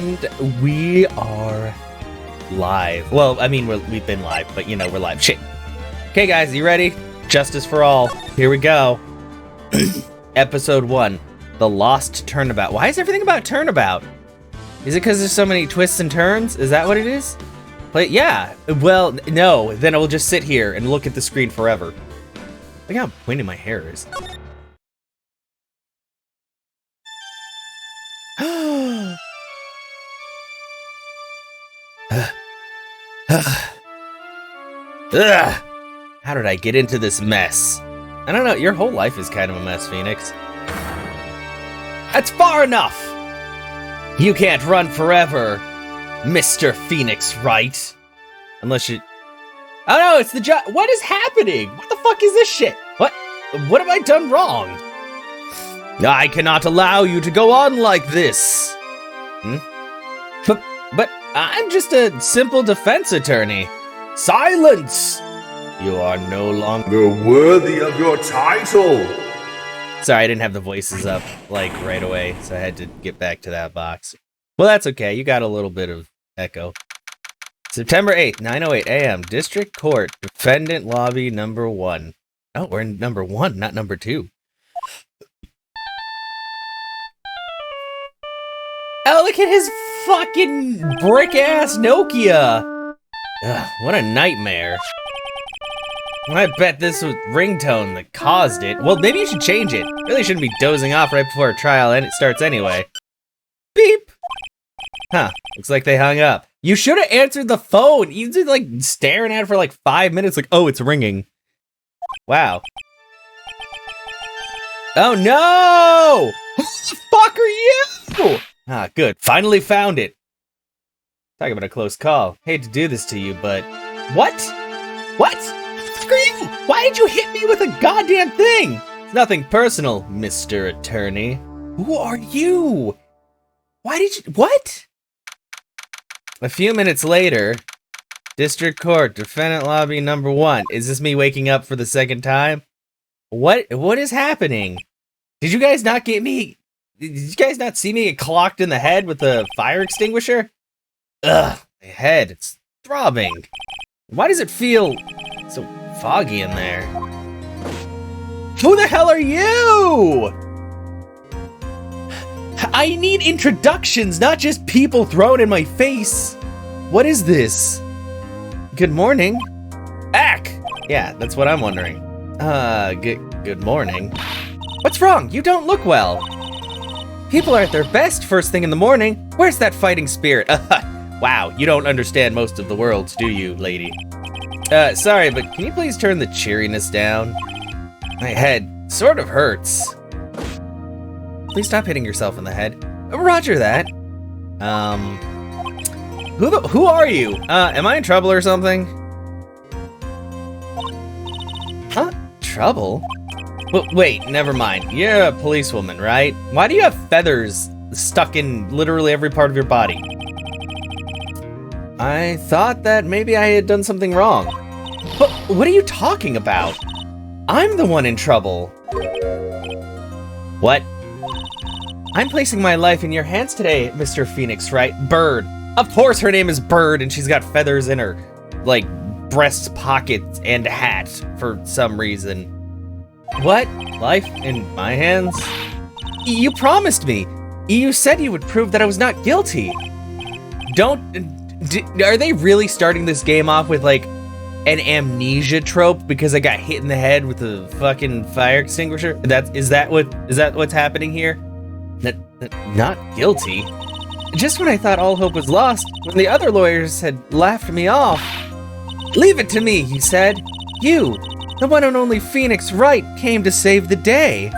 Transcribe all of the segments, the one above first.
And we are live. Well, I mean, we've been live, but you know, we're live. Shit. Okay, guys, you ready? Justice for all. Here we go. Episode 1, The Lost Turnabout. Why is everything about turnabout? Is it because there's so many twists and turns? Is that what it is? Yeah. Well, no. Then I will just sit here and look at the screen forever. Look how pointy my hair is. How did I get into this mess? I don't know, your whole life is kind of a mess, Phoenix. That's far enough! You can't run forever, Mr. Phoenix, right? Unless you... Oh no, it's the what is happening? What the fuck is this shit? What have I done wrong? I cannot allow you to go on like this. But I'm just a simple defense attorney. Silence! You are no longer worthy of your title. Sorry, I didn't have the voices up, like, right away, so I had to get back to that box. Well, that's okay. You got a little bit of echo. September 8th, 9:08 a.m. District Court, Defendant Lobby number 1. Oh, we're in number 1, not number 2. Oh, look at his fucking brick-ass Nokia! Ugh, what a nightmare. I bet this was ringtone that caused it. Well, maybe you should change it. Really shouldn't be dozing off right before a trial and it starts anyway. Beep! Huh, looks like they hung up. You should have answered the phone! You did like staring at it for like 5 minutes like, oh, it's ringing. Wow. Oh no! Who the fuck are you? Ah, good. Finally found it. Talk about a close call. Hate to do this to you, but... What? What? Screw you! Why did you hit me with a goddamn thing? It's nothing personal, Mr. Attorney. Who are you? Why did you... What? A few minutes later, District Court, Defendant Lobby number 1. Is this me waking up for the second time? What is happening? Did you guys not get me... Did you guys not see me get clocked in the head with a fire extinguisher? Ugh, my head, it's throbbing. Why does it feel so foggy in there? Who the hell are you? I need introductions, not just people thrown in my face. What is this? Good morning. Ack! Yeah, that's what I'm wondering. Good morning. What's wrong? You don't look well. People are at their best first thing in the morning. Where's that fighting spirit? Wow, you don't understand most of the worlds, do you, lady? Sorry, but can you please turn the cheeriness down? My head sort of hurts. Please stop hitting yourself in the head. Roger that. Who are you? Am I in trouble or something? Huh? Trouble? Wait, never mind. You're a policewoman, right? Why do you have feathers stuck in literally every part of your body? I thought that maybe I had done something wrong. But what are you talking about? I'm the one in trouble. What? I'm placing my life in your hands today, Mr. Phoenix, right? Bird. Of course her name is Bird and she's got feathers in her, like, breast pockets and hat for some reason. What? Life in my hands? You promised me. You said you would prove that I was not guilty. Are they really starting this game off with like an amnesia trope because I got hit in the head with a fucking fire extinguisher? Is that what's happening here? Not guilty. Just when I thought all hope was lost, when the other lawyers had laughed me off. Leave it to me, he said. You, the one and only Phoenix Wright, came to save the day.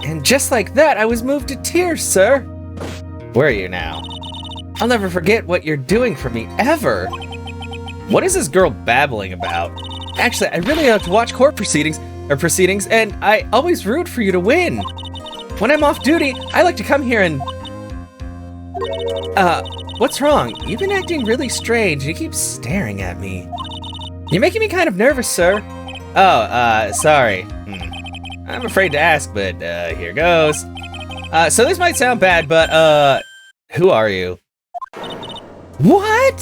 And just like that, I was moved to tears, sir. Where are you now? I'll never forget what you're doing for me, ever. What is this girl babbling about? Actually, I really like to watch court proceedings, and I always root for you to win. When I'm off duty, I like to come here and... what's wrong? You've been acting really strange. You keep staring at me. You're making me kind of nervous, sir. Oh, sorry. I'm afraid to ask, but here goes. So this might sound bad, but Who are you? What?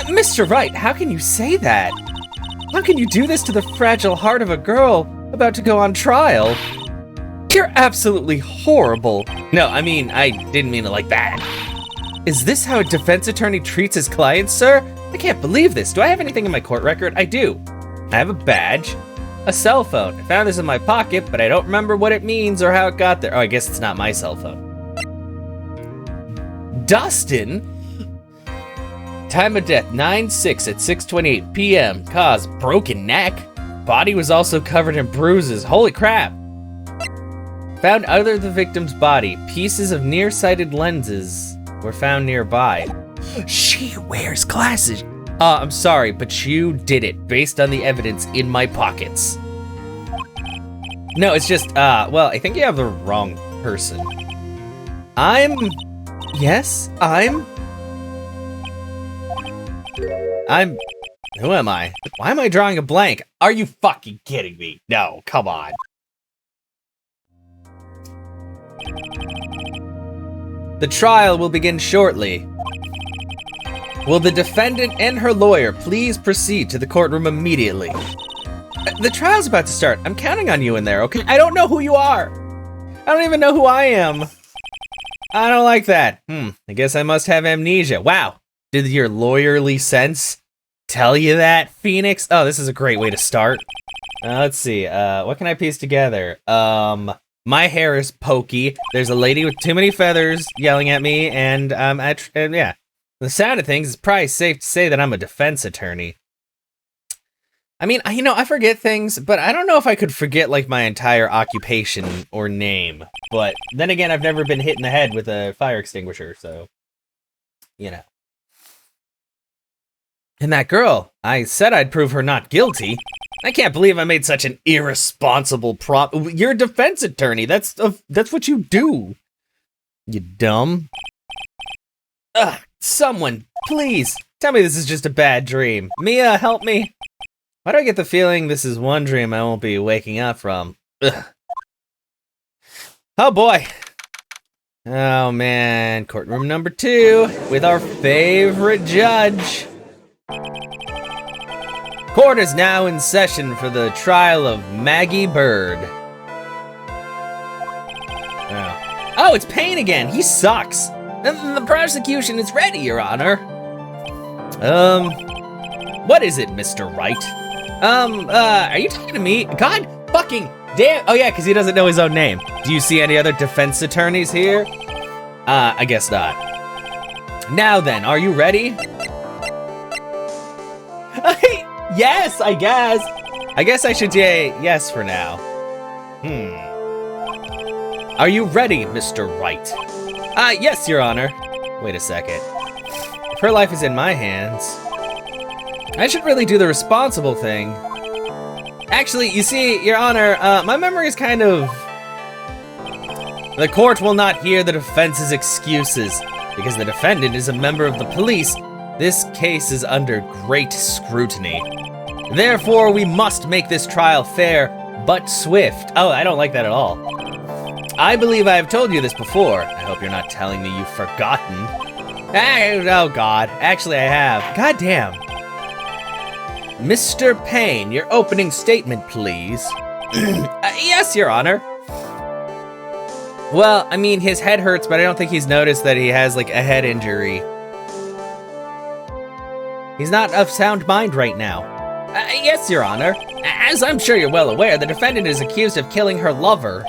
Mr. Wright, how can you say that? How can you do this to the fragile heart of a girl about to go on trial? You're absolutely horrible. No, I mean, I didn't mean it like that. Is this how a defense attorney treats his clients, sir? I can't believe this. Do I have anything in my court record? I do. I have a badge, a cell phone. I found this in my pocket, but I don't remember what it means or how it got there. Oh, I guess it's not my cell phone. Dustin? Time of death, 9/6 at 6:28 p.m. Cause, broken neck. Body was also covered in bruises. Holy crap. Found under the victim's body. Pieces of nearsighted lenses were found nearby. She wears glasses. I'm sorry, but you did it based on the evidence in my pockets. No, it's just, well, I think you have the wrong person. Who am I? Why am I drawing a blank? Are you fucking kidding me? No, come on. The trial will begin shortly. Will the defendant and her lawyer please proceed to the courtroom immediately? The trial's about to start. I'm counting on you in there, okay? I don't know who you are. I don't even know who I am. I don't like that. I guess I must have amnesia. Wow. Did your lawyerly sense tell you that, Phoenix? Oh, this is a great way to start. Let's see. What can I piece together? My hair is pokey. There's a lady with too many feathers yelling at me, and yeah. The sound of things, it's probably safe to say that I'm a defense attorney. I mean, you know, I forget things, but I don't know if I could forget, like, my entire occupation or name. But then again, I've never been hit in the head with a fire extinguisher, so, you know. And that girl, I said I'd prove her not guilty. I can't believe I made such an irresponsible You're a defense attorney. That's what you do. You dumb. Ugh, someone, please, tell me this is just a bad dream. Mia, help me. Why do I get the feeling this is one dream I won't be waking up from? Ugh. Oh boy. Oh man, courtroom number 2 with our favorite judge. Court is now in session for the trial of Maggie Bird. Oh, it's Payne again. He sucks. The prosecution is ready, Your Honor. What is it, Mr. Wright? Are you talking to me? God fucking damn. Oh yeah, because he doesn't know his own name. Do you see any other defense attorneys here? I guess not. Now then, are you ready? Yes, I guess. I guess I should say yes for now. Are you ready, Mr. Wright? Yes, Your Honor. Wait a second. If her life is in my hands, I should really do the responsible thing. Actually, you see, Your Honor, my memory is kind of... The court will not hear the defense's excuses. Because the defendant is a member of the police, this case is under great scrutiny. Therefore, we must make this trial fair, but swift. Oh, I don't like that at all. I believe I have told you this before. I hope you're not telling me you've forgotten. Oh God, actually I have. God damn. Mr. Payne, your opening statement, please. Yes, Your Honor. Well, I mean, his head hurts, but I don't think he's noticed that he has, like, a head injury. He's not of sound mind right now. Yes, Your Honor. As I'm sure you're well aware, the defendant is accused of killing her lover.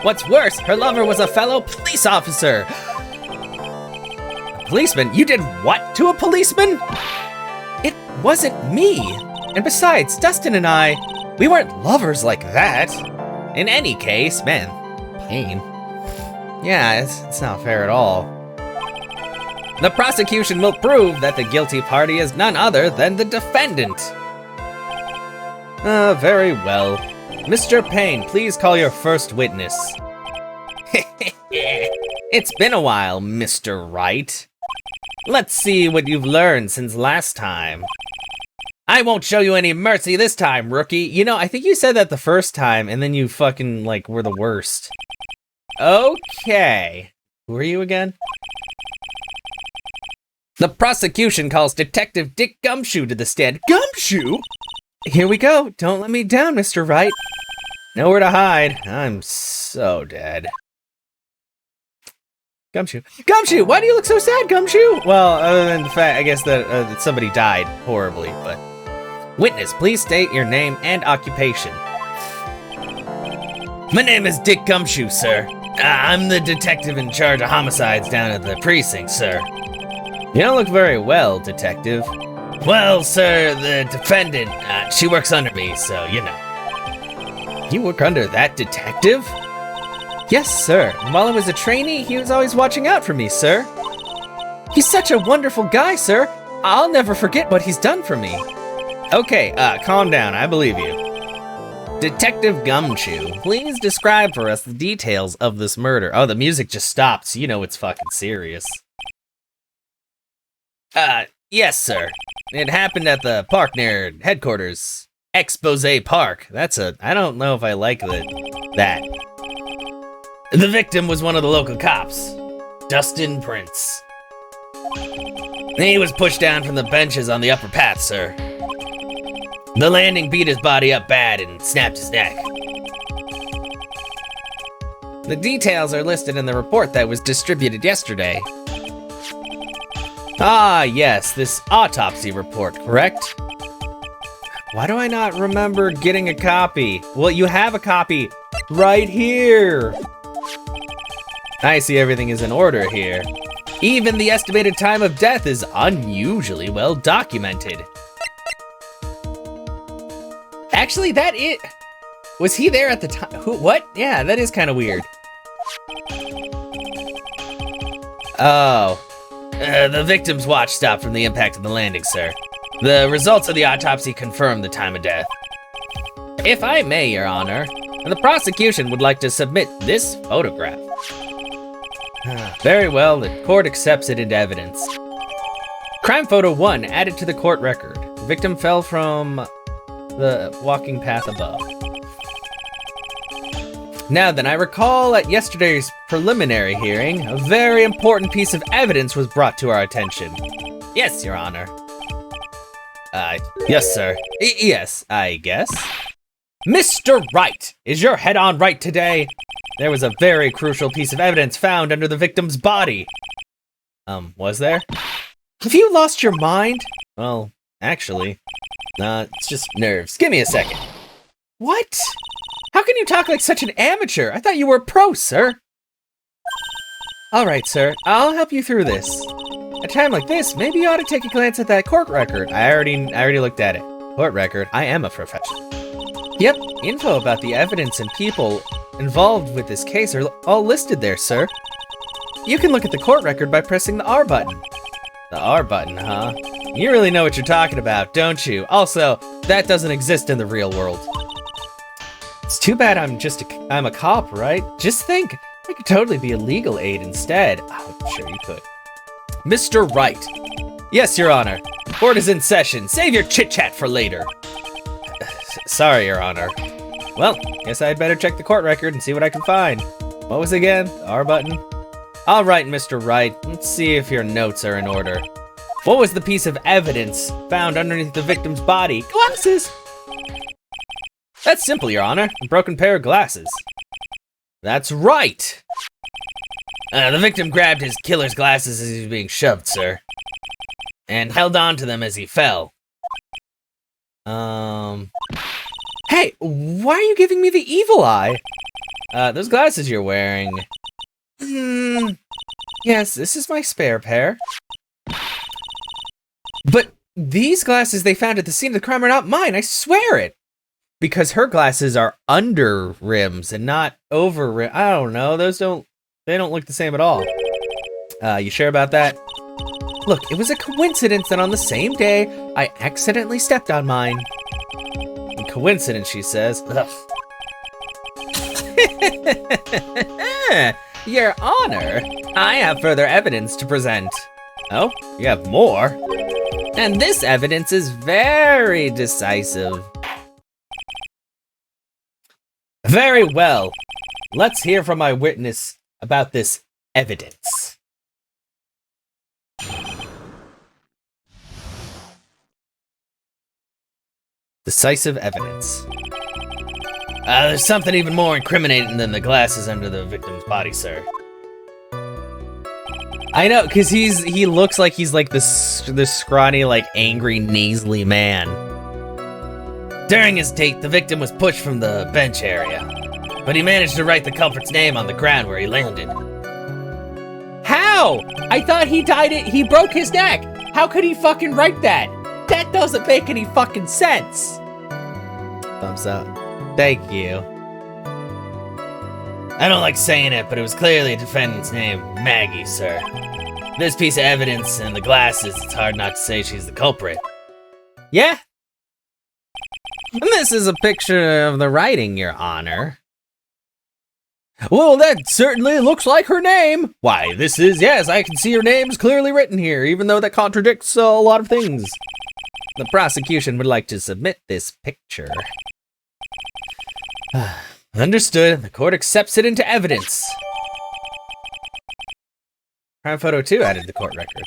What's worse, her lover was a fellow police officer. A policeman? You did what to a policeman? It wasn't me. And besides, Dustin and I, we weren't lovers like that. In any case, man, Payne. Yeah, it's not fair at all. The prosecution will prove that the guilty party is none other than the defendant. Very well. Mr. Payne, please call your first witness. It's been a while, Mr. Wright. Let's see what you've learned since last time. I won't show you any mercy this time, rookie. You know, I think you said that the first time, and then you fucking, like, were the worst. Okay. Who are you again? The prosecution calls Detective Dick Gumshoe to the stand. Gumshoe? Here we go. Don't let me down, Mr. Wright. Nowhere to hide. I'm so dead. Gumshoe. Gumshoe, why do you look so sad, Gumshoe? Well, other than the fact, I guess that somebody died horribly, but... Witness, please state your name and occupation. My name is Dick Gumshoe, sir. I'm the detective in charge of homicides down at the precinct, sir. You don't look very well, detective. Well, sir, the defendant, she works under me, so you know. You work under that detective? Yes, sir. And while I was a trainee, he was always watching out for me, sir. He's such a wonderful guy, sir. I'll never forget what he's done for me. Okay, calm down. I believe you. Detective Gumshoe, please describe for us the details of this murder. Oh, the music just stopped, so you know it's fucking serious. Yes, sir. It happened at the park near headquarters. Expose Park. I don't know if I like that. The victim was one of the local cops, Dustin Prince. He was pushed down from the benches on the upper path, sir. The landing beat his body up bad and snapped his neck. The details are listed in the report that was distributed yesterday. Ah, yes, this autopsy report, correct? Why do I not remember getting a copy? Well, you have a copy right here. I see everything is in order here. Even the estimated time of death is unusually well documented. Actually, was he there at the time? What? Yeah, that is kind of weird. Oh. The victim's watch stopped from the impact of the landing, sir. The results of the autopsy confirm the time of death. If I may, Your Honor, the prosecution would like to submit this photograph. Very well, the court accepts it into evidence. Crime photo 1 added to the court record. The victim fell from the walking path above. Now then, I recall at yesterday's preliminary hearing, a very important piece of evidence was brought to our attention. Yes, Your Honor. Yes, sir. Yes, I guess. Mr. Wright, is your head on right today? There was a very crucial piece of evidence found under the victim's body. Was there? Have you lost your mind? Well, actually, it's just nerves. Give me a second. What? How can you talk like such an amateur? I thought you were a pro, sir. All right, sir. I'll help you through this. At a time like this, maybe you ought to take a glance at that court record. I already looked at it. Court record? I am a professional. Yep, info about the evidence and people involved with this case are all listed there, sir. You can look at the court record by pressing the R button. The R button, huh? You really know what you're talking about, don't you? Also, that doesn't exist in the real world. It's too bad I'm a cop, right? Just think, I could totally be a legal aid instead. Oh, I'm sure you could. Mr. Wright. Yes, Your Honor. Court is in session. Save your chit-chat for later. Sorry, Your Honor. Well, guess I'd better check the court record and see what I can find. What was it again? The R button? All right, Mr. Wright. Let's see if your notes are in order. What was the piece of evidence found underneath the victim's body? Glasses! That's simple, Your Honor. A broken pair of glasses. That's right! The victim grabbed his killer's glasses as he was being shoved, sir. And held on to them as he fell. Hey, why are you giving me the evil eye? Those glasses you're wearing. Yes, this is my spare pair. But these glasses they found at the scene of the crime are not mine, I swear it. Because her glasses are under rims and not over rims. I don't know, they don't look the same at all. You sure about that? Look, it was a coincidence that on the same day, I accidentally stepped on mine. Coincidence, she says. Your Honor, I have further evidence to present. Oh, you have more? And this evidence is very decisive. Very well. Let's hear from my witness about this evidence. Decisive evidence. There's something even more incriminating than the glasses under the victim's body, sir. I know, because he looks like he's like this scrawny, like angry, nasally man. During his date, the victim was pushed from the bench area, but he managed to write the culprit's name on the ground where he landed. How? I thought he he broke his neck. How could he fucking write that? That doesn't make any fucking sense. Thumbs up. Thank you. I don't like saying it, but it was clearly a defendant's name, Maggie, sir. This piece of evidence and the glasses, it's hard not to say she's the culprit. Yeah? And this is a picture of the writing, Your Honor. Well, that certainly looks like her name. Why, this is, yes, I can see her name's clearly written here, even though that contradicts a lot of things. The prosecution would like to submit this picture. Understood. The court accepts it into evidence. Crime photo 2 added to the court record.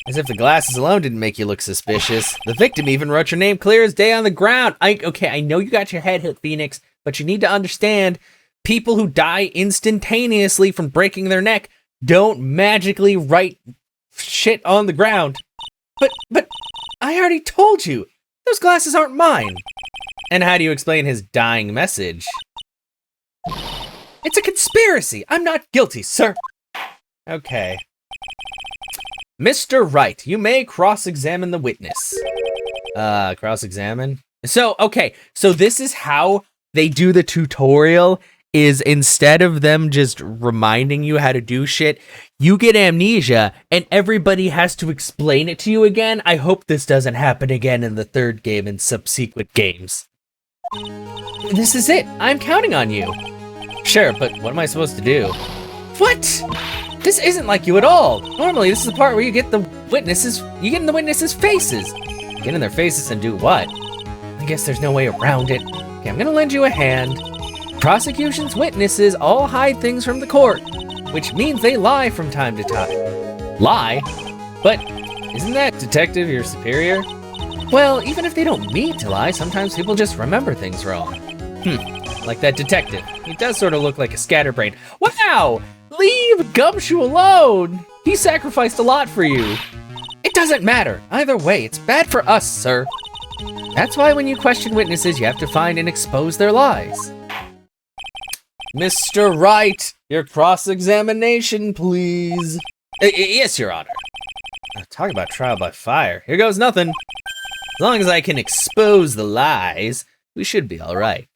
As if the glasses alone didn't make you look suspicious. The victim even wrote your name clear as day on the ground. Okay, I know you got your head hit, Phoenix, but you need to understand people who die instantaneously from breaking their neck don't magically write shit on the ground. But I already told you, those glasses aren't mine. And how do you explain his dying message? It's a conspiracy. I'm not guilty, sir. Okay. Mr. Wright, you may cross-examine the witness. Cross-examine? So, okay, so this is how they do the tutorial, is instead of them just reminding you how to do shit, you get amnesia, and everybody has to explain it to you again. I hope this doesn't happen again in the third game and subsequent games. This is it. I'm counting on you. Sure, but what am I supposed to do? What? This isn't like you at all. Normally, this is the part where you get in the witnesses' faces. Get in their faces and do what? I guess there's no way around it. Okay, I'm gonna lend you a hand. Prosecution's witnesses all hide things from the court, which means they lie from time to time. Lie? But isn't that detective your superior? Well, even if they don't mean to lie, sometimes people just remember things wrong. Like that detective. He does sort of look like a scatterbrain. Wow! Leave Gumshoe alone! He sacrificed a lot for you. It doesn't matter. Either way, it's bad for us, sir. That's why when you question witnesses, you have to find and expose their lies. Mr. Wright, your cross-examination, please. Yes, Your Honor. Talk about trial by fire. Here goes nothing. As long as I can expose the lies, we should be all right.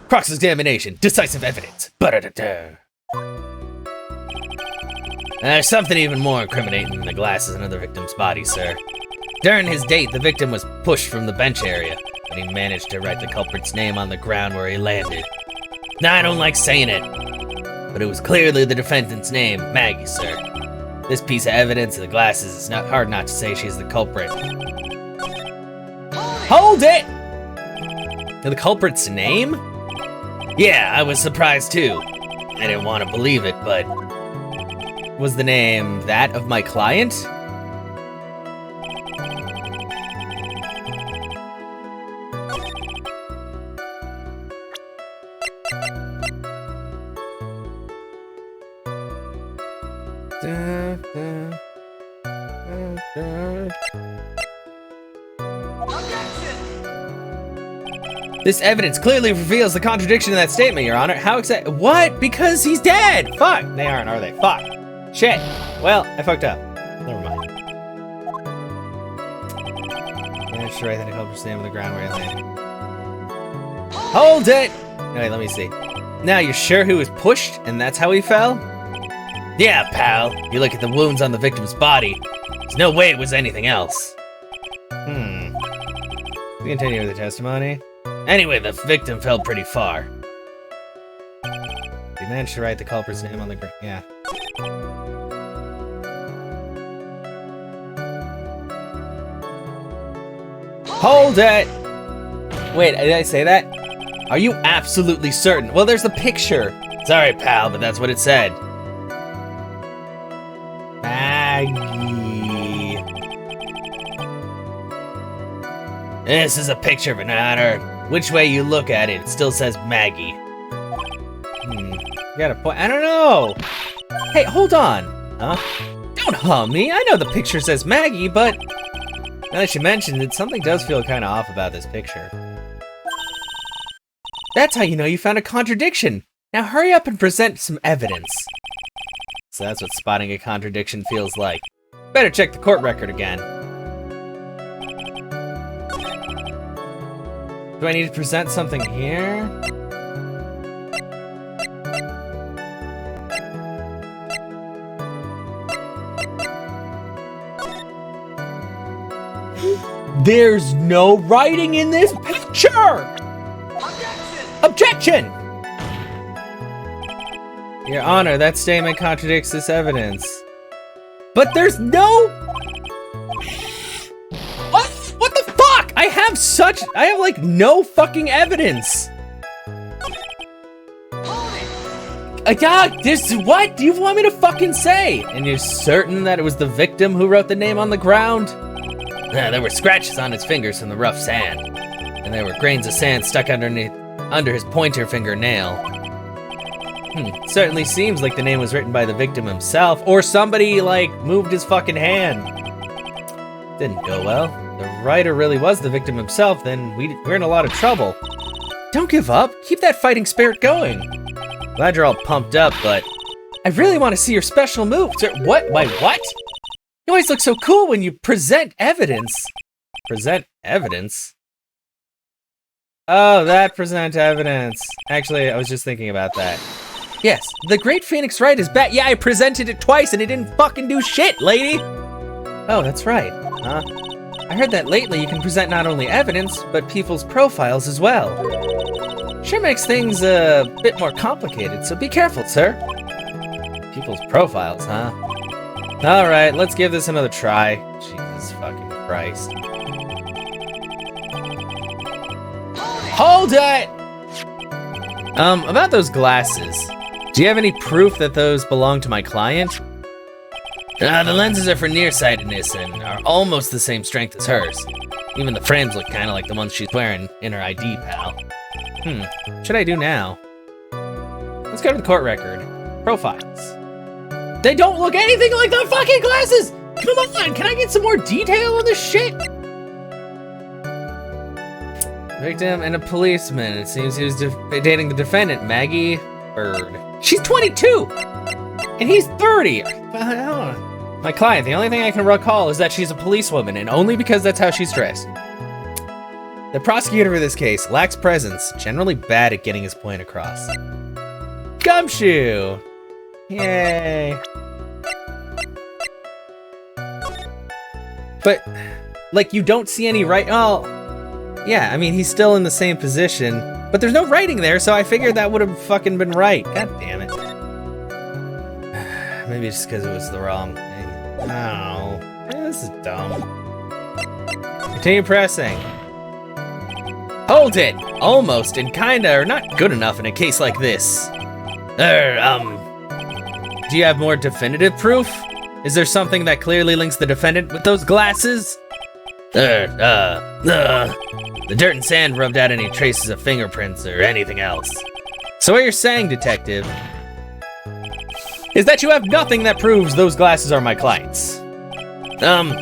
Cross-examination, decisive evidence. There's something even more incriminating than the glasses under the victim's body, sir. During his date, the victim was pushed from the bench area, but he managed to write the culprit's name on the ground where he landed. Now, I don't like saying it, but it was clearly the defendant's name, Maggie, sir. This piece of evidence of the glasses, it's not hard not to say she's the culprit. Hold it! The culprit's name? Yeah, I was surprised too. I didn't want to believe it, but... Was the name that of my client? This evidence clearly reveals the contradiction in that statement, Your Honor. How what? Because he's dead! Fuck! They aren't, are they? Fuck. Shit. Well, I fucked up. Never mind. Managed to write the culprit's name on the ground where he landed. Hold it! Wait, let me see. Now, you're sure he was pushed and that's how he fell? Yeah, pal. You look at the wounds on the victim's body. There's no way it was anything else. We continue with the testimony. Anyway, the victim fell pretty far. He managed to write the culprit's name on the ground. Yeah. Hold it! Wait, did I say that? Are you absolutely certain? Well, there's the picture. Sorry, pal, but that's what it said. Maggie. This is a picture, but no matter which way you look at it, it still says Maggie. You got a point. I don't know. Hey, hold on. Huh? Don't hum me. I know the picture says Maggie, but now that you mentioned it, something does feel kind of off about this picture. That's how you know you found a contradiction. Now hurry up and present some evidence. So that's what spotting a contradiction feels like. Better check the court record again. Do I need to present something here? There's no writing in this picture! Objection! Your Honor, that statement contradicts this evidence. But there's no... What the fuck? I have like no fucking evidence. What do you want me to fucking say? And you're certain that it was the victim who wrote the name on the ground? There were scratches on his fingers from the rough sand. And there were grains of sand stuck under his pointer fingernail. Certainly seems like the name was written by the victim himself, or somebody, like, moved his fucking hand. Didn't go well. The writer really was the victim himself, then we're in a lot of trouble. Don't give up. Keep that fighting spirit going. Glad you're all pumped up, but I really want to see your special move. Sir, what? Why, what? You always look so cool when you present evidence. Present evidence? Oh, that present evidence. Actually, I was just thinking about that. Yes, the Great Phoenix Wright is back. Yeah, I presented it twice and it didn't fucking do shit, lady. Oh, that's right. Huh? I heard that lately you can present not only evidence, but people's profiles as well. Sure makes things a bit more complicated, so be careful, sir. People's profiles, huh? All right, let's give this another try. Jesus fucking Christ. Hold it! About those glasses. Do you have any proof that those belong to my client? The lenses are for nearsightedness and are almost the same strength as hers. Even the frames look kind of like the ones she's wearing in her ID, pal. What should I do now? Let's go to the court record. Profiles. They don't look anything like the fucking glasses! Come on, can I get some more detail on this shit? Victim and a policeman. It seems he was dating the defendant, Maggie Bird. She's 22! And he's 30! My client, the only thing I can recall is that she's a policewoman, and only because that's how she's dressed. The prosecutor for this case lacks presence, generally bad at getting his point across. Gumshoe! Yay! But, like, you don't see any yeah, I mean, he's still in the same position, but there's no writing there, so I figured that would have fucking been right. God damn it. Maybe just because it was the wrong thing. I don't know. This is dumb. Continue pressing. Hold it! Almost, and kinda, are not good enough in a case like this. Do you have more definitive proof? Is there something that clearly links the defendant with those glasses? The dirt and sand rubbed out any traces of fingerprints or anything else. So what you're saying, detective, is that you have nothing that proves those glasses are my client's.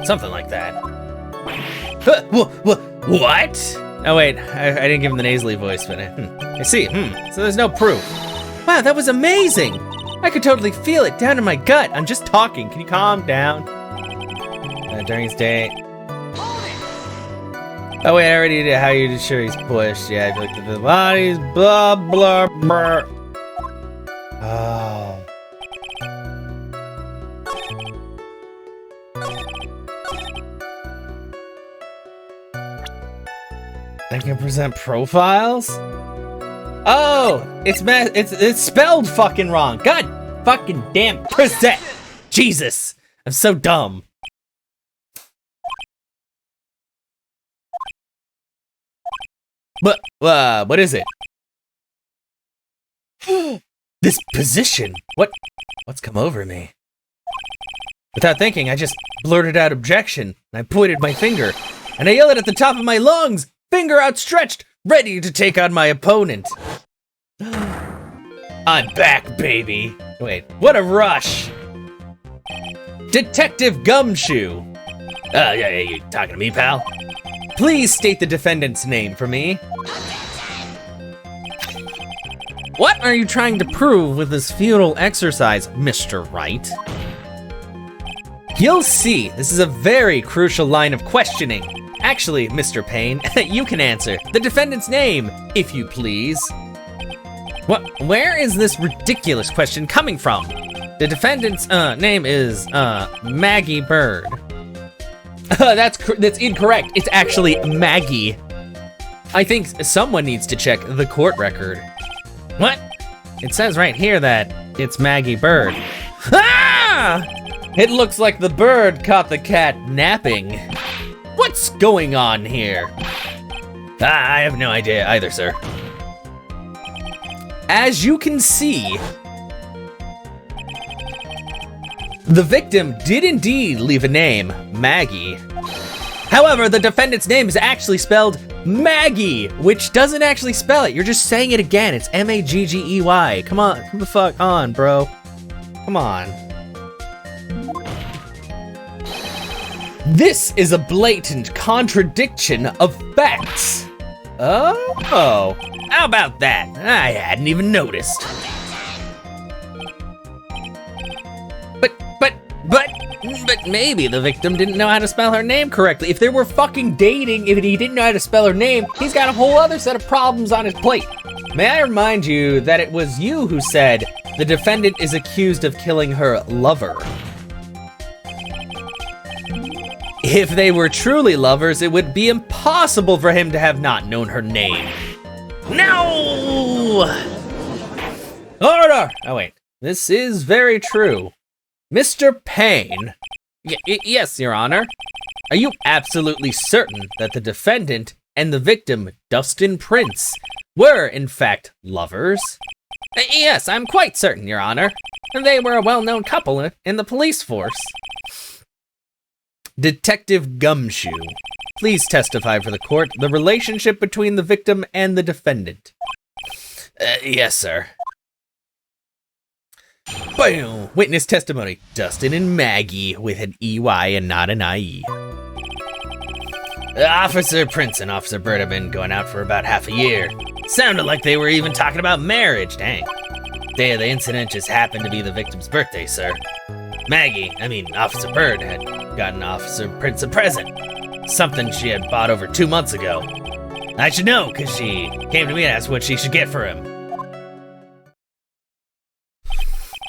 Something like that. What? Oh wait, I didn't give him the nasally voice, but I see, so there's no proof. Wow, that was amazing! I could totally feel it down in my gut. I'm just talking, can you calm down? During his day. Oh wait, I already did how you sure he's pushed. Yeah, I feel like the bodies, blah, blah, blah. Oh. I can present profiles? Oh, it's spelled fucking wrong. God fucking damn, present. Jesus, I'm so dumb. But, what is it? This position. What's come over me? Without thinking, I just blurted out objection, and I pointed my finger. And I yell it at the top of my lungs, finger outstretched, ready to take on my opponent. I'm back, baby. Wait, what a rush. Detective Gumshoe. Yeah, you talking to me, pal? Please state the defendant's name for me. What are you trying to prove with this futile exercise, Mr. Wright? You'll see, this is a very crucial line of questioning. Actually, Mr. Payne, you can answer. The defendant's name, if you please. What? Where is this ridiculous question coming from? The defendant's name is Maggie Bird. That's incorrect. It's actually Maggie. I think someone needs to check the court record. What? It says right here that it's Maggie Bird. Ah! It looks like the bird caught the cat napping. What's going on here? I have no idea either, sir. As you can see, the victim did indeed leave a name, Maggie. However, the defendant's name is actually spelled Maggie, which doesn't actually spell it. You're just saying it again. It's M-A-G-G-E-Y. Come on, come the fuck on, bro. Come on. This is a blatant contradiction of facts. Oh, how about that? I hadn't even noticed. But maybe the victim didn't know how to spell her name correctly. If they were fucking dating, if he didn't know how to spell her name, he's got a whole other set of problems on his plate. May I remind you that it was you who said the defendant is accused of killing her lover. If they were truly lovers, it would be impossible for him to have not known her name. No! Order! Oh wait, this is very true. Mr. Payne. Yes, Your Honor. Are you absolutely certain that the defendant and the victim, Dustin Prince, were in fact lovers? Yes, I'm quite certain, Your Honor. They were a well-known couple in the police force. Detective Gumshoe, please testify for the court the relationship between the victim and the defendant. Yes, sir. Boom! Witness testimony. Dustin and Maggie with an EY and not an IE. Officer Prince and Officer Bird have been going out for about half a year. Sounded like they were even talking about marriage, dang. Day of the incident just happened to be the victim's birthday, sir. Officer Bird had gotten Officer Prince a present. Something she had bought over 2 months ago. I should know, because she came to me and asked what she should get for him.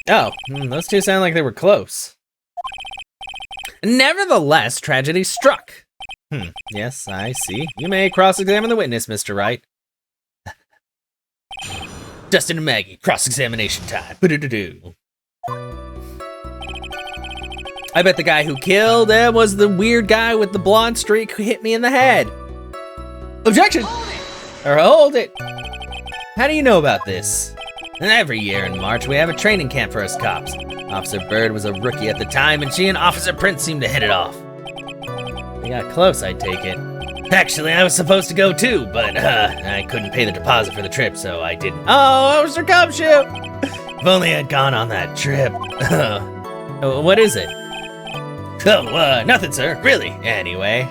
Oh, those two sound like they were close. Nevertheless, tragedy struck. Yes, I see. You may cross-examine the witness, Mr. Wright. Dustin and Maggie, cross-examination time. Ba-do-do-do. I bet the guy who killed them was the weird guy with the blonde streak who hit me in the head. Objection! Or hold it. How do you know about this? Every year in March, we have a training camp for us cops. Officer Bird was a rookie at the time, and she and Officer Prince seemed to hit it off. We got close, I take it. Actually, I was supposed to go too, but I couldn't pay the deposit for the trip, so I didn't. Oh, Officer Gumshoe! If only I'd gone on that trip. What is it? Oh, nothing, sir. Really. Anyway.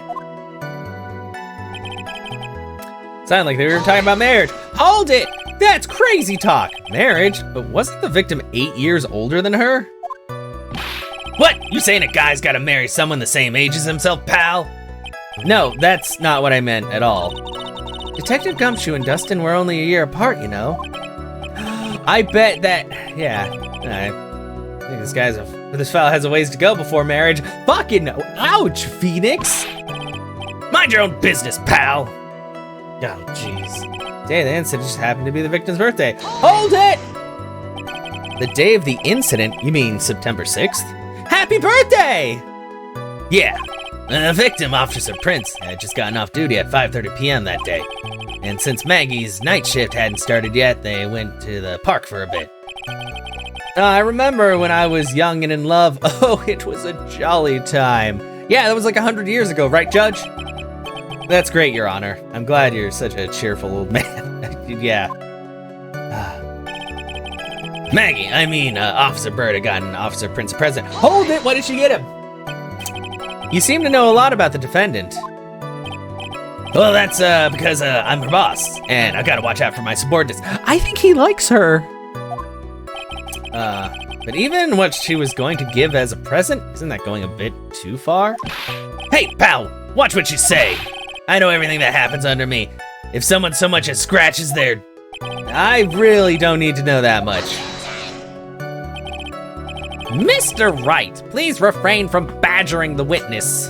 Sounded like they were talking about marriage. Hold it! That's crazy talk! Marriage? But wasn't the victim 8 years older than her? What? You saying a guy's gotta marry someone the same age as himself, pal? No, that's not what I meant at all. Detective Gumshoe and Dustin were only a year apart, you know. I bet that, yeah. I think this fella has a ways to go before marriage. Fucking ouch, Phoenix! Mind your own business, pal! Oh, jeez. Day of the incident just happened to be the victim's birthday. Hold it! The day of the incident? You mean September 6th? Happy birthday! Yeah. The victim, Officer Prince, had just gotten off duty at 5:30 p.m. that day. And since Maggie's night shift hadn't started yet, they went to the park for a bit. I remember when I was young and in love. Oh, it was a jolly time. Yeah, that was like 100 years ago, right, Judge? That's great, Your Honor. I'm glad you're such a cheerful old man. Yeah. Maggie, Officer Bird had gotten Officer Prince a present. Hold it! What did she get him? You seem to know a lot about the defendant. Well, that's because I'm her boss, and I gotta watch out for my subordinates. I think he likes her. But even what she was going to give as a present, isn't that going a bit too far? Hey, pal, watch what you say. I know everything that happens under me. If someone so much as scratches their... I really don't need to know that much. Mr. Wright, please refrain from badgering the witness.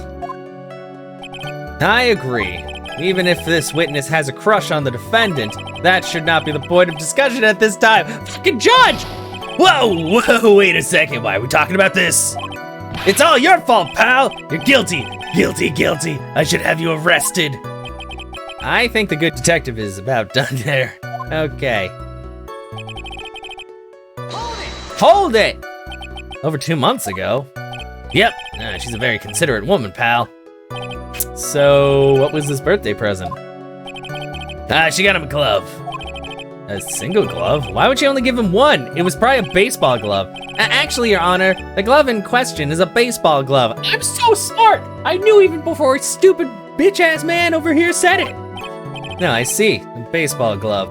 I agree. Even if this witness has a crush on the defendant, that should not be the point of discussion at this time. Fucking judge! Whoa, wait a second. Why are we talking about this? It's all your fault, pal. You're guilty. Guilty. I should have you arrested. I think the good detective is about done there. Okay. Hold it! Over 2 months ago? Yep, she's a very considerate woman, pal. So, what was this birthday present? She got him a glove. A single glove? Why would she only give him one? It was probably a baseball glove. Actually, Your Honor, the glove in question is a baseball glove. I'm so smart! I knew even before a stupid bitch-ass man over here said it. No, I see, a baseball glove.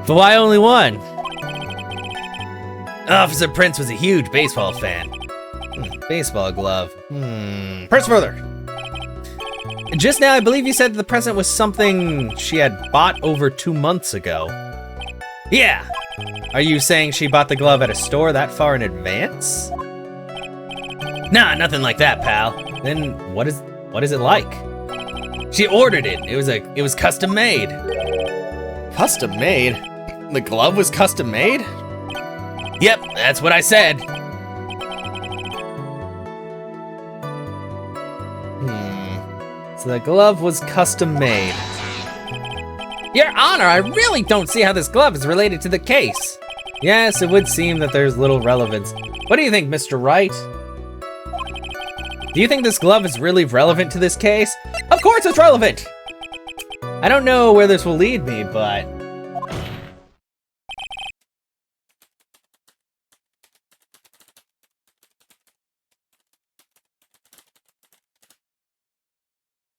But why only one? Officer Prince was a huge baseball fan. Baseball glove. Press further. Just now, I believe you said that the present was something she had bought over 2 months ago. Yeah. Are you saying she bought the glove at a store that far in advance? Nah, nothing like that, pal. Then what is it like? She ordered it. It was custom made. Custom made? The glove was custom made? Yep, that's what I said. So the glove was custom made. Your Honor, I really don't see how this glove is related to the case. Yes, it would seem that there's little relevance. What do you think, Mr. Wright? Do you think this glove is really relevant to this case? Of course it's relevant! I don't know where this will lead me, but...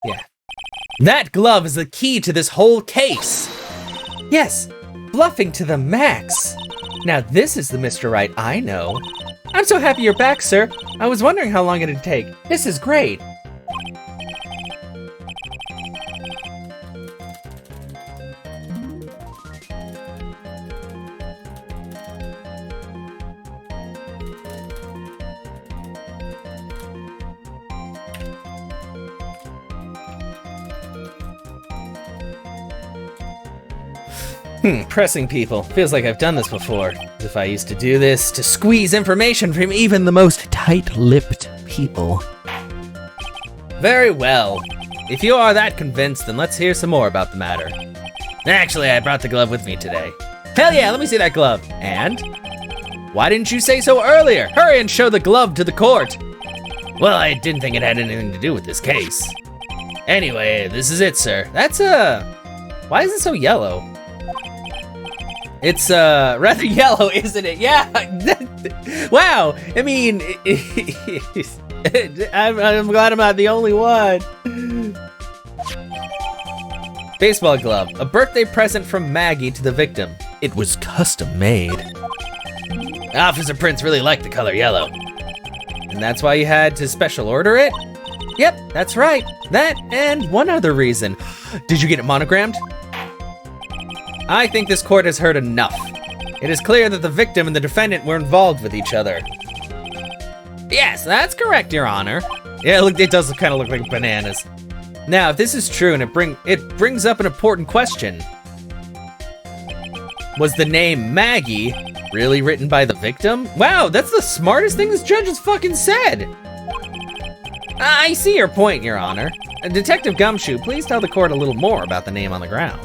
yeah. That glove is the key to this whole case. Yes, bluffing to the max. Now this is the Mr. Wright I know. I'm so happy you're back, sir. I was wondering how long it'd take. This is great. Pressing people. Feels like I've done this before. As if I used to do this to squeeze information from even the most tight-lipped people. Very well. If you are that convinced, then let's hear some more about the matter. Actually, I brought the glove with me today. Hell yeah, let me see that glove. And? Why didn't you say so earlier? Hurry and show the glove to the court. Well, I didn't think it had anything to do with this case. Anyway, this is it, sir. That's why is it so yellow? It's rather yellow, isn't it? Yeah. Wow. I mean, I'm glad I'm not the only one. Baseball glove, a birthday present from Maggie to the victim. It was custom made. Officer Prince really liked the color yellow. And that's why you had to special order it? Yep, that's right. That and one other reason. Did you get it monogrammed? I think this court has heard enough. It is clear that the victim and the defendant were involved with each other. Yes, that's correct, Your Honor. Yeah, look, it does kind of look like bananas. Now, if this is true, and it brings up an important question. Was the name Maggie really written by the victim? Wow, that's the smartest thing this judge has fucking said. I see your point, Your Honor. Detective Gumshoe, please tell the court a little more about the name on the ground.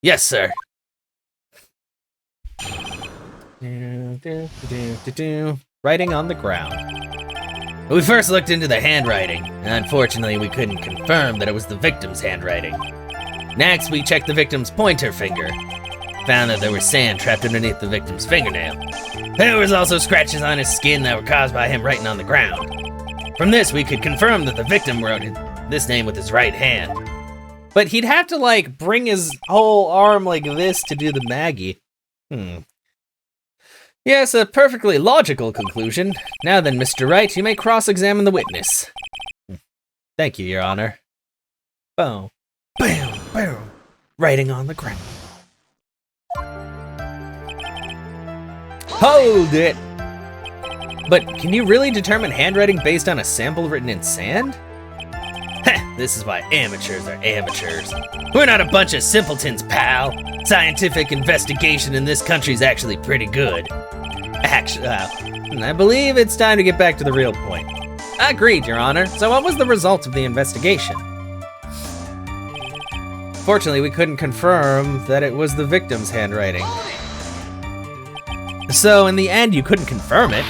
Yes, sir. Writing on the ground. We first looked into the handwriting. Unfortunately, we couldn't confirm that it was the victim's handwriting. Next, we checked the victim's pointer finger. Found that there was sand trapped underneath the victim's fingernail. There was also scratches on his skin that were caused by him writing on the ground. From this, we could confirm that the victim wrote this name with his right hand. But he'd have to, like, bring his whole arm like this to do the Maggie. Yes, a perfectly logical conclusion. Now then, Mr. Wright, you may cross-examine the witness. Thank you, Your Honor. Boom. Boom, boom. Writing on the ground. Hold it! But can you really determine handwriting based on a sample written in sand? Heh, this is why amateurs are amateurs. We're not a bunch of simpletons, pal. Scientific investigation in this country is actually pretty good. Actually, I believe it's time to get back to the real point. Agreed, Your Honor. So what was the result of the investigation? Fortunately, we couldn't confirm that it was the victim's handwriting. So in the end, you couldn't confirm it.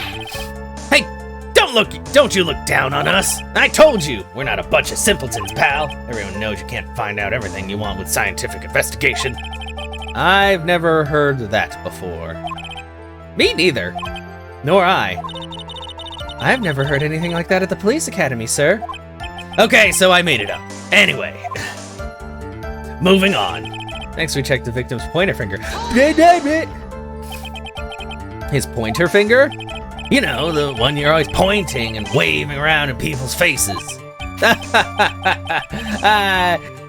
Hey, don't you look down on us. I told you, we're not a bunch of simpletons, pal. Everyone knows you can't find out everything you want with scientific investigation. I've never heard that before. Me neither. Nor I. I've never heard anything like that at the police academy, sir. Okay, so I made it up. Anyway. Moving on. Next, we checked the victim's pointer finger. His pointer finger? You know, the one you're always pointing and waving around in people's faces.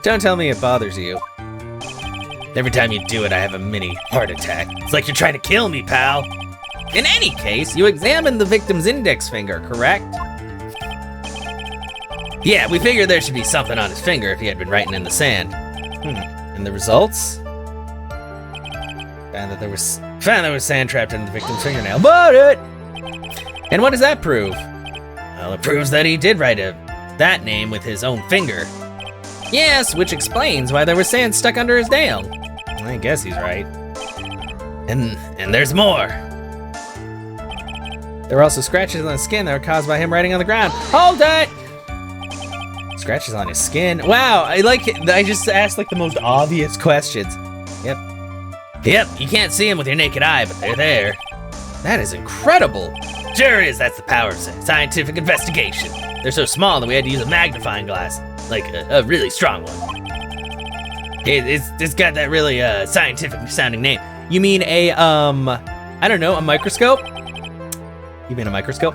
Don't tell me it bothers you. Every time you do it, I have a mini heart attack. It's like you're trying to kill me, pal. In any case, you examined the victim's index finger, correct? Yeah, we figured there should be something on his finger if he had been writing in the sand. And the results? Found there was sand trapped in the victim's fingernail. But and what does that prove? Well, it proves that he did write that name with his own finger. Yes, which explains why there was sand stuck under his nail. I guess he's right. And there's more. There were also scratches on his skin that were caused by him writing on the ground. Hold it! Scratches on his skin. Wow, I just asked like the most obvious questions. Yep, you can't see them with your naked eye, but they're there. That is incredible. Sure is, that's the power of scientific investigation. They're so small that we had to use a magnifying glass. Like a really strong one. It's got that really scientific sounding name. You mean a, I don't know, a microscope? You mean a microscope?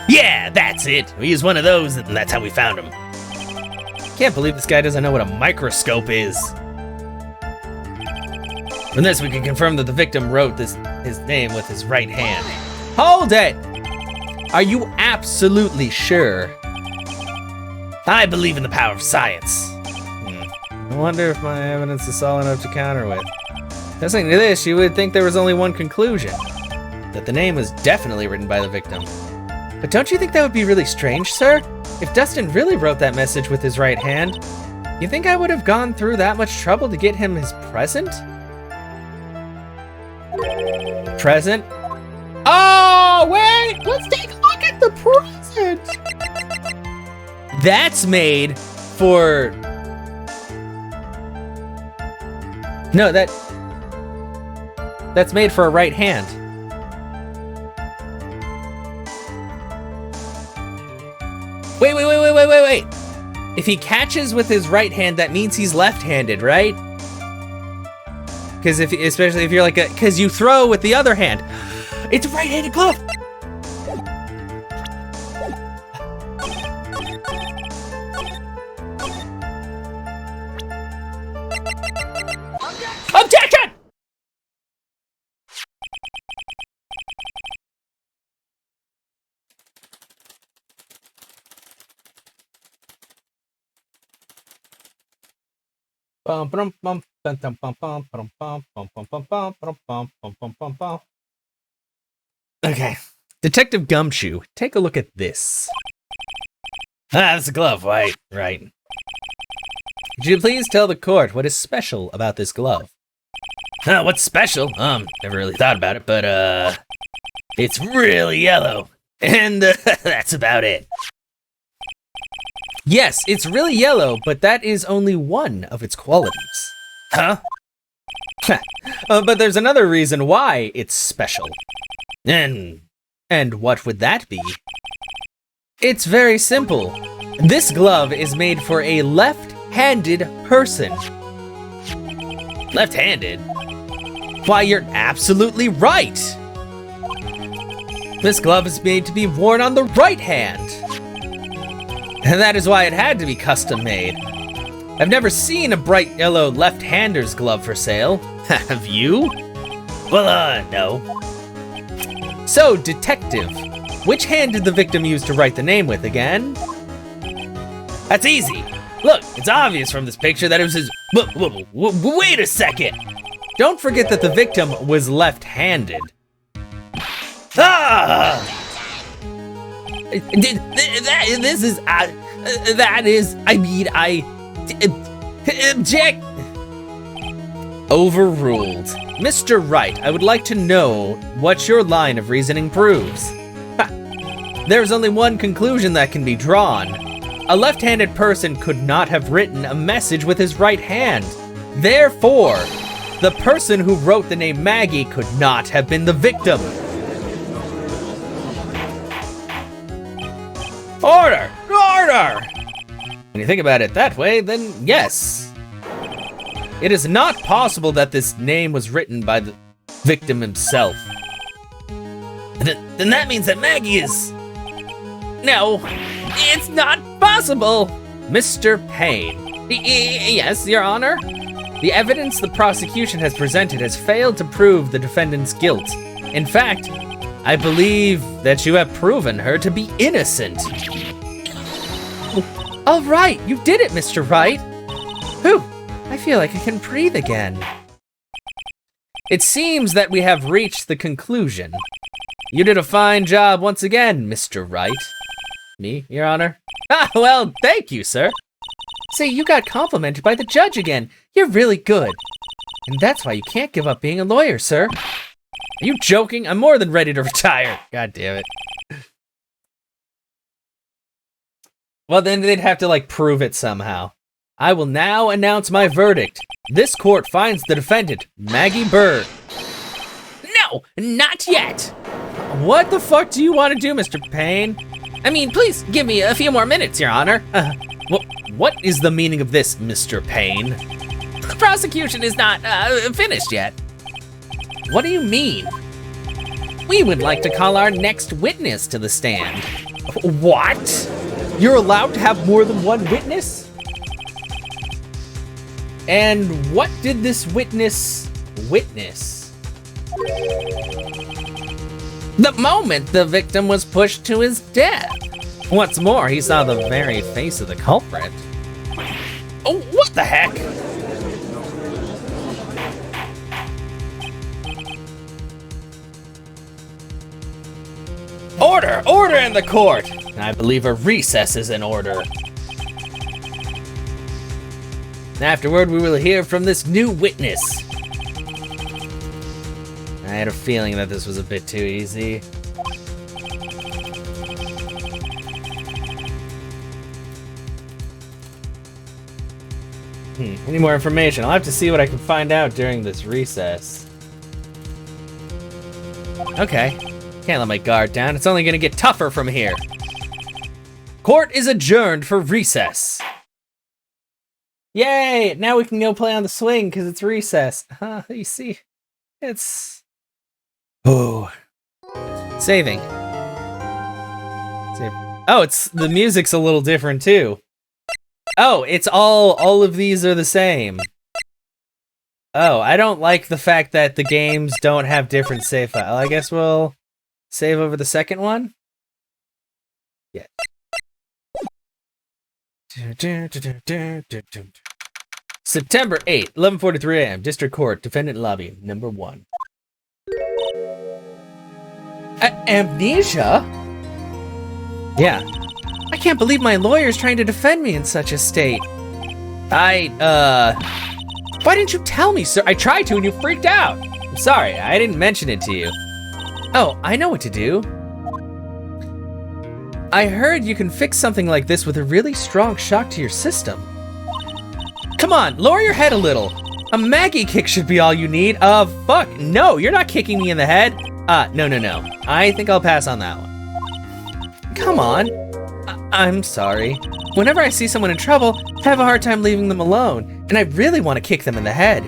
Yeah, that's it. We used one of those and that's how we found him. Can't believe this guy doesn't know what a microscope is. From this, we can confirm that the victim wrote his name with his right hand. Hold it! Are you absolutely sure? I believe in the power of science. I wonder if my evidence is solid enough to counter with. Listening to this, you would think there was only one conclusion. That the name was definitely written by the victim. But don't you think that would be really strange, sir? If Dustin really wrote that message with his right hand, you think I would have gone through that much trouble to get him his present? Present? Oh, wait! Let's take a look at the present! That's made for... No, that's made for a right hand. Wait. If he catches with his right hand, that means he's left-handed, right? Because especially if you're like because you throw with the other hand. It's a right-handed glove. Objection! Okay, Detective Gumshoe, take a look at this. That's a glove, right? Could you please tell the court what is special about this glove? What's special? Never really thought about it, but it's really yellow. And that's about it. Yes, it's really yellow, but that is only one of its qualities. Huh? But there's another reason why it's special. And what would that be? It's very simple. This glove is made for a left-handed person. Left-handed? Why, you're absolutely right! This glove is made to be worn on the right hand. And that is why it had to be custom made. I've never seen a bright yellow left-hander's glove for sale. Have you? Well, no. So, detective, which hand did the victim use to write the name with again? That's easy. Look, it's obvious from this picture that it was his... Wait a second! Don't forget that the victim was left-handed. Ah! Object! Overruled. Mr. Wright, I would like to know what your line of reasoning proves. There's only one conclusion that can be drawn. A left-handed person could not have written a message with his right hand. Therefore, the person who wrote the name Maggie could not have been the victim. Order! Order! When you think about it that way, then yes. It is not possible that this name was written by the victim himself. Then that means that Maggie is... No, it's not possible! Mr. Payne. Yes, Your Honor? The evidence the prosecution has presented has failed to prove the defendant's guilt. In fact, I believe that you have proven her to be innocent. All right, you did it, Mr. Wright. Whew, I feel like I can breathe again. It seems that we have reached the conclusion. You did a fine job once again, Mr. Wright. Me, Your Honor? Ah, well, thank you, sir. Say, you got complimented by the judge again. You're really good. And that's why you can't give up being a lawyer, sir. Are you joking? I'm more than ready to retire. God damn it. Well, then they'd have to, like, prove it somehow. I will now announce my verdict. This court finds the defendant, Maggie Bird. No, not yet. What the fuck do you want to do, Mr. Payne? I mean, please give me a few more minutes, Your Honor. What is the meaning of this, Mr. Payne? The prosecution is not finished yet. What do you mean? We would like to call our next witness to the stand. What? You're allowed to have more than one witness? And what did this witness witness? The moment the victim was pushed to his death. What's more, he saw the very face of the culprit. Oh, what the heck? Order! Order in the court! I believe a recess is in order. Afterward, we will hear from this new witness. I had a feeling that this was a bit too easy. Any more information? I'll have to see what I can find out during this recess. Okay. Can't let my guard down. It's only gonna get tougher from here. Court is adjourned for recess. Yay! Now we can go play on the swing because it's recess. You see, it's... Oh. Saving. Save. Oh, it's... the music's a little different too. Oh, it's all of these are the same. Oh, I don't like the fact that the games don't have different save files. I guess we'll save over the second one? Yeah. September 8th, 11:43 a.m. District Court, Defendant Lobby, number 1. Amnesia? Yeah. I can't believe my lawyer's trying to defend me in such a state. Why didn't you tell me, sir? I tried to and you freaked out. I'm sorry, I didn't mention it to you. Oh, I know what to do. I heard you can fix something like this with a really strong shock to your system. Come on, lower your head a little. A Maggie kick should be all you need. Fuck, no, you're not kicking me in the head. No. I think I'll pass on that one. Come on. I'm sorry. Whenever I see someone in trouble, I have a hard time leaving them alone, and I really want to kick them in the head.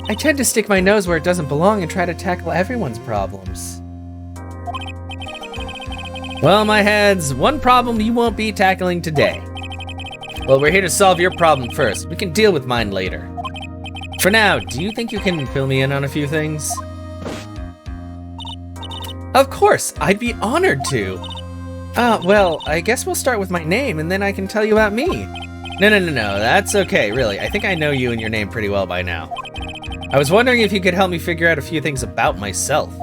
I tend to stick my nose where it doesn't belong and try to tackle everyone's problems. Well, my heads, one problem you won't be tackling today. Well, we're here to solve your problem first. We can deal with mine later. For now, do you think you can fill me in on a few things? Of course, I'd be honored to. Well, I guess we'll start with my name and then I can tell you about me. No, that's okay, really. I think I know you and your name pretty well by now. I was wondering if you could help me figure out a few things about myself.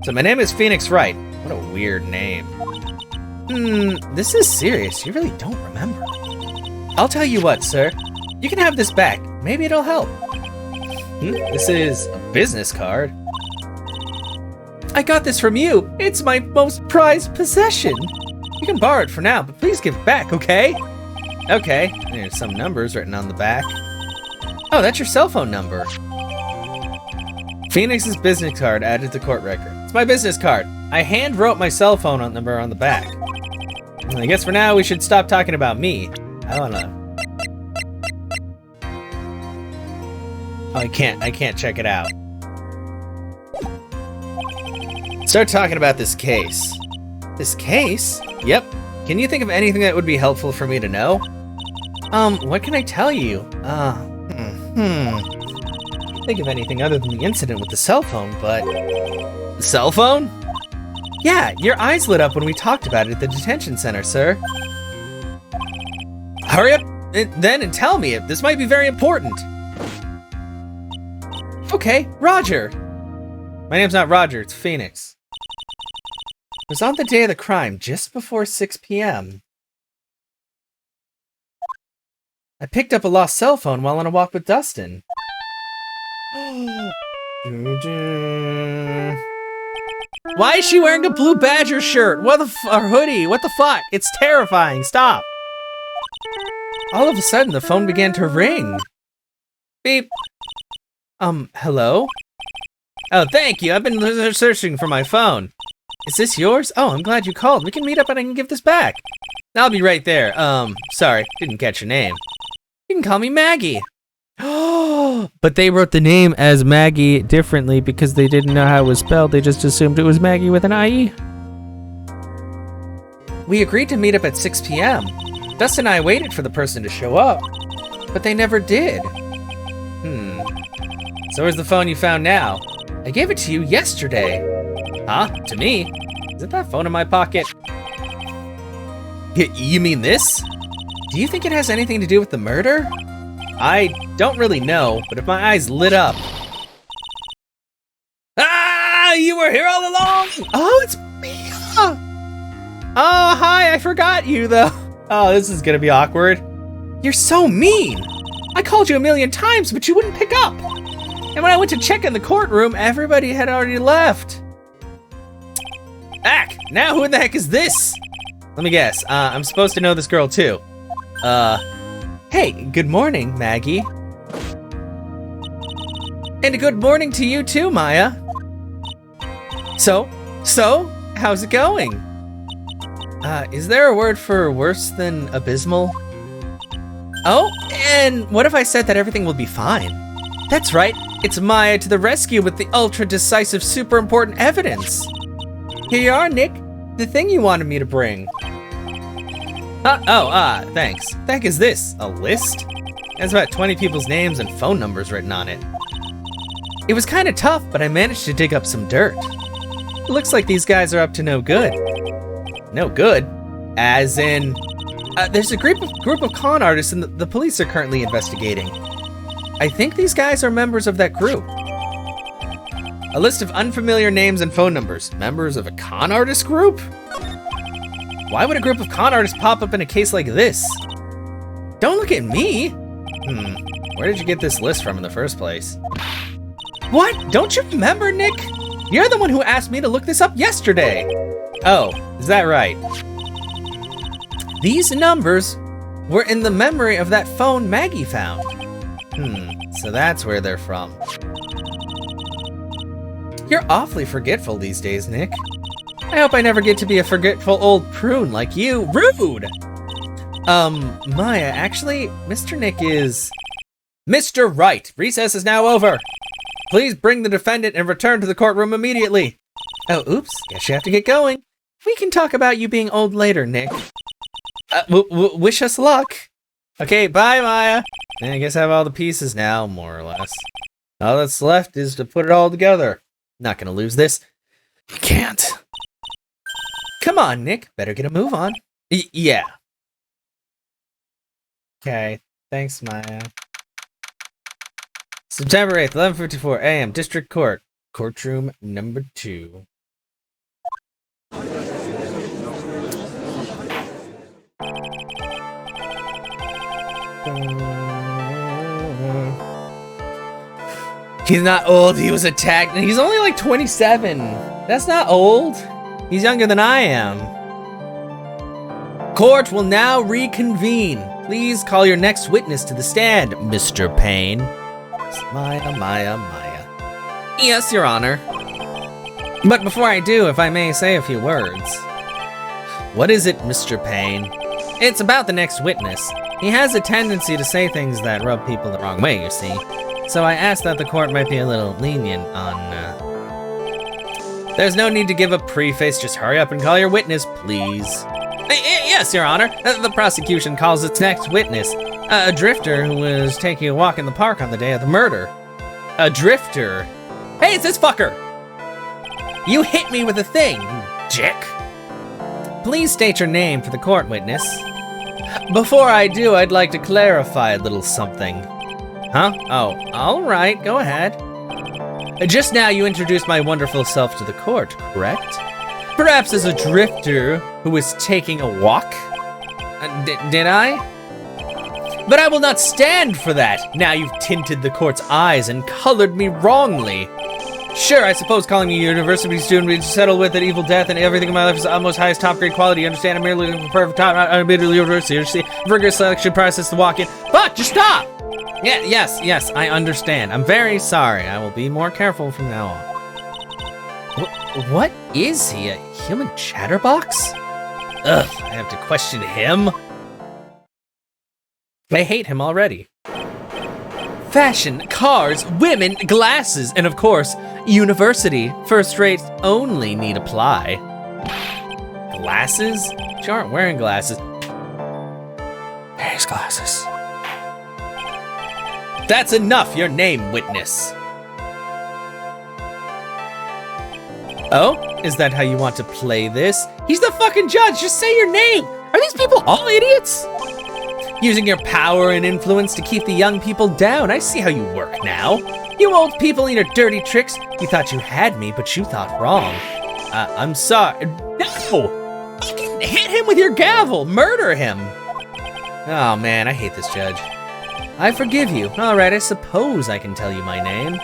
So my name is Phoenix Wright. What a weird name. This is serious. You really don't remember. I'll tell you what, sir. You can have this back. Maybe it'll help. This is a business card. I got this from you. It's my most prized possession. You can borrow it for now, but please give it back, okay? Okay, there's some numbers written on the back. Oh, that's your cell phone number. Phoenix's business card added to court record. It's my business card. I hand wrote my cell phone number on the back. I guess for now we should stop talking about me. I don't know. Oh, I can't check it out. Start talking about this case. This case? Yep. Can you think of anything that would be helpful for me to know? What can I tell you? Can't think of anything other than the incident with the cell phone, but... The cell phone? Yeah, your eyes lit up when we talked about it at the detention center, sir. Hurry up then and tell me. This might be very important. Okay, Roger. My name's not Roger, it's Phoenix. It was on the day of the crime, just before 6 p.m. I picked up a lost cell phone while on a walk with Dustin. Why is she wearing a blue Badger shirt? Or hoodie? What the fuck? It's terrifying. Stop. All of a sudden, the phone began to ring. Beep. Hello? Oh, thank you. I've been searching for my phone. Is this yours? Oh, I'm glad you called. We can meet up and I can give this back. I'll be right there. Sorry, didn't catch your name. You can call me Maggie. But they wrote the name as Maggie differently because they didn't know how it was spelled. They just assumed it was Maggie with an IE. We agreed to meet up at 6 p.m. Dustin and I waited for the person to show up, but they never did. So where's the phone you found now? I gave it to you yesterday. Huh? To me? Is it that phone in my pocket? You mean this? Do you think it has anything to do with the murder? I don't really know, but if my eyes lit up... Ah! You were here all along! Oh, it's me! Oh, hi, I forgot you, though. Oh, this is gonna be awkward. You're so mean! I called you a million times, but you wouldn't pick up! And when I went to check in the courtroom, everybody had already left. Ack! Now who the heck is this? Let me guess, I'm supposed to know this girl too. Hey, good morning, Maggie. And a good morning to you too, Maya. So, how's it going? Is there a word for worse than abysmal? Oh, and what if I said that everything will be fine? That's right, it's Maya to the rescue with the ultra-decisive, super important evidence. Here you are, Nick, the thing you wanted me to bring. Thanks. The heck is this, a list? It has about 20 people's names and phone numbers written on it. It was kind of tough, but I managed to dig up some dirt. It looks like these guys are up to no good. No good? As in... there's a group of con artists and the police are currently investigating. I think these guys are members of that group. A list of unfamiliar names and phone numbers. Members of a con artist group? Why would a group of con artists pop up in a case like this? Don't look at me! Where did you get this list from in the first place? What? Don't you remember, Nick? You're the one who asked me to look this up yesterday. Oh, is that right? These numbers were in the memory of that phone Maggie found. So that's where they're from. You're awfully forgetful these days, Nick. I hope I never get to be a forgetful old prune like you. Rude! Maya, actually, Mr. Nick is... Mr. Wright, recess is now over. Please bring the defendant and return to the courtroom immediately. Oh, oops, guess you have to get going. We can talk about you being old later, Nick. Wish us luck. Okay, bye, Maya. I guess I have all the pieces now, more or less. All that's left is to put it all together. Not gonna lose this. I can't. Come on, Nick. Better get a move on. Yeah. Okay. Thanks, Maya. September 8th, 11:54 a.m. District Court. Courtroom number 2. He's not old. He was attacked. He's only like 27. That's not old. He's younger than I am. Court will now reconvene. Please call your next witness to the stand, Mr. Payne. Maya. Yes, Your Honor. But before I do, if I may say a few words. What is it, Mr. Payne? It's about the next witness. He has a tendency to say things that rub people the wrong way, you see. So I asked that the court might be a little lenient on, There's no need to give a preface, just hurry up and call your witness, please. Yes, Your Honor. The prosecution calls its next witness. A drifter who was taking a walk in the park on the day of the murder. A drifter? Hey, it's this fucker! You hit me with a thing, you dick. Please state your name for the court, witness. Before I do, I'd like to clarify a little something. Huh? Oh, all right, go ahead. Just now you introduced my wonderful self to the court, correct? Perhaps as a drifter who was taking a walk? Did I? But I will not stand for that. Now you've tinted the court's eyes and colored me wrongly. Sure, I suppose calling me a university student means to settle with an evil death and everything in my life is the utmost highest top grade quality. You understand? I'm merely looking for perfect time. I'm admitted to university. You see, rigorous selection process to walk in. Fuck, just stop! Yeah, yes, I understand. I'm very sorry. I will be more careful from now on. What is he, a human chatterbox? Ugh, I have to question him. I hate him already. Fashion, cars, women, glasses, and of course, university. First rates only need apply. Glasses? You aren't wearing glasses. There's glasses. That's enough, your name, witness. Oh, is that how you want to play this? He's the fucking judge, just say your name. Are these people all idiots? Using your power and influence to keep the young people down. I see how you work now. You old people and your dirty tricks. You thought you had me, but you thought wrong. I'm sorry. No! Fucking hit him with your gavel. Murder him. Oh man, I hate this judge. I forgive you. All right, I suppose I can tell you my name.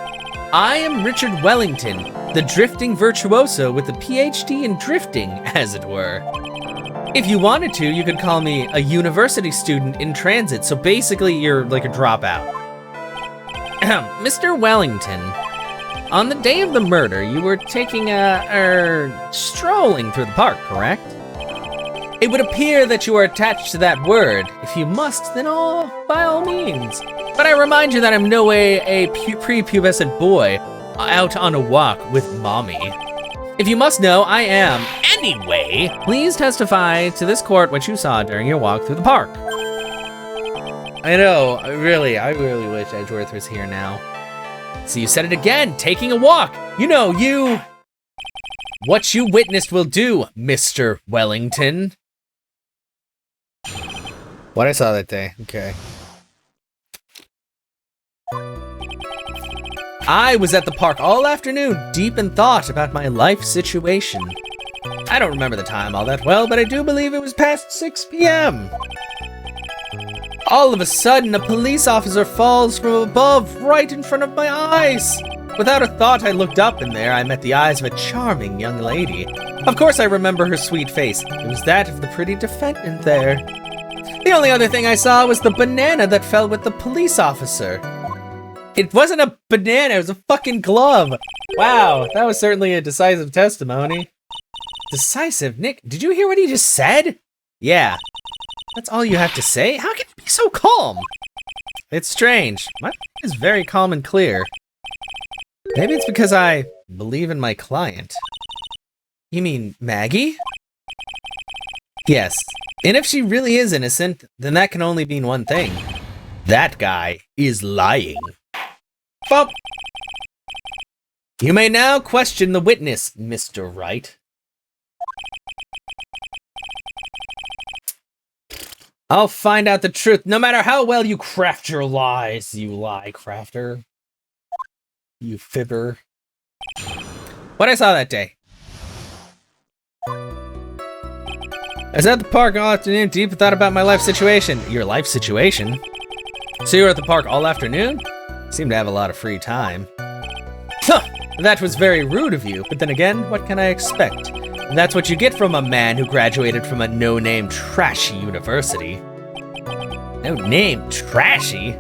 I am Richard Wellington, the drifting virtuoso with a PhD in drifting, as it were. If you wanted to, you could call me a university student in transit, so basically you're like a dropout. Mr. Wellington, on the day of the murder, you were taking strolling through the park, correct? It would appear that you are attached to that word. If you must, then by all means. But I remind you that I'm no way a prepubescent boy out on a walk with mommy. If you must know, I am. Anyway, please testify to this court what you saw during your walk through the park. I know, I really wish Edgeworth was here now. So you said it again, taking a walk. You know, what you witnessed will do, Mr. Wellington. What I saw that day, okay. I was at the park all afternoon, deep in thought about my life situation. I don't remember the time all that well, but I do believe it was past 6 p.m. All of a sudden, a police officer falls from above right in front of my eyes. Without a thought, I looked up, and there I met the eyes of a charming young lady. Of course I remember her sweet face. It was that of the pretty defendant there. The only other thing I saw was the banana that fell with the police officer. It wasn't a banana, it was a fucking glove. Wow, that was certainly a decisive testimony. Decisive? Nick, did you hear what he just said? Yeah. That's all you have to say? How can you be so calm? It's strange. My mind is very calm and clear. Maybe it's because I believe in my client. You mean Maggie? Yes. And if she really is innocent, then that can only mean one thing. That guy is lying. Bump! You may now question the witness, Mr. Wright. I'll find out the truth, no matter how well you craft your lies, you lie crafter. You fibber. What I saw that day. I was at the park all afternoon, deep and thought about my life situation. Your life situation? So you were at the park all afternoon? Seem to have a lot of free time. Huh! That was very rude of you, but then again, what can I expect? That's what you get from a man who graduated from a no-name trashy university. No-name trashy?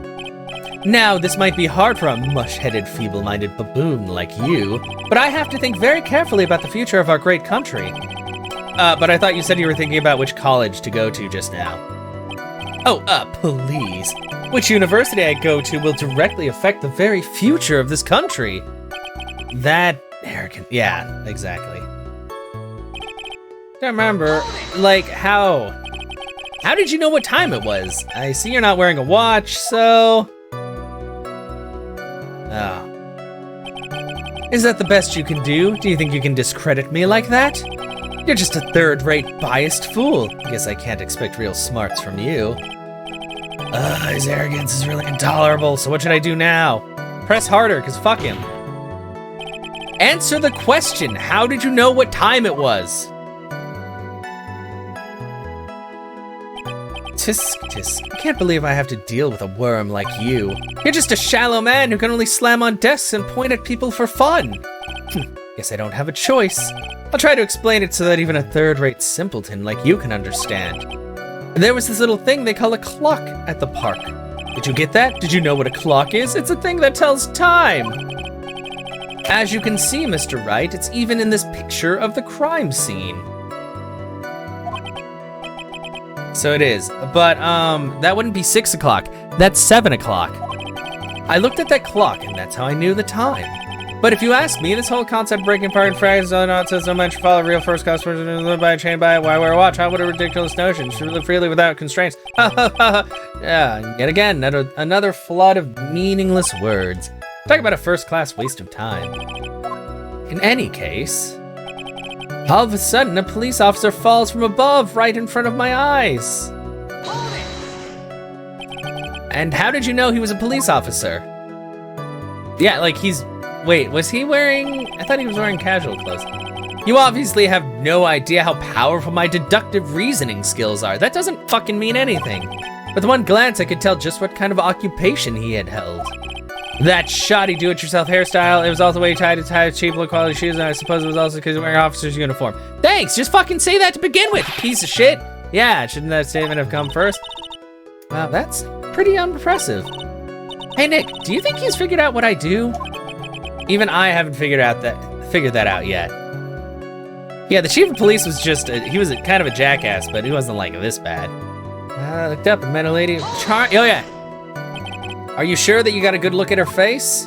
Now, this might be hard for a mush-headed, feeble-minded baboon like you, but I have to think very carefully about the future of our great country. But I thought you said you were thinking about which college to go to just now. Oh, please. Which university I go to will directly affect the very future of this country. That arrogant. Yeah, exactly. Don't remember, like, how did you know what time it was? I see you're not wearing a watch, so... Oh. Is that the best you can do? Do you think you can discredit me like that? You're just a third-rate biased fool. Guess I can't expect real smarts from you. His arrogance is really intolerable, so what should I do now? Press harder, cause fuck him. Answer the question, how did you know what time it was? Tisk, tisk. I can't believe I have to deal with a worm like you. You're just a shallow man who can only slam on desks and point at people for fun. Guess I don't have a choice. I'll try to explain it so that even a third-rate simpleton like you can understand. There was this little thing they call a clock at the park. Did you get that? Did you know what a clock is? It's a thing that tells time. As you can see, Mr. Wright, it's even in this picture of the crime scene. So it is, but that wouldn't be 6 o'clock. That's 7 o'clock. I looked at that clock, and that's how I knew the time. But if you ask me, this whole concept breaking apart in fragments, nonsense, no mention, follow real first customers, live by a chain by it, why wear a watch? How what a ridiculous notion? Should live freely without constraints. Yeah, yet again, another flood of meaningless words. Talk about a first-class waste of time. In any case, all of a sudden, a police officer falls from above right in front of my eyes. And how did you know he was a police officer? Yeah, like wait, was he wearing... I thought he was wearing casual clothes. You obviously have no idea how powerful my deductive reasoning skills are. That doesn't fucking mean anything. With one glance, I could tell just what kind of occupation he had held. That shoddy do-it-yourself hairstyle, it was also the way he tied his cheap low-quality shoes, and I suppose it was also because he was wearing an officer's uniform. Thanks, just fucking say that to begin with, piece of shit. Yeah, shouldn't that statement have come first? Wow, that's pretty unimpressive. Hey Nick, do you think he's figured out what I do? Even I haven't figured that out yet. Yeah, the chief of police was just, he was kind of a jackass, but he wasn't like this bad. I looked up and met a lady, oh yeah. Are you sure that you got a good look at her face?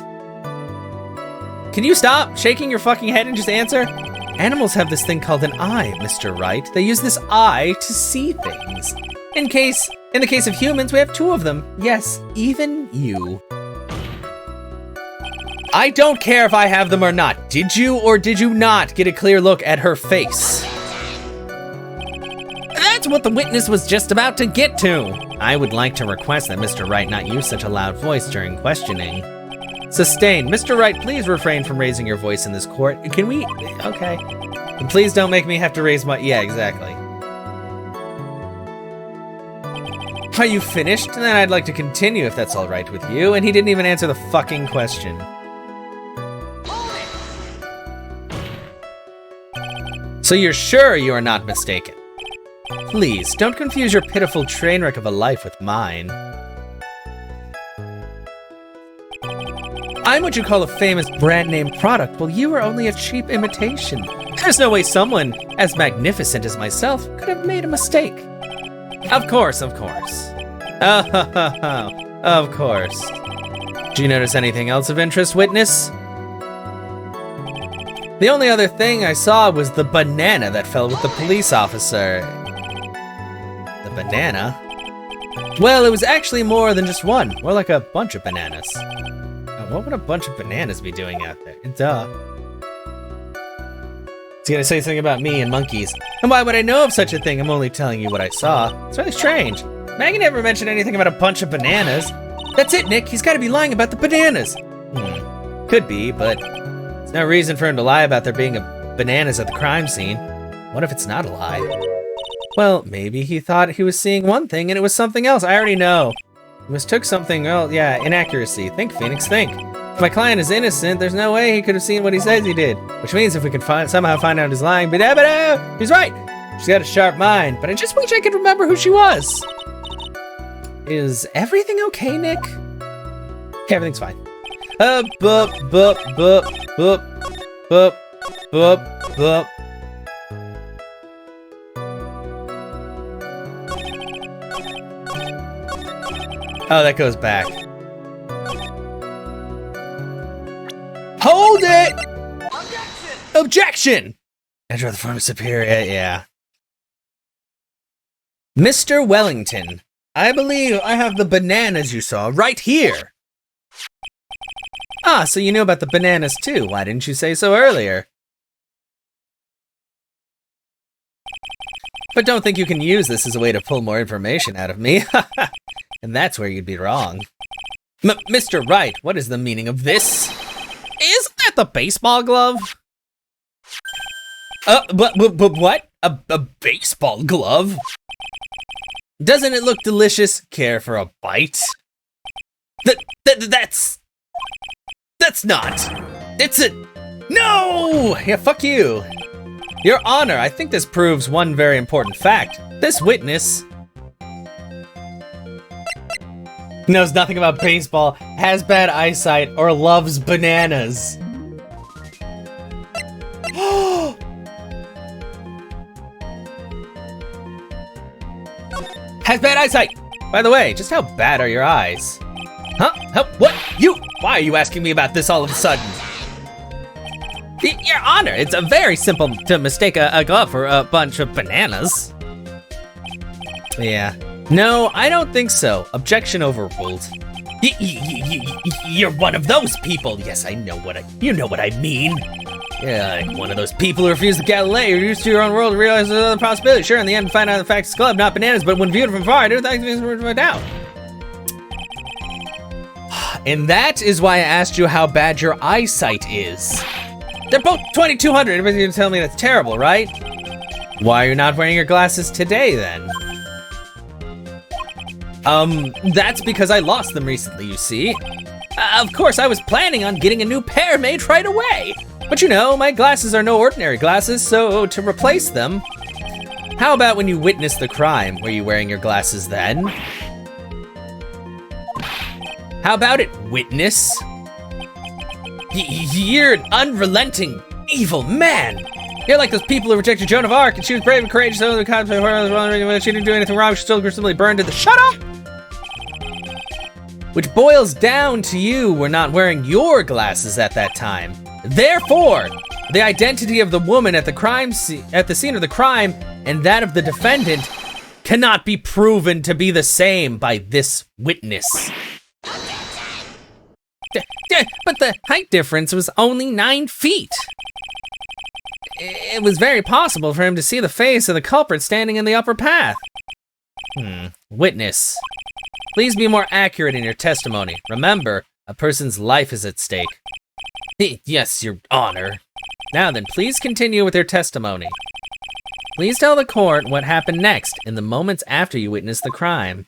Can you stop shaking your fucking head and just answer? Animals have this thing called an eye, Mr. Wright. They use this eye to see things. In the case of humans, we have 2 of them. Yes, even you. I don't care if I have them or not. Did you or did you not get a clear look at her face? That's what the witness was just about to get to. I would like to request that Mr. Wright not use such a loud voice during questioning. Sustained. Mr. Wright, please refrain from raising your voice in this court. Can we? Okay. And please don't make me have to raise my, yeah, exactly. Are you finished? Then I'd like to continue if that's all right with you. And he didn't even answer the fucking question. So you're sure you are not mistaken? Please, don't confuse your pitiful train wreck of a life with mine. I'm what you call a famous brand name product, while you are only a cheap imitation. There's no way someone as magnificent as myself could have made a mistake. Of course, of course. Oh, of course. Did you notice anything else of interest, witness? The only other thing I saw was the banana that fell with the police officer. The banana? Well, it was actually more than just one, more like a bunch of bananas. What would a bunch of bananas be doing out there? Duh. It's gonna say something about me and monkeys. And why would I know of such a thing? I'm only telling you what I saw. It's really strange. Maggie never mentioned anything about a bunch of bananas. That's it, Nick. He's gotta be lying about the bananas. Could be, but there's no reason for him to lie about there being bananas at the crime scene. What if it's not a lie? Well, maybe he thought he was seeing one thing and it was something else. I already know. He mistook something, well, yeah, inaccuracy. Think, Phoenix, think. If my client is innocent, there's no way he could have seen what he says he did. Which means if we can somehow find out he's lying, he's right. She's got a sharp mind, but I just wish I could remember who she was. Is everything okay, Nick? Okay, everything's fine. Boop, boop, boop, boop, boop, boop, boop. Oh, that goes back. Hold it! Objection! Objection! Enter the form of superior, yeah. Mr. Wellington, I believe I have the bananas you saw right here. Ah, so you knew about the bananas too. Why didn't you say so earlier? But don't think you can use this as a way to pull more information out of me. And that's where you'd be wrong. Mr. Wright, what is the meaning of this? Isn't that the baseball glove? But what? A baseball glove? Doesn't it look delicious? Care for a bite? That's not. It's a... No! Yeah, fuck you. Your Honor, I think this proves one very important fact. This witness knows nothing about baseball, has bad eyesight, or loves bananas. Has bad eyesight! By the way, just how bad are your eyes? Huh? What? You? Why are you asking me about this all of a sudden? Your Honor, it's a very simple to mistake a glove for a bunch of bananas. Yeah. No, I don't think so. Objection overruled. You're one of those people. Yes, I know you know what I mean. Yeah, like one of those people who refuse the Galileo. You're used to your own world, realize there's another possibility. Sure, in the end, find out the facts is club, not bananas, but when viewed from far, I do think things were down. And that is why I asked you how bad your eyesight is. They're both 2200. Everybody's gonna tell me that's terrible, right? Why are you not wearing your glasses today, then? That's because I lost them recently, you see. Of course, I was planning on getting a new pair made right away. But you know, my glasses are no ordinary glasses, so to replace them... How about when you witnessed the crime? Were you wearing your glasses then? How about it, witness? You're an unrelenting, evil man. You're like those people who rejected Joan of Arc, and she was brave and courageous, so the cops she didn't do anything wrong, she still simply burned to the... Shut up! Which boils down to you were not wearing your glasses at that time. Therefore, the identity of the woman at the crime scene, at the scene of the crime, and that of the defendant cannot be proven to be the same by this witness. But the height difference was only 9 feet. It was very possible for him to see the face of the culprit standing in the upper path. Witness, please be more accurate in your testimony. Remember, a person's life is at stake. Yes, Your Honor. Now then, please continue with your testimony. Please tell the court what happened next in the moments after you witnessed the crime.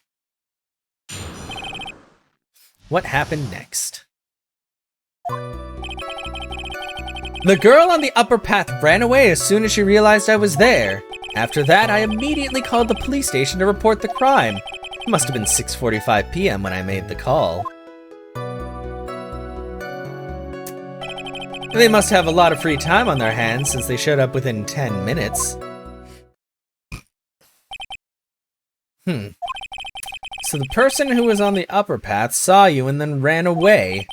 What happened next? The girl on the upper path ran away as soon as she realized I was there. After that, I immediately called the police station to report the crime. It must have been 6:45 p.m. when I made the call. They must have a lot of free time on their hands since they showed up within 10 minutes. So the person who was on the upper path saw you and then ran away.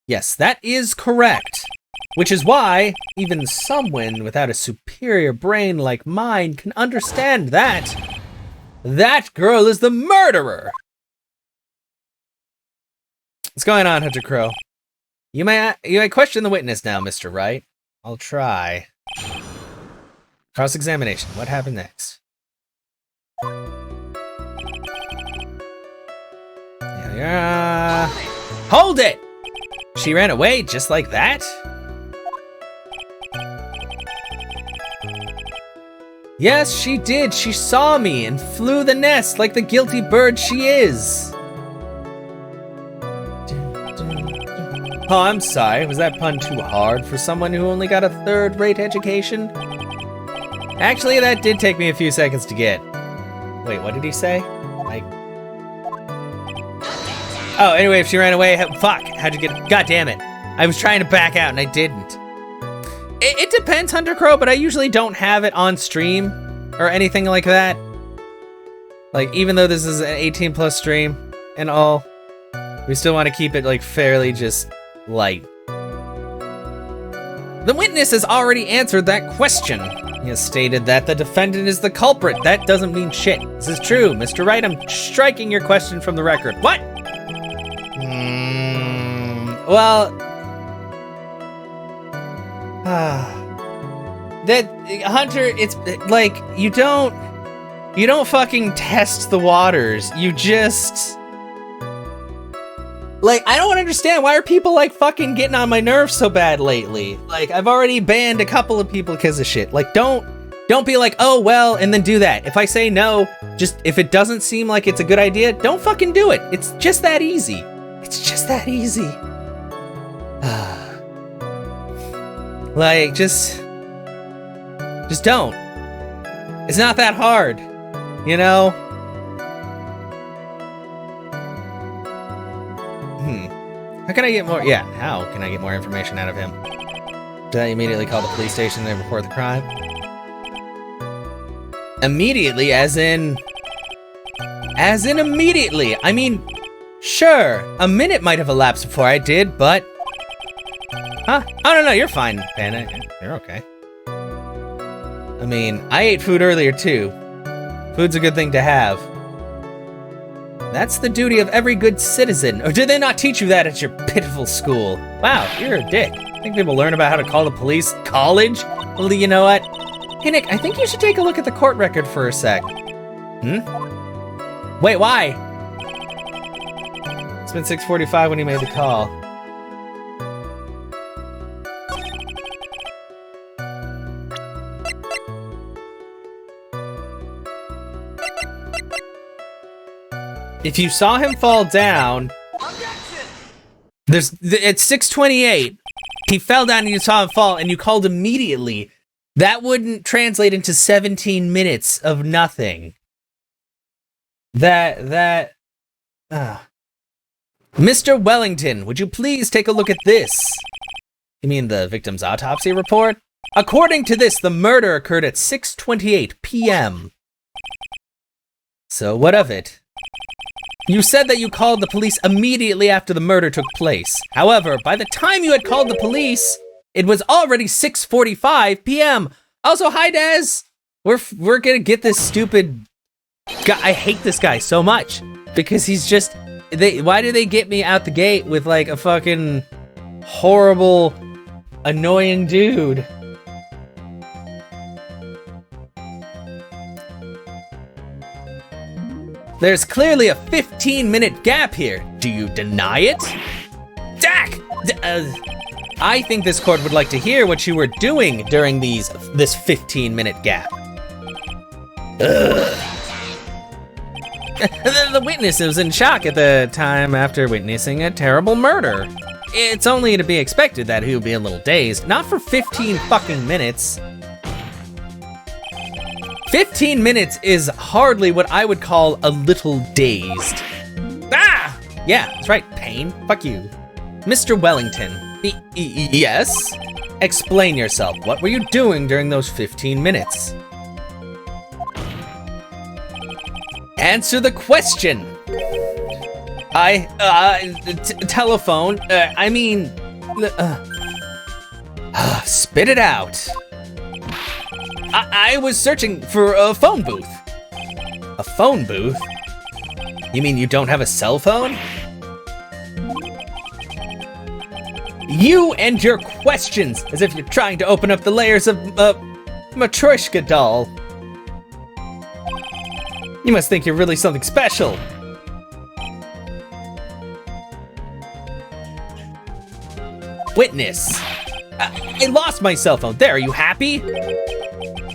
Yes, that is correct. Which is why even someone without a superior brain like mine can understand that that girl is the murderer. What's going on, Hunter Crow? You may question the witness now, Mr. Wright. I'll try. Cross-examination. What happened next? Yeah. Hold it! She ran away just like that? Yes, she did. She saw me and flew the nest like the guilty bird she is. Oh, I'm sorry. Was that pun too hard for someone who only got a third-rate education? Actually, that did take me a few seconds to get. Wait, what did he say? Oh, anyway, if she ran away, fuck, how'd you get it? God damn it. I was trying to back out and I didn't. It depends, Hunter Crow, but I usually don't have it on stream or anything like that. Like, even though this is an 18+ stream and all, we still want to keep it, like, fairly just light. The witness has already answered that question. He has stated that the defendant is the culprit. That doesn't mean shit. This is true, Mr. Wright. I'm striking your question from the record. What? Well, that Hunter, it's like you don't fucking test the waters. You just like, I don't understand, why are people like fucking getting on my nerves so bad lately? Like, I've already banned a couple of people because of shit. Like, don't be like, oh well, and then do that. If I say no, just if it doesn't seem like it's a good idea, don't fucking do it. It's just that easy. It's just that easy. Like, just don't. It's not that hard, you know? How can I get more? Yeah, how can I get more information out of him? Did I immediately call the police station and report the crime? Immediately, as in immediately. I mean, sure, a minute might have elapsed before I did, but... Huh? Oh, no, you're fine, Panda. You're okay. I mean, I ate food earlier, too. Food's a good thing to have. That's the duty of every good citizen. Or did they not teach you that at your pitiful school? Wow, you're a dick. Think people learn about how to call the police? College? Well, you know what? Hey, Nick, I think you should take a look at the court record for a sec. Wait, why? It's been 6:45 when he made the call. If you saw him fall down, it's 6:28. He fell down and you saw him fall and you called immediately. That wouldn't translate into 17 minutes of nothing. Mr. Wellington, would you please take a look at this? You mean the victim's autopsy report? According to this, the murder occurred at 6:28 p.m. So what of it? You said that you called the police immediately after the murder took place. However, by the time you had called the police, it was already 6:45 p.m. Also, hi, Dez. We're gonna get this stupid guy. I hate this guy so much because he's just. Why do they get me out the gate with like a fucking horrible, annoying dude? There's clearly a 15-minute gap here. Do you deny it? Dak! I think this court would like to hear what you were doing during this 15-minute gap. The witness was in shock at the time after witnessing a terrible murder. It's only to be expected that he would be a little dazed. Not for 15 fucking minutes. 15 minutes is hardly what I would call a little dazed. Ah! Yeah, that's right, Pain. Fuck you. Mr. Wellington. Yes? Explain yourself. What were you doing during those 15 minutes? Answer the question. Telephone. Spit it out. I was searching for a phone booth. A phone booth? You mean you don't have a cell phone? You and your questions, as if you're trying to open up the layers of Matryoshka doll. You must think you're really something special. Witness. I lost my cell phone. There, are you happy?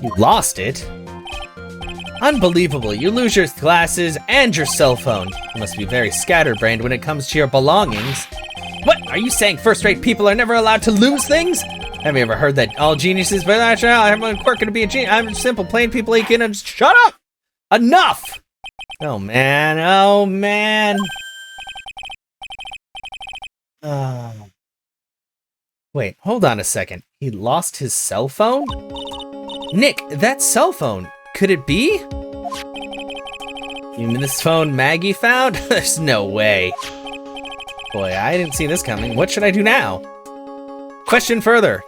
You lost it? Unbelievable, you lose your glasses and your cell phone. You must be very scatterbrained when it comes to your belongings. What, are you saying first-rate people are never allowed to lose things? Have you ever heard that all geniuses, but I have a quirk to be a genius? I'm simple, plain people can and shut up! Enough! Oh man, oh man. Wait, hold on a second. He lost his cell phone? Nick, that cell phone, could it be? You mean this phone Maggie found? There's no way. Boy, I didn't see this coming. What should I do now? Question further.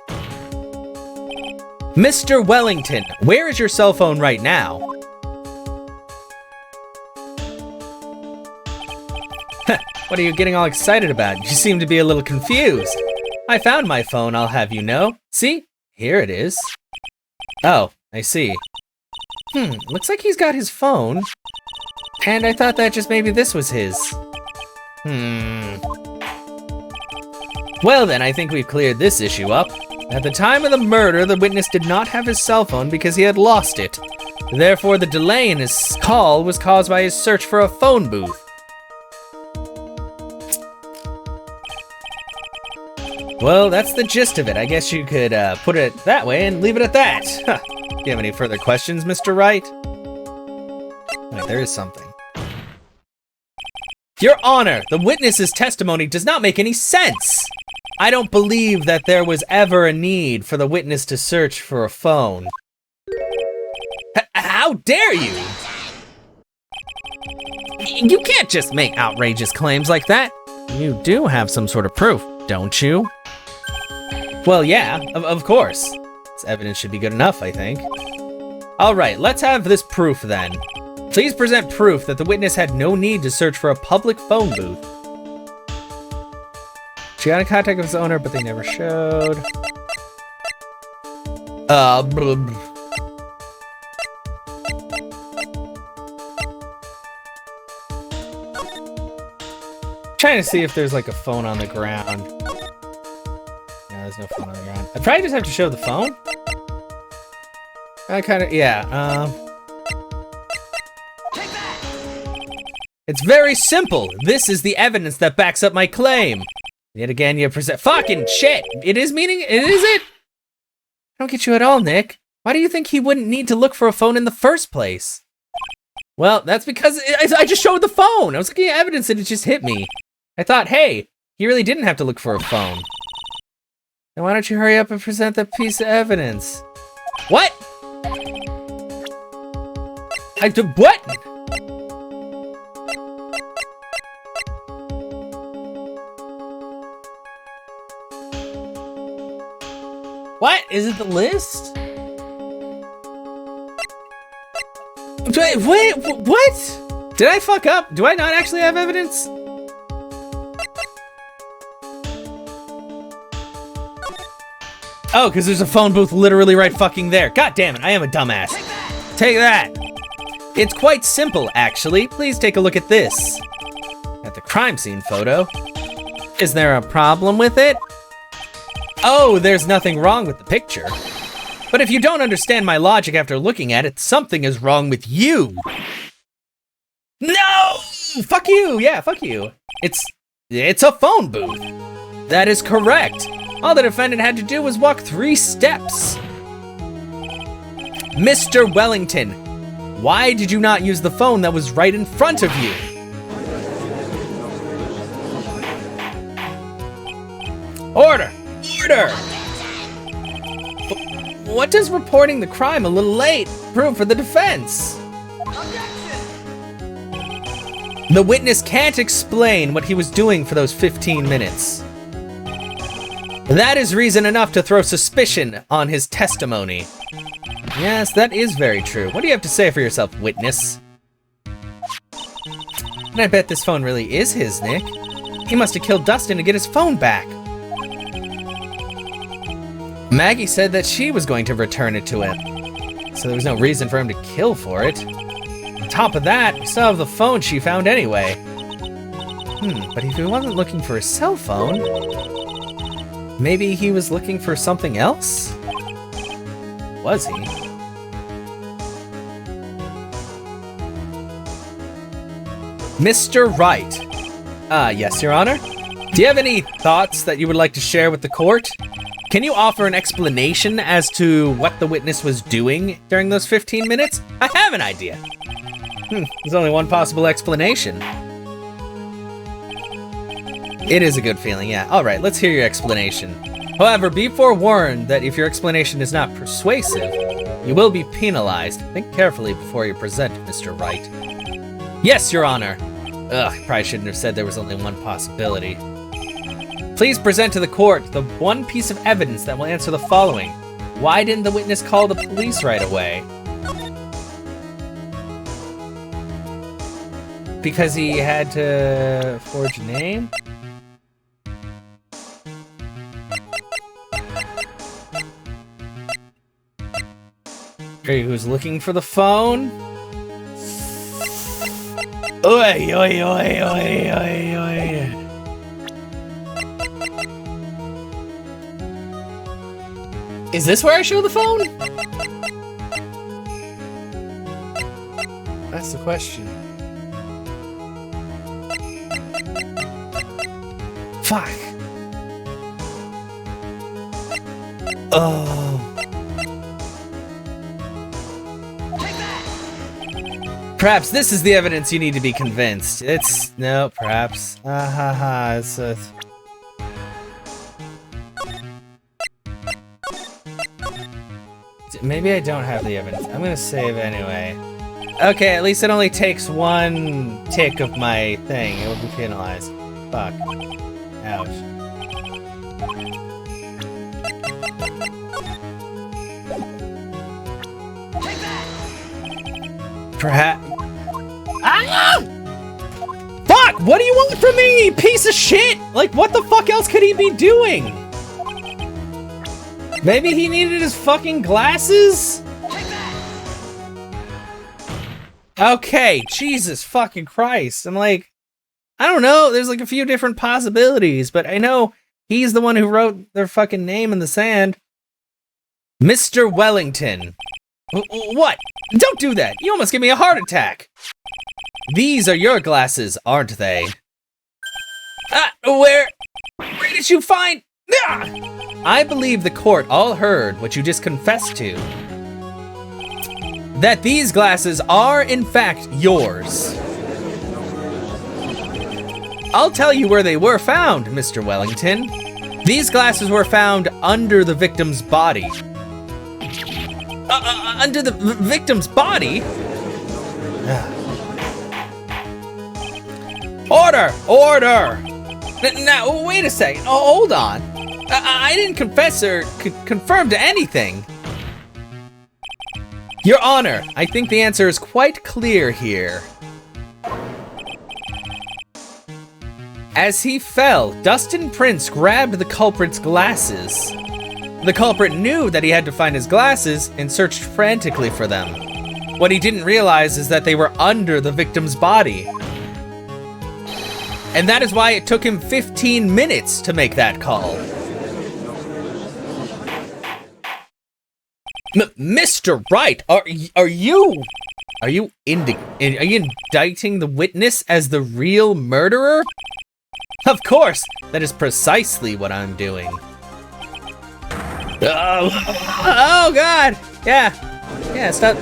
Mr. Wellington, where is your cell phone right now? What are you getting all excited about? You seem to be a little confused. I found my phone, I'll have you know. See? Here it is. Oh, I see. Looks like he's got his phone. And I thought that just maybe this was his. Well then, I think we've cleared this issue up. At the time of the murder, the witness did not have his cell phone because he had lost it. Therefore, the delay in his call was caused by his search for a phone booth. Well, that's the gist of it. I guess you could put it that way and leave it at that. Huh. Do you have any further questions, Mr. Wright? Wait, there is something. Your Honor, the witness's testimony does not make any sense. I don't believe that there was ever a need for the witness to search for a phone. How dare you? You can't just make outrageous claims like that. You do have some sort of proof, don't you? Well, yeah, of course. This evidence should be good enough, I think. All right, let's have this proof then. Please present proof that the witness had no need to search for a public phone booth. She got in contact with its owner, but they never showed. Trying to see if there's like a phone on the ground. No, there's no phone on the ground. I probably just have to show the phone. I kind of, yeah. It's very simple. This is the evidence that backs up my claim. Yet again, you present fucking shit. It is it? I don't get you at all, Nick. Why do you think he wouldn't need to look for a phone in the first place? Well, that's because I just showed the phone. I was looking at evidence and it just hit me. I thought, hey, he really didn't have to look for a phone. Then why don't you hurry up and present that piece of evidence? What? What? What? Is it the list? Wait, what? Did I fuck up? Do I not actually have evidence? Oh, because there's a phone booth literally right fucking there. God damn it, I am a dumbass. Take that. It's quite simple, actually. Please take a look at this. At the crime scene photo. Is there a problem with it? Oh, there's nothing wrong with the picture. But if you don't understand my logic after looking at it, something is wrong with you. No! Fuck you! Yeah, fuck you. It's a phone booth. That is correct. All the defendant had to do was walk 3 steps. Mr. Wellington, why did you not use the phone that was right in front of you? Order! Order! What does reporting the crime a little late prove for the defense? The witness can't explain what he was doing for those 15 minutes. That is reason enough to throw suspicion on his testimony. Yes, that is very true. What do you have to say for yourself, witness? And I bet this phone really is his, Nick. He must have killed Dustin to get his phone back. Maggie said that she was going to return it to him, so there was no reason for him to kill for it. On top of that, we still have the phone she found anyway. But if he wasn't looking for his cell phone, maybe he was looking for something else? Was he? Mr. Wright. Yes, Your Honor. Do you have any thoughts that you would like to share with the court? Can you offer an explanation as to what the witness was doing during those 15 minutes? I have an idea. There's only one possible explanation. It is a good feeling, yeah. All right, let's hear your explanation. However, be forewarned that if your explanation is not persuasive, you will be penalized. Think carefully before you present, Mr. Wright. Yes, Your Honor. Ugh, probably shouldn't have said there was only one possibility. Please present to the court the one piece of evidence that will answer the following. Why didn't the witness call the police right away? Because he had to forge a name? He was looking for the phone? Oi, oi, oi, oi, oi, oi. Is this where I show the phone? That's the question. Fuck. Oh. Perhaps this is the evidence you need to be convinced. It's... no, perhaps. It's maybe I don't have the evidence. I'm gonna save anyway. Okay, at least it only takes one tick of my thing. It will be penalized. Fuck. Ouch. Perhaps... ah! Fuck! What do you want from me, you piece of shit? Like, what the fuck else could he be doing? Maybe he needed his fucking glasses? Okay, Jesus fucking Christ. I'm like, I don't know, there's like a few different possibilities, but I know he's the one who wrote their fucking name in the sand. Mr. Wellington. What? Don't do that! You almost gave me a heart attack! These are your glasses, aren't they? Where did you find... Ah! I believe the court all heard what you just confessed to. That these glasses are, in fact, yours. I'll tell you where they were found, Mr. Wellington. These glasses were found under the victim's body. Under the victim's body? Order! Order! Now, wait a second. Oh, hold on. I didn't confess or confirm to anything. Your Honor, I think the answer is quite clear here. As he fell, Dustin Prince grabbed the culprit's glasses. The culprit knew that he had to find his glasses and searched frantically for them. What he didn't realize is that they were under the victim's body. And that is why it took him 15 minutes to make that call. Mr. Wright, are you indicting the witness as the real murderer? Of course! That is precisely what I'm doing. Oh God! Yeah, stop.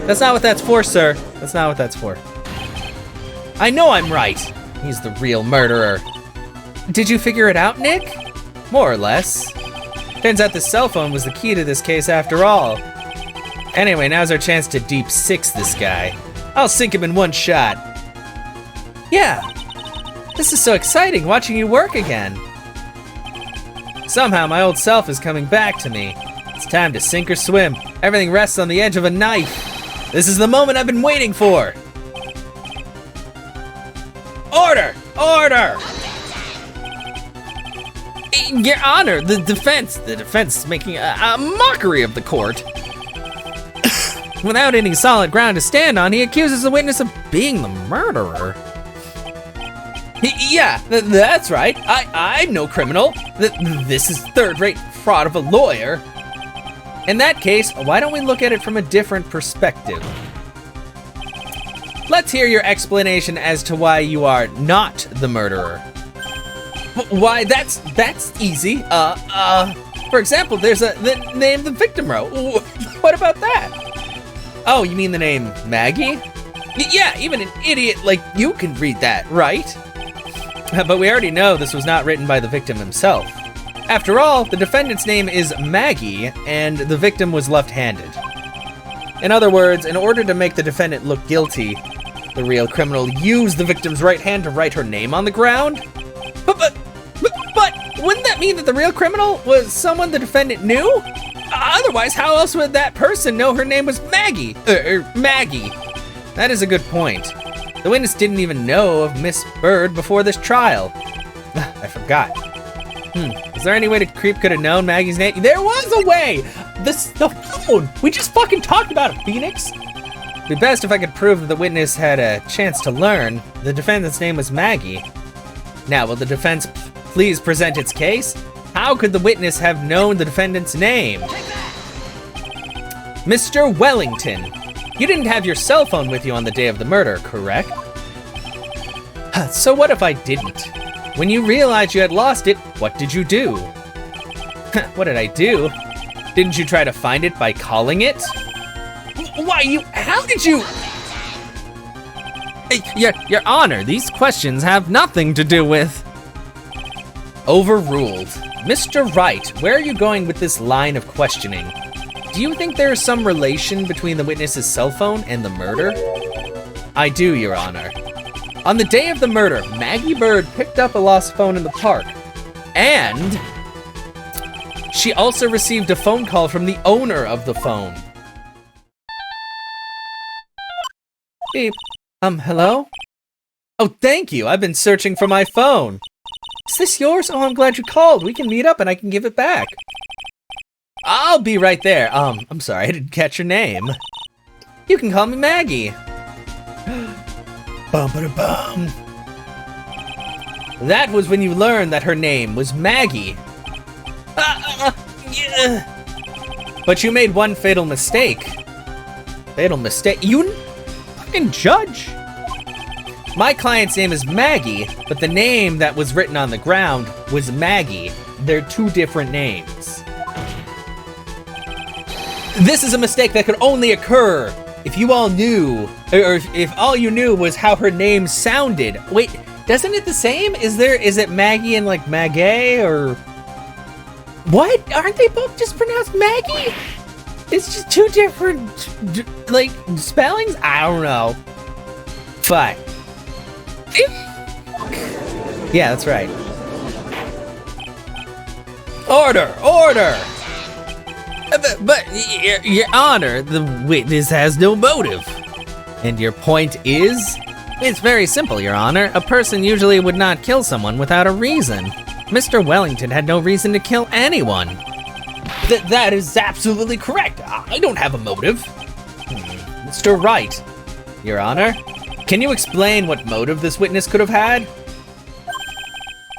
That's not what that's for, sir. That's not what that's for. I know I'm right. He's the real murderer. Did you figure it out, Nick? More or less. Turns out the cell phone was the key to this case after all. Anyway, now's our chance to deep six this guy. I'll sink him in one shot. Yeah. This is so exciting, watching you work again. Somehow my old self is coming back to me. It's time to sink or swim. Everything rests on the edge of a knife. This is the moment I've been waiting for. Order! Order! Your Honor, the defense is making a mockery of the court. Without any solid ground to stand on, he accuses the witness of being the murderer. Yeah, that's right. I'm no criminal. This is third-rate fraud of a lawyer. In that case, why don't we look at it from a different perspective? Let's hear your explanation as to why you are not the murderer. Why, that's easy. For example, there's the name the victim wrote. What about that? Oh, you mean the name Maggie? Yeah, even an idiot like you can read that, right? But we already know this was not written by the victim himself. After all, the defendant's name is Maggie, and the victim was left-handed. In other words, in order to make the defendant look guilty, the real criminal used the victim's right hand to write her name on the ground? But wouldn't that mean that the real criminal was someone the defendant knew? Otherwise, how else would that person know her name was Maggie? Maggie. That is a good point. The witness didn't even know of Miss Bird before this trial. I forgot. Is there any way the creep could have known Maggie's name? There was a way! The phone! We just fucking talked about it, Phoenix! It'd be best if I could prove that the witness had a chance to learn the defendant's name was Maggie. Now, will the defense please present its case? How could the witness have known the defendant's name? Mr. Wellington, you didn't have your cell phone with you on the day of the murder, correct? So what if I didn't? When you realized you had lost it, what did you do? What did I do? Didn't you try to find it by calling it? How did you? Your Honor, these questions have nothing to do with. Overruled. Mr. Wright, where are you going with this line of questioning? Do you think there is some relation between the witness's cell phone and the murder? I do, Your Honor. On the day of the murder, Maggie Bird picked up a lost phone in the park. And she also received a phone call from the owner of the phone. Beep. Hello? Oh, thank you. I've been searching for my phone. Is this yours? Oh, I'm glad you called. We can meet up and I can give it back. I'll be right there. I'm sorry, I didn't catch your name. You can call me Maggie. Bum-ba-da-bum. That was when you learned that her name was Maggie. Yeah. But you made one fatal mistake. Fatal mistake? You fucking judge. My client's name is Maggie, but the name that was written on the ground was Maggie. They're two different names. This is a mistake that could only occur if you all knew, or if all you knew was how her name sounded. Wait, doesn't it the same? Is it Maggie and like Maggie or what? Aren't they both just pronounced Maggie? It's just two different like spellings. I don't know. Fine. Yeah, that's right. Order, order. But Your Honor, the witness has no motive. And your point is? It's very simple, Your Honor. A person usually would not kill someone without a reason. Mr. Wellington had no reason to kill anyone. That is absolutely correct. I don't have a motive. Mr. Wright, Your Honor, can you explain what motive this witness could have had?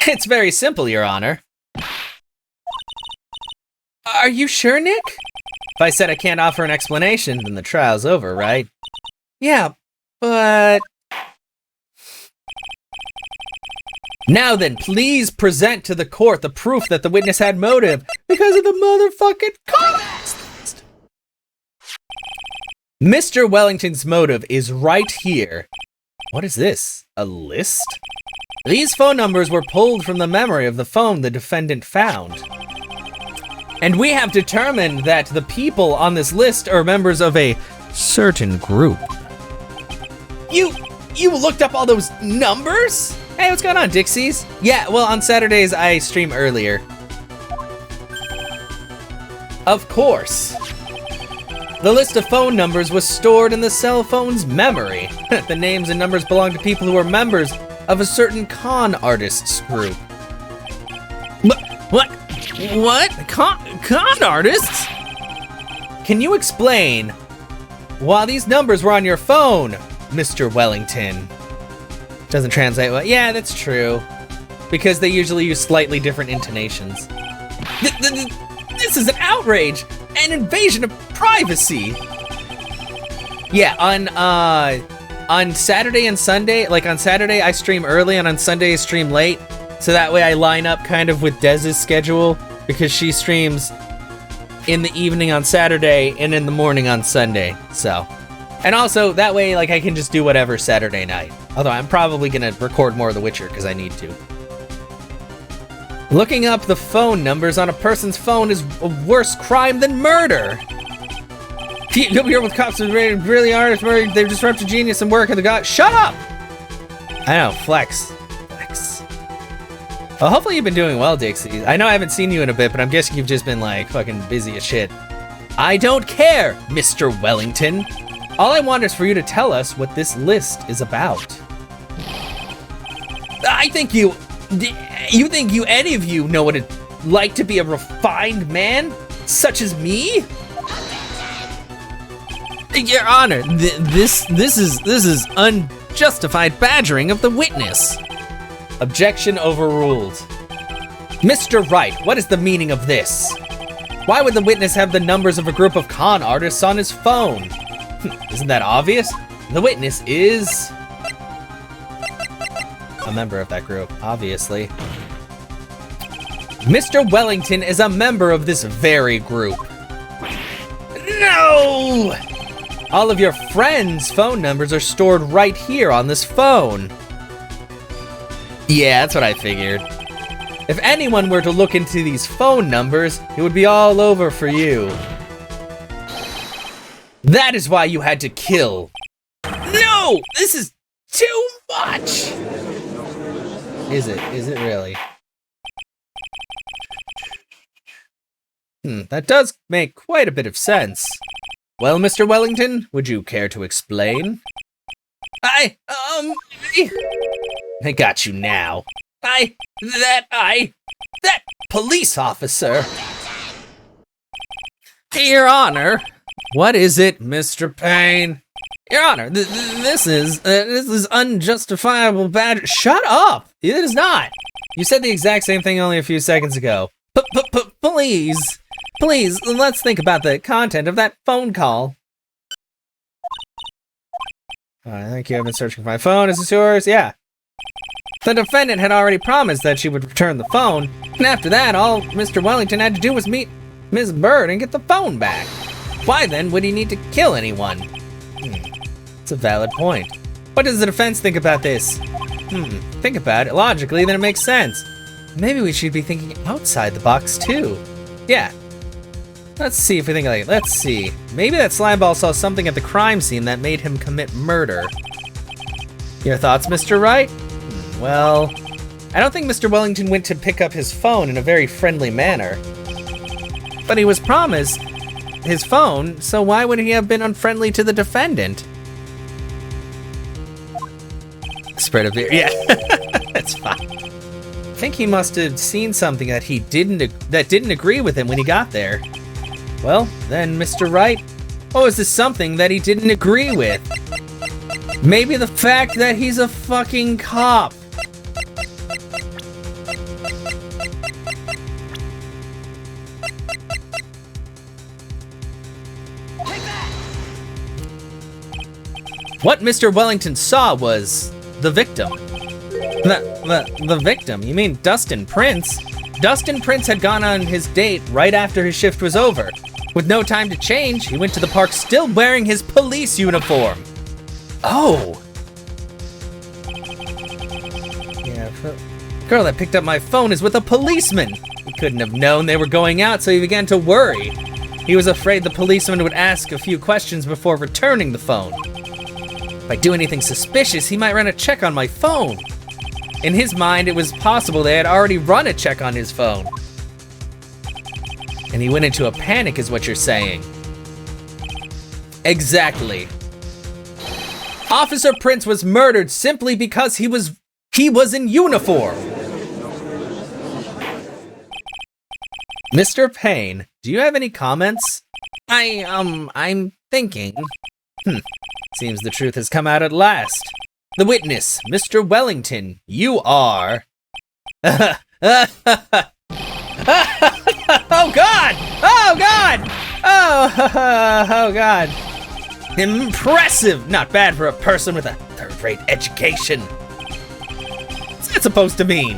It's very simple, Your Honor. Are you sure, Nick? If I said I can't offer an explanation, then the trial's over, right? Yeah, but Now then, please present to the court the proof that the witness had motive because of the motherfucking contest. Mr. Wellington's motive is right here. What is this? A list? These phone numbers were pulled from the memory of the phone the defendant found. And we have determined that the people on this list are members of a certain group. You looked up all those numbers? Hey, what's going on, Dixies? Yeah, well, on Saturdays I stream earlier. Of course. The list of phone numbers was stored in the cell phone's memory. The names and numbers belong to people who are members of a certain con artists group. What? Con artists? Can you explain why these numbers were on your phone, Mr. Wellington? Doesn't translate well. Yeah, that's true. Because they usually use slightly different intonations. This is an outrage! An invasion of privacy! Yeah, on Saturday and Sunday, like on Saturday I stream early and on Sunday I stream late. So that way I line up kind of with Dez's schedule because she streams in the evening on Saturday and in the morning on Sunday, so. And also, that way, like, I can just do whatever Saturday night. Although I'm probably gonna record more of The Witcher because I need to. Looking up the phone numbers on a person's phone is a worse crime than murder. You'll be here with cops who really are, they've disrupted genius and work and the guy. Shut up! I know, flex. Well, hopefully you've been doing well, Dixie. I know I haven't seen you in a bit, but I'm guessing you've just been, like, fucking busy as shit. I don't care, Mr. Wellington. All I want is for you to tell us what this list is about. I think you think any of you know what it's like to be a refined man, such as me? Your Honor, this is unjustified badgering of the witness. Objection overruled. Mr. Wright, what is the meaning of this? Why would the witness have the numbers of a group of con artists on his phone? Isn't that obvious? The witness is a member of that group, obviously. Mr. Wellington is a member of this very group. No! All of your friends' phone numbers are stored right here on this phone. Yeah, that's what I figured. If anyone were to look into these phone numbers, it would be all over for you. That is why you had to kill. No! This is too much! Is it? Is it really? That does make quite a bit of sense. Well, Mr. Wellington, would you care to explain? I got you now. That police officer. Your Honor. What is it, Mr. Payne? Your Honor, this is unjustifiable bad. Shut up! It is not. You said the exact same thing only a few seconds ago. Please, let's think about the content of that phone call. I think you have been searching for my phone. Is this yours? Yeah. The defendant had already promised that she would return the phone, and after that, all Mr. Wellington had to do was meet Ms. Bird and get the phone back. Why then would he need to kill anyone? It's a valid point. What does the defense think about this? Think about it logically, then it makes sense. Maybe we should be thinking outside the box too. Yeah. Let's see if we think like it. Let's see. Maybe that slimeball saw something at the crime scene that made him commit murder. Your thoughts, Mr. Wright? Well, I don't think Mr. Wellington went to pick up his phone in a very friendly manner. But he was promised his phone, so why would he have been unfriendly to the defendant? Spread of beer, yeah, that's fine. I think he must have seen something that didn't agree with him when he got there. Well, then, Mr. Wright, what was this something that he didn't agree with? Maybe the fact that he's a fucking cop. What Mr. Wellington saw was the victim. The victim? You mean Dustin Prince? Dustin Prince had gone on his date right after his shift was over. With no time to change, he went to the park still wearing his police uniform. Oh. Yeah, the girl that picked up my phone is with a policeman. He couldn't have known they were going out, so he began to worry. He was afraid the policeman would ask a few questions before returning the phone. If I do anything suspicious, he might run a check on my phone. In his mind, it was possible they had already run a check on his phone. And he went into a panic, is what you're saying. Exactly. Officer Prince was murdered simply because he was in uniform. Mr. Payne, do you have any comments? I'm thinking. Seems the truth has come out at last. The witness, Mr. Wellington, you are... Oh God! Oh God! Oh God! Impressive! Not bad for a person with a third-rate education. What's that supposed to mean?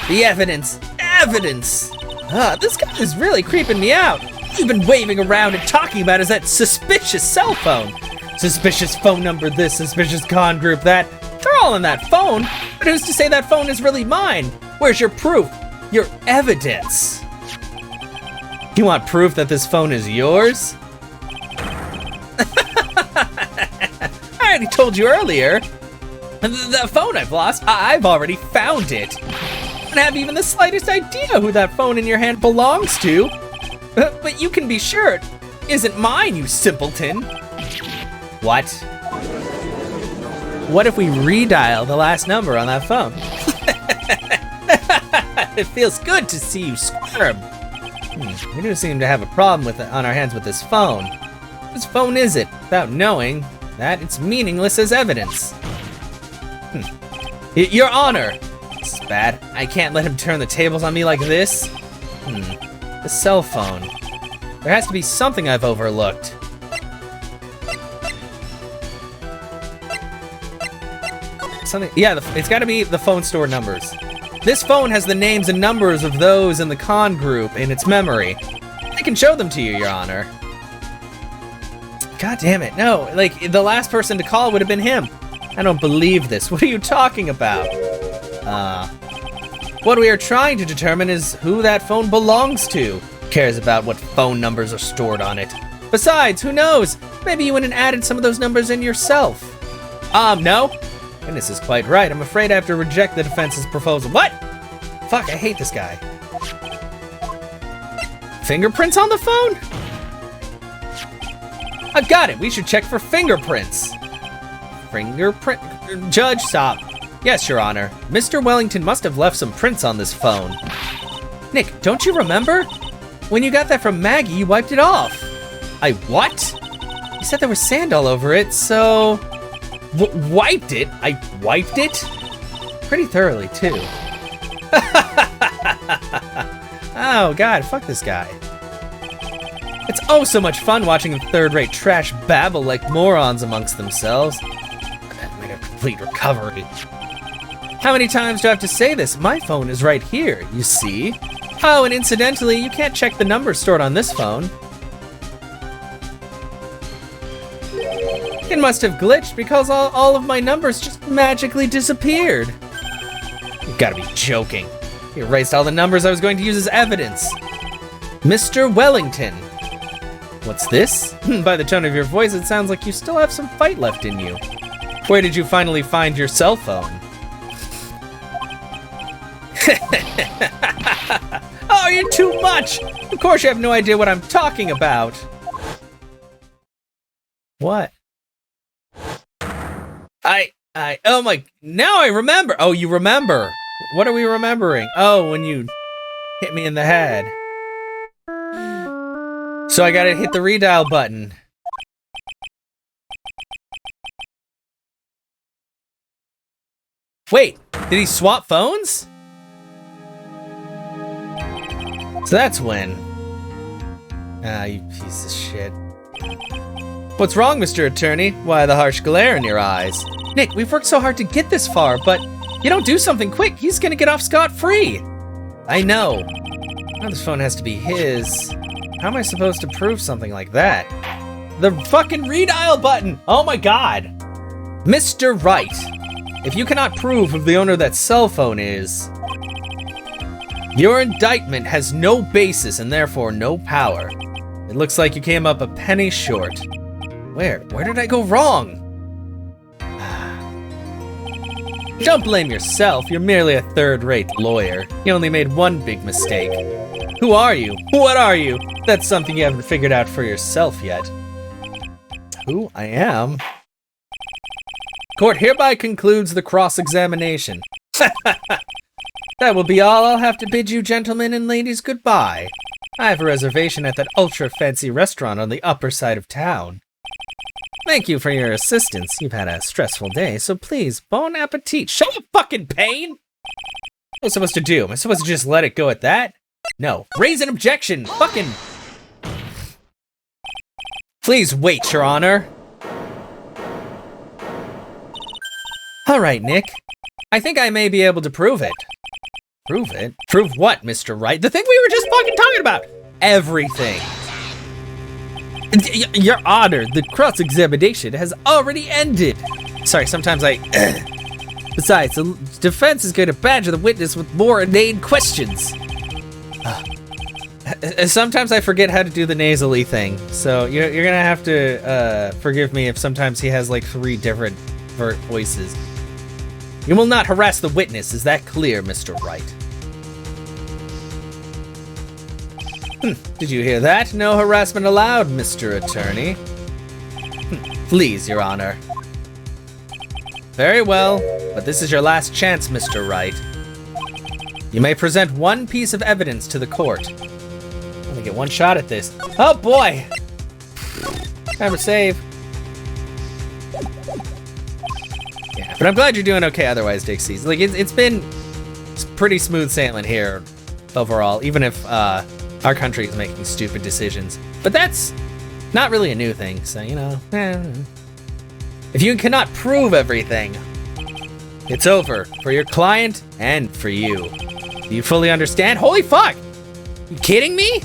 The evidence! Evidence! This guy is really creeping me out. You've been waving around and talking about is that suspicious cell phone. Suspicious phone number this, suspicious con group that. They're all on that phone, but who's to say that phone is really mine? Where's your proof? Your evidence? You want proof that this phone is yours? I already told you earlier. The phone I've lost, I've already found it. I don't have even the slightest idea who that phone in your hand belongs to. But you can be sure it isn't mine, you simpleton. What? What if we redial the last number on that phone? It feels good to see you squirm. We do seem to have a problem on our hands with this phone. Whose phone is it? Without knowing that it's meaningless as evidence. Your Honor! This is bad. I can't let him turn the tables on me like this. The cell phone. There has to be something I've overlooked. Something, yeah, it's gotta be the phone store numbers. This phone has the names and numbers of those in the con group in its memory. I can show them to you, Your Honor. God damn it, no, like, the last person to call would have been him. I don't believe this. What are you talking about? What we are trying to determine is who that phone belongs to. Who cares about what phone numbers are stored on it? Besides, who knows? Maybe you went and added some of those numbers in yourself. No? Goodness is quite right. I'm afraid I have to reject the defense's proposal. What? Fuck, I hate this guy. Fingerprints on the phone? I've got it. We should check for fingerprints. Fingerprint? Judge, stop. Yes, Your Honor. Mr. Wellington must have left some prints on this phone. Nick, don't you remember? When you got that from Maggie, you wiped it off. I what? You said there was sand all over it, so... wiped it? I wiped it? Pretty thoroughly, too. Oh, God, fuck this guy. It's oh so much fun watching the third-rate trash babble like morons amongst themselves. I've made a complete recovery. How many times do I have to say this? My phone is right here, you see? Oh, and incidentally, you can't check the numbers stored on this phone. It must have glitched because all of my numbers just magically disappeared. You've gotta be joking. You erased all the numbers I was going to use as evidence. Mr. Wellington. What's this? By the tone of your voice, it sounds like you still have some fight left in you. Where did you finally find your cell phone? Oh, you're too much! Of course you have no idea what I'm talking about. What? Oh my, now I remember. Oh, you remember. What are we remembering? Oh, when you hit me in the head. So I gotta hit the redial button. Wait, did he swap phones? So that's when. Ah, you piece of shit. What's wrong, Mr. Attorney? Why the harsh glare in your eyes? Nick, we've worked so hard to get this far, but you don't do something quick, he's gonna get off scot-free. I know. Now this phone has to be his. How am I supposed to prove something like that? The fucking redial button! Oh my god! Mr. Wright, if you cannot prove who the owner of that cell phone is, your indictment has no basis and therefore no power. It looks like you came up a penny short. Where did I go wrong? Don't blame yourself, you're merely a third-rate lawyer. You only made one big mistake. Who are you? What are you? That's something you haven't figured out for yourself yet. Who I am? Court hereby concludes the cross-examination. That will be all. I'll have to bid you gentlemen and ladies goodbye. I have a reservation at that ultra-fancy restaurant on the upper side of town. Thank you for your assistance. You've had a stressful day, so please, bon appetit. Shut up, fucking Payne! What am I supposed to do? Am I supposed to just let it go at that? No. Raise an objection! Fucking... Please wait, Your Honor. Alright, Nick. I think I may be able to prove it. Prove it? Prove what, Mr. Wright? The thing we were just fucking talking about! Everything. Your Honor, the cross-examination has already ended. Sorry, sometimes I... Besides, the defense is going to badger the witness with more inane questions. Sometimes I forget how to do the nasally thing, so you're going to have to forgive me if sometimes he has like 3 different voices. You will not harass the witness, is that clear, Mr. Wright? Did you hear that? No harassment allowed, Mr. Attorney. Please, Your Honor. Very well, but this is your last chance, Mr. Wright. You may present one piece of evidence to the court. Only get one shot at this. Oh boy! Time to save. Yeah, but I'm glad you're doing okay otherwise, Dixie's. Like, it's pretty smooth sailing here overall, even if our country is making stupid decisions. But that's not really a new thing, so, you know. If you cannot prove everything, it's over for your client and for you. Do you fully understand? Holy fuck! You kidding me?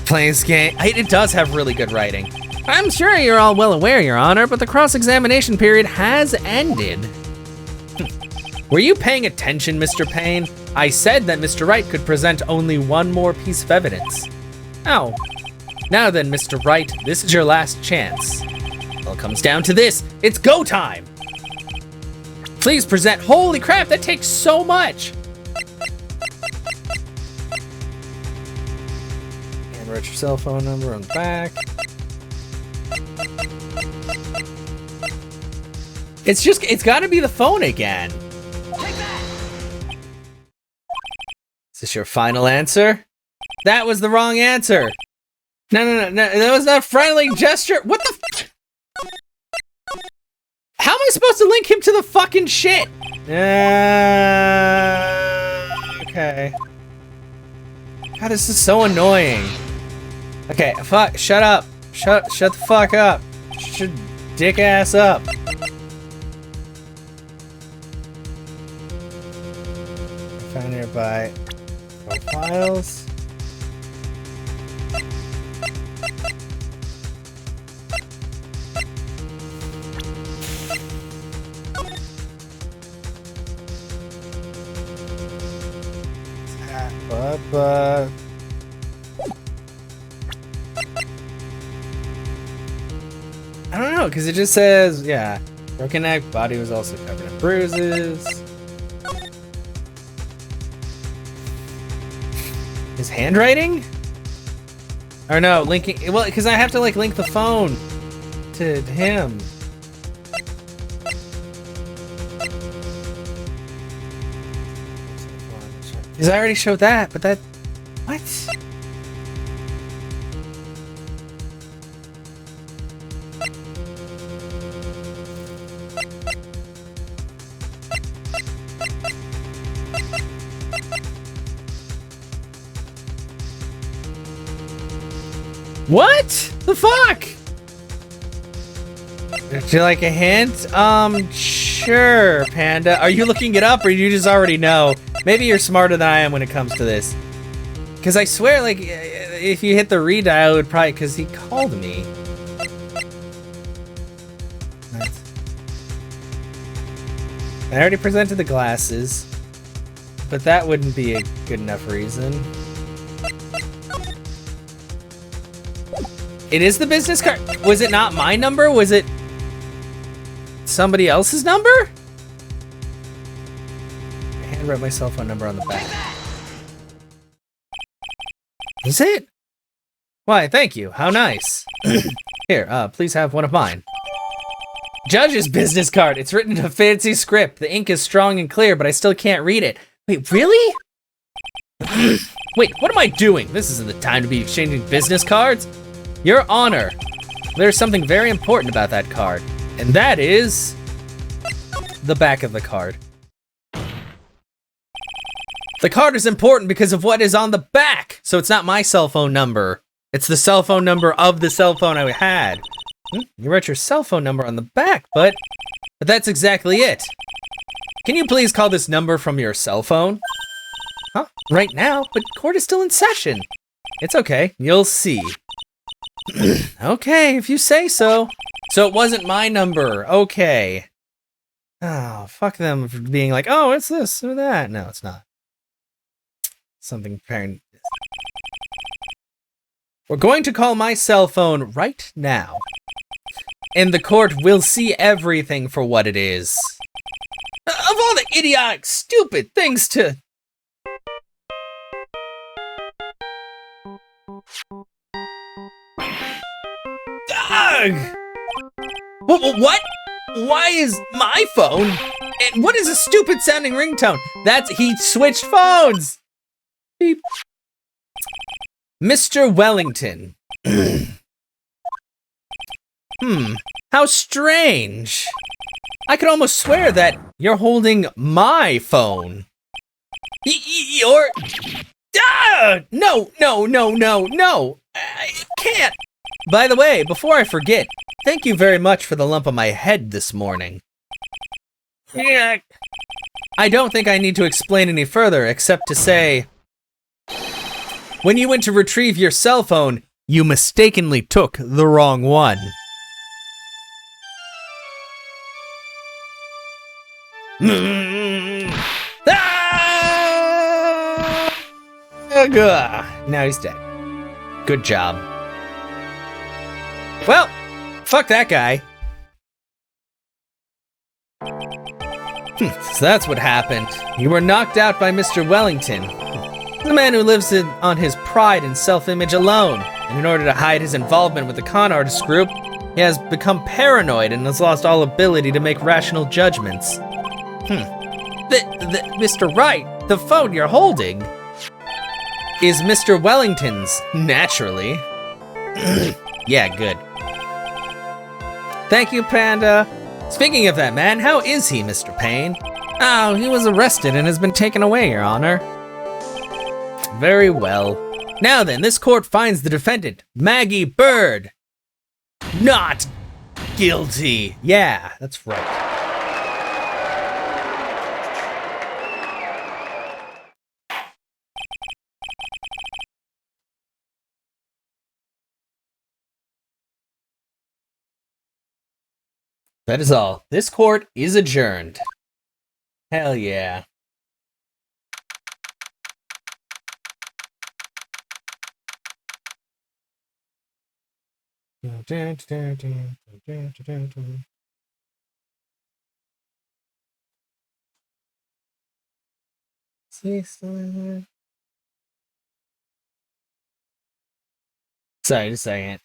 Playing this game, it does have really good writing. I'm sure you're all well aware, Your Honor, but the cross-examination period has ended. Were you paying attention, Mr. Payne? I said that Mr. Wright could present only one more piece of evidence. Oh. Now then, Mr. Wright, this is your last chance. Well, it comes down to this. It's go time! Please present. Holy crap, that takes so much! And write your cell phone number on the back. It's gotta be the phone again. Is this your final answer? That was the wrong answer. No, that was not a friendly gesture. What the How am I supposed to link him to the fucking shit? Okay. God, this is so annoying. Okay, fuck, shut up. Shut the fuck up. Shut your dick ass up. Found nearby profiles. I don't know, because it just says, yeah, broken neck, body was also covered in bruises. His handwriting? Or no, linking, well, because I have to like link the phone to him. Because I already showed that, but that, what? What? The fuck? Would you like a hint? Sure, Panda. Are you looking it up or you just already know? Maybe you're smarter than I am when it comes to this. Because I swear, like, if you hit the redial, it would probably, because he called me. I already presented the glasses, but that wouldn't be a good enough reason. It is the business card. Was it not my number? Was it somebody else's number? I handwrote my cell phone number on the back. Is it? Why, thank you. How nice. Here, please have one of mine. Judge's business card. It's written in a fancy script. The ink is strong and clear, but I still can't read it. Wait, really? Wait, what am I doing? This isn't the time to be exchanging business cards. Your Honor, there's something very important about that card, and that is the back of the card. The card is important because of what is on the back. So it's not my cell phone number. It's the cell phone number of the cell phone I had. You wrote your cell phone number on the back, but that's exactly it. Can you please call this number from your cell phone? Huh? Right now? But court is still in session. It's okay. You'll see. Okay, if you say so. So it wasn't my number. Okay. Oh, fuck them for being like, oh, it's this or that. No, it's not. Something apparent. We're going to call my cell phone right now. And the court will see everything for what it is. Of all the idiotic, stupid things to... Ugh! What? Why is my phone? And what is a stupid sounding ringtone? He switched phones! Beep. Mr. Wellington. How strange. I could almost swear that you're holding my phone. You're... No! I can't. By the way, before I forget, thank you very much for the lump on my head this morning. Yeah. I don't think I need to explain any further, except to say... When you went to retrieve your cell phone, you mistakenly took the wrong one. Now he's dead. Good job. Well, fuck that guy. So that's what happened. You were knocked out by Mr. Wellington. The man who lives on his pride and self-image alone. And in order to hide his involvement with the con artist group, he has become paranoid and has lost all ability to make rational judgments. Mr. Wright, the phone you're holding is Mr. Wellington's, naturally. Yeah, good. Thank you, Panda. Speaking of that man, how is he, Mr. Payne? Oh, he was arrested and has been taken away, Your Honor. Very well. Now then, this court finds the defendant, Maggie Bird, not guilty. Yeah, that's right. That is all. This court is adjourned. Hell yeah. Sorry, just a second.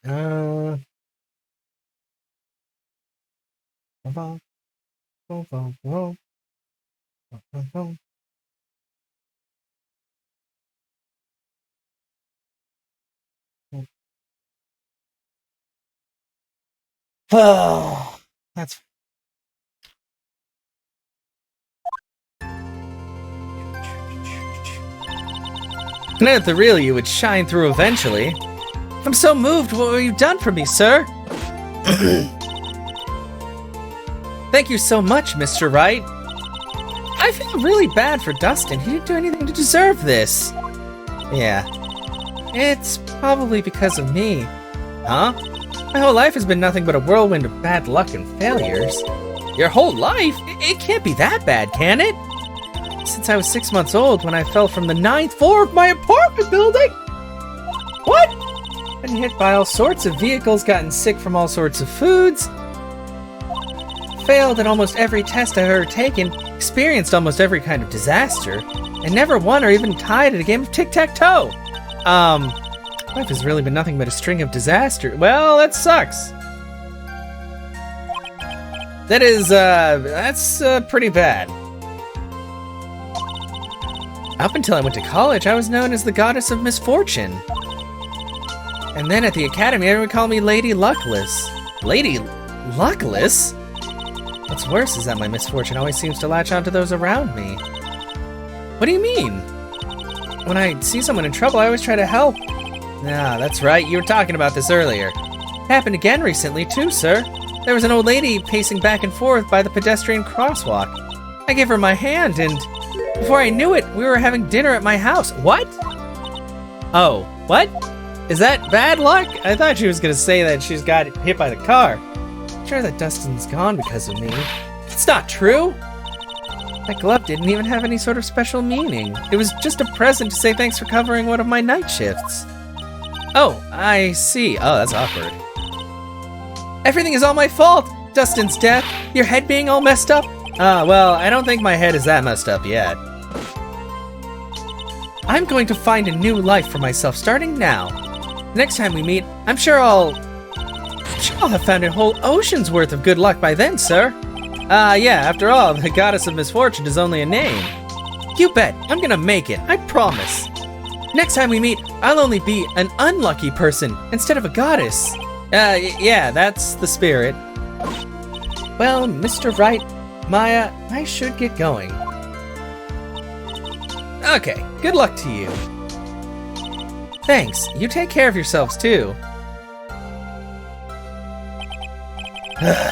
Oh, that's... I know that the real you would shine through eventually. I'm so moved. What have you done for me, sir? Thank you so much, Mr. Wright. I feel really bad for Dustin. He didn't do anything to deserve this. Yeah. It's probably because of me. Huh? My whole life has been nothing but a whirlwind of bad luck and failures. Your whole life? It can't be that bad, can it? Since I was 6 months old when I fell from the 9th floor of my apartment building. What? Been hit by all sorts of vehicles, gotten sick from all sorts of foods. Failed at almost every test I've ever taken, experienced almost every kind of disaster, and never won or even tied at a game of tic-tac-toe. Life has really been nothing but a string of disaster. Well, that sucks. That's pretty bad. Up until I went to college, I was known as the Goddess of Misfortune. And then at the academy, everyone called me Lady Luckless. Lady Luckless? What's worse is that my misfortune always seems to latch onto those around me. What do you mean? When I see someone in trouble, I always try to help. Ah, that's right, you were talking about this earlier. It happened again recently too, sir. There was an old lady pacing back and forth by the pedestrian crosswalk. I gave her my hand and before I knew it, we were having dinner at my house. What? Oh, what? Is that bad luck? I thought she was gonna say that she's got hit by the car. I'm sure that Dustin's gone because of me. It's not true. That glove didn't even have any sort of special meaning. It was just a present to say thanks for covering one of my night shifts. Oh, I see. Oh, that's awkward. Everything is all my fault. Dustin's death, your head being all messed up. Well, I don't think my head is that messed up yet. I'm going to find a new life for myself starting now. Next time we meet, I'm sure I'll have found a whole ocean's worth of good luck by then, sir. Yeah, after all, the Goddess of Misfortune is only a name. You bet, I'm gonna make it, I promise. Next time we meet, I'll only be an unlucky person instead of a goddess. Yeah, that's the spirit. Well, Mr. Wright, Maya, I should get going. Okay, good luck to you. Thanks, you take care of yourselves too.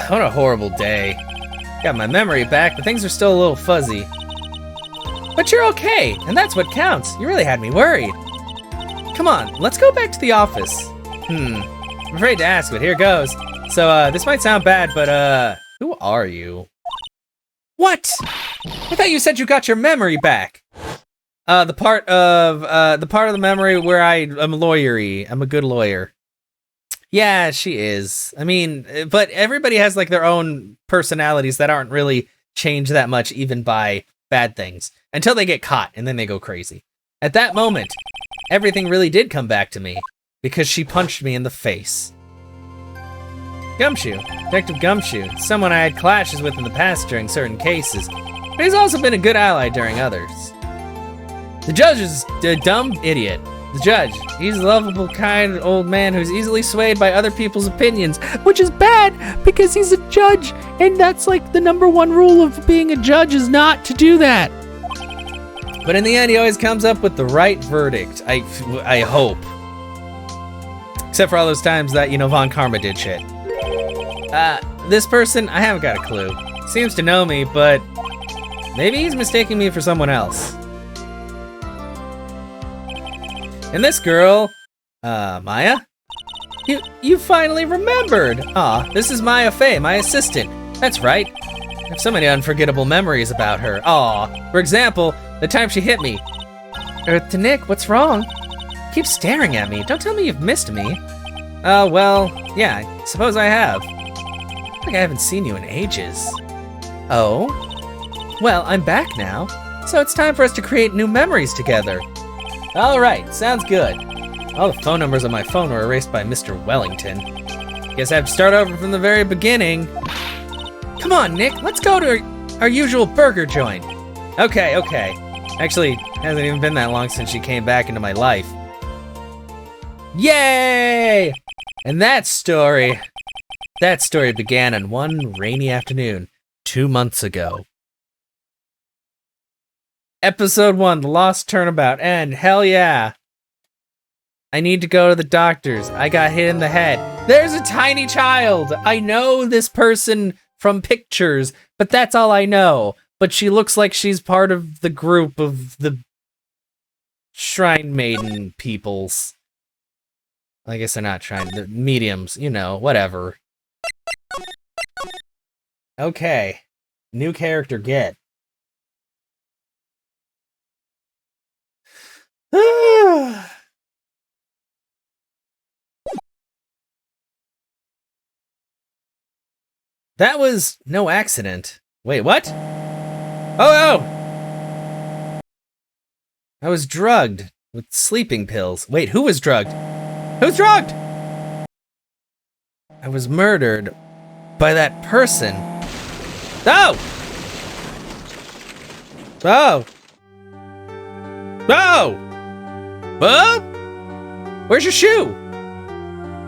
What a horrible day. Got my memory back, but things are still a little fuzzy. But you're okay, and that's what counts. You really had me worried. Come on, let's go back to the office. I'm afraid to ask, but here goes. So, this might sound bad, but, who are you? What? I thought you said you got your memory back. The part of the memory where I'm lawyery. I'm a good lawyer. Yeah, she is. I mean, but everybody has like their own personalities that aren't really changed that much even by bad things until they get caught and then they go crazy. At that moment, everything really did come back to me because she punched me in the face. Gumshoe, Detective Gumshoe, someone I had clashes with in the past during certain cases, but he's also been a good ally during others. The judge is a dumb idiot. The judge, he's a lovable, kind old man who's easily swayed by other people's opinions, which is bad because he's a judge, and that's like the #1 rule of being a judge is not to do that. But in the end, he always comes up with the right verdict, I hope. Except for all those times that, you know, Von Karma did shit. This person, I haven't got a clue. Seems to know me, but maybe he's mistaking me for someone else. And this girl, Maya? You finally remembered! Aw, this is Maya Fey, my assistant. That's right. I have so many unforgettable memories about her. Aw, for example, the time she hit me. To Nick, what's wrong? Keep staring at me. Don't tell me you've missed me. Well, yeah, I suppose I have. I think I haven't seen you in ages. Oh? Well, I'm back now, so it's time for us to create new memories together. All right, sounds good. All the phone numbers on my phone were erased by Mr. Wellington. Guess I have to start over from the very beginning. Come on, Nick, let's go to our usual burger joint. Okay. Actually, hasn't even been that long since she came back into my life. Yay! And that story began on one rainy afternoon 2 months ago. Episode 1, The Lost Turnabout, and hell yeah. I need to go to the doctor's. I got hit in the head. There's a tiny child. I know this person from pictures, but that's all I know. But she looks like she's part of the group of the Shrine Maiden peoples. I guess they're not the mediums, you know, whatever. Okay. New character get. That was no accident. Wait, what? Oh! I was drugged with sleeping pills. Wait, who was drugged? Who's drugged? I was murdered by that person. Oh! Oh! Oh! Oh! Where's your shoe?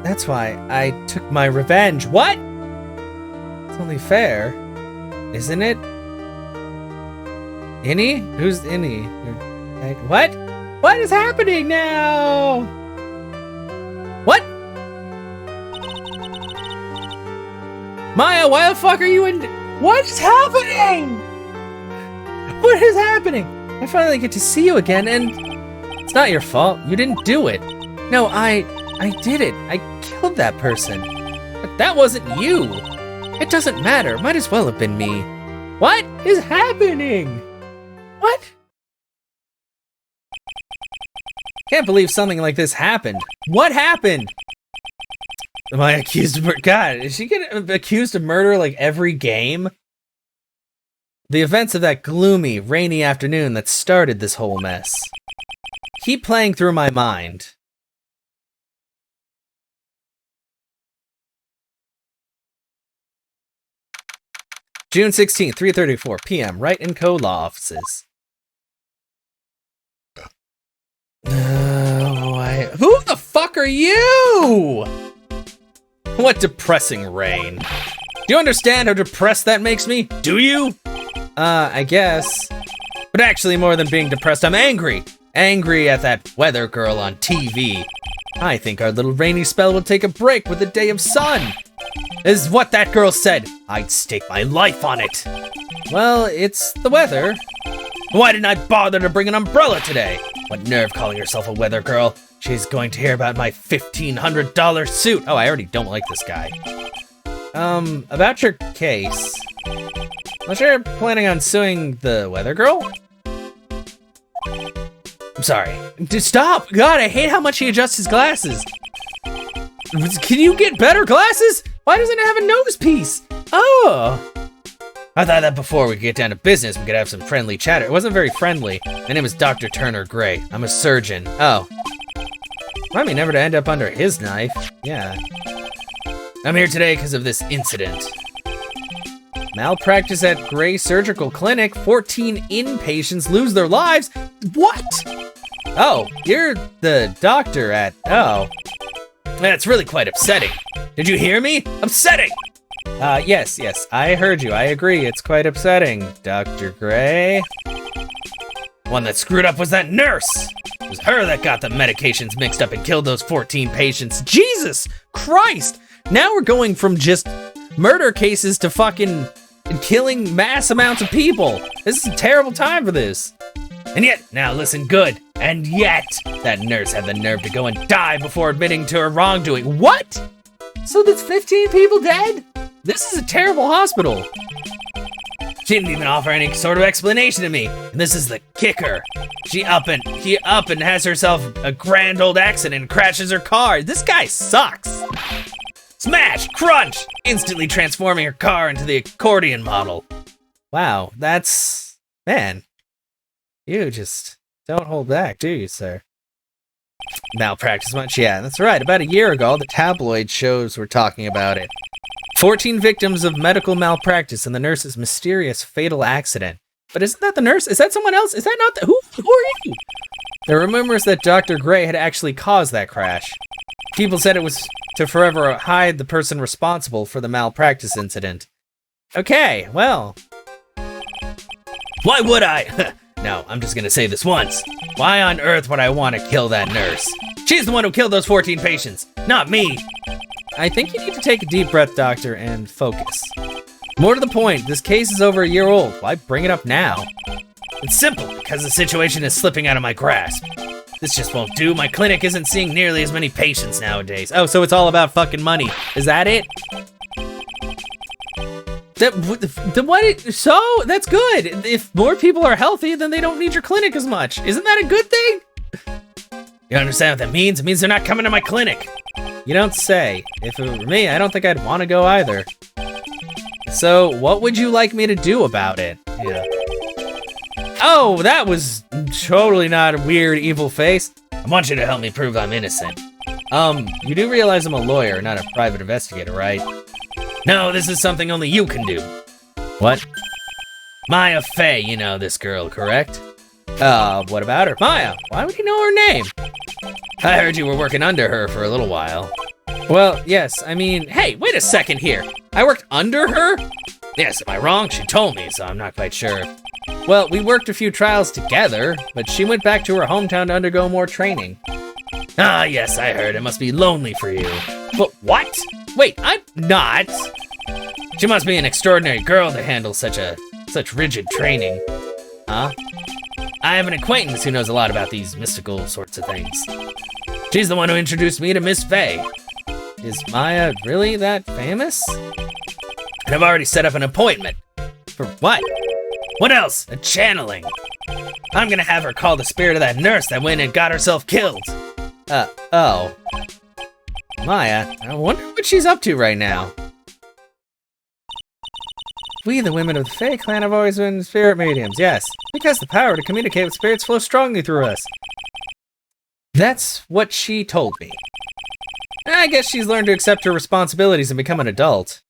That's why I took my revenge. What? It's only fair, isn't it? Innie? Who's Innie? What? What is happening now? What? Maya, why the fuck are you in? What's happening? What is happening? I finally get to see you again, and it's not your fault. You didn't do it. No, I did it. I killed that person. But that wasn't you. It doesn't matter. Might as well have been me. What is happening? What? Can't believe something like this happened. What happened? Am I accused of murder? God, is she getting accused of murder like every game? The events of that gloomy, rainy afternoon that started this whole mess keep playing through my mind. June 16th, 3:34 p.m. Write and Co. Law Offices. Who the fuck are you? What depressing rain. Do you understand how depressed that makes me? Do you? I guess. But actually, more than being depressed, I'm angry. Angry at that weather girl on TV. I think our little rainy spell will take a break with a day of sun. Is what that girl said. I'd stake my life on it. Well, it's the weather. Why didn't I bother to bring an umbrella today? What nerve calling herself a weather girl. She's going to hear about my $1,500 suit. Oh, I already don't like this guy. About your case. Unless you're planning on suing the weather girl? I'm sorry. Just stop! God, I hate how much he adjusts his glasses. Can you get better glasses? Why doesn't it have a nose piece? Oh! I thought that before we could get down to business, we could have some friendly chatter. It wasn't very friendly. My name is Dr. Turner Gray. I'm a surgeon. Oh. Remind me never to end up under his knife. Yeah. I'm here today because of this incident. Malpractice at Gray Surgical Clinic. 14 inpatients lose their lives. What? Oh, you're the doctor at... Oh. That's really quite upsetting. Did you hear me? Upsetting! Yes, I heard you. I agree, it's quite upsetting, Dr. Gray. One that screwed up was that nurse. It was her that got the medications mixed up and killed those 14 patients. Jesus Christ! Now we're going from just murder cases to fucking killing mass amounts of people. This is a terrible time for this. And yet, now listen good, and yet, that nurse had the nerve to go and die before admitting to her wrongdoing. What? So there's 15 people dead? This is a terrible hospital. She didn't even offer any sort of explanation to me. And this is the kicker. She up and has herself a grand old accident and crashes her car. This guy sucks. Smash, crunch, instantly transforming her car into the accordion model. Wow, that's, man, you just don't hold back, do you, sir? Malpractice much? Yeah, that's right. About a year ago, the tabloid shows were talking about it. 14 victims of medical malpractice and the nurse's mysterious fatal accident. But isn't that the nurse? Is that someone else? Is that not the, who are you? There were rumors that Dr. Gray had actually caused that crash. People said it was to forever hide the person responsible for the malpractice incident. Okay, well. Why would I? No, I'm just gonna say this once. Why on earth would I want to kill that nurse? She's the one who killed those 14 patients, not me. I think you need to take a deep breath, doctor, and focus. More to the point, this case is over a year old. Why bring it up now? It's simple, because the situation is slipping out of my grasp. This just won't do. My clinic isn't seeing nearly as many patients nowadays. Oh, so it's all about fucking money. Is that it? So, that's good. If more people are healthy, then they don't need your clinic as much. Isn't that a good thing? You understand what that means? It means they're not coming to my clinic. You don't say. If it were me, I don't think I'd want to go either. So, what would you like me to do about it? Yeah. Oh, that was totally not a weird, evil face. I want you to help me prove I'm innocent. You do realize I'm a lawyer, not a private investigator, right? No, this is something only you can do. What? Maya Fey, you know this girl, correct? What about her? Maya, why would you know her name? I heard you were working under her for a little while. Well, yes, I mean, hey, wait a second here. I worked under her? Yes, am I wrong? She told me, so I'm not quite sure. Well, we worked a few trials together, but she went back to her hometown to undergo more training. Ah, yes, I heard. It must be lonely for you. But what? Wait, I'm not. She must be an extraordinary girl to handle such rigid training. Huh? I have an acquaintance who knows a lot about these mystical sorts of things. She's the one who introduced me to Miss Fey. Is Maya really that famous? And I've already set up an appointment. For what? What else? A channeling. I'm gonna have her call the spirit of that nurse that went and got herself killed. Oh. Maya, I wonder what she's up to right now. We, the women of the Fey clan, have always been spirit mediums, yes. Because the power to communicate with spirits flows strongly through us. That's what she told me. I guess she's learned to accept her responsibilities and become an adult.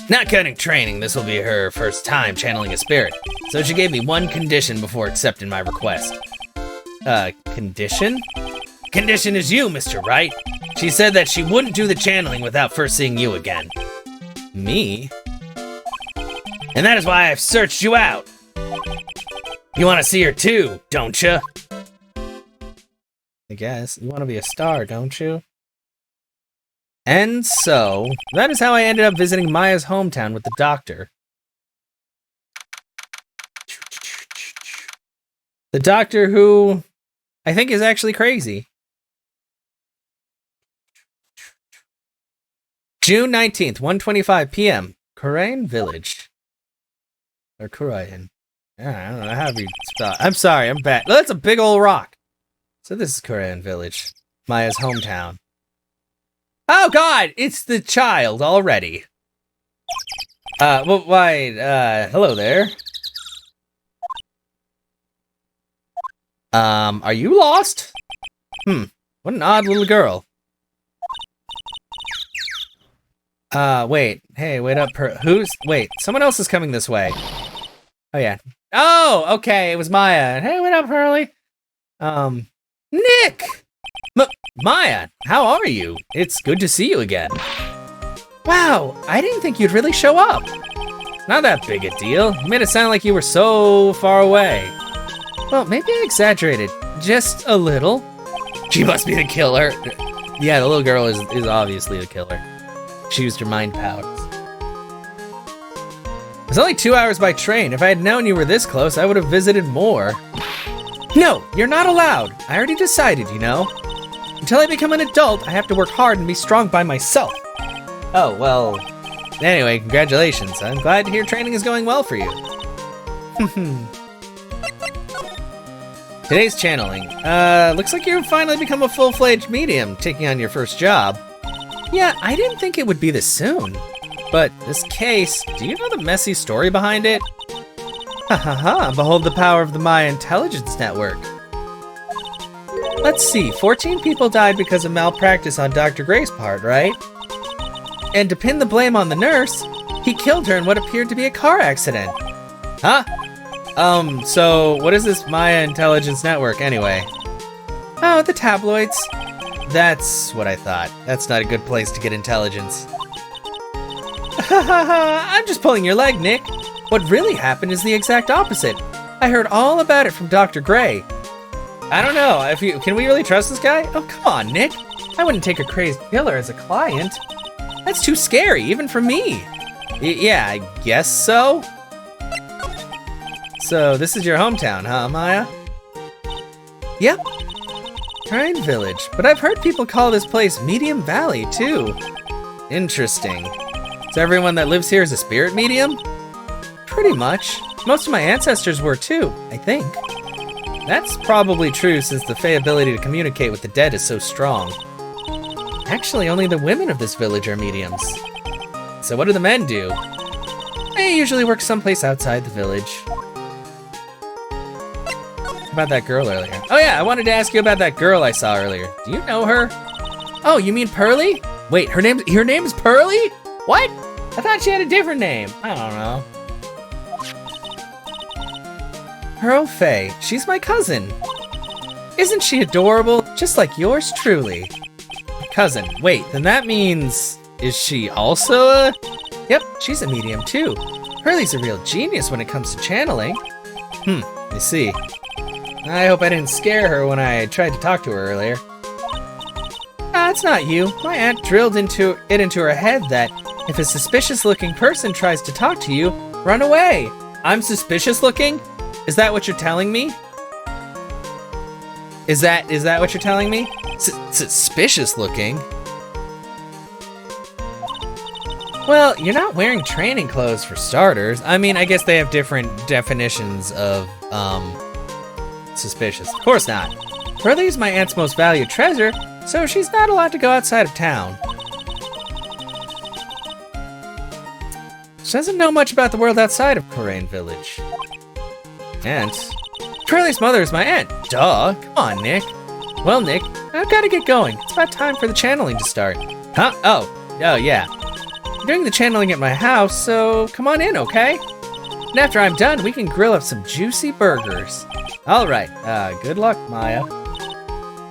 Not counting training, this will be her first time channeling a spirit. So she gave me one condition before accepting my request. Condition? Condition is you, Mr. Wright. She said that she wouldn't do the channeling without first seeing you again. Me? And that is why I've searched you out. You want to see her too, don't you? I guess. You want to be a star, don't you? And so, that is how I ended up visiting Maya's hometown with the doctor. The doctor who I think is actually crazy. June 19th, 1:25 p.m. Korean Village. Or Korean. I don't know how you spell. I'm sorry, I'm bad. That's a big old rock. So this is Korean Village. Maya's hometown. Oh god, it's the child already. Well, why, hello there. Are you lost? What an odd little girl. Wait, hey, wait up, wait, someone else is coming this way. Oh yeah. Oh, okay, it was Maya. Hey, wait up, Hurley. Nick! Maya, how are you? It's good to see you again. Wow, I didn't think you'd really show up. Not that big a deal. You made it sound like you were so far away. Well, maybe I exaggerated. Just a little. She must be the killer. Yeah, the little girl is obviously the killer. She used her mind powers. It's only 2 hours by train. If I had known you were this close, I would have visited more. No, you're not allowed. I already decided, you know. Until I become an adult, I have to work hard and be strong by myself. Oh, well, anyway, congratulations. I'm glad to hear training is going well for you. Today's channeling. Looks like you've finally become a full-fledged medium, taking on your first job. Yeah, I didn't think it would be this soon. But this case, do you know the messy story behind it? Ha ha ha, behold the power of the Maya Intelligence Network. Let's see, 14 people died because of malpractice on Dr. Gray's part, right? And to pin the blame on the nurse, he killed her in what appeared to be a car accident. Huh? So what is this Maya Intelligence Network anyway? Oh, the tabloids. That's what I thought. That's not a good place to get intelligence. I'm just pulling your leg, Nick. What really happened is the exact opposite. I heard all about it from Dr. Gray. I don't know, can we really trust this guy? Oh, come on, Nick. I wouldn't take a crazed killer as a client. That's too scary, even for me. Yeah, I guess so. So, this is your hometown, huh, Maya? Yep. Crane Village, but I've heard people call this place Medium Valley, too. Interesting. So everyone that lives here is a spirit medium? Pretty much. Most of my ancestors were, too, I think. That's probably true since the Fae ability to communicate with the dead is so strong. Actually, only the women of this village are mediums. So what do the men do? They usually work someplace outside the village. About that girl earlier. Oh yeah, I wanted to ask you about that girl I saw earlier. Do you know her? Oh, you mean Pearly? Wait, her name's Pearly? What? I thought she had a different name. I don't know. Pearl Faye, she's my cousin. Isn't she adorable? Just like yours truly. Cousin, wait, then that means... Is she also a... Yep, she's a medium too. Pearly's a real genius when it comes to channeling. I see. I hope I didn't scare her when I tried to talk to her earlier. It's not you. My aunt drilled into her head that if a suspicious-looking person tries to talk to you, run away. I'm suspicious-looking? Is that what you're telling me? Is that what you're telling me? Suspicious-looking? Well, you're not wearing training clothes for starters. I mean, I guess they have different definitions of, suspicious. Of course not. Pearly's my aunt's most valued treasure, so she's not allowed to go outside of town. She doesn't know much about the world outside of Crane Village. Aunt? Pearly's mother is my aunt. Duh. Come on, Nick. Well, Nick, I've got to get going. It's about time for the channeling to start. Huh? Oh, yeah. I'm doing the channeling at my house, so come on in, okay? And after I'm done, we can grill up some juicy burgers. All right. Good luck, Maya.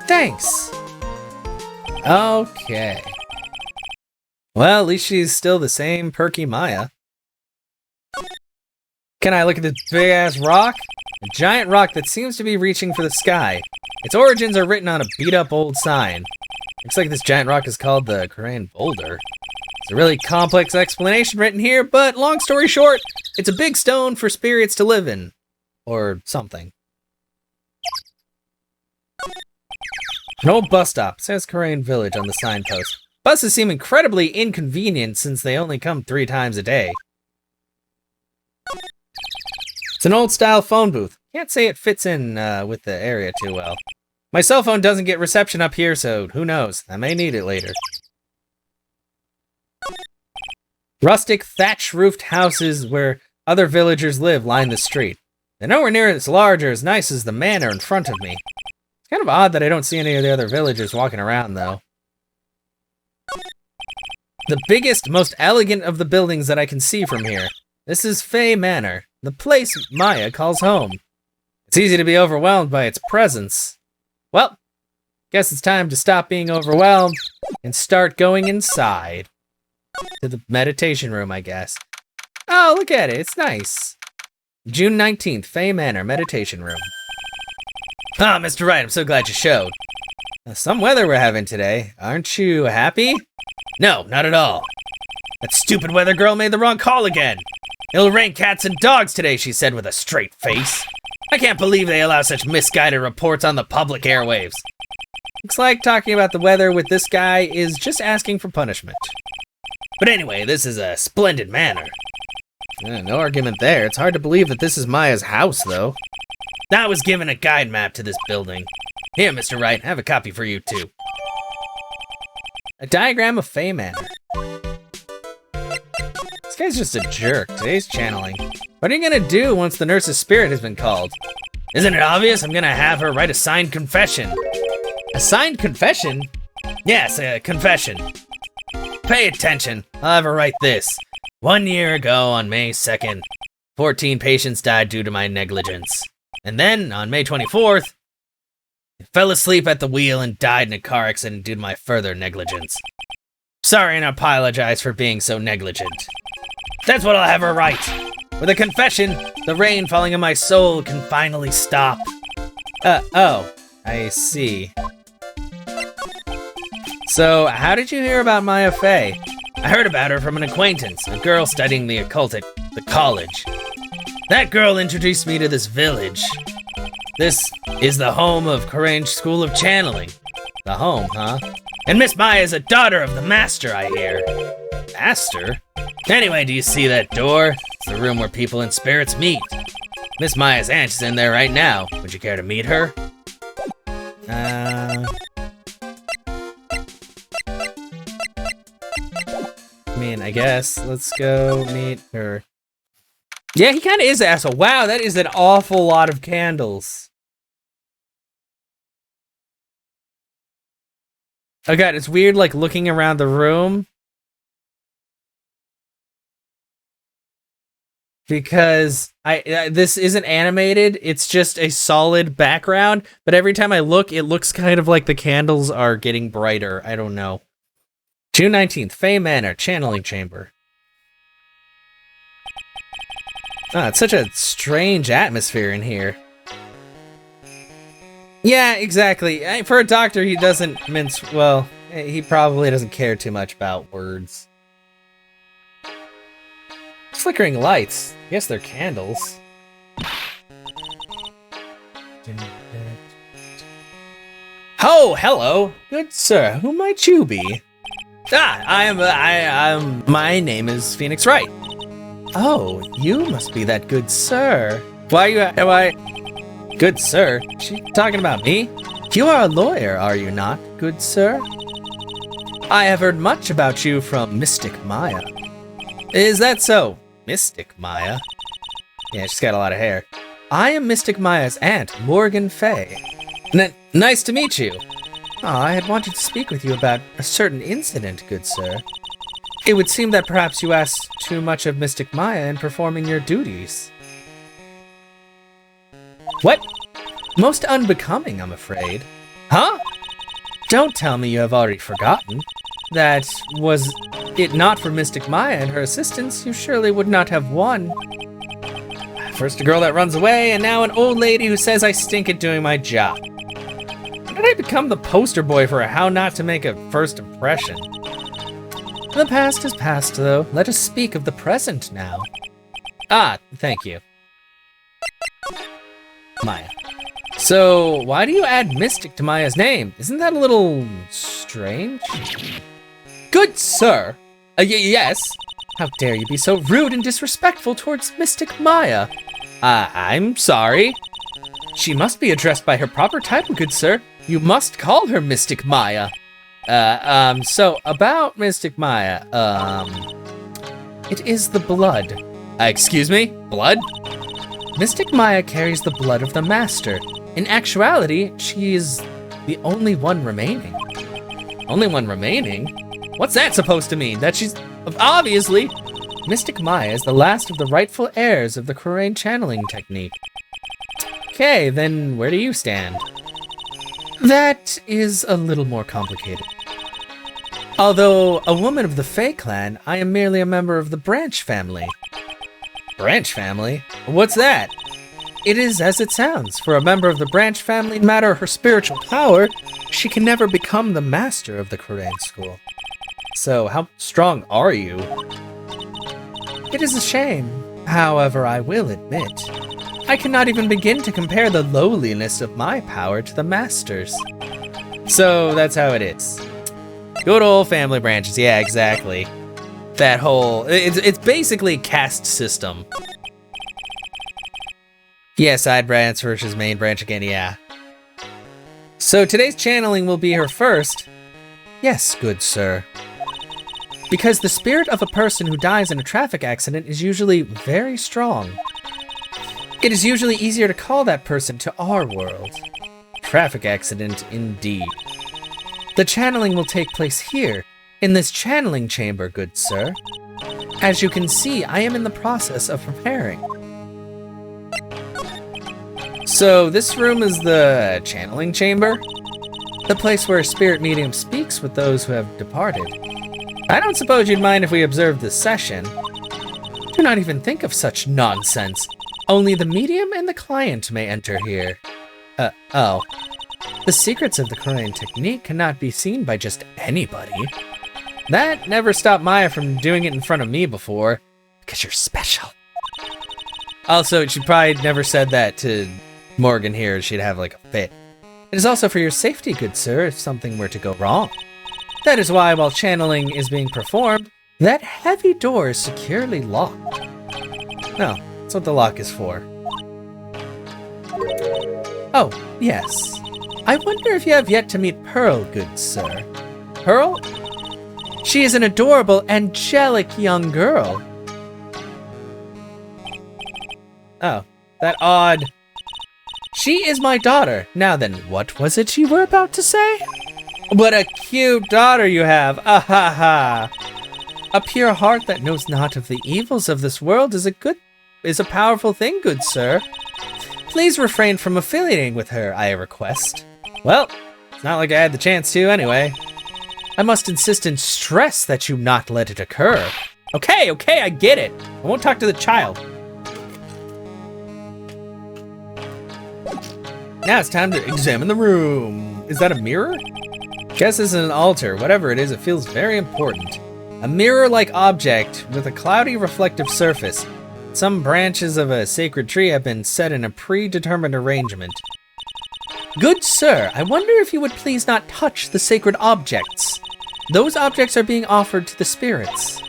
Thanks. Okay. Well, at least she's still the same perky Maya. Can I look at this big-ass rock? A giant rock that seems to be reaching for the sky. Its origins are written on a beat-up old sign. Looks like this giant rock is called the Korean Boulder. It's a really complex explanation written here, but long story short, it's a big stone for spirits to live in. Or something. An old bus stop. Says Korean Village on the signpost. Buses seem incredibly inconvenient since they only come 3 times a day. It's an old-style phone booth. Can't say it fits in with the area too well. My cell phone doesn't get reception up here, so who knows? I may need it later. Rustic, thatch-roofed houses where other villagers live line the street. They're nowhere near as large or as nice as the manor in front of me. It's kind of odd that I don't see any of the other villagers walking around, though. The biggest, most elegant of the buildings that I can see from here. This is Fae Manor, the place Maya calls home. It's easy to be overwhelmed by its presence. Well, guess it's time to stop being overwhelmed and start going inside. To the meditation room, I guess. Oh, look at it, it's nice. June 19th, Fae Manor, meditation room. Ah, Mr. Wright, I'm so glad you showed. Some weather we're having today. Aren't you happy? No, not at all. That stupid weather girl made the wrong call again. It'll rain cats and dogs today, she said with a straight face. I can't believe they allow such misguided reports on the public airwaves. Looks like talking about the weather with this guy is just asking for punishment. But anyway, this is a splendid manor. No argument there. It's hard to believe that this is Maya's house, though. I was given a guide map to this building. Here, Mr. Wright, I have a copy for you, too. A diagram of Fae Manor. This guy's just a jerk. Today's channeling. What are you gonna do once the nurse's spirit has been called? Isn't it obvious? I'm gonna have her write a signed confession. A signed confession? Yes, a confession. Pay attention. I'll have her write this. 1 year ago on May 2nd, 14 patients died due to my negligence. And then, on May 24th, I fell asleep at the wheel and died in a car accident due to my further negligence. Sorry and I apologize for being so negligent. That's what I'll have her write. With a confession, the rain falling on my soul can finally stop. Oh, I see. So, how did you hear about Maya Fey? I heard about her from an acquaintance, a girl studying the occult at the college. That girl introduced me to this village. This is the home of Corange School of Channeling. The home, huh? And Miss Maya is a daughter of the master, I hear. Master? Anyway, do you see that door? It's the room where people and spirits meet. Miss Maya's aunt is in there right now. Would you care to meet her? I mean, I guess. Let's go meet her. Yeah, he kind of is an asshole. Wow, that is an awful lot of candles. Oh god, it's weird, like, looking around the room. Because this isn't animated, it's just a solid background, but every time I look, it looks kind of like the candles are getting brighter. I don't know. June 19th, Fey Manor, Channeling Chamber. Ah, it's such a strange atmosphere in here. Yeah, exactly. For a doctor, he doesn't mince... Well, he probably doesn't care too much about words. Flickering lights. Guess they're candles. Oh, hello. Good sir, who might you be? My name is Phoenix Wright. Oh, you must be that good sir. Good sir? She talking about me? You are a lawyer, are you not, good sir? I have heard much about you from Mystic Maya. Is that so? Mystic Maya? Yeah, she's got a lot of hair. I am Mystic Maya's aunt, Morgan Fey. Nice to meet you. I had wanted to speak with you about a certain incident, good sir. It would seem that perhaps you asked too much of Mystic Maya in performing your duties. What? Most unbecoming, I'm afraid. Huh? Don't tell me you have already forgotten. That was it not for Mystic Maya and her assistants, you surely would not have won. First a girl that runs away, and now an old lady who says I stink at doing my job. When did I become the poster boy for how not to make a first impression? The past is past, though. Let us speak of the present now. Ah, thank you. Maya. So, why do you add Mystic to Maya's name? Isn't that a little strange? Good sir! Yes? How dare you be so rude and disrespectful towards Mystic Maya? I'm sorry. She must be addressed by her proper title, good sir. You must call her Mystic Maya. So, about Mystic Maya, it is the blood. Excuse me? Blood? Mystic Maya carries the blood of the Master. In actuality, she is the only one remaining. Only one remaining? What's that supposed to mean? That she's... Obviously! Mystic Maya is the last of the rightful heirs of the Corange channeling technique. Okay, then where do you stand? That is a little more complicated. Although a woman of the Fey clan, I am merely a member of the Branch family. Branch family? What's that? It is as it sounds. For a member of the Branch family, no matter her spiritual power, she can never become the master of the Corange school. So, how strong are you? It is a shame. However, I will admit, I cannot even begin to compare the lowliness of my power to the master's. So, that's how it is. Good old family branches, yeah, exactly. That whole... It's basically caste system. Yeah, side branch versus main branch again, yeah. So today's channeling will be her first. Yes, good sir. Because the spirit of a person who dies in a traffic accident is usually very strong. It is usually easier to call that person to our world. Traffic accident, indeed. The channeling will take place here, in this channeling chamber, good sir. As you can see, I am in the process of preparing. So this room is the channeling chamber? The place where a spirit medium speaks with those who have departed. I don't suppose you'd mind if we observed this session. Do not even think of such nonsense. Only the medium and the client may enter here. Oh. The secrets of the Korean technique cannot be seen by just anybody. That never stopped Maya from doing it in front of me before, because you're special. Also, she probably never said that to Morgan here. She'd have like a fit. It is also for your safety, good sir, if something were to go wrong. That is why, while channeling is being performed, that heavy door is securely locked. No, that's what the lock is for. Oh, yes. I wonder if you have yet to meet Pearl, good sir. Pearl? She is an adorable, angelic young girl. Oh, that odd. She is my daughter. Now then, what was it you were about to say? What a cute daughter you have. Ah ha ha. A pure heart that knows not of the evils of this world is a powerful thing, good sir. Please refrain from affiliating with her, I request. Well, it's not like I had the chance to anyway. I must insist and stress that you not let it occur. Okay, I get it. I won't talk to the child. Now it's time to examine the room. Is that a mirror? Guess this is an altar. Whatever it is, it feels very important. A mirror-like object with a cloudy reflective surface. Some branches of a sacred tree have been set in a predetermined arrangement. Good sir, I wonder if you would please not touch the sacred objects. Those objects are being offered to the spirits.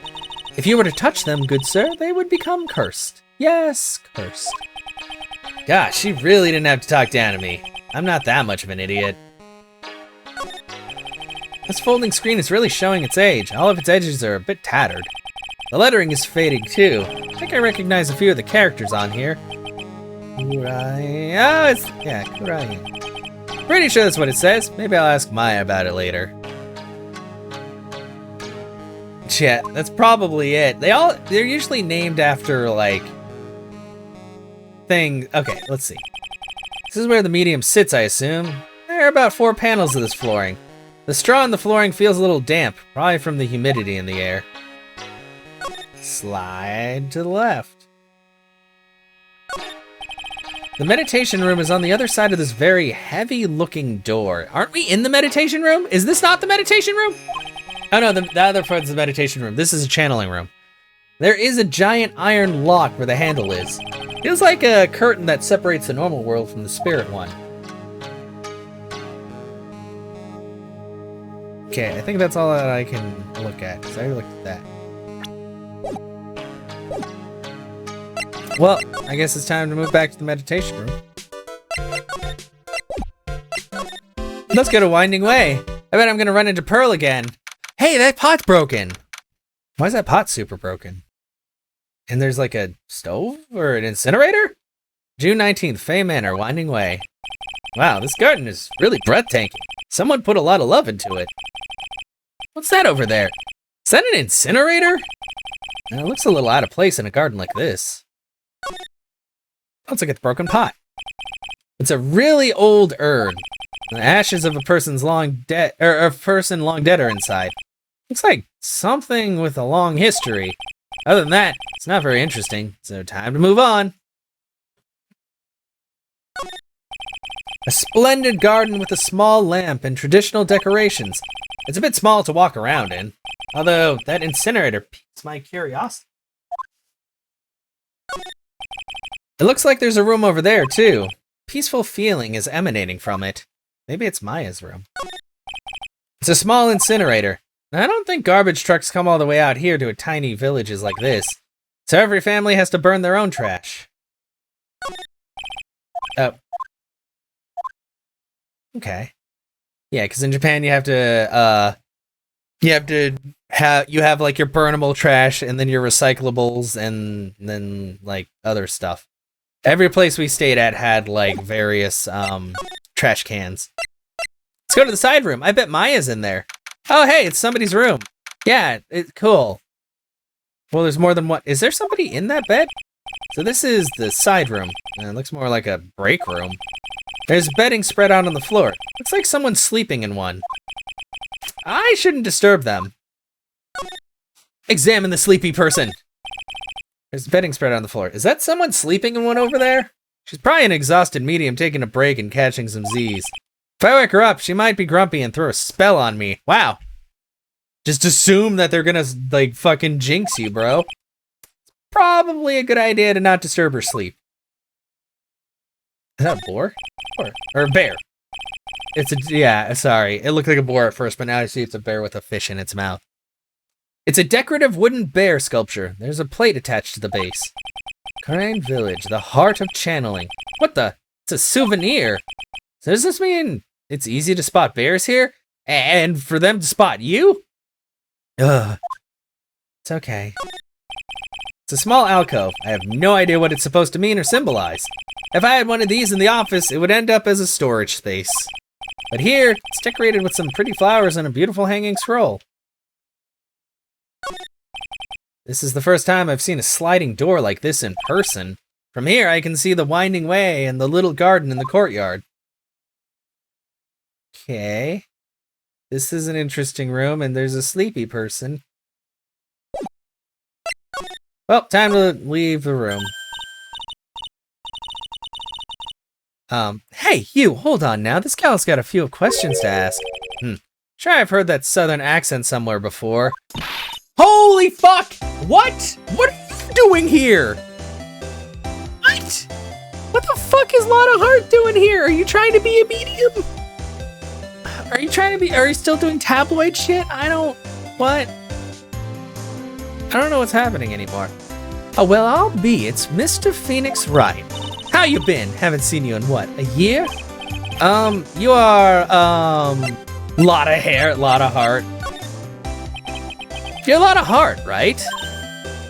If you were to touch them, good sir, they would become cursed. Yes, cursed. Gosh, she really didn't have to talk down to me. I'm not that much of an idiot. This folding screen is really showing its age. All of its edges are a bit tattered. The lettering is fading too. I think I recognize a few of the characters on here. Kurai. Oh, yeah, Kurai. Pretty sure that's what it says. Maybe I'll ask Maya about it later. Yeah, that's probably it. They're usually named after like things. Okay, let's see. This is where the medium sits, I assume. There are about 4 panels of this flooring. The straw in the flooring feels a little damp, probably from the humidity in the air. Slide to the left. The meditation room is on the other side of this very heavy-looking door. Aren't we in the meditation room? Is this not the meditation room? Oh no, the other part's the meditation room. This is a channeling room. There is a giant iron lock where the handle is. Feels like a curtain that separates the normal world from the spirit one. Okay, I think that's all that I can look at, because I already looked at that. Well, I guess it's time to move back to the meditation room. Let's go to Winding Way. I bet I'm gonna run into Pearl again. Hey, that pot's broken. Why is that pot super broken? And there's like a stove or an incinerator? June 19th, Fay Manor, Winding Way. Wow, this garden is really breathtaking. Someone put a lot of love into it. What's that over there? Is that an incinerator? It looks a little out of place in a garden like this. Looks like it's a broken pot. It's a really old urn. The ashes of a person's long dead, or a person long dead are inside. Looks like something with a long history. Other than that, it's not very interesting, so time to move on. A splendid garden with a small lamp and traditional decorations. It's a bit small to walk around in, although that incinerator piques my curiosity. It looks like there's a room over there, too. Peaceful feeling is emanating from it. Maybe it's Maya's room. It's a small incinerator. I don't think garbage trucks come all the way out here to tiny villages like this, so every family has to burn their own trash. Oh. Okay. Yeah, because in Japan you have like your burnable trash and then your recyclables and then like other stuff. Every place we stayed at had like various trash cans. Let's go to the side room. I bet Maya's in there. Oh, hey, it's somebody's room. Yeah, it's cool. Well, there's more than one. Is there somebody in that bed? So this is the side room. It looks more like a break room. There's bedding spread out on the floor. Looks like someone's sleeping in one. I shouldn't disturb them. Examine the sleepy person. There's bedding spread out on the floor. Is that someone sleeping in one over there? She's probably an exhausted medium taking a break and catching some Z's. If I wake her up, she might be grumpy and throw a spell on me. Wow. Just assume that they're gonna, like, fucking jinx you, bro. Probably a good idea to not disturb her sleep. Is that a boar? Or a bear? It's a, yeah, sorry. It looked like a boar at first, but now I see it's a bear with a fish in its mouth. It's a decorative wooden bear sculpture. There's a plate attached to the base. Crane Village, the heart of channeling. What the? It's a souvenir. So does this mean it's easy to spot bears here? And for them to spot you? Ugh. It's okay. It's a small alcove. I have no idea what it's supposed to mean or symbolize. If I had one of these in the office, it would end up as a storage space. But here, it's decorated with some pretty flowers and a beautiful hanging scroll. This is the first time I've seen a sliding door like this in person. From here, I can see the winding way and the little garden in the courtyard. Okay. This is an interesting room, and there's a sleepy person. Well, time to leave the room. Hey, you, hold on now. This gal's got a few questions to ask. Sure, I've heard that southern accent somewhere before. Holy fuck! What? What are you doing here? What? What the fuck is Lotta Hart doing here? Are you trying to be a medium? Are you still doing tabloid shit? What? I don't know what's happening anymore. Oh, well, I'll be. It's Mr. Phoenix Wright. How you been? Haven't seen you in what, a year? You are, Lotta Hair, Lotta Hart. You're Lotta Hart, right?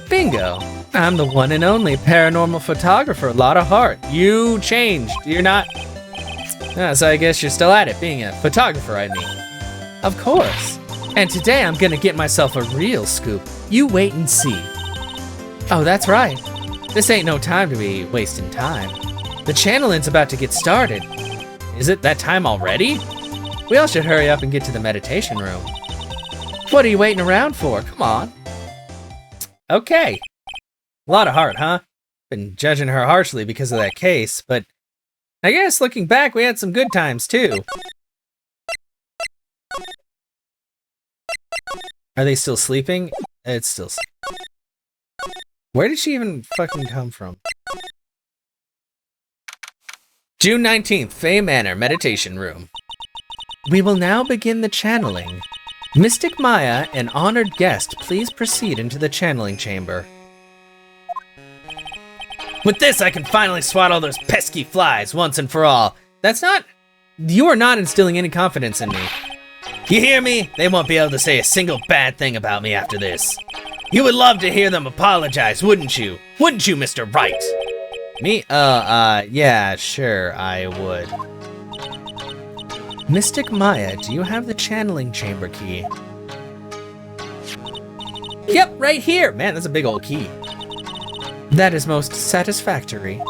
Bingo. I'm the one and only paranormal photographer, Lotta Hart. You changed. You're not... so I guess you're still at it, being a photographer, I mean. Of course. And today I'm gonna get myself a real scoop. You wait and see. Oh, that's right. This ain't no time to be wasting time. The channeling's about to get started. Is it that time already? We all should hurry up and get to the meditation room. What are you waiting around for? Come on. Okay. A lot of heart, huh? Been judging her harshly because of that case, but I guess looking back, we had some good times too. Are they still sleeping? It's still sleeping. Where did she even fucking come from? June 19th, Fay Manor Meditation Room. We will now begin the channeling. Mystic Maya, an honored guest, please proceed into the channeling chamber. With this, I can finally swat all those pesky flies once and for all. You are not instilling any confidence in me. You hear me? They won't be able to say a single bad thing about me after this. You would love to hear them apologize, wouldn't you? Wouldn't you, Mr. Wright? Me? Yeah, sure, I would. Mystic Maya, do you have the channeling chamber key? Yep, right here! Man, that's a big old key. That is most satisfactory.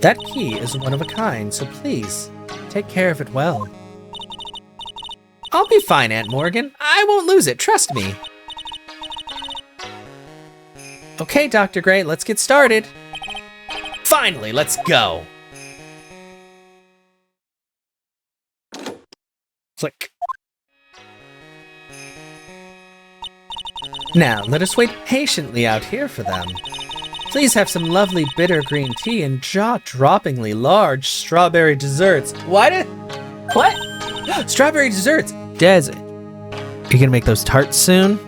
That key is one of a kind, so please, take care of it well. I'll be fine, Aunt Morgan. I won't lose it, trust me. Okay, Dr. Gray, let's get started. Finally, let's go. Click. Now, let us wait patiently out here for them. Please have some lovely bitter green tea and jaw-droppingly large strawberry desserts. What? Strawberry desserts! Des, are you gonna make those tarts soon?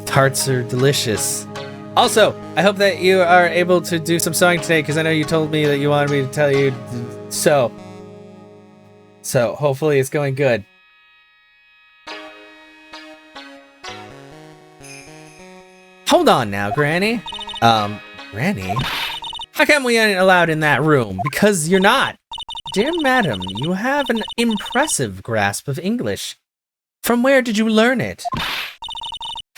Tarts are delicious. Also, I hope that you are able to do some sewing today, because I know you told me that you wanted me to tell you so. So, hopefully it's going good. Hold on now, Granny. Granny? How come we aren't allowed in that room? Because you're not. Dear madam, you have an impressive grasp of English. From where did you learn it?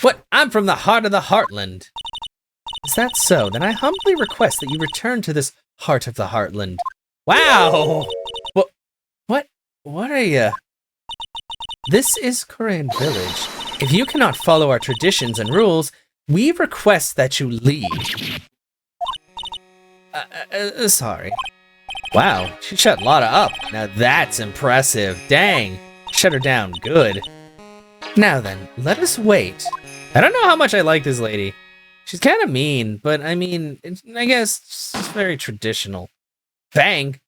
What? I'm from the heart of the Heartland. Is that so? Then I humbly request that you return to this heart of the Heartland. Wow! What are you? This is Korean Village. If you cannot follow our traditions and rules, we request that you leave. Sorry. Wow, she shut Lotta up. Now that's impressive. Dang, shut her down good. Now then, let us wait. I don't know how much I like this lady. She's kind of mean, but I mean, I guess it's very traditional. Bang.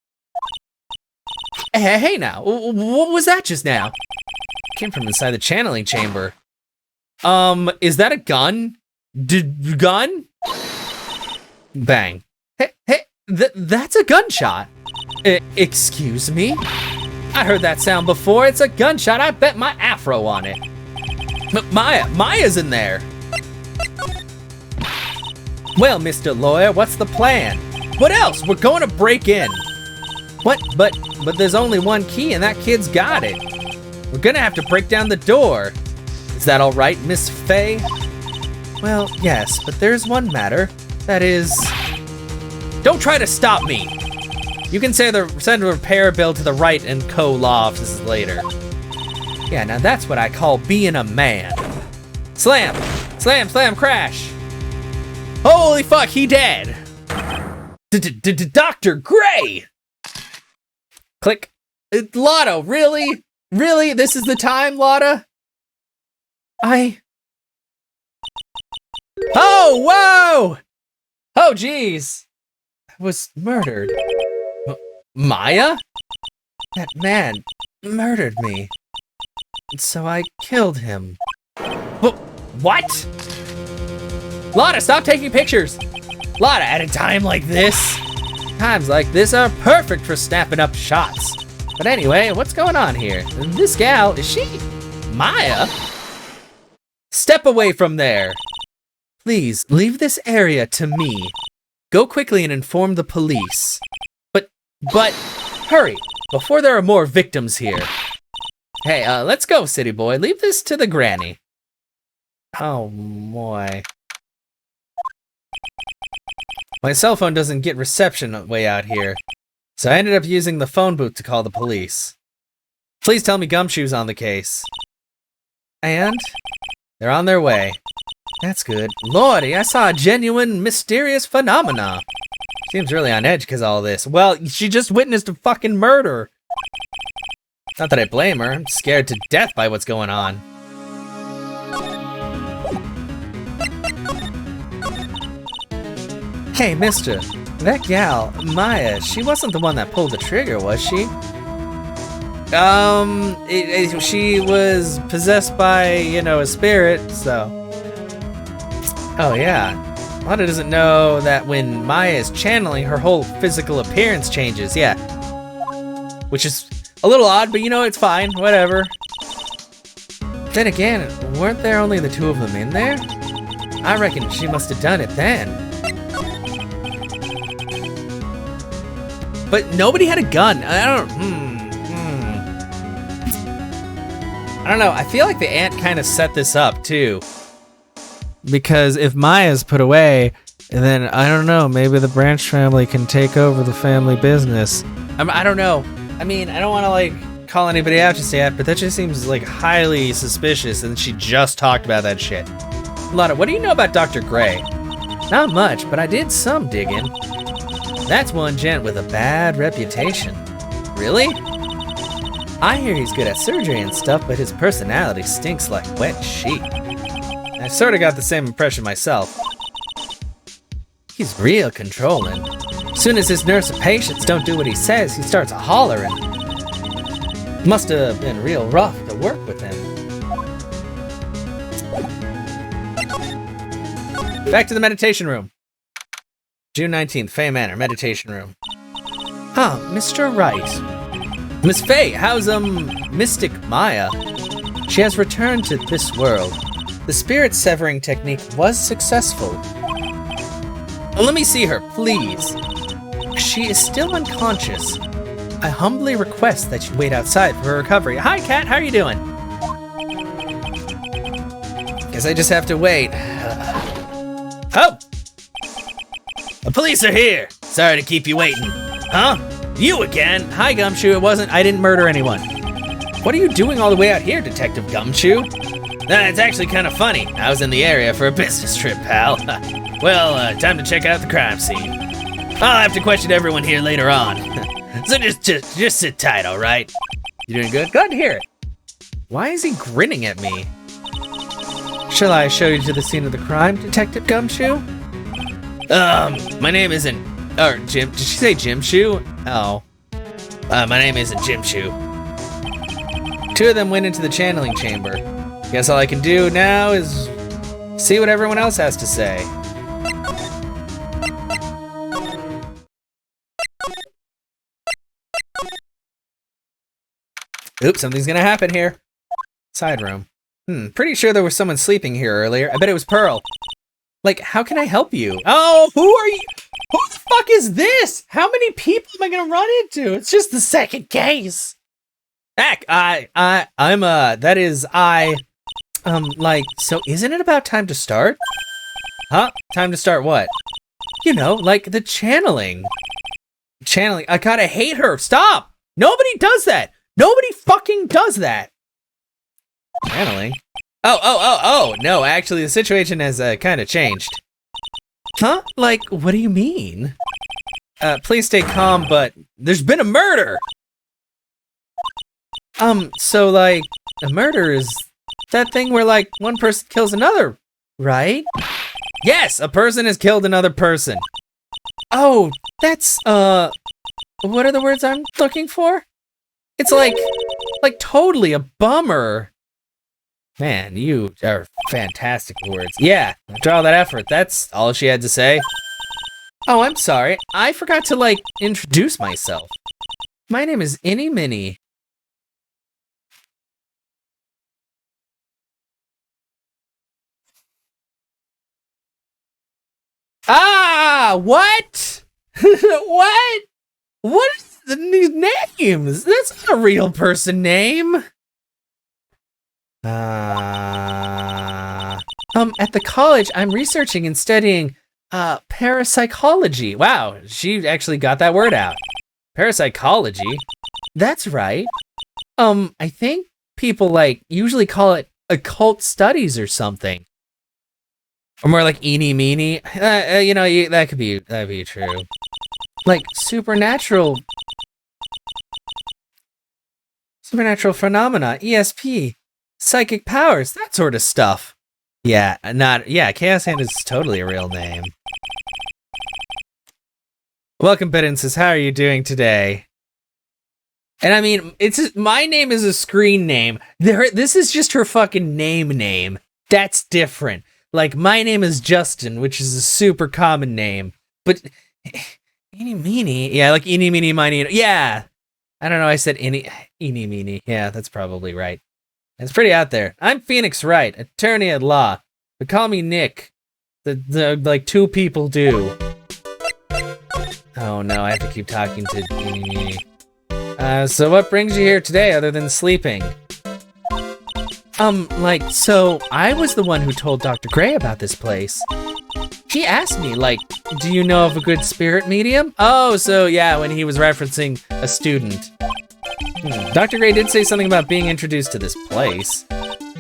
Hey now, what was that just now? Came from inside the channeling chamber. Is that a gun? Gun? Bang. Hey, that's a gunshot. Excuse me? I heard that sound before. It's a gunshot. I bet my afro on it. Maya's in there. Well, Mr. Lawyer, what's the plan? What else? We're going to break in. What? But there's only one key and that kid's got it. We're gonna have to break down the door. Is that all right, Miss Faye? Well, yes, but there's one matter. That is... Don't try to stop me. You can send a repair bill to the right and co-law offices later. Yeah, now that's what I call being a man. Slam, slam, slam, crash. Holy fuck, he dead. Dr. Gray. Click. Lotta, really? Really? This is the time, Lotta? Oh, whoa! Oh, jeez. I was murdered. Maya? That man murdered me. So I killed him. What? Lotta, stop taking pictures. Lotta, at a time like this? Times like this are perfect for snapping up shots. But anyway, what's going on here? This gal, is she Maya? Step away from there. Please, leave this area to me. Go quickly and inform the police. But, hurry, before there are more victims here. Hey, let's go, city boy. Leave this to the granny. Oh, boy. My cell phone doesn't get reception way out here, so I ended up using the phone booth to call the police. Please tell me Gumshoe's on the case. And? They're on their way. That's good. Lordy, I saw a genuine, mysterious phenomena. Seems really on edge because of all this. Well, she just witnessed a fucking murder. Not that I blame her. I'm scared to death by what's going on. Hey, mister. That gal, Maya, she wasn't the one that pulled the trigger, was she? She was possessed by, a spirit, so... Oh, yeah. Lotta doesn't know that when Maya is channeling, her whole physical appearance changes, yeah. Which is a little odd, but it's fine, whatever. Then again, weren't there only the two of them in there? I reckon she must have done it then. But nobody had a gun. I don't know. I feel like the aunt kind of set this up too. Because if Maya's put away, then I don't know, maybe the Branch family can take over the family business. I don't know. I mean, I don't want to call anybody out just yet, but that just seems highly suspicious, and she just talked about that shit. Lotta, what do you know about Dr. Gray? Not much, but I did some digging. That's one gent with a bad reputation. Really? I hear he's good at surgery and stuff, but his personality stinks like wet sheep. I sort of got the same impression myself. He's real controlling. Soon as his nurse and patients don't do what he says, he starts hollering. Must have been real rough to work with him. Back to the meditation room. June 19th, Faye Manor, meditation room. Huh, Mr. Wright. Miss Faye, how's, Mystic Maya? She has returned to this world. The spirit severing technique was successful. Let me see her, please. She is still unconscious. I humbly request that you wait outside for her recovery. Hi, Kat, how are you doing? Guess I just have to wait. Oh! The police are here! Sorry to keep you waiting. Huh? You again? Hi, Gumshoe. I didn't murder anyone. What are you doing all the way out here, Detective Gumshoe? It's actually kind of funny. I was in the area for a business trip, pal. Well, time to check out the crime scene. I'll have to question everyone here later on. So just sit tight, all right? You doing good? Glad to hear it. Why is he grinning at me? Shall I show you to the scene of the crime, Detective Gumshoe? My name isn't... Or, Jim... Did she say Jim Shoe? Oh. My name isn't Jim Shoe. Two of them went into the channeling chamber. Guess all I can do now is see what everyone else has to say. Oops, something's gonna happen here. Side room. Pretty sure there was someone sleeping here earlier. I bet it was Pearl. Like, how can I help you? Oh, who are you? Who the fuck is this? How many people am I gonna run into? It's just the second case. Heck, so isn't it about time to start? Huh? Time to start what? You know, like the channeling. Channeling, I gotta hate her, stop! Nobody does that! Nobody fucking does that! Channeling? Oh, no, actually the situation has kind of changed. Huh? Like, what do you mean? Please stay calm, but there's been a murder! So like, a murder is that thing where like one person kills another, right? Yes, a person has killed another person. Oh, that's, what are the words I'm looking for? It's like totally a bummer. Man, you are fantastic words. Yeah, after all that effort, that's all she had to say. Oh, I'm sorry. I forgot to, like, introduce myself. My name is Innie Minnie. Ah, what? What? What is these names? That's not a real person name. At the college, I'm researching and studying, parapsychology. Wow, she actually got that word out. Parapsychology? That's right. I think people, like, usually call it occult studies or something. Or more like eeny meeny. You know, that'd be true. Like, supernatural phenomena, ESP. Psychic powers, that sort of stuff. Yeah, Chaos Hand is totally a real name. Welcome, Pittances. How are you doing today? And I mean, my name is a screen name. This is just her fucking name. That's different. Like, my name is Justin, which is a super common name. But, eeny meeny, yeah, like eeny meeny miny, yeah. I don't know, I said eeny meeny. Yeah, that's probably right. It's pretty out there. I'm Phoenix Wright, attorney at law. But call me Nick. The like two people do. Oh no, I have to keep talking to so what brings you here today other than sleeping? So I was the one who told Dr. Gray about this place. He asked me, like, do you know of a good spirit medium? Oh, so yeah, when he was referencing a student. Dr. Gray did say something about being introduced to this place.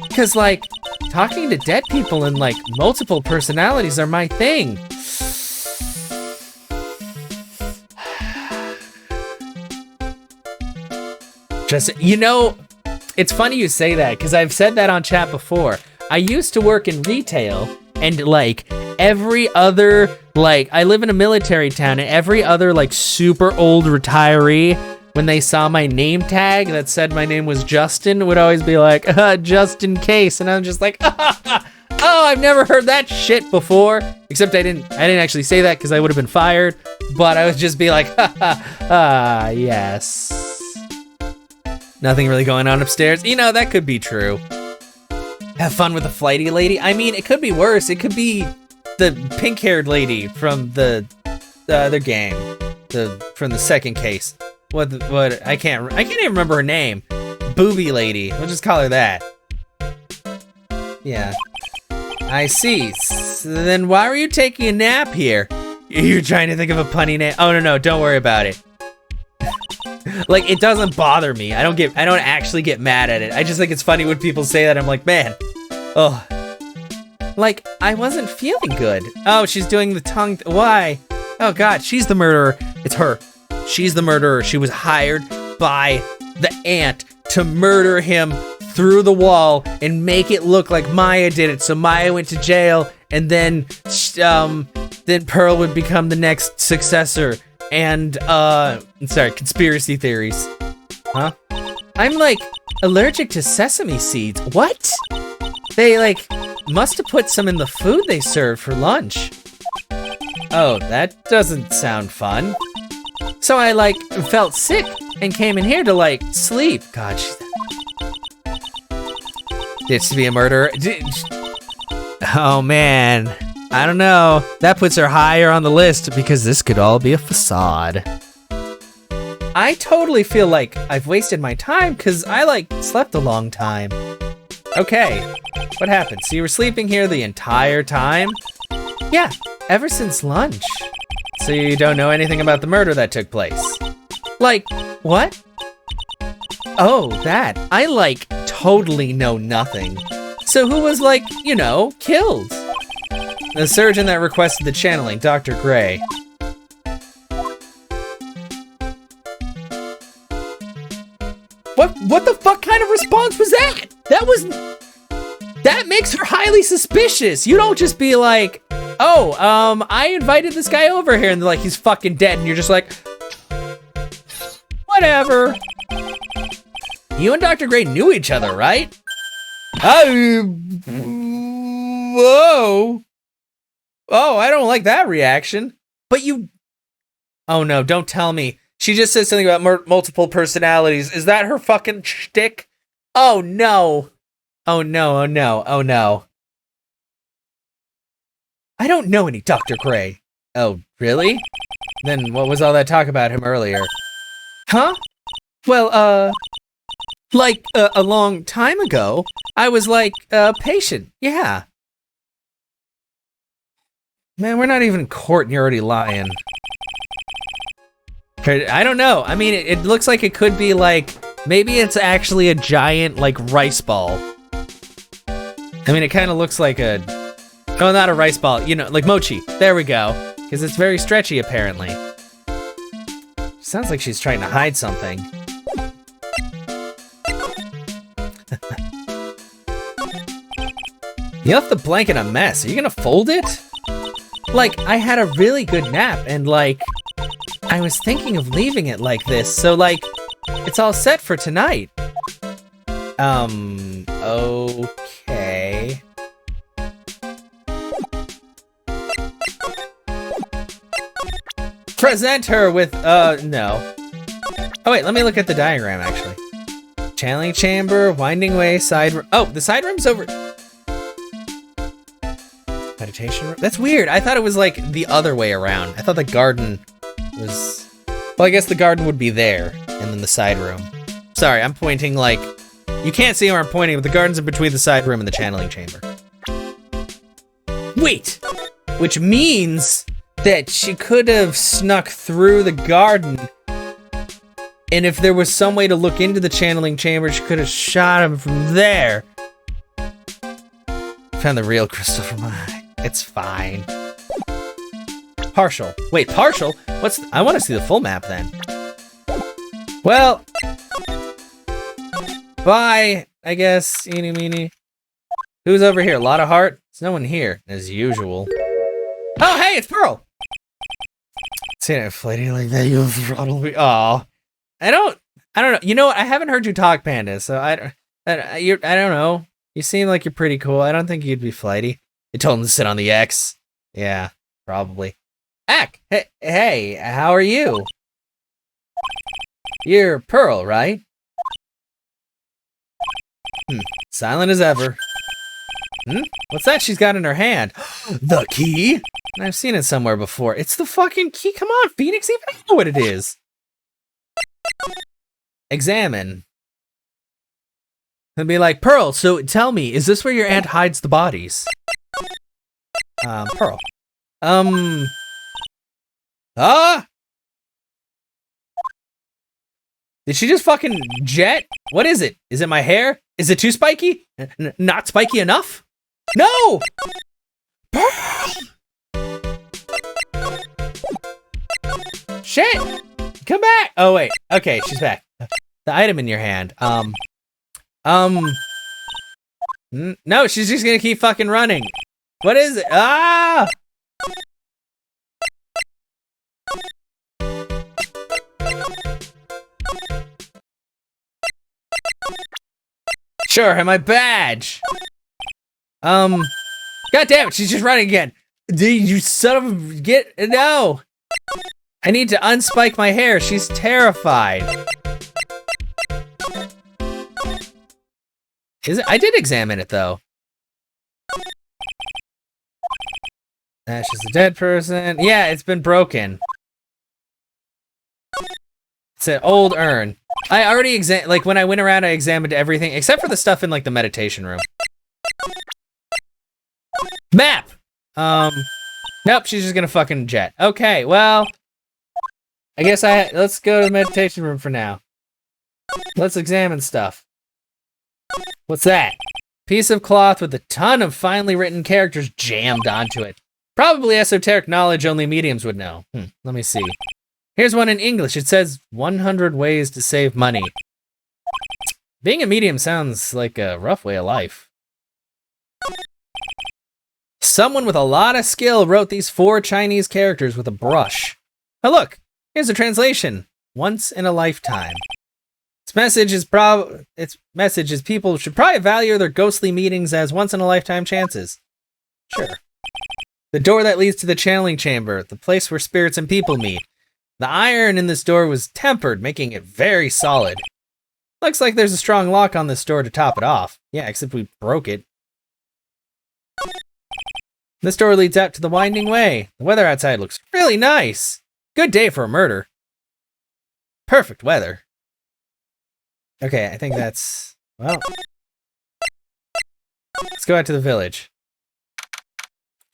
Because, like, talking to dead people and, like, multiple personalities are my thing. Just, you know, it's funny you say that, because I've said that on chat before. I used to work in retail, and, like, every other, like, I live in a military town, and every other, like, super old retiree, when they saw my name tag that said my name was Justin, would always be like, just in case. And I'm just like, oh, I've never heard that shit before. Except I didn't actually say that because I would have been fired. But I would just be like, yes. Nothing really going on upstairs. You know, that could be true. Have fun with the flighty lady. I mean, it could be worse. It could be the pink-haired lady from the other game. From the second case. What I can't even remember her name. Booby lady. We'll just call her that. Yeah. I see. So then why were you taking a nap here? You're trying to think of a punny name. Oh no, don't worry about it. Like, it doesn't bother me. I don't actually get mad at it. I just think it's funny when people say that. I'm like, man. Oh. Like, I wasn't feeling good. Oh, she's doing the tongue. Why? Oh god, she's the murderer. It's her. she's the murderer. She was hired by the aunt to murder him through the wall and make it look like Maya did it. So Maya went to jail, and then Pearl would become the next successor. And sorry, conspiracy theories. Huh? I'm like allergic to sesame seeds. What? They like must have put some in the food they served for lunch. Oh, that doesn't sound fun. So I like felt sick and came in here to like sleep. God, ditched to be a murderer. Oh man, I don't know. That puts her higher on the list because this could all be a facade. I totally feel like I've wasted my time because I like slept a long time. Okay, what happened? So you were sleeping here the entire time? Yeah, ever since lunch. So you don't know anything about the murder that took place? Like, what? Oh, that. I like totally know nothing. So who was like, you know, killed? The surgeon that requested the channeling, Dr. Gray. What the fuck kind of response was that? That makes her highly suspicious. You don't just be like, oh, I invited this guy over here and they're like, he's fucking dead. And you're just like, whatever. You and Dr. Gray knew each other, right? Whoa. Oh, I don't like that reaction. But you, oh no, don't tell me. She just said something about multiple personalities. Is that her fucking shtick? Oh no. Oh no, oh no, oh no. I don't know any Dr. Gray. Oh, really? Then what was all that talk about him earlier? Huh? Well, like a long time ago, I was like a patient, yeah. Man, we're not even in court and you're already lying. I don't know. I mean, it looks like it could be like, maybe it's actually a giant like rice ball. I mean, it kind of looks like a, oh, not a rice ball, you know, like mochi. There we go. Because it's very stretchy, apparently. Sounds like she's trying to hide something. You left the blanket a mess. Are you gonna fold it? Like, I had a really good nap and like, I was thinking of leaving it like this, so like, it's all set for tonight. Okay. Present her with, no. Oh wait, let me look at the diagram actually. Channeling chamber, winding way, side room. Oh, the side room's over. Meditation room? That's weird. I thought it was like the other way around. I thought the garden was, well, I guess the garden would be there and then the side room. Sorry, I'm pointing like, you can't see where I'm pointing, but the garden's in between the side room and the channeling chamber. Wait, which means that she could have snuck through the garden, and if there was some way to look into the channeling chamber, she could have shot him from there. Found the real crystal from my eye. It's fine. Partial. Wait, partial? What's... I want to see the full map then. Well... bye, I guess. Eeny meeny. Who's over here? Lot of heart? There's no one here, as usual. Oh, hey, it's Pearl! Saying it flighty like that, you'll throttle me. Aw. I don't know. You know what? I haven't heard you talk, Panda, so I don't know. You seem like you're pretty cool. I don't think you'd be flighty. You told him to sit on the X. Yeah, probably. Ack! Hey, how are you? You're Pearl, right? Silent as ever. What's that she's got in her hand? The key? I've seen it somewhere before. It's the fucking key. Come on, Phoenix, even I know what it is. Examine. And be like, Pearl, so tell me, is this where your aunt hides the bodies? Pearl. Did she just fucking jet? What is it? Is it my hair? Is it too spiky? Not spiky enough? No! Pearl! Shit! come back! Oh, wait. Okay, she's back. The item in your hand. No, she's just gonna keep fucking running. What is it? Ah! Sure, and my badge. God damn it, she's just running again. Dude, you son of a... No! I need to unspike my hair. She's terrified. Is it? I did examine it, though. That's just a dead person. Yeah, it's been broken. It's an old urn. I already like, when I went around, I examined everything, except for the stuff in, like, the meditation room. Map! Nope, she's just gonna fucking jet. Okay, well... I guess let's go to the meditation room for now. Let's examine stuff. What's that? Piece of cloth with a ton of finely written characters jammed onto it. Probably esoteric knowledge only mediums would know. Let me see. Here's one in English. It says 100 ways to save money. Being a medium sounds like a rough way of life. Someone with a lot of skill wrote these 4 Chinese characters with a brush. Oh, look. Here's a translation. Once in a lifetime. Its message is people should probably value their ghostly meetings as once in a lifetime chances. Sure. The door that leads to the channeling chamber, the place where spirits and people meet. The iron in this door was tempered, making it very solid. Looks like there's a strong lock on this door to top it off. Yeah, except we broke it. This door leads out to the winding way. The weather outside looks really nice. Good day for a murder. Perfect weather. Okay, I think that's... Well... Let's go out to the village.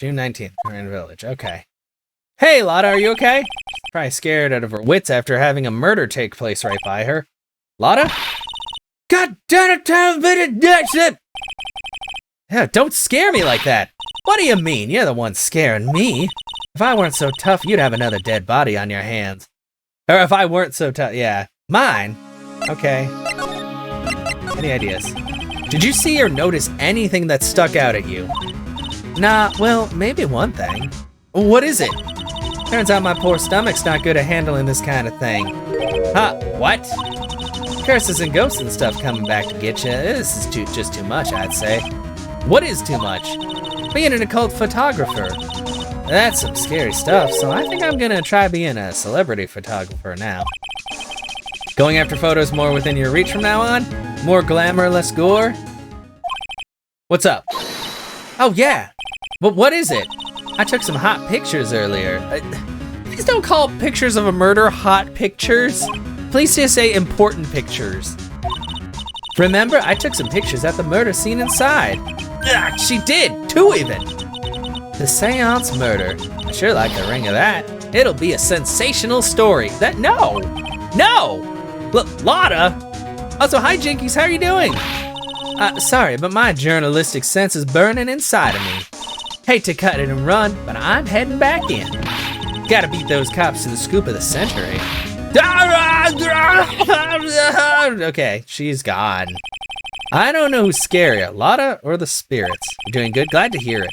June 19th, we're in the village. Okay. Hey, Lotta, are you okay? She's probably scared out of her wits after having a murder take place right by her. Lotta? God damn it, yeah, don't scare me like that. What do you mean? You're the one scaring me. If I weren't so tough, you'd have another dead body on your hands. Or if I weren't so tough, yeah. Mine? Okay. Any ideas? Did you see or notice anything that stuck out at you? Nah, well, maybe one thing. What is it? Turns out my poor stomach's not good at handling this kind of thing. Huh, what? Curses and ghosts and stuff coming back to get you. This is just too much, I'd say. What is too much? Being an occult photographer. That's some scary stuff, so I think I'm gonna try being a celebrity photographer now. Going after photos more within your reach from now on? More glamour, less gore? What's up? Oh yeah, but what is it? I took some hot pictures earlier. Please don't call pictures of a murder hot pictures. Please just say important pictures. Remember, I took some pictures at the murder scene inside. Ugh, she did, 2 even. The Seance Murder. I sure like the ring of that. It'll be a sensational story. No! Look, Lotta! Also, hi Jinkies, how are you doing? Sorry, but my journalistic sense is burning inside of me. Hate to cut it and run, but I'm heading back in. Gotta beat those cops to the scoop of the century. Okay, she's gone. I don't know who's scarier, Lotta or the spirits. You're doing good, glad to hear it.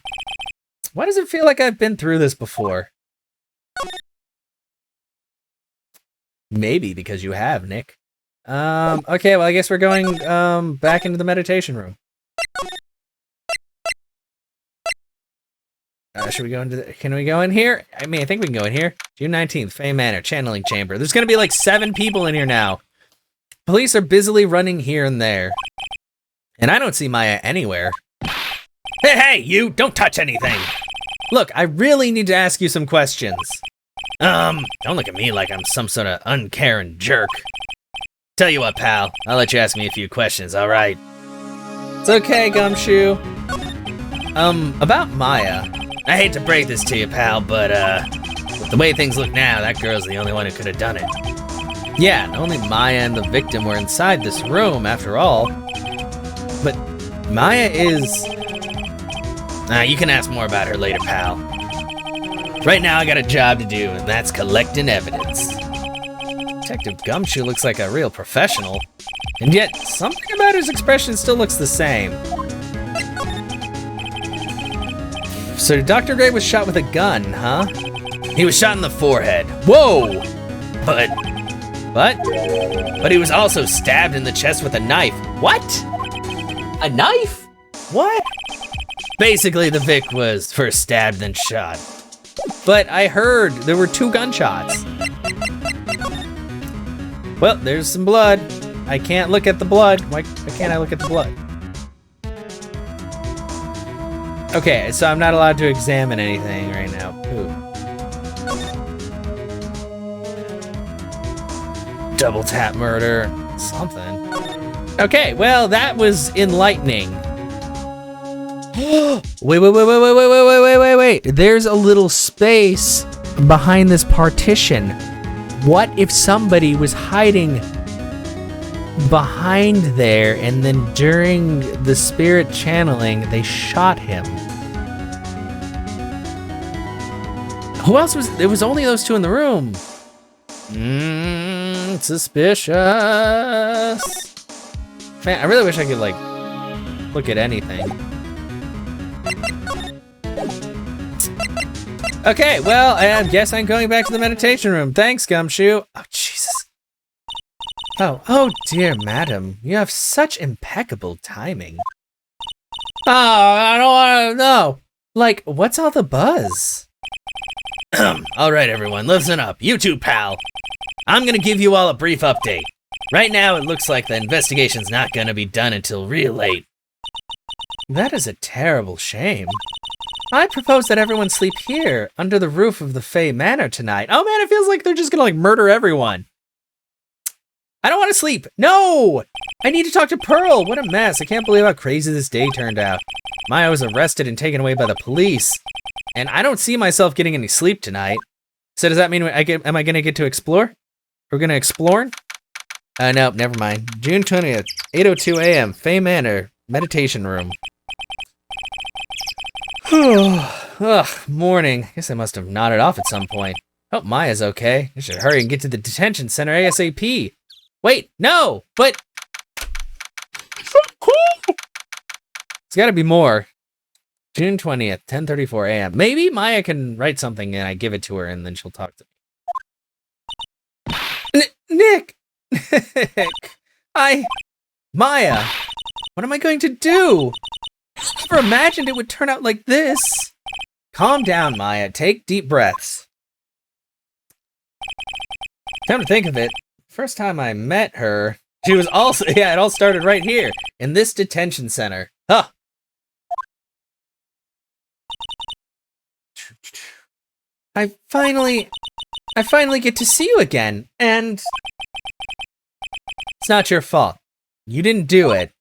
Why does it feel like I've been through this before? Maybe because you have, Nick. Okay, well I guess we're going back into the meditation room. Should we go into can we go in here? I mean, I think we can go in here. June 19th, Fay Manor, channeling chamber. There's gonna be like 7 people in here now. Police are busily running here and there. And I don't see Maya anywhere. Hey, you, don't touch anything. Look, I really need to ask you some questions. Don't look at me like I'm some sort of uncaring jerk. Tell you what, pal, I'll let you ask me a few questions, all right? It's okay, Gumshoe. About Maya. I hate to break this to you, pal, but, with the way things look now, that girl's the only one who could have done it. Yeah, only Maya and the victim were inside this room, after all. But Maya is... you can ask more about her later, pal. Right now, I got a job to do, and that's collecting evidence. Detective Gumshoe looks like a real professional. And yet, something about his expression still looks the same. So Dr. Gray was shot with a gun, huh? He was shot in the forehead. Whoa! But he was also stabbed in the chest with a knife. What? A knife? What? Basically, the Vic was first stabbed, then shot. But I heard there were 2 gunshots. Well, there's some blood. I can't look at the blood. Why can't I look at the blood? Okay, so I'm not allowed to examine anything right now. Ooh. Double tap murder, something. Okay, well, that was enlightening. Wait. There's a little space behind this partition. What if somebody was hiding behind there and then during the spirit channeling, they shot him? Who else was, there was only those 2 in the room. Suspicious. Man, I really wish I could, like, look at anything. Okay, well, I guess I'm going back to the meditation room. Thanks, Gumshoe. Oh, Jesus. Oh dear, madam. You have such impeccable timing. Oh, I don't want to know. Like, what's all the buzz? All right, everyone, listen up. You too, pal. I'm gonna give you all a brief update. Right now, it looks like the investigation's not gonna be done until real late. That is a terrible shame. I propose that everyone sleep here, under the roof of the Fey Manor tonight. Oh man, it feels like they're just gonna, like, murder everyone. I don't want to sleep. No! I need to talk to Pearl. What a mess. I can't believe how crazy this day turned out. Maya was arrested and taken away by the police. And I don't see myself getting any sleep tonight. So does that mean am I gonna get to explore? We're gonna explore? Nope, never mind. June 20th, 8:02 a.m., Fey Manor, meditation room. Ugh, morning. Guess I must have nodded off at some point. Hope Maya's okay. I should hurry and get to the detention center ASAP. Wait, no, but... It's gotta be more. June 20th, 10:34 a.m. Maybe Maya can write something and I give it to her and then she'll talk to me. Nick! Maya, what am I going to do? I never imagined it would turn out like this. Calm down, Maya. Take deep breaths. Come to think of it, first time I met her, she was also, yeah, it all started right here, in this detention center. Huh. I finally get to see you again, and it's not your fault. You didn't do it.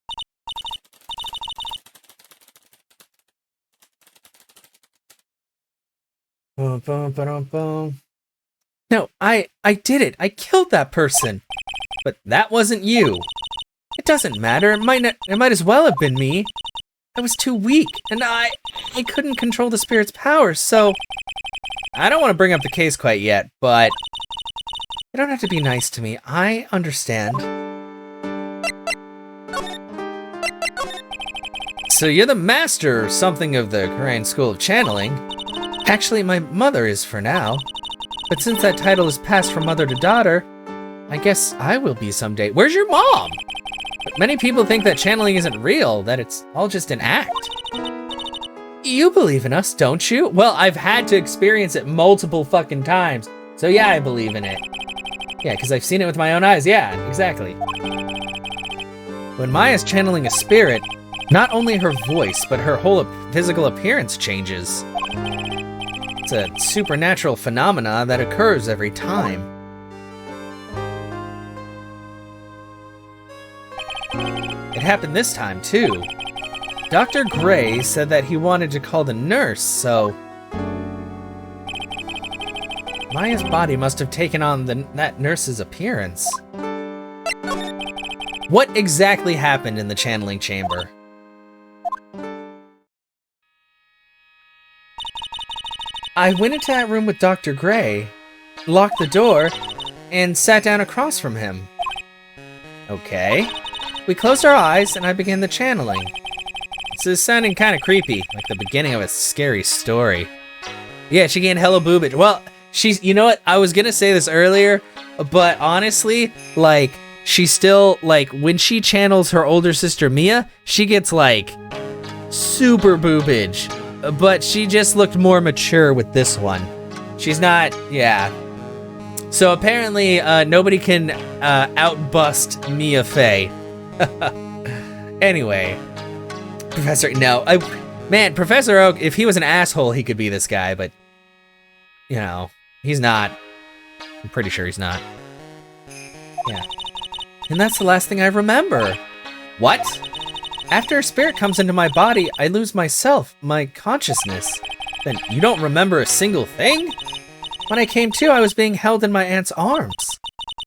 Boom, boom, boom, boom. No, I did it. I killed that person. But that wasn't you. It doesn't matter. It might as well have been me. I was too weak, and I couldn't control the spirit's powers, so... I don't want to bring up the case quite yet, but... You don't have to be nice to me. I understand. So you're the master or something of the Korean School of Channeling. Actually, my mother is for now. But since that title is passed from mother to daughter, I guess I will be someday. Where's your mom? But many people think that channeling isn't real, that it's all just an act. You believe in us, don't you? Well, I've had to experience it multiple fucking times. So yeah, I believe in it. Yeah, because I've seen it with my own eyes. Yeah, exactly. When Maya's channeling a spirit, not only her voice, but her whole physical appearance changes. It's a supernatural phenomena that occurs every time. It happened this time, too. Dr. Gray said that he wanted to call the nurse, so... Maya's body must have taken on that nurse's appearance. What exactly happened in the channeling chamber? I went into that room with Dr. Gray, locked the door, and sat down across from him. Okay. We closed our eyes and I began the channeling. This is sounding kind of creepy, like the beginning of a scary story. Yeah, she gained hella boobage. Well, she's, you know what? I was gonna say this earlier, but honestly, like, she still, like, when she channels her older sister Mia, she gets, like, super boobage. But she just looked more mature with this one. She's not, yeah. So apparently, nobody can outbust Mia Fey. Anyway, man, Professor Oak, if he was an asshole, he could be this guy, but, you know, he's not. I'm pretty sure he's not. Yeah. And that's the last thing I remember. What? After a spirit comes into my body, I lose myself, my consciousness. Then you don't remember a single thing? When I came to, I was being held in my aunt's arms.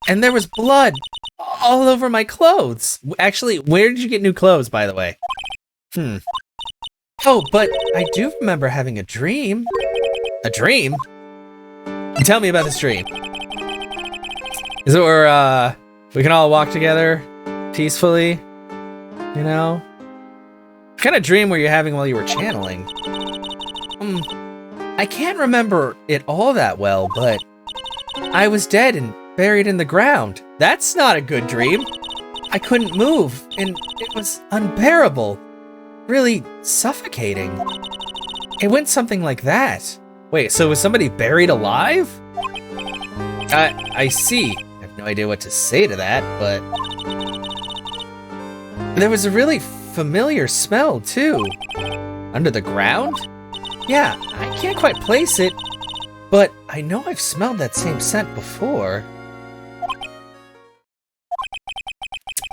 And there was blood all over my clothes. Actually, where did you get new clothes, by the way? Oh, but I do remember having a dream. A dream? Tell me about this dream. Is it where, we can all walk together peacefully? You know? What kind of dream were you having while you were channeling? I can't remember it all that well, but I was dead and buried in the ground. That's not a good dream. I couldn't move, and it was unbearable. Really suffocating. It went something like that. Wait, so was somebody buried alive? I see. I have no idea what to say to that, but there was a really familiar smell, too. Under the ground? Yeah, I can't quite place it, but I know I've smelled that same scent before.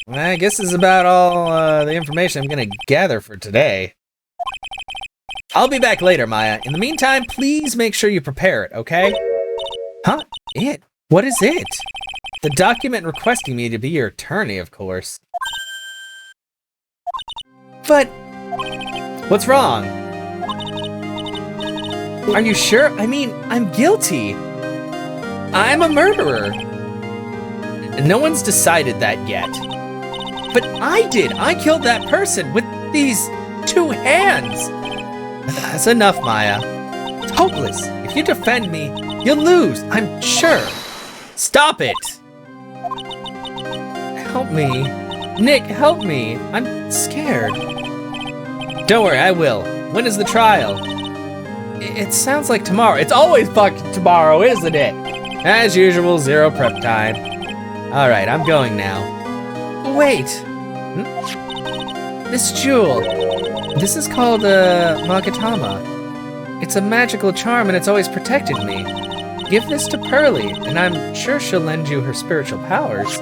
I guess this is about all the information I'm gonna gather for today. I'll be back later, Maya. In the meantime, please make sure you prepare it, okay? Huh? It? What is it? The document requesting me to be your attorney, of course. But what's wrong? Are you sure? I mean, I'm guilty. I'm a murderer. No one's decided that yet. But I did. I killed that person with these 2 hands. That's enough, Maya. It's hopeless. If you defend me, you'll lose, I'm sure. Stop it. Help me. Nick, help me. I'm scared. Don't worry, I will. When is the trial? It sounds like tomorrow. It's always fucking tomorrow, isn't it? As usual, 0 prep time. All right, I'm going now. Wait. This jewel. This is called Magatama. It's a magical charm and it's always protected me. Give this to Pearly, and I'm sure she'll lend you her spiritual powers.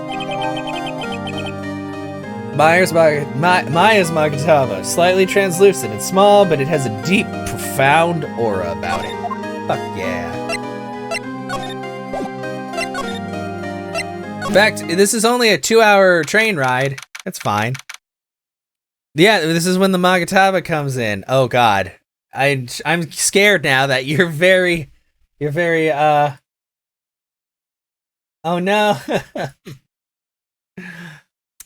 Maya's Magatama. Slightly translucent and small, but it has a deep, profound aura about it. Fuck yeah. In fact, this is only a 2-hour train ride. That's fine. Yeah, this is when the Magatama comes in. Oh god. I'm scared now that you're very, oh no.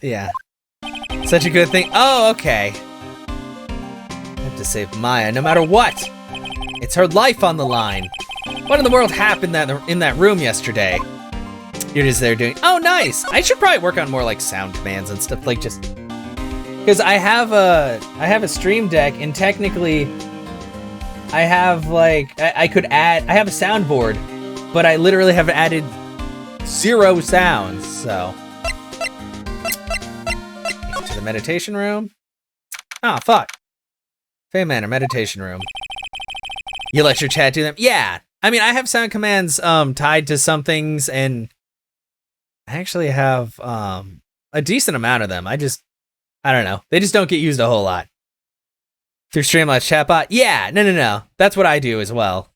Yeah. Such a good thing. Oh, okay. I have to save Maya no matter what. It's her life on the line. What in the world happened in that room yesterday? You're just there doing, oh nice. I should probably work on more like sound commands and stuff, like just, because I have a Stream Deck and technically I have like, I could add, I have a soundboard, but I literally have added 0 sounds, so. To the meditation room. Oh, fuck. Fey Manor, meditation room. You let your chat do them? Yeah. I mean, I have sound commands tied to some things, and I actually have a decent amount of them. I don't know. They just don't get used a whole lot. Through Streamlabs chatbot? Yeah, no. That's what I do as well.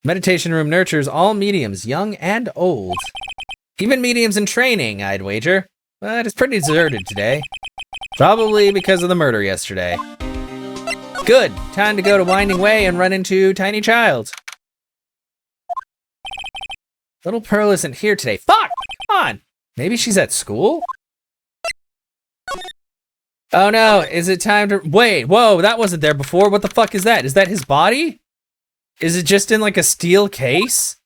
Meditation room nurtures all mediums, young and old. Even mediums in training, I'd wager. But it's pretty deserted today. Probably because of the murder yesterday. Good, time to go to Winding Way and run into Tiny Child. Little Pearl isn't here today. Fuck! Come on! Maybe she's at school? Oh no, is it time to... Wait, whoa, that wasn't there before. What the fuck is that? Is that his body? Is it just in like a steel case?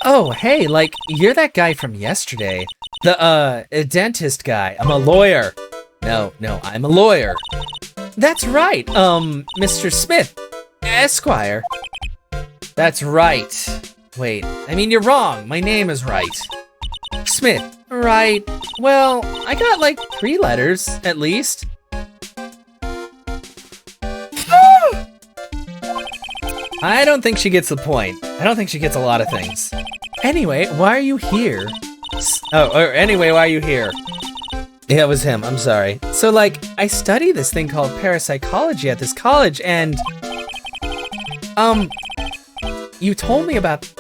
Oh, hey, like, you're that guy from yesterday. The, dentist guy. I'm a lawyer. No, I'm a lawyer. That's right, Mr. Smith, Esquire. That's right. Wait, I mean, you're wrong. My name is right. Smith, right. Well, I got like 3 letters, at least. I don't think she gets the point. I don't think she gets a lot of things. Anyway, why are you here? Anyway, why are you here? Yeah, it was him, I'm sorry. So like, I study this thing called parapsychology at this college and, you told me about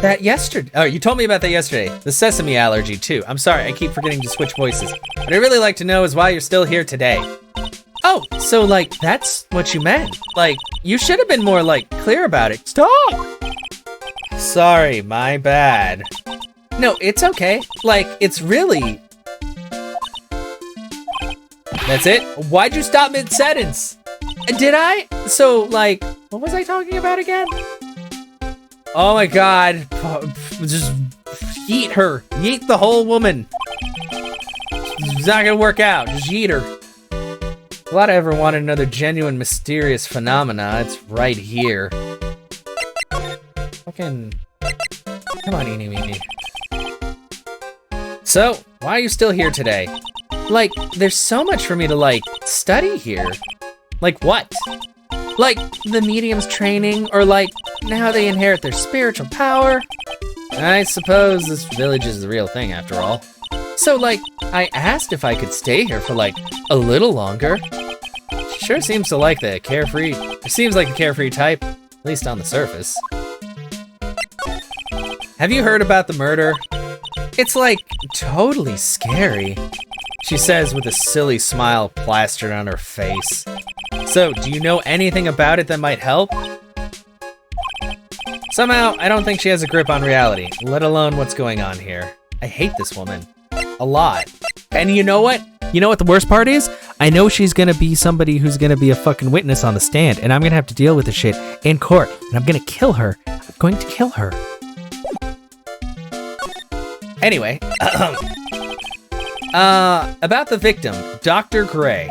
that yesterday. Oh, you told me about that yesterday. The sesame allergy too. I'm sorry, I keep forgetting to switch voices. What I'd really like to know is why you're still here today. Oh, so like, that's what you meant. Like, you should have been more like, clear about it. Stop! Sorry, my bad. No, it's okay. Like, it's really... That's it? Why'd you stop mid-sentence? Did I? So, like, what was I talking about again? Oh my god. Just yeet her. Yeet the whole woman. It's not gonna work out. Just yeet her. If I ever wanted another genuine mysterious phenomena, it's right here. Fucking... Come on, eeny weeny. So, why are you still here today? Like, there's so much for me to, like, study here. Like what? Like, the medium's training, or like, how they inherit their spiritual power? I suppose this village is the real thing after all. So like, I asked if I could stay here for like, a little longer. She sure seems to like the carefree, it seems like a carefree type, at least on the surface. Have you heard about the murder? It's like, totally scary. She says with a silly smile plastered on her face. So, do you know anything about it that might help? Somehow, I don't think she has a grip on reality, let alone what's going on here. I hate this woman. A lot. And you know what? You know what the worst part is? I know she's gonna be somebody who's gonna be a fucking witness on the stand, and I'm gonna have to deal with the shit in court, and I'm gonna kill her. I'm going to kill her. Anyway, about the victim, Dr. Gray.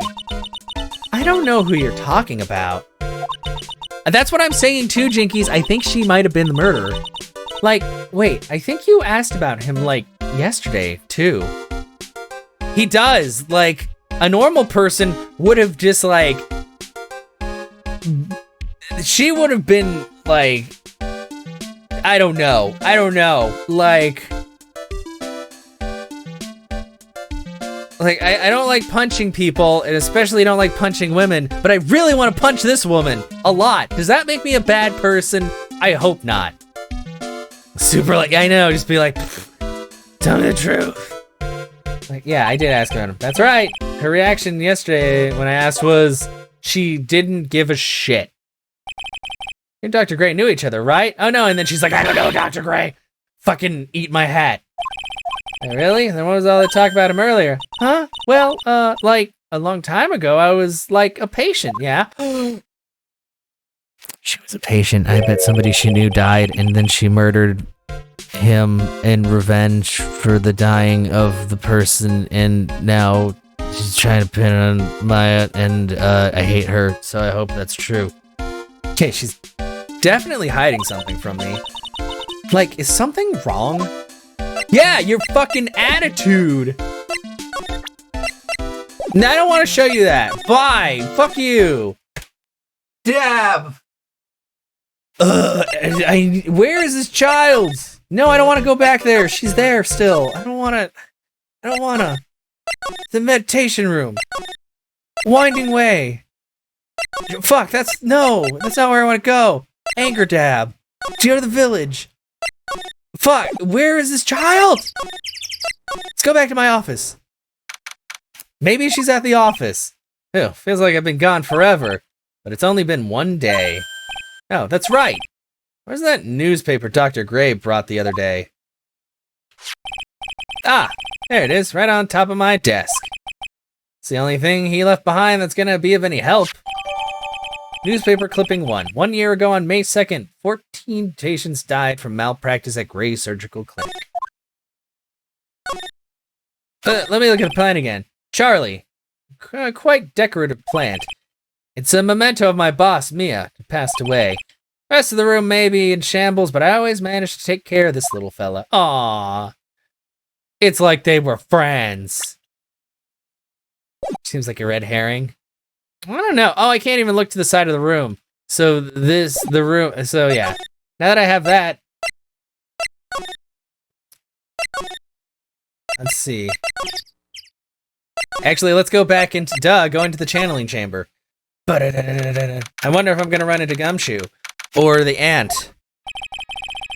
I don't know who you're talking about. That's what I'm saying too, Jinkies. I think she might have been the murderer. Like, wait, I think you asked about him, like, yesterday, too. He does. Like, a normal person would have just, like... She would have been, like... I don't know. Like, I don't like punching people, and especially don't like punching women, but I really want to punch this woman a lot. Does that make me a bad person? I hope not. Super like, I know, just be like, tell me the truth. Like, yeah, I did ask about him. That's right. Her reaction yesterday when I asked was, she didn't give a shit. You and Dr. Gray knew each other, right? Oh no, and then she's like, I don't know, Dr. Gray. Fucking eat my hat. Really? Then what was all the talk about him earlier? Huh? Well, like, a long time ago, I was, like, a patient, yeah? She was a patient. I bet somebody she knew died, and then she murdered him in revenge for the dying of the person, and now she's trying to pin on Maya, and, I hate her, so I hope that's true. Okay, she's definitely hiding something from me. Like, is something wrong? Yeah, your fucking attitude. No, I don't want to show you that. Bye. Fuck you. Dab. Where is this child? No, I don't want to go back there. She's there still. I don't want to. The meditation room. Winding way. Fuck, that's not where I want to go. Anger dab. To go to the village. Fuck, where is this child? Let's go back to my office. Maybe she's at the office. Ew, feels like I've been gone forever, but it's only been one day. Oh, that's right. Where's that newspaper Dr. Gray brought the other day? Ah, there it is, right on top of my desk. It's the only thing he left behind that's gonna be of any help. Newspaper clipping 1. 1 year ago on May 2nd, 14 patients died from malpractice at Gray Surgical Clinic. Let me look at the plant again. Charlie. Quite decorative plant. It's a memento of my boss, Mia, who passed away. The rest of the room may be in shambles, but I always managed to take care of this little fella. Aww. It's like they were friends. Seems like a red herring. I don't know. Oh, I can't even look to the side of the room. So yeah. Now that I have that. Let's see. Actually, let's go back into, go into the channeling chamber. I wonder if I'm gonna run into Gumshoe. Or the ant.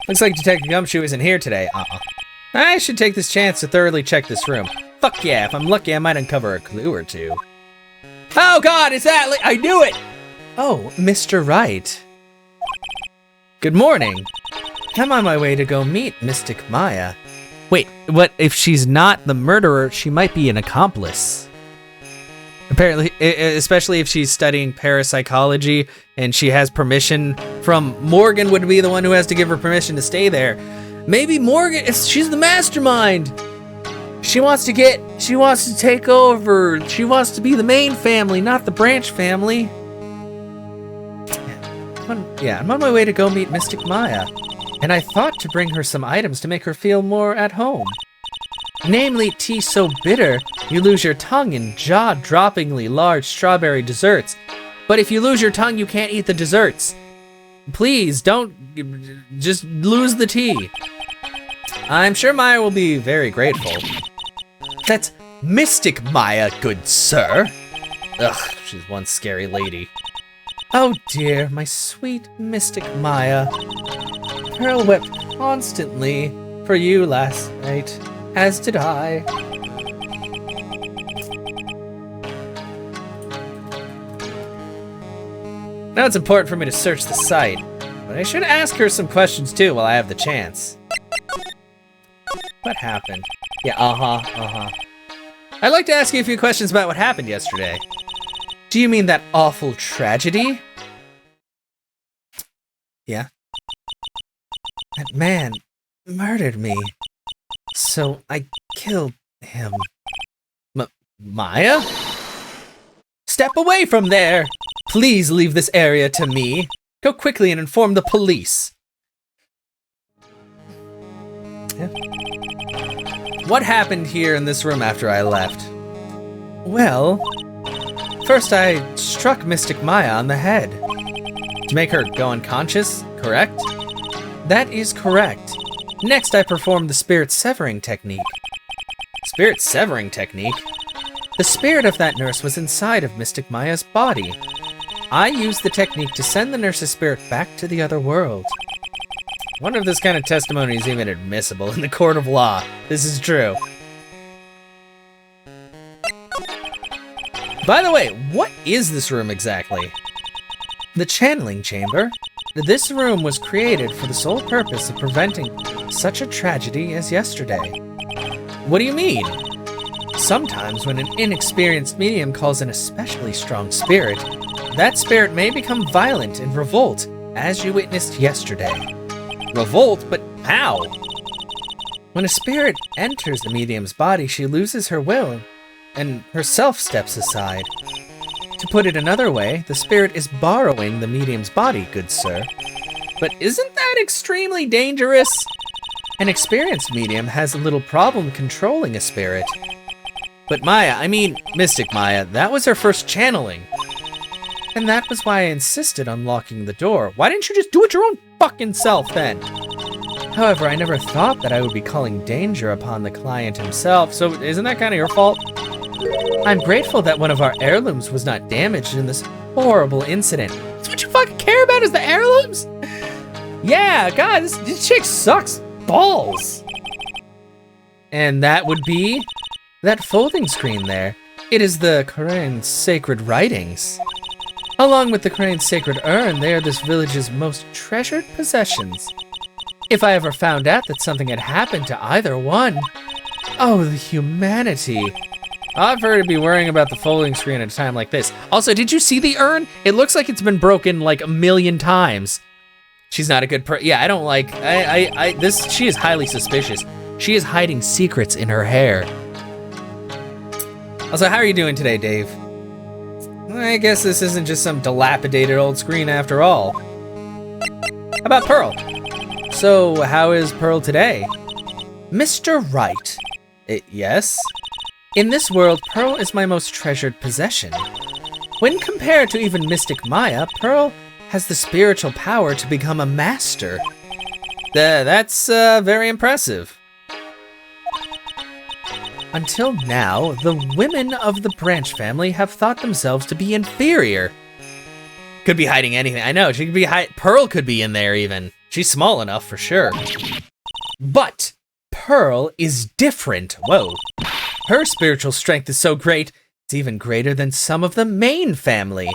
Looks like Detective Gumshoe isn't here today. I should take this chance to thoroughly check this room. Fuck yeah, if I'm lucky I might uncover a clue or two. Oh god, is that I knew it! Oh, Mr. Wright. Good morning. I'm on my way to go meet Mystic Maya. Wait, what if she's not the murderer, she might be an accomplice. Apparently, especially if she's studying parapsychology and she has permission from Morgan would be the one who has to give her permission to stay there. Maybe Morgan, she's the mastermind. She wants to take over. She wants to be the main family, not the branch family. I'm on my way to go meet Mystic Maya, and I thought to bring her some items to make her feel more at home. Namely, tea so bitter, you lose your tongue in jaw-droppingly large strawberry desserts. But if you lose your tongue, you can't eat the desserts. Please, don't just lose the tea. I'm sure Maya will be very grateful. That's Mystic Maya, good sir. Ugh, she's one scary lady. Oh dear, my sweet Mystic Maya. Pearl wept constantly for you last night, as did I. Now it's important for me to search the site, but I should ask her some questions too while I have the chance. What happened? Yeah, I'd like to ask you a few questions about what happened yesterday. Do you mean that awful tragedy? Yeah. That man murdered me, so I killed him. Maya? Step away from there! Please leave this area to me. Go quickly and inform the police. Yeah. What happened here in this room after I left? Well, first I struck Mystic Maya on the head. To make her go unconscious, correct? That is correct. Next I performed the spirit severing technique. Spirit severing technique? The spirit of that nurse was inside of Mystic Maya's body. I used the technique to send the nurse's spirit back to the other world. I wonder if this kind of testimony is even admissible in the court of law. This is true. By the way, what is this room exactly? The channeling chamber. This room was created for the sole purpose of preventing such a tragedy as yesterday. What do you mean? Sometimes when an inexperienced medium calls in a especially strong spirit, that spirit may become violent and revolt, as you witnessed yesterday. Revolt? But how? When a spirit enters the medium's body, she loses her will, and herself steps aside. To put it another way, the spirit is borrowing the medium's body, good sir. But isn't that extremely dangerous? An experienced medium has a little problem controlling a spirit. But Mystic Maya, that was her first channeling. And that was why I insisted on locking the door. Why didn't you just do it your own fucking self then? However, I never thought that I would be calling danger upon the client himself, so isn't that kind of your fault? I'm grateful that one of our heirlooms was not damaged in this horrible incident. That's what you fucking care about is the heirlooms? Yeah, God, this chick sucks balls. And that would be that folding screen there. It is the Quran's sacred writings. Along with the crane's sacred urn, they are this village's most treasured possessions. If I ever found out that something had happened to either one, oh, the humanity. I've heard to be worrying about the folding screen at a time like this. Also, did you see the urn? It looks like it's been broken like a million times. She's not a good yeah, I don't like, she is highly suspicious. She is hiding secrets in her hair. Also, how are you doing today, Dave? I guess this isn't just some dilapidated old screen after all. How about Pearl? So, how is Pearl today? Mr. Wright. Yes? In this world, Pearl is my most treasured possession. When compared to even Mystic Maya, Pearl has the spiritual power to become a master. That's very impressive. Until now, the women of the Branch family have thought themselves to be inferior. Could be hiding anything. I know, she could be Pearl could be in there even. She's small enough for sure. But Pearl is different. Whoa. Her spiritual strength is so great, it's even greater than some of the main family.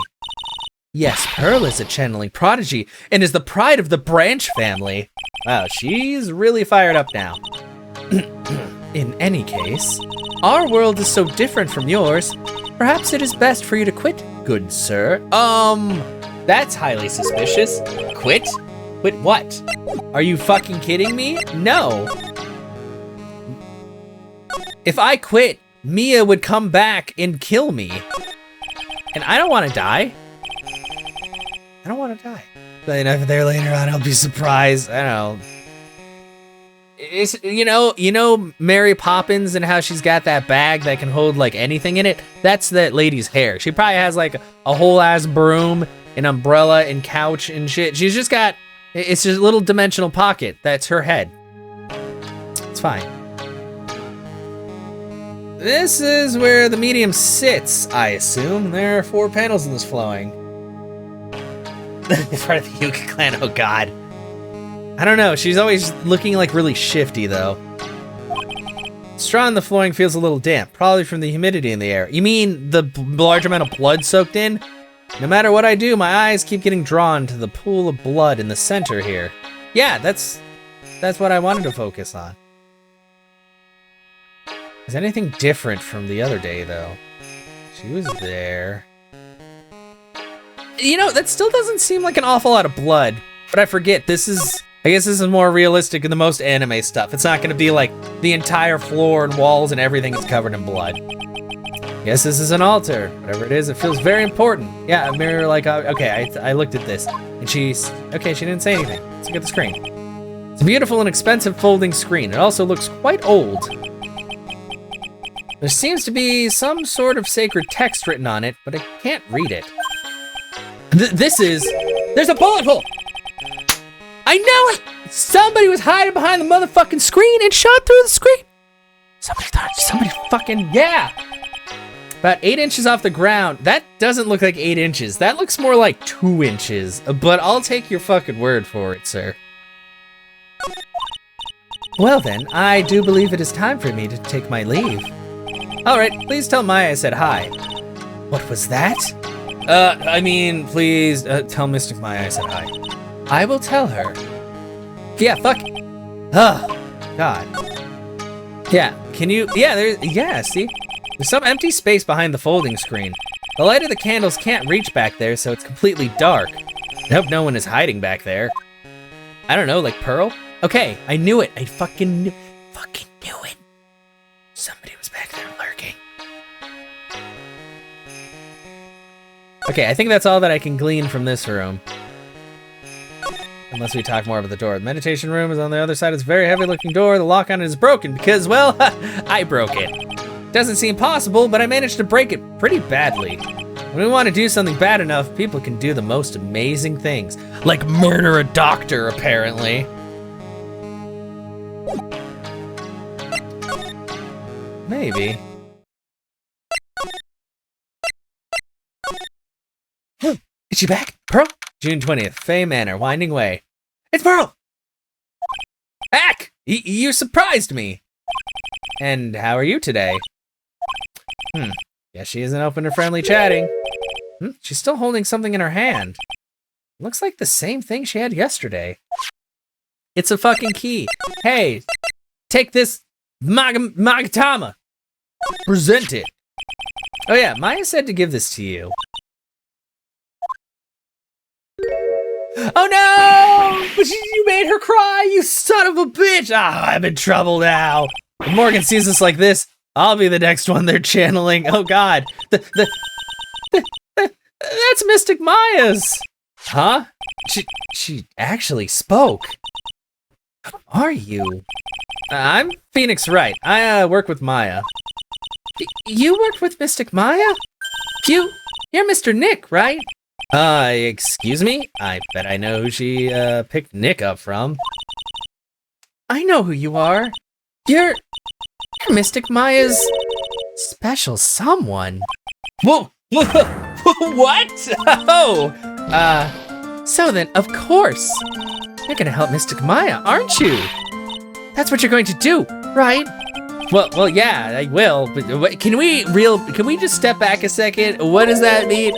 Yes, Pearl is a channeling prodigy and is the pride of the Branch family. Wow, she's really fired up now. In any case, our world is so different from yours. Perhaps it is best for you to quit, good sir. That's highly suspicious. Quit? Quit what? Are you fucking kidding me? No. If I quit, Mia would come back and kill me. And I don't want to die. I don't want to die. But if they're later on, I'll be surprised. I don't know. It's, you know Mary Poppins and how she's got that bag that can hold like anything in it? That's that lady's hair. She probably has like a whole ass broom, an umbrella and couch and shit. She's just got, it's just a little dimensional pocket. That's her head. It's fine. This is where the medium sits, I assume. There are 4 panels in this flowing. Part of the Yuka clan, oh god. I don't know, she's always looking like really shifty though. Straw in the flooring feels a little damp, probably from the humidity in the air. You mean the large amount of blood soaked in? No matter what I do, my eyes keep getting drawn to the pool of blood in the center here. Yeah, that's what I wanted to focus on. Is anything different from the other day though? She was there. You know, that still doesn't seem like an awful lot of blood, but I forget, I guess this is more realistic than the most anime stuff. It's not gonna be like the entire floor and walls and everything is covered in blood. Guess this is an altar. Whatever it is, it feels very important. Yeah, a mirror like, okay, I looked at this and she didn't say anything. Let's look at the screen. It's a beautiful and expensive folding screen. It also looks quite old. There seems to be some sort of sacred text written on it, but I can't read it. There's a bullet hole! I know it! Somebody was hiding behind the motherfucking screen and shot through the screen! Somebody fucking, yeah! About 8 inches off the ground. That doesn't look like 8 inches. That looks more like 2 inches, but I'll take your fucking word for it, sir. Well then, I do believe it is time for me to take my leave. Alright, please tell Maya I said hi. What was that? Please tell Mystic Maya I said hi. I will tell her. Yeah, fuck. Oh, God. Yeah, can you, see? There's some empty space behind the folding screen. The light of the candles can't reach back there, so it's completely dark. I hope no one is hiding back there. I don't know, like Pearl? Okay, I knew it. I fucking knew it. Somebody was back there lurking. Okay, I think that's all that I can glean from this room. Unless we talk more about the door. The meditation room is on the other side of this very heavy looking door. The lock on it is broken because, well, I broke it. Doesn't seem possible, but I managed to break it pretty badly. When we want to do something bad enough, people can do the most amazing things. Like murder a doctor, apparently. Maybe. Is she back? Pearl? June 20th, Fay Manor, Winding Way. It's Pearl! Back! You surprised me! And how are you today? Guess she isn't open to friendly chatting. She's still holding something in her hand. Looks like the same thing she had yesterday. It's a fucking key. Hey, take this Magatama. Present it. Oh yeah, Maya said to give this to you. Oh no! But you made her cry, you son of a bitch! Ah, I'm in trouble now. If Morgan sees us like this, I'll be the next one they're channeling. Oh god. That's Mystic Maya's. Huh? She actually spoke. Who are you? I'm Phoenix Wright. I work with Maya. You worked with Mystic Maya? You're Mr. Nick, right? Excuse me? I bet I know who she picked Nick up from. I know who you are. You're Mystic Maya's special someone. Whoa! What? Oh! So then, of course, you're gonna help Mystic Maya, aren't you? That's what you're going to do, right? Well, yeah, I will, but can we just step back a second? What does that mean?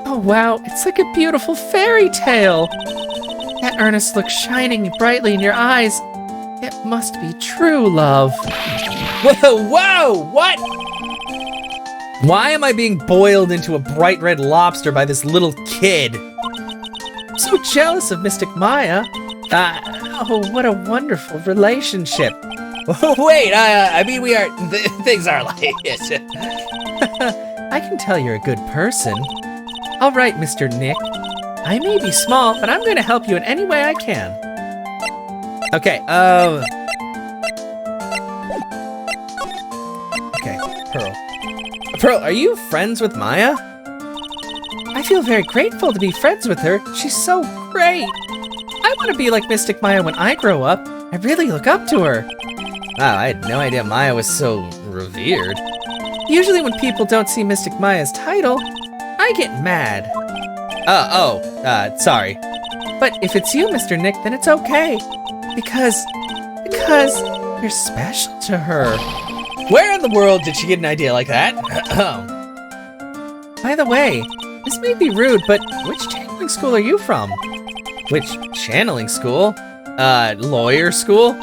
Oh wow, it's like a beautiful fairy tale. That earnest look shining brightly in your eyes. It must be true love. Whoa, what? Why am I being boiled into a bright red lobster by this little kid? I'm so jealous of Mystic Maya. Oh, what a wonderful relationship. Wait, I mean things are like this. I can tell you're a good person. All right, Mr. Nick. I may be small, but I'm going to help you in any way I can. Okay, Pearl. Pearl, are you friends with Maya? I feel very grateful to be friends with her. She's so great. I want to be like Mystic Maya when I grow up. I really look up to her. Wow, I had no idea Maya was so revered. Usually when people don't see Mystic Maya's title, I get mad. Sorry. But if it's you, Mr. Nick, then it's okay. Because you're special to her. Where in the world did she get an idea like that? By the way, this may be rude, but which channeling school are you from? Which channeling school? Lawyer school?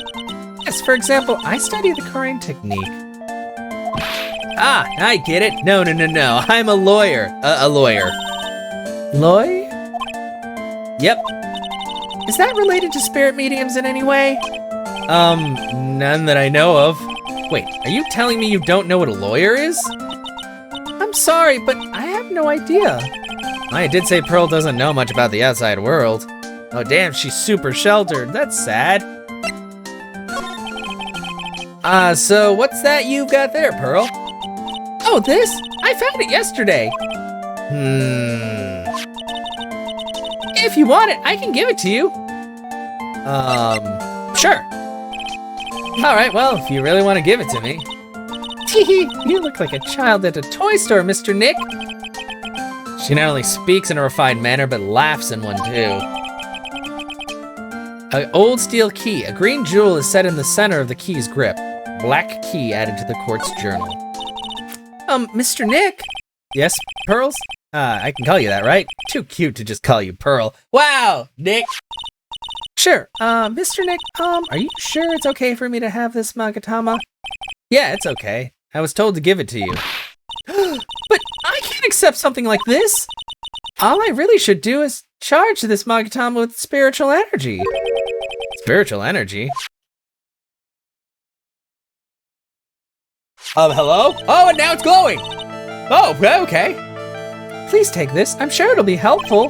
Yes, for example, I study the Korean technique. Ah, I get it. No. I'm a lawyer. A lawyer. Lawyer? Yep. Is that related to spirit mediums in any way? None that I know of. Wait, are you telling me you don't know what a lawyer is? I'm sorry, but I have no idea. I did say Pearl doesn't know much about the outside world. Oh damn, she's super sheltered. That's sad. So what's that you've got there, Pearl? Oh, this? I found it yesterday. If you want it, I can give it to you. Sure. All right, well, if you really want to give it to me. You look like a child at a toy store, Mr. Nick. She not only speaks in a refined manner, but laughs in one too. An old steel key. A green jewel is set in the center of the key's grip. Black key added to the court's journal. Mr. Nick? Yes, Pearls? I can call you that, right? Too cute to just call you Pearl. Wow, Nick. Sure. Mr. Nick, are you sure it's okay for me to have this Magatama? Yeah, it's okay. I was told to give it to you. But I can't accept something like this. All I really should do is charge this Magatama with spiritual energy. Spiritual energy? Hello? Oh, and now it's glowing! Oh, okay. Please take this. I'm sure it'll be helpful.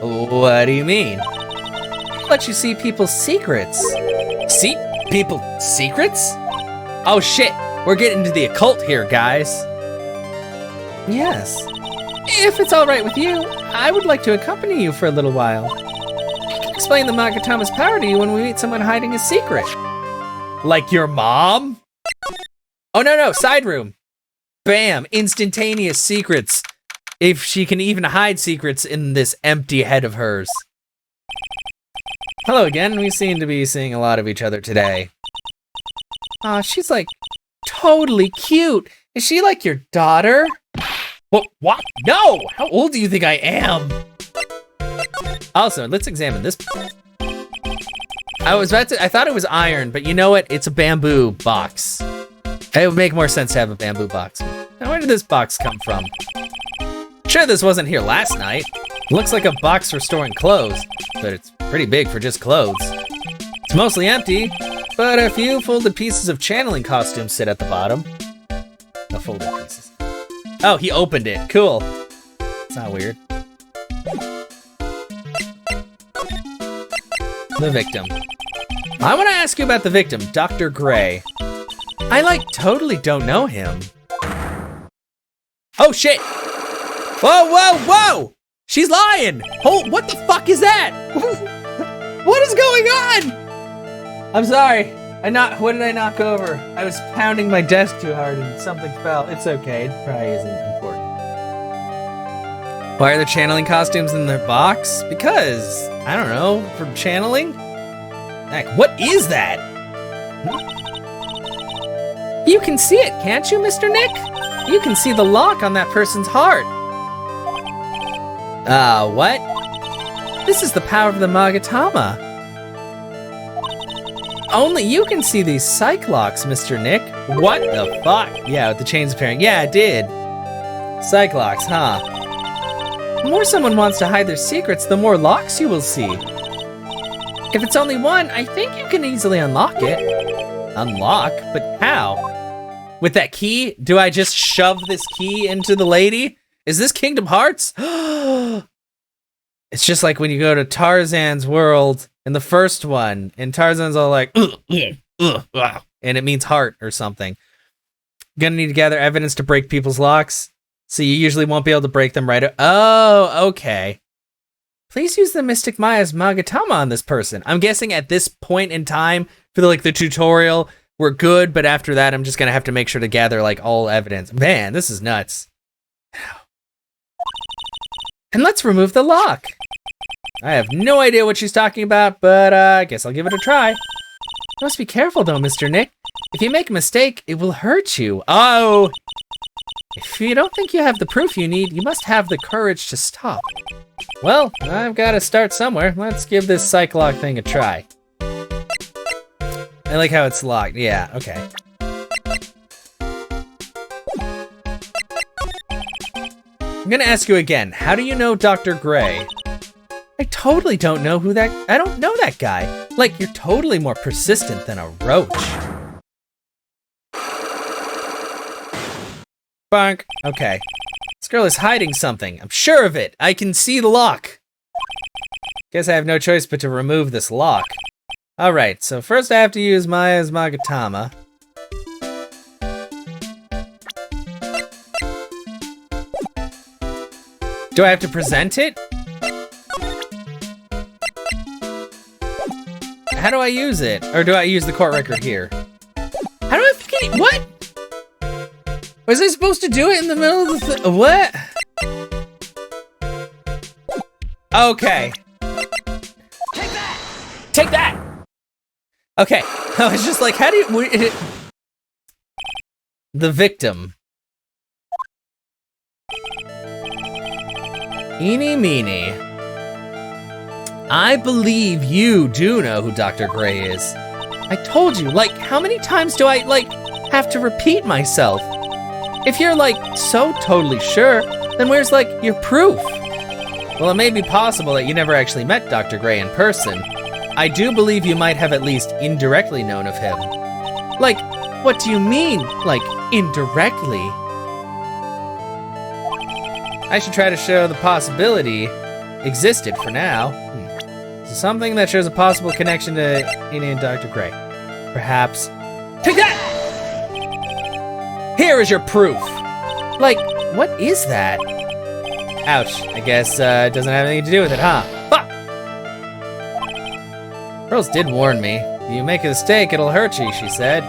What do you mean? It'll let you see people's secrets. See people's secrets? Oh shit, we're getting into the occult here, guys. Yes. If it's all right with you, I would like to accompany you for a little while. I can explain the Magatama's power to you when we meet someone hiding a secret. Like your mom? Oh, no, side room. Bam, instantaneous secrets. If she can even hide secrets in this empty head of hers. Hello again, we seem to be seeing a lot of each other today. Aw, she's like totally cute. Is she like your daughter? What? No! How old do you think I am? Also, let's examine this. I thought it was iron, but you know what? It's a bamboo box. It would make more sense to have a bamboo box. Now, where did this box come from? Sure, this wasn't here last night. It looks like a box for storing clothes, but it's pretty big for just clothes. It's mostly empty, but a few folded pieces of channeling costumes sit at the bottom. No folded pieces. Oh, he opened it. Cool. It's not weird. The victim. I want to ask you about the victim, Dr. Gray. I, totally don't know him. Oh, shit! Whoa, whoa, whoa! She's lying! What the fuck is that? What is going on? I'm sorry. What did I knock over? I was pounding my desk too hard and something fell. It's okay, it probably isn't important. Why are there channeling costumes in their box? Because, I don't know, for channeling? Heck, what is that? You can see it, can't you, Mr. Nick? You can see the lock on that person's heart. What? This is the power of the Magatama. Only you can see these psych locks, Mr. Nick. What the fuck? Yeah, with the chains appearing. Yeah, it did. Psych locks, huh? The more someone wants to hide their secrets, the more locks you will see. If it's only one, I think you can easily unlock it. Unlock? But how? With that key? Do I just shove this key into the lady? Is this Kingdom Hearts? It's just like when you go to Tarzan's world in the first one, and Tarzan's all like, and it means heart or something. Gonna need to gather evidence to break people's locks, so you usually won't be able to break them right. Oh, okay. Please use the Mystic Maya's Magatama on this person. I'm guessing at this point in time, for the tutorial, we're good, but after that, I'm just gonna have to make sure to gather all evidence. Man, this is nuts. And let's remove the lock. I have no idea what she's talking about, but I guess I'll give it a try. You must be careful though, Mr. Nick. If you make a mistake, it will hurt you. Oh! If you don't think you have the proof you need, you must have the courage to stop. Well, I've got to start somewhere. Let's give this psych lock thing a try. I like how it's locked. Yeah, okay. I'm gonna ask you again. How do you know Dr. Gray? I totally don't know I don't know that guy. You're totally more persistent than a roach. Bonk. Okay. This girl is hiding something. I'm sure of it. I can see the lock. Guess I have no choice but to remove this lock. Alright, so first I have to use Maya's Magatama. Do I have to present it? How do I use it? Or do I use the court record here? How do I fucking... What? Was I supposed to do it in the middle of the what? Okay. Take that! Take that! Okay. I was just like, how do you... The victim. Eeny meeny. I believe you do know who Dr. Gray is. I told you, how many times do I, have to repeat myself? If you're, so totally sure, then where's, your proof? Well, it may be possible that you never actually met Dr. Gray in person. I do believe you might have at least indirectly known of him. What do you mean, indirectly? I should try to show the possibility existed for now. So something that shows a possible connection to Ina and Dr. Gray. Perhaps. Take that! Here is your proof. What is that? Ouch. I guess it doesn't have anything to do with it, huh? Fuck! Pearls did warn me. If you make a mistake, it'll hurt you, she said.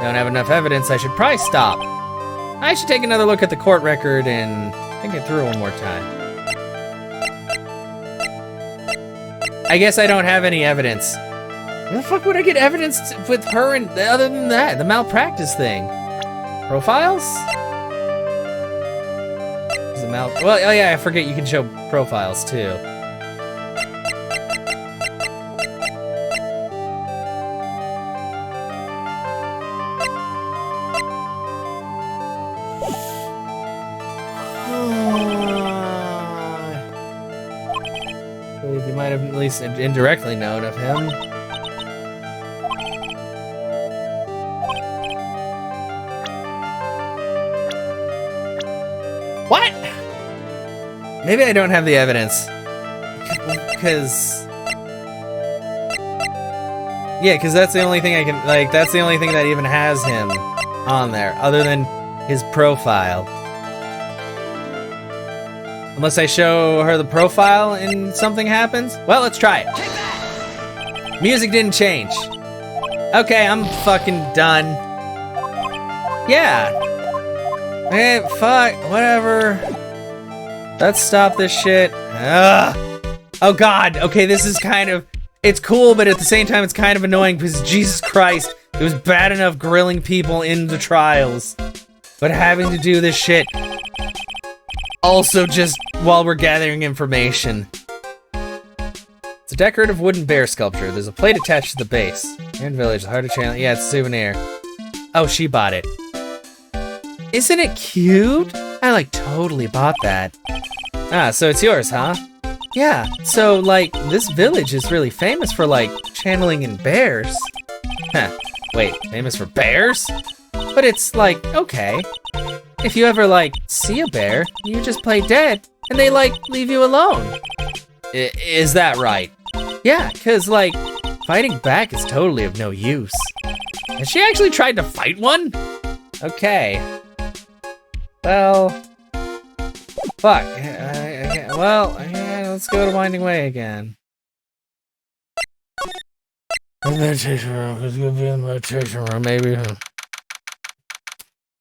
Don't have enough evidence, I should probably stop. I should take another look at the court record and think it through one more time. I guess I don't have any evidence. Where the fuck would I get evidence with her and other than that, the malpractice thing? Profiles? email. Well, oh yeah, I forget you can show profiles too. I believe you might have at least indirectly known of him. What? Maybe I don't have the evidence. Because that's the only thing I can, like, that's the only thing that even has him on there, other than his profile. Unless I show her the profile and something happens? Well, let's try it. Music didn't change. Okay, I'm fucking done. Yeah. Hey, fuck, whatever. Let's stop this shit. Ugh. Oh god, okay, this is kind of, it's cool, but at the same time it's kind of annoying because Jesus Christ, it was bad enough grilling people in the trials, but having to do this shit also just while we're gathering information. It's a decorative wooden bear sculpture. There's a plate attached to the base. Here in Village, hard to channel. Yeah, it's a souvenir. Oh, she bought it. Isn't it cute? I like totally bought that. Ah, so it's yours, huh? Yeah, so like this village is really famous for like channeling in bears. Huh, wait, famous for bears? But it's like, okay. If you ever like see a bear, you just play dead and they like leave you alone. Is that right? Yeah, cause like fighting back is totally of no use. Has she actually tried to fight one? Okay. Well, fuck. Let's go to Winding Way again. Meditation room. It's gonna be in the meditation room, maybe.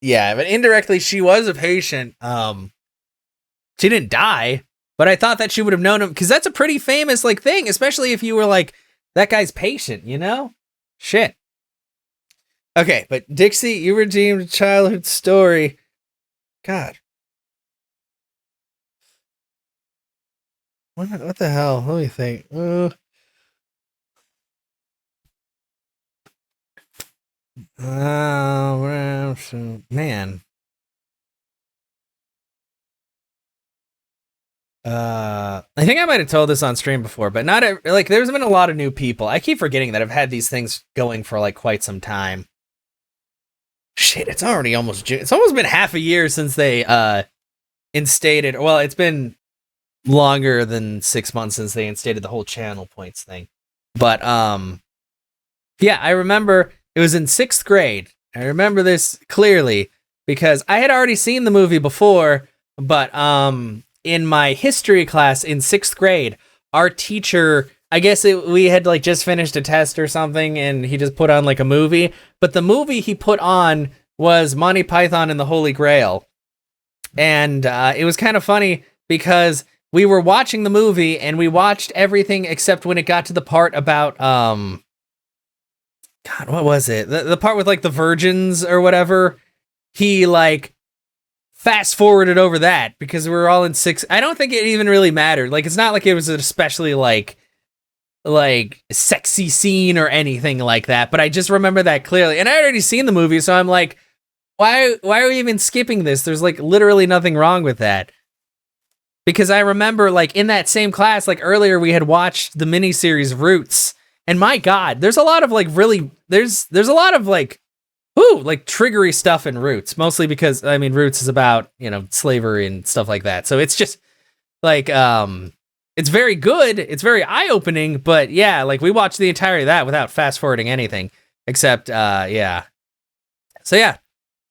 Yeah, but indirectly, she was a patient. She didn't die, but I thought that she would have known him because that's a pretty famous like thing, especially if you were like that guy's patient, you know? Shit. Okay, but Dixie, you redeemed a childhood story. God. What the hell? Let me think. Man. I think I might have told this on stream before, but like there's been a lot of new people. I keep forgetting that I've had these things going for like quite some time. Shit, it's already almost June. It's almost been half a year since they instated. Well, it's been longer than 6 months since they instated the whole channel points thing. But yeah, I remember it was in 6th grade. I remember this clearly because I had already seen the movie before, but in my history class in 6th grade, our teacher, I guess we had like just finished a test or something and he just put on like a movie, but the movie he put on was Monty Python and the Holy Grail. And it was kind of funny because we were watching the movie and we watched everything except when it got to the part about, God, what was it? The part with like the virgins or whatever. He like fast forwarded over that because we were all in 6. I don't think it even really mattered. Like, it's not like it was an especially like sexy scene or anything like that. But I just remember that clearly. And I already seen the movie. So I'm like, why are we even skipping this? There's like literally nothing wrong with that. Because I remember, like, in that same class, like, earlier we had watched the miniseries Roots. And my God, there's a lot of, like, really... There's a lot of, like, like, triggery stuff in Roots. Mostly because, I mean, Roots is about, you know, slavery and stuff like that. So it's just, like, it's very good. It's very eye-opening. But, yeah, like, we watched the entirety of that without fast-forwarding anything. Except, yeah. So, yeah.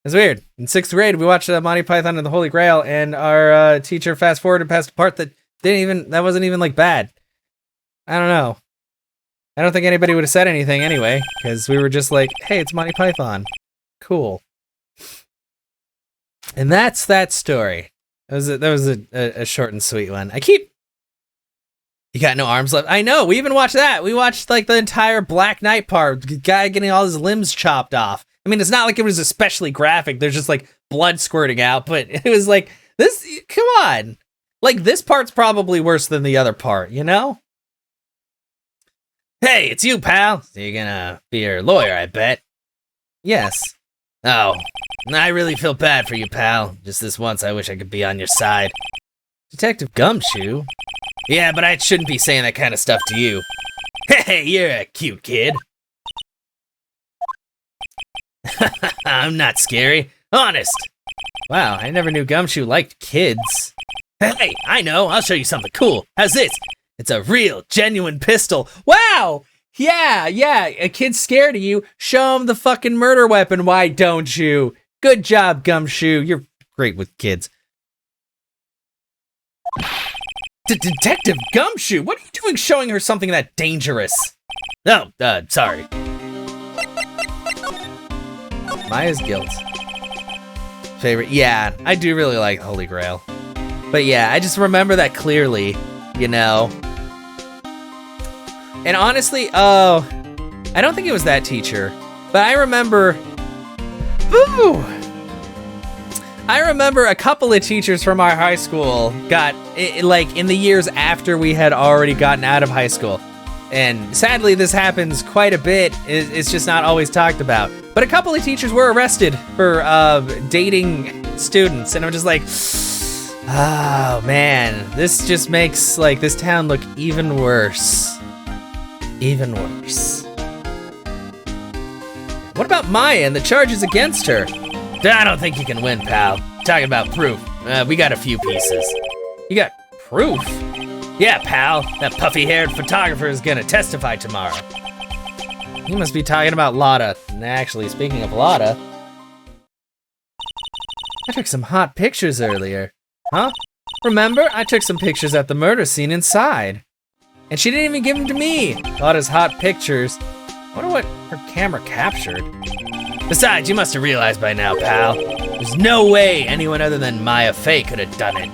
It's weird. In 6th grade, we watched Monty Python and the Holy Grail, and our teacher fast-forwarded past a part that wasn't even, like, bad. I don't know. I don't think anybody would have said anything anyway, because we were just like, hey, it's Monty Python. Cool. And that's that story. That was a short and sweet one. You got no arms left? I know, we even watched that. We watched, like, the entire Black Knight part, the guy getting all his limbs chopped off. I mean, it's not like it was especially graphic. There's just like blood squirting out, but it was like This, come on. Like, this part's probably worse than the other part, you know? Hey, it's you, pal. So you're gonna be your lawyer, I bet. Yes. Oh, I really feel bad for you, pal. Just this once, I wish I could be on your side. Detective Gumshoe? Yeah, but I shouldn't be saying that kind of stuff to you. Hey, you're a cute kid. I'm not scary. Honest. Wow, I never knew Gumshoe liked kids. Hey, I know. I'll show you something cool. How's this? It's a real, genuine pistol. Wow! Yeah, a kid's scared of you. Show him the fucking murder weapon, why don't you? Good job, Gumshoe. You're great with kids. Detective Gumshoe, what are you doing showing her something that dangerous? Oh, sorry. Maya's guilt. Favorite, yeah, I do really like Holy Grail. But yeah, I just remember that clearly, you know. And honestly, I don't think it was that teacher, but I remember, I remember a couple of teachers from our high school got, like, in the years after we had already gotten out of high school. And sadly, this happens quite a bit. It's just not always talked about. But a couple of teachers were arrested for dating students. And I'm just like, oh man, this just makes, like, this town look even worse. Even worse. What about Maya and the charges against her? I don't think you can win, pal. Talking about proof. We got a few pieces. You got proof? Yeah, pal. That puffy-haired photographer is gonna testify tomorrow. You must be talking about Lotta. Actually, speaking of Lotta, I took some hot pictures earlier. Huh? Remember? I took some pictures at the murder scene inside. And she didn't even give them to me. Lotta's hot pictures. I wonder what her camera captured. Besides, you must have realized by now, pal. There's no way anyone other than Maya Fey could have done it.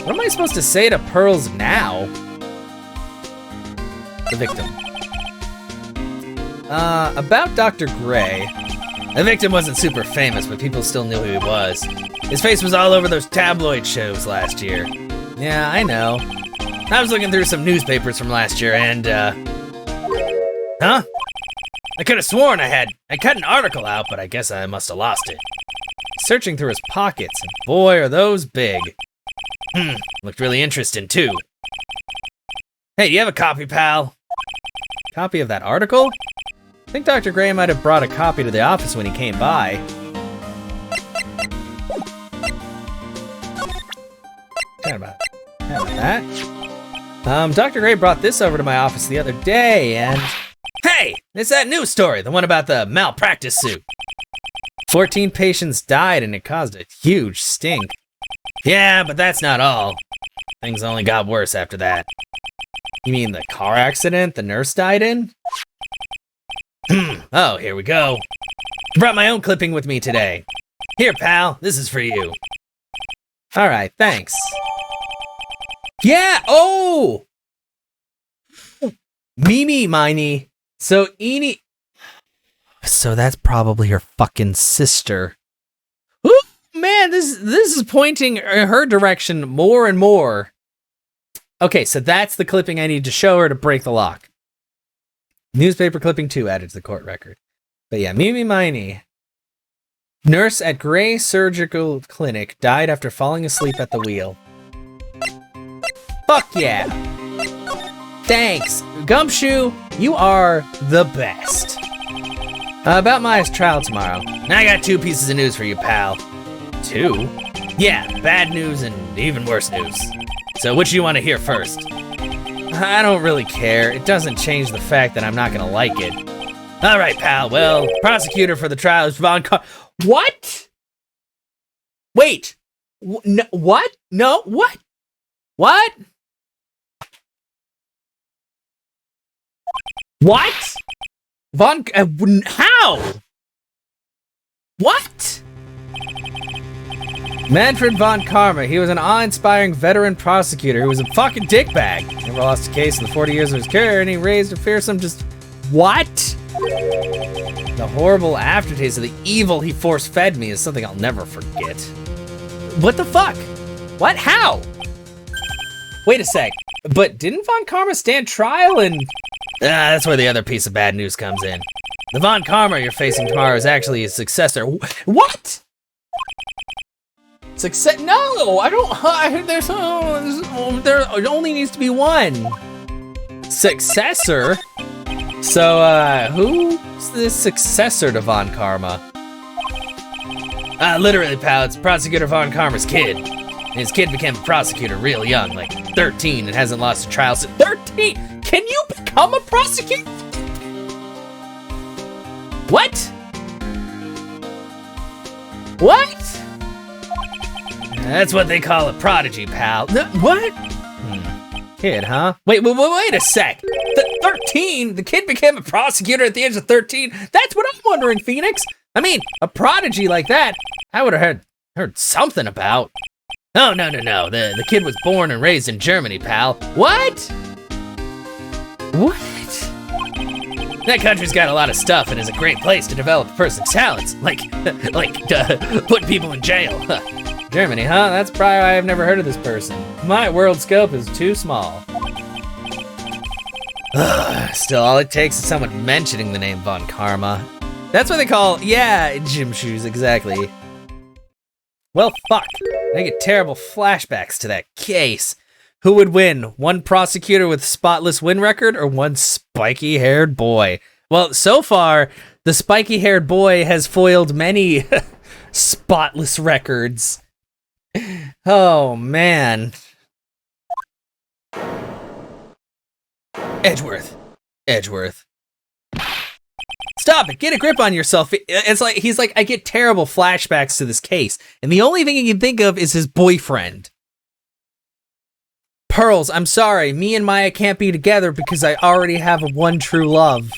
What am I supposed to say to Pearls now? The victim. About Dr. Gray. The victim wasn't super famous, but people still knew who he was. His face was all over those tabloid shows last year. Yeah, I know. I was looking through some newspapers from last year and, huh? I could have sworn I cut an article out, but I guess I must have lost it. Searching through his pockets, and boy, are those big. Looked really interesting, too. Hey, do you have a copy, pal? Copy of that article? I think Dr. Gray might have brought a copy to the office when he came by. Kind about that. Dr. Gray brought this over to my office the other day, and... Hey! It's that news story, the one about the malpractice suit. 14 patients died and it caused a huge stink. Yeah, but that's not all. Things only got worse after that. You mean the car accident the nurse died in? Oh, here we go. I brought my own clipping with me today. Here, pal, this is for you. Alright, thanks. Yeah, oh! Mimi Miney. So Eenie... So that's probably her fucking sister. Ooh, man, this is pointing her direction more and more. Okay, so that's the clipping I need to show her to break the lock. Newspaper clipping 2 added to the court record. But yeah, Mimi Miney. Nurse at Gray Surgical Clinic died after falling asleep at the wheel. Fuck yeah. Thanks. Gumshoe, you are the best. About Maya's trial tomorrow. I got 2 pieces of news for you, pal. 2? Yeah, bad news and even worse news. So which do you want to hear first? I don't really care. It doesn't change the fact that I'm not gonna like it. All right, pal. Well, prosecutor for the trial is Von Car- What? Wait. No, what? No, what? What? What? How? What? Manfred von Karma, he was an awe-inspiring veteran prosecutor who was a fucking dickbag. Never lost a case in the 40 years of his career, and he raised a fearsome just... What? The horrible aftertaste of the evil he force-fed me is something I'll never forget. What the fuck? What? How? Wait a sec. But didn't Von Karma stand trial and... that's where the other piece of bad news comes in. The Von Karma you're facing tomorrow is actually his successor. What? No, I don't. There only needs to be one. Successor? So, who's the successor to Von Karma? Literally, pal, it's Prosecutor Von Karma's kid. And his kid became a prosecutor real young, like 13, and hasn't lost a trial since 13. Can you become a prosecutor? What? What? That's what they call a prodigy, pal. What? Kid, huh? Wait a sec. 13? The kid became a prosecutor at the age of 13? That's what I'm wondering, Phoenix. I mean, a prodigy like that, I would have heard something about. Oh, no. The kid was born and raised in Germany, pal. What? What? That country's got a lot of stuff and is a great place to develop a person's talents. Like putting people in jail. Germany, huh? That's probably why I've never heard of this person. My world scope is too small. Still, all it takes is someone mentioning the name Von Karma. That's what they call, gym shoes, exactly. Well, fuck. I get terrible flashbacks to that case. Who would win? One prosecutor with spotless win record or one spiky-haired boy? Well, so far, the spiky-haired boy has foiled many spotless records. Oh, man. Edgeworth. Stop it, get a grip on yourself. He's like, I get terrible flashbacks to this case, and the only thing he can think of is his boyfriend. Pearls, I'm sorry, me and Maya can't be together because I already have one true love.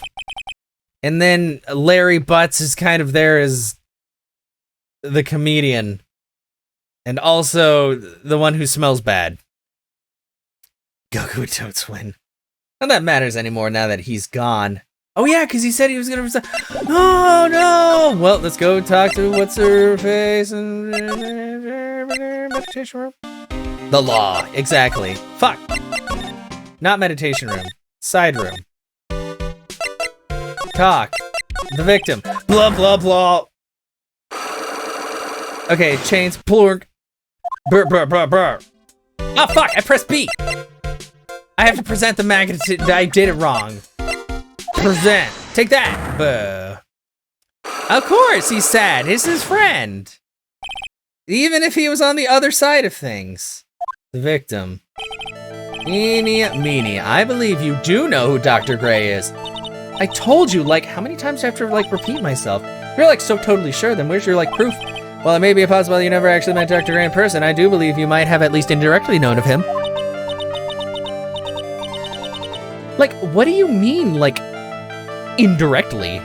And then Larry Butts is kind of there as the comedian. And also the one who smells bad. Goku don't win. None of that matters anymore now that he's gone. Oh yeah, because he said he was gonna resign. Oh no! Well, let's go talk to what's her face and meditation room. The law, exactly. Fuck. Not meditation room. Side room. Talk. The victim. Blah blah blah. Okay, chains. Plurk. Brr brr brr brr. Oh fuck! I pressed B. I have to present the magnet. I did it wrong. Present. Take that. Buh. Of course, he's sad. He's his friend. Even if he was on the other side of things. The victim. Eeny, meeny. I believe you do know who Dr. Gray is. I told you, like, how many times do I have to, like, repeat myself? If you're, like, so totally sure, then where's your, like, proof? Well, it may be a possibility you never actually met Dr. Gray in person. I do believe you might have at least indirectly known of him. Like, what do you mean, like, indirectly?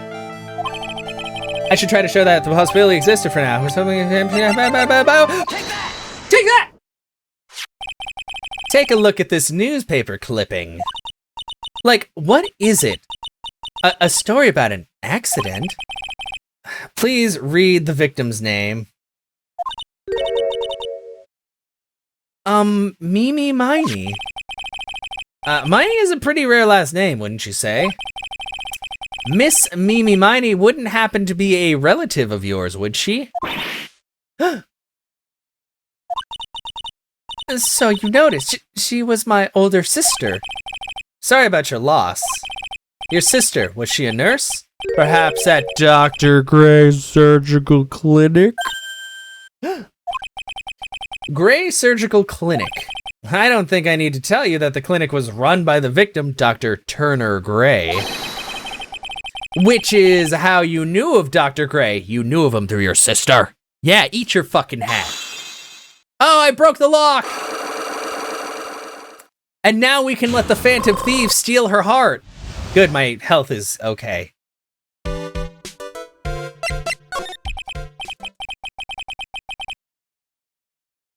I should try to show that the possibility existed for now. Or something. Take that! Take that! Take a look at this newspaper clipping. Like, what is it? A story about an accident? Please read the victim's name. Mimi Miney. Miney is a pretty rare last name, wouldn't you say? Miss Mimi Miney wouldn't happen to be a relative of yours, would she? So you noticed, she was my older sister. Sorry about your loss. Your sister, was she a nurse? Perhaps at Dr. Gray's surgical clinic? Gray Surgical Clinic. I don't think I need to tell you that the clinic was run by the victim, Dr. Turner Gray. Which is how you knew of Dr. Gray. You knew of him through your sister. Yeah, eat your fucking hat. Oh, I broke the lock! And now we can let the Phantom Thief steal her heart. Good, my health is okay.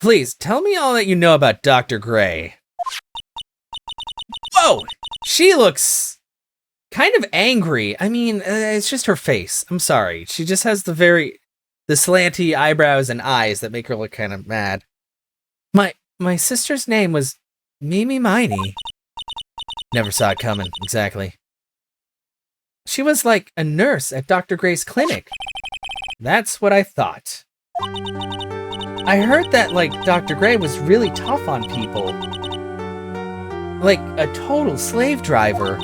Please, tell me all that you know about Dr. Gray. Whoa! She looks kind of angry. I mean, it's just her face. I'm sorry. She just has the slanty eyebrows and eyes that make her look kind of mad. My sister's name was Mimi Miney. Never saw it coming, exactly. She was like a nurse at Dr. Gray's clinic. That's what I thought. I heard that, like, Dr. Gray was really tough on people. Like, a total slave driver.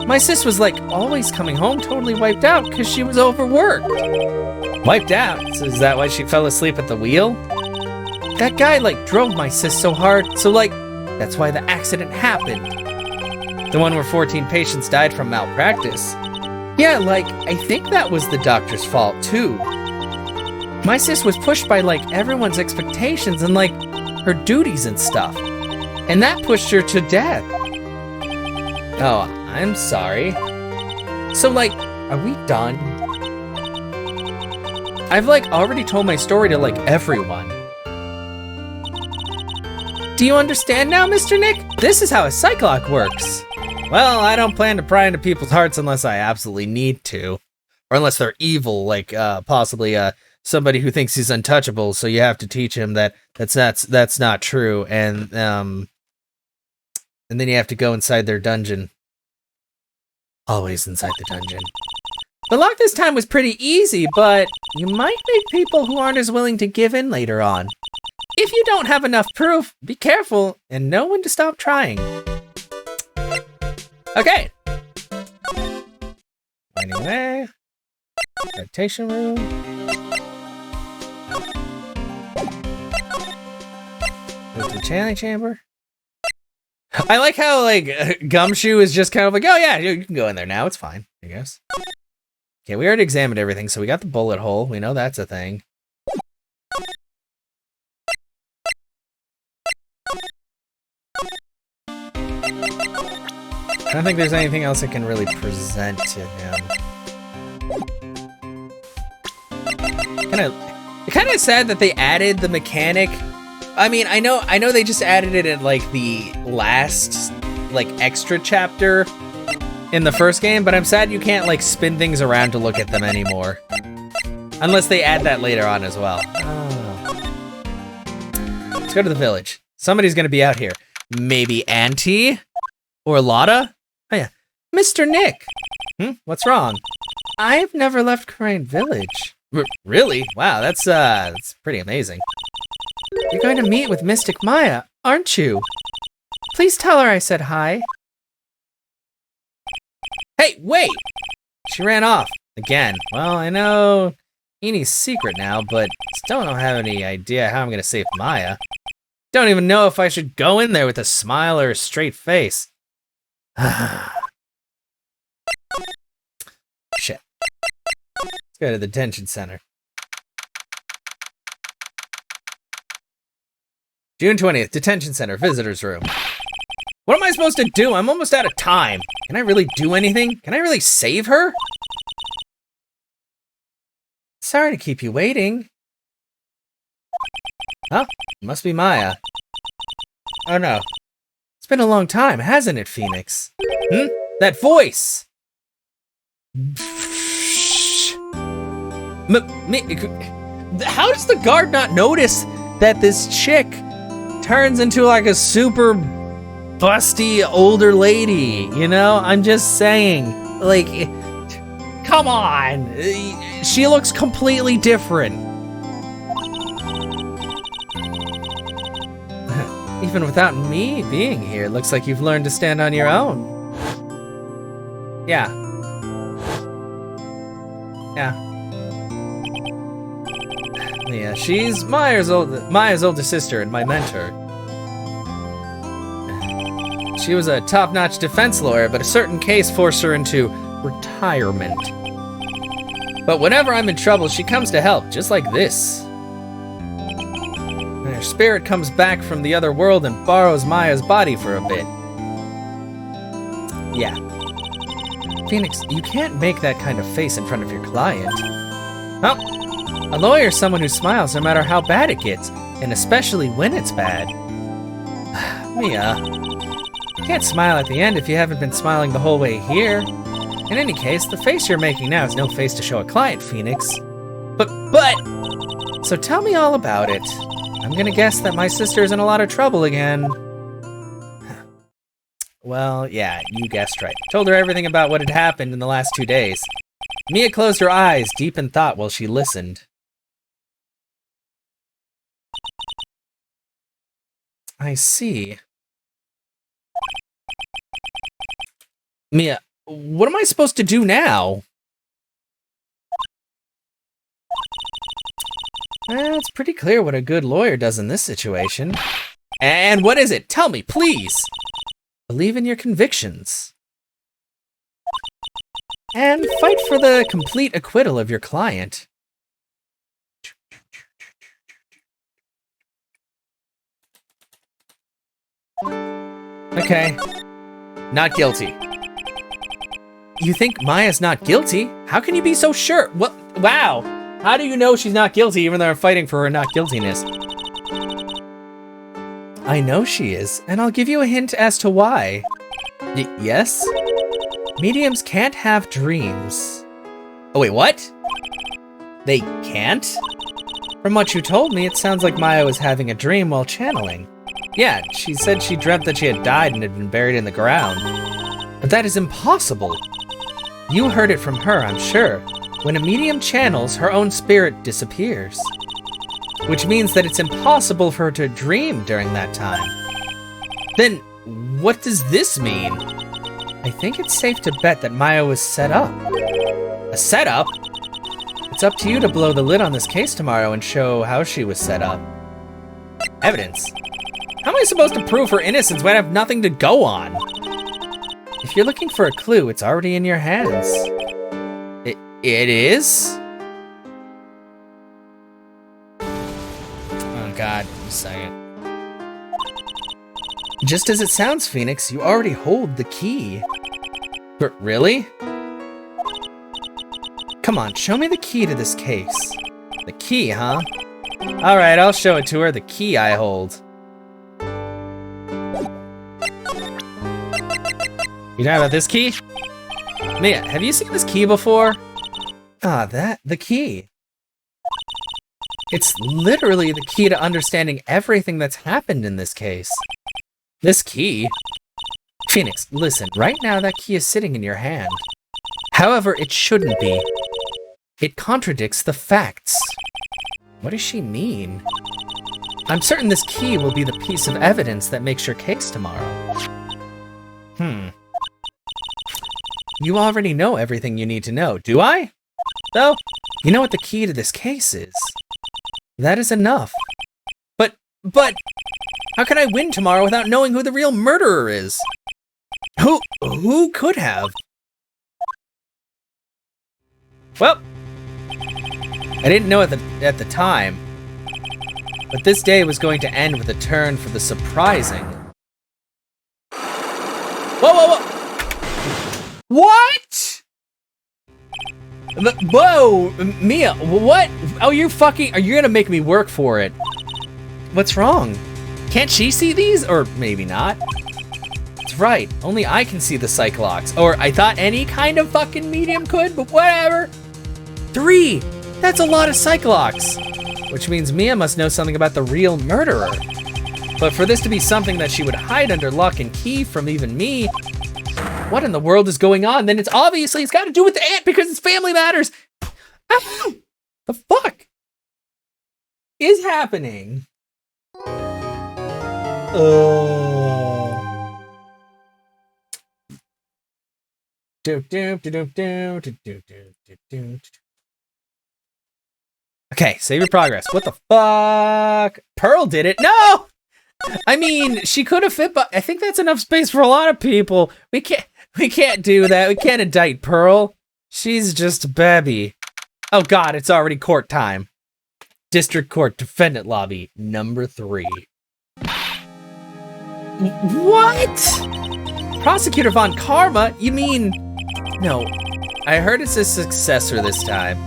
My sis was, like, always coming home totally wiped out because she was overworked. Wiped out? So is that why she fell asleep at the wheel? That guy, like, drove my sis so hard, so, like, that's why the accident happened. The one where 14 patients died from malpractice. Yeah, like, I think that was the doctor's fault, too. My sis was pushed by, like, everyone's expectations and, like, her duties and stuff. And that pushed her to death. Oh, I'm sorry. So, like, are we done? I've, like, already told my story to, like, everyone. Do you understand now, Mr. Nick? This is how a psychlock works. Well, I don't plan to pry into people's hearts unless I absolutely need to. Or unless they're evil, like, possibly, somebody who thinks he's untouchable, so you have to teach him that that's not true, and then you have to go inside their dungeon. Always inside the dungeon. The lock this time was pretty easy, but you might make people who aren't as willing to give in later on. If you don't have enough proof, be careful and know when to stop trying. Okay. Anyway, meditation room. Go to the channeling chamber. I like how, like, Gumshoe is just kind of like, oh yeah, you can go in there now, it's fine, I guess. Okay, we already examined everything, so we got the bullet hole. We know that's a thing. I don't think there's anything else I can really present to him. It's kind of sad that they added the mechanic. I mean, I know they just added it in, like, the last, like, extra chapter in the first game, but I'm sad you can't, like, spin things around to look at them anymore. Unless they add that later on as well. Oh. Let's go to the village. Somebody's gonna be out here. Maybe Auntie? Or Lotta? Oh yeah. Mr. Nick! What's wrong? I've never left Crane Village. Really? Wow, that's pretty amazing. You're going to meet with Mystic Maya, aren't you? Please tell her I said hi. Hey, wait! She ran off. Again. Well, I know Enie's secret now, but still don't have any idea how I'm going to save Maya. Don't even know if I should go in there with a smile or a straight face. Shit. Let's go to the detention center. June 20th, detention center, visitor's room. What am I supposed to do? I'm almost out of time. Can I really do anything? Can I really save her? Sorry to keep you waiting. Oh, it must be Maya. Oh no. It's been a long time, hasn't it, Phoenix? That voice! How does the guard not notice that this chick turns into, like, a super busty older lady, you know? I'm just saying, like, come on! She looks completely different. Even without me being here, it looks like you've learned to stand on your own. Yeah. Yeah, she's Maya's older sister and my mentor. She was a top-notch defense lawyer, but a certain case forced her into retirement. But whenever I'm in trouble, she comes to help, just like this. Her spirit comes back from the other world and borrows Maya's body for a bit. Yeah. Phoenix, you can't make that kind of face in front of your client. Well, a lawyer's someone who smiles no matter how bad it gets, and especially when it's bad. Mia, can't smile at the end if you haven't been smiling the whole way here. In any case, the face you're making now is no face to show a client, Phoenix. But... So tell me all about it. I'm gonna guess that my sister's in a lot of trouble again. Well, yeah, you guessed right. Told her everything about what had happened in the last 2 days. Mia closed her eyes, deep in thought, while she listened. I see. Mia, what am I supposed to do now? Well, it's pretty clear what a good lawyer does in this situation. And what is it? Tell me, please! Believe in your convictions. And fight for the complete acquittal of your client. Okay. Not guilty. You think Maya's not guilty? How can you be so sure? What? Wow. How do you know she's not guilty even though I'm fighting for her not guiltiness? I know she is, and I'll give you a hint as to why. Yes? Mediums can't have dreams. Oh wait, what? They can't? From what you told me, it sounds like Maya was having a dream while channeling. Yeah, she said she dreamt that she had died and had been buried in the ground. But that is impossible. You heard it from her, I'm sure. When a medium channels, her own spirit disappears. Which means that it's impossible for her to dream during that time. Then, what does this mean? I think it's safe to bet that Maya was set up. A setup? It's up to you to blow the lid on this case tomorrow and show how she was set up. Evidence? How am I supposed to prove her innocence when I have nothing to go on? If you're looking for a clue, it's already in your hands. It is? Oh god, a second. Just as it sounds, Phoenix, you already hold the key. But really? Come on, show me the key to this case. The key, huh? Alright, I'll show it to her, the key I hold. You know about this key? Mia, have you seen this key before? Ah, the key. It's literally the key to understanding everything that's happened in this case. This key? Phoenix, listen, right now that key is sitting in your hand. However, it shouldn't be. It contradicts the facts. What does she mean? I'm certain this key will be the piece of evidence that makes your case tomorrow. You already know everything you need to know, do I? Though, you know what the key to this case is. That is enough. But, how can I win tomorrow without knowing who the real murderer is? Who could have? Well, I didn't know at the time, but this day was going to end with a turn for the surprising. Whoa! What? Whoa, Mia, what? Oh, are you gonna make me work for it? What's wrong? Can't she see these? Or maybe not. That's right, only I can see the Cyclops. Or I thought any kind of fucking medium could, but whatever. 3, that's a lot of Cyclops. Which means Mia must know something about the real murderer. But for this to be something that she would hide under lock and key from even me, what in the world is going on? Then it's got to do with the aunt because it's family matters. Ah, the fuck is happening? Okay, save your progress. What the fuck? Pearl did it? No! I mean, she could have fit, but I think that's enough space for a lot of people. We can't do that. We can't indict Pearl. She's just a baby. Oh god, it's already court time. District Court Defendant Lobby, number 3. What? Prosecutor Von Karma? You mean... No, I heard it's a successor this time.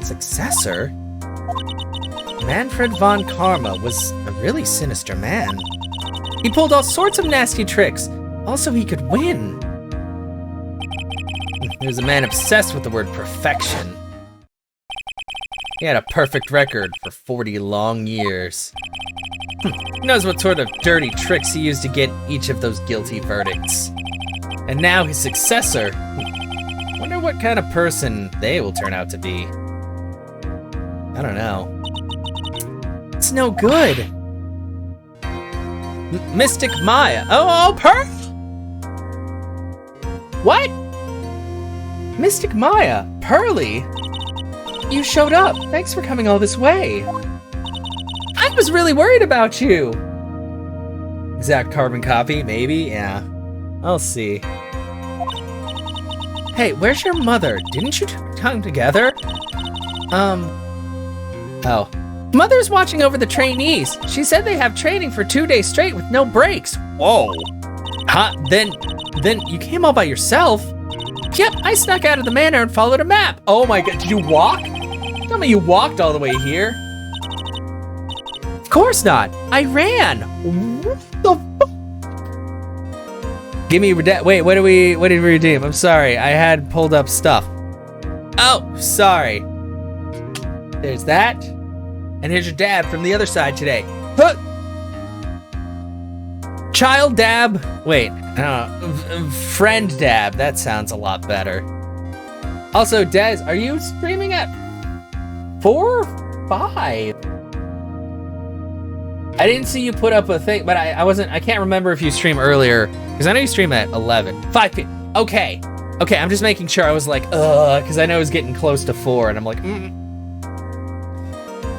Successor? Manfred Von Karma was a really sinister man. He pulled all sorts of nasty tricks, Also, he could win. There's a man obsessed with the word perfection. He had a perfect record for 40 long years. He knows what sort of dirty tricks he used to get each of those guilty verdicts. And now his successor. Wonder what kind of person they will turn out to be. I don't know. It's no good. Mystic Maya. Oh, Pearl! What? Mystic Maya, Pearly? You showed up. Thanks for coming all this way. I was really worried about you. Exact carbon copy, maybe? Yeah. I'll see. Hey, where's your mother? Didn't you come together? Oh. Mother's watching over the trainees. She said they have training for 2 days straight with no breaks. Whoa. Huh? Then you came all by yourself? Yep, I snuck out of the manor and followed a map. Oh my god, did you walk? Tell me you walked all the way here. Of course not. I ran. What the fuck? Give me, wait, what did we redeem? I'm sorry, I had pulled up stuff. Oh, sorry. There's that. And here's your dab from the other side today. Huh. Child dab. Wait, friend dab. That sounds a lot better. Also, Des, are you streaming at 4 or 5? I didn't see you put up a thing, but I can't remember if you streamed earlier, because I know you stream at 11. 5 p.m. Okay, I'm just making sure. I was like, because I know it was getting close to 4, and I'm like,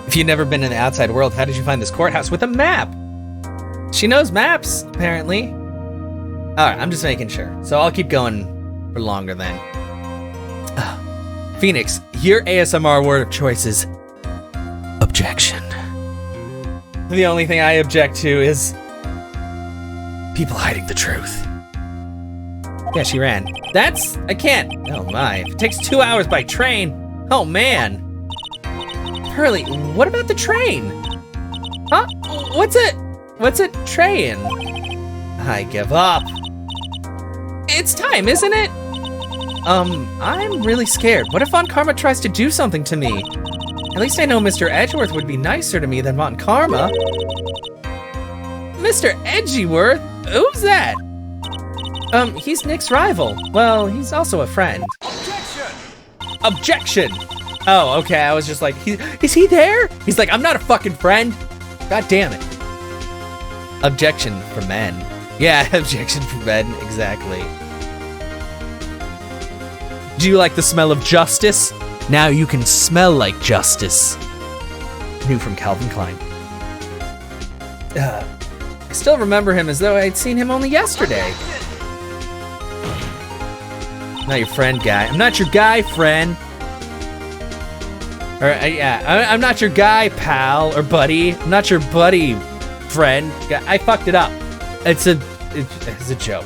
If you've never been in the outside world, how did you find this courthouse with a map? She knows maps, apparently. All right, I'm just making sure. So I'll keep going for longer then. Phoenix, your ASMR word of choice is objection. The only thing I object to is people hiding the truth. Yeah, she ran. I can't. Oh my, if it takes 2 hours by train. Oh man. Hurley, what about the train? Huh? What's a train? I give up. It's time, isn't it? I'm really scared. What if Von Karma tries to do something to me? At least I know Mr. Edgeworth would be nicer to me than Von Karma. Mr. Edgeworth? Who's that? He's Nick's rival. Well, he's also a friend. Objection! Oh, okay, I was just like, is he there? He's like, I'm not a fucking friend. God damn it. Objection for men. Yeah, objection for men, exactly. Do you like the smell of justice? Now you can smell like justice. New from Calvin Klein. I still remember him as though I'd seen him only yesterday. Not your friend, guy. I'm not your guy, friend. Or, yeah, I'm not your guy, pal, or buddy. I'm not your buddy, friend. I fucked it up. It's a joke.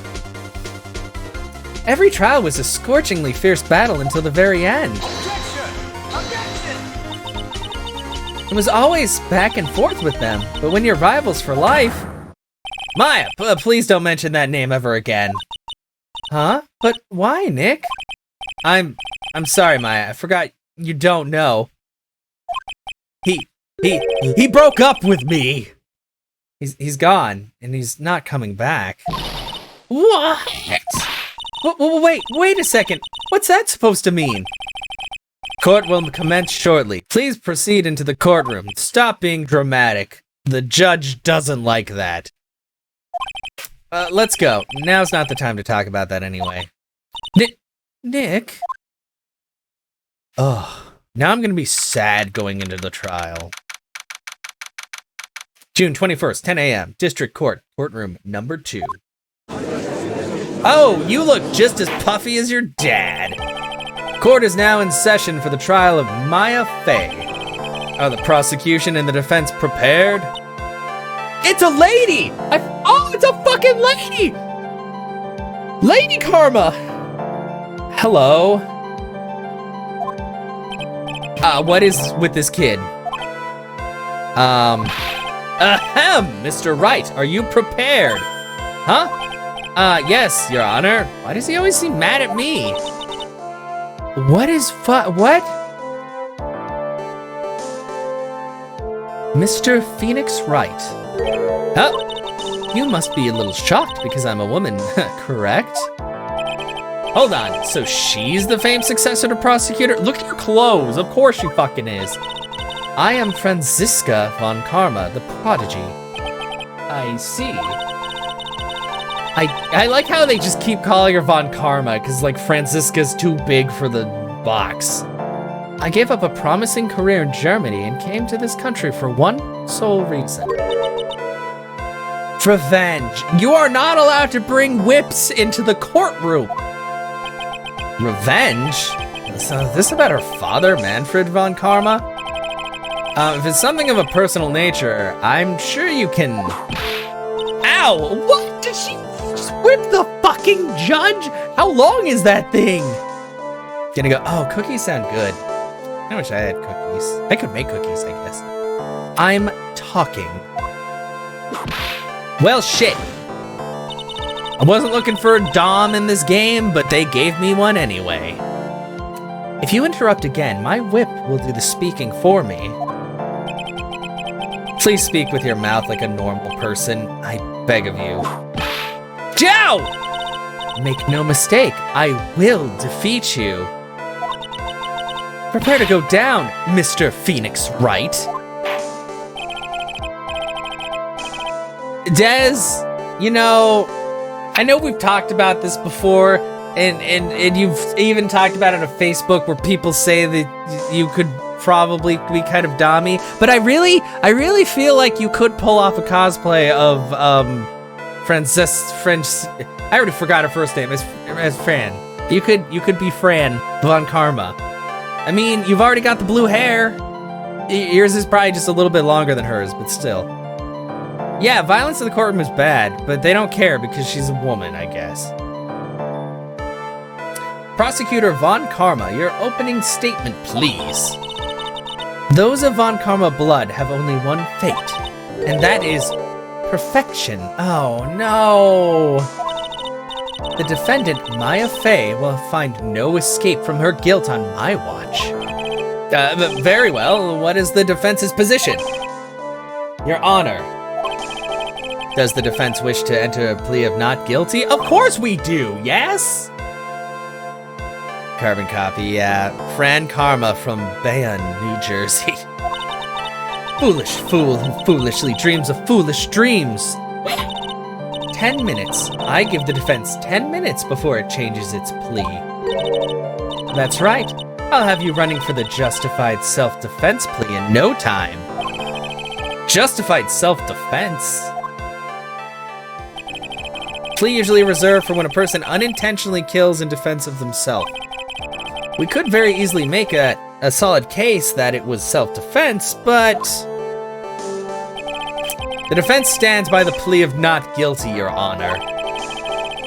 Every trial was a scorchingly fierce battle until the very end. It was always back and forth with them, but when you're rivals for life... Maya, please don't mention that name ever again. Huh? But why, Nick? I'm sorry, Maya. I forgot you don't know. He broke up with me. He's gone, and he's not coming back. What? Wait a second. What's that supposed to mean? Court will commence shortly. Please proceed into the courtroom. Stop being dramatic. The judge doesn't like that. Let's go. Now's not the time to talk about that anyway. Nick? Ugh. Now I'm gonna be sad going into the trial. June 21st, 10 a.m. District Court, courtroom number 2. Oh, you look just as puffy as your dad. Court is now in session for the trial of Maya Fey. Are the prosecution and the defense prepared? It's a lady! Oh, it's a fucking lady! Lady Karma! Hello? What is with this kid? Ahem, Mr. Wright, are you prepared? Huh? Yes, Your Honor. Why does he always seem mad at me? What is what? Mr. Phoenix Wright. Oh, you must be a little shocked because I'm a woman, correct? Hold on, so she's the famed successor to prosecutor? Look at her clothes, of course she fucking is. I am Franziska von Karma, the prodigy. I see. I like how they just keep calling her Von Karma, because like Franziska's too big for the box. I gave up a promising career in Germany and came to this country for one sole reason. Revenge. You are not allowed to bring whips into the courtroom. Revenge? So is this about her father, Manfred von Karma? If it's something of a personal nature, I'm sure you can... Ow! What? Did she just whip the fucking judge? How long is that thing? Gonna go, oh, cookies sound good. I wish I had cookies. I could make cookies, I guess. I'm talking. Well, shit. I wasn't looking for a dom in this game, but they gave me one anyway. If you interrupt again, my whip will do the speaking for me. Please speak with your mouth like a normal person. I beg of you. Joe! Make no mistake, I will defeat you. Prepare to go down, Mr. Phoenix Wright. Des, you know, I know we've talked about this before, and you've even talked about it on Facebook where people say that you could probably be kind of dommy, but I really feel like you could pull off a cosplay of I already forgot her first name, as Fran. You could be Fran von Karma. I mean, you've already got the blue hair. Yours is probably just a little bit longer than hers, but still. Yeah, violence in the courtroom is bad, but they don't care because she's a woman, I guess. Prosecutor Von Karma, your opening statement, please. Those of Von Karma blood have only one fate, and that is perfection. Oh no! The defendant, Maya Fey, will find no escape from her guilt on my watch. Very well. What is the defense's position? Your Honor. Does the defense wish to enter a plea of not guilty? Of course we do, yes? Carbon copy, yeah. Fran Karma from Bayonne, New Jersey. Foolish fool who foolishly dreams of foolish dreams. 10 minutes. I give the defense 10 minutes before it changes its plea. That's right. I'll have you running for the justified self-defense plea in no time. Justified self-defense? Plea usually reserved for when a person unintentionally kills in defense of themselves. We could very easily make a solid case that it was self-defense, but... The defense stands by the plea of not guilty, Your Honor.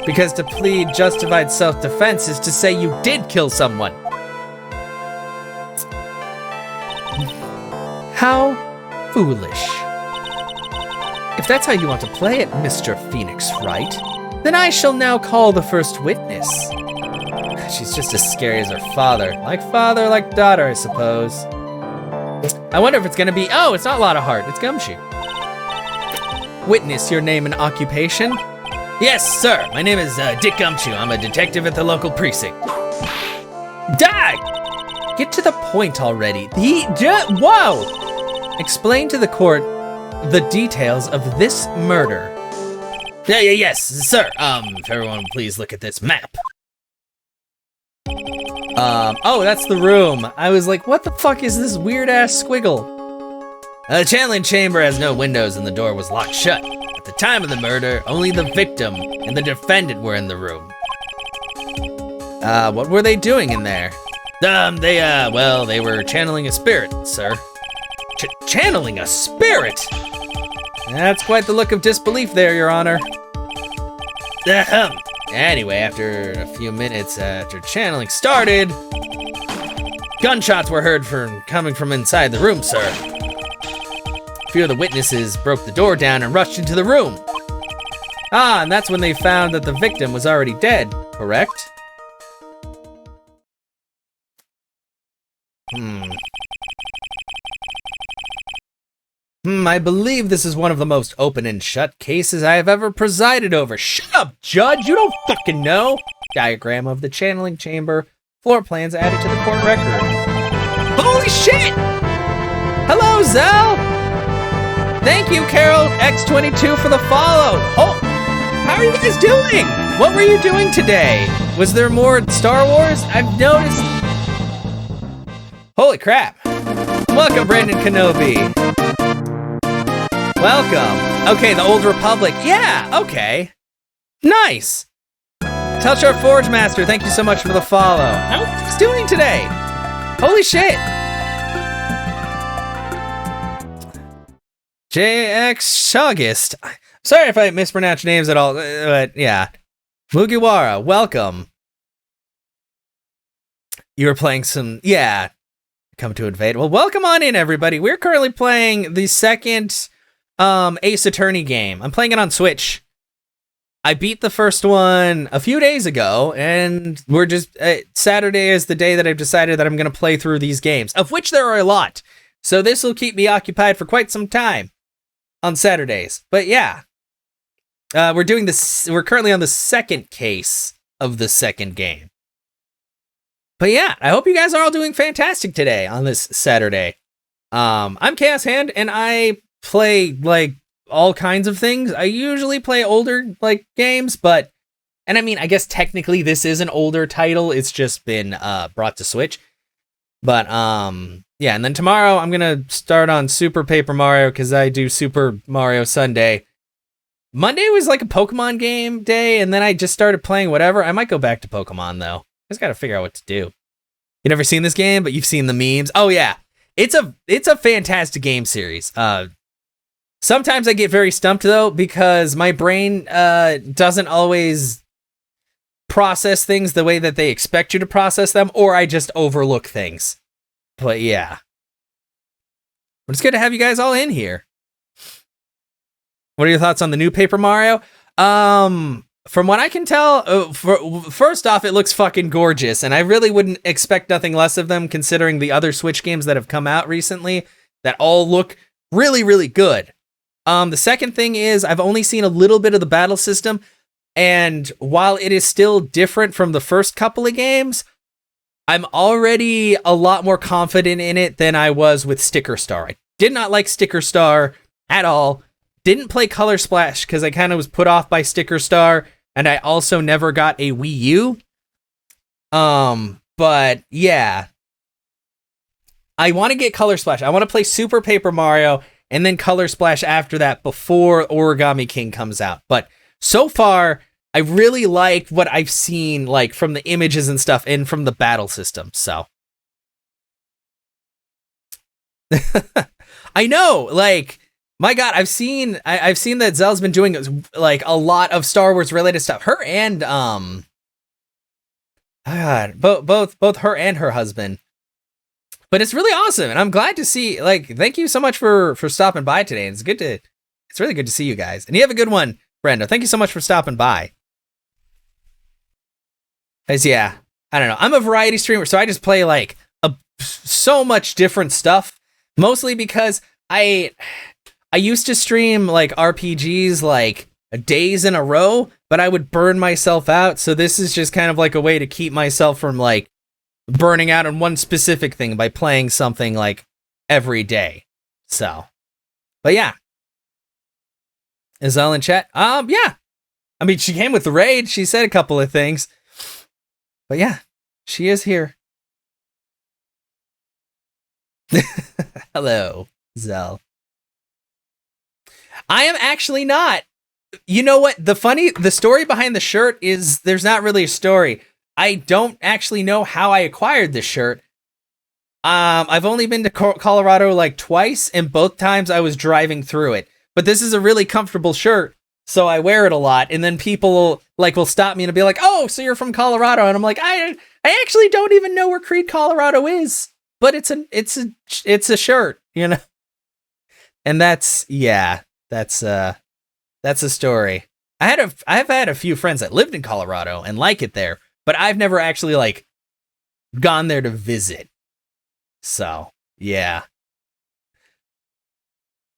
Because to plead justified self-defense is to say you did kill someone. How foolish. If that's how you want to play it, Mr. Phoenix Wright, then I shall now call the first witness. She's just as scary as her father. Like father, like daughter, I suppose. I wonder if it's gonna be... Oh, it's not Lotta Hart, it's Gumshoe. Witness, your name and occupation? Yes, sir. My name is Dick Gumshoe. I'm a detective at the local precinct. Die! Get to the point already. Whoa! Explain to the court the details of this murder. Yes, sir. If everyone please look at this map. Oh, that's the room. I was like, what the fuck is this weird-ass squiggle? The channeling chamber has no windows and the door was locked shut. At the time of the murder, only the victim and the defendant were in the room. What were they doing in there? They were channeling a spirit, sir. Channeling a spirit? That's quite the look of disbelief there, Your Honor. Anyway, after a few minutes after channeling started, gunshots were heard coming from inside the room, sir. A few of the witnesses broke the door down and rushed into the room. Ah, and that's when they found that the victim was already dead, correct? I believe this is one of the most open and shut cases I have ever presided over. Shut up, Judge! You don't fucking know! Diagram of the channeling chamber. Floor plans added to the court record. Holy shit! Hello, Zell! Thank you, Carol X22, for the follow. Oh, how are you guys doing? What were you doing today? Was there more Star Wars? I've noticed. Holy crap. Welcome, Brandon Kenobi. Welcome. Okay, the Old Republic. Yeah, okay. Nice. Telchar Forge Master, thank you so much for the follow. How are you guys doing today? Holy shit. JX Shogist. Sorry if I mispronounced names at all, but yeah. Mugiwara, welcome. You were playing some, yeah. Come to invade. Well, welcome on in, everybody. We're currently playing the second Ace Attorney game. I'm playing it on Switch. I beat the first one a few days ago, and we're just Saturday is the day that I've decided that I'm going to play through these games, of which there are a lot. So this will keep me occupied for quite some time on Saturdays. But yeah, we're doing this. We're currently on the second case of the second game. But yeah, I hope you guys are all doing fantastic today on this Saturday. I'm Chaos Hand, and I play like all kinds of things. I usually play older like games, but and I mean, I guess technically this is an older title. It's just been brought to Switch. But yeah, and then tomorrow I'm gonna start on Super Paper Mario because I do Super Mario Sunday. Monday was like a Pokemon game day, and then I just started playing whatever. I might go back to Pokemon though. I just gotta figure out what to do. You never seen this game, but you've seen the memes. Oh yeah, it's a fantastic game series. Sometimes I get very stumped though because my brain doesn't always process things the way that they expect you to process them, or I just overlook things. But yeah, but it's good to have you guys all in here. What are your thoughts on the new Paper Mario? From what I can tell, first off, it looks fucking gorgeous, and I really wouldn't expect nothing less of them considering the other Switch games that have come out recently that all look really, really good. The second thing is I've only seen a little bit of the battle system, and while it is still different from the first couple of games, I'm already a lot more confident in it than I was with Sticker Star. I did not like Sticker Star at all. Didn't play Color Splash because I kind of was put off by Sticker Star, and I also never got a Wii U. But yeah, I want to get Color Splash. I want to play Super Paper Mario and then Color Splash after that before Origami King comes out. But so far, I really like what I've seen, like from the images and stuff and from the battle system. So I know, like, my God, I've seen that Zell's been doing like a lot of Star Wars related stuff. Her and both her and her husband. But it's really awesome, and I'm glad to see. Like, thank you so much for stopping by today. And it's really good to see you guys. And you have a good one, Brenda. Thank you so much for stopping by. Cause yeah, I don't know. I'm a variety streamer, so I just play like so much different stuff. Mostly because I used to stream like RPGs like days in a row, but I would burn myself out. So this is just kind of like a way to keep myself from like burning out on one specific thing by playing something like every day. So, but yeah. Is Elle in chat? Yeah. I mean, she came with the raid. She said a couple of things. But yeah, she is here. Hello, Zell. I am actually not. You know what? The story behind the shirt is there's not really a story. I don't actually know how I acquired this shirt. I've only been to Colorado like twice, and both times I was driving through it. But this is a really comfortable shirt, so I wear it a lot. And then people will stop me and be like, "Oh, so you're from Colorado?" And I'm like, "I actually don't even know where Creed, Colorado is, but it's a shirt, you know." And that's a story. I've had a few friends that lived in Colorado and like it there, but I've never actually like gone there to visit. So, yeah.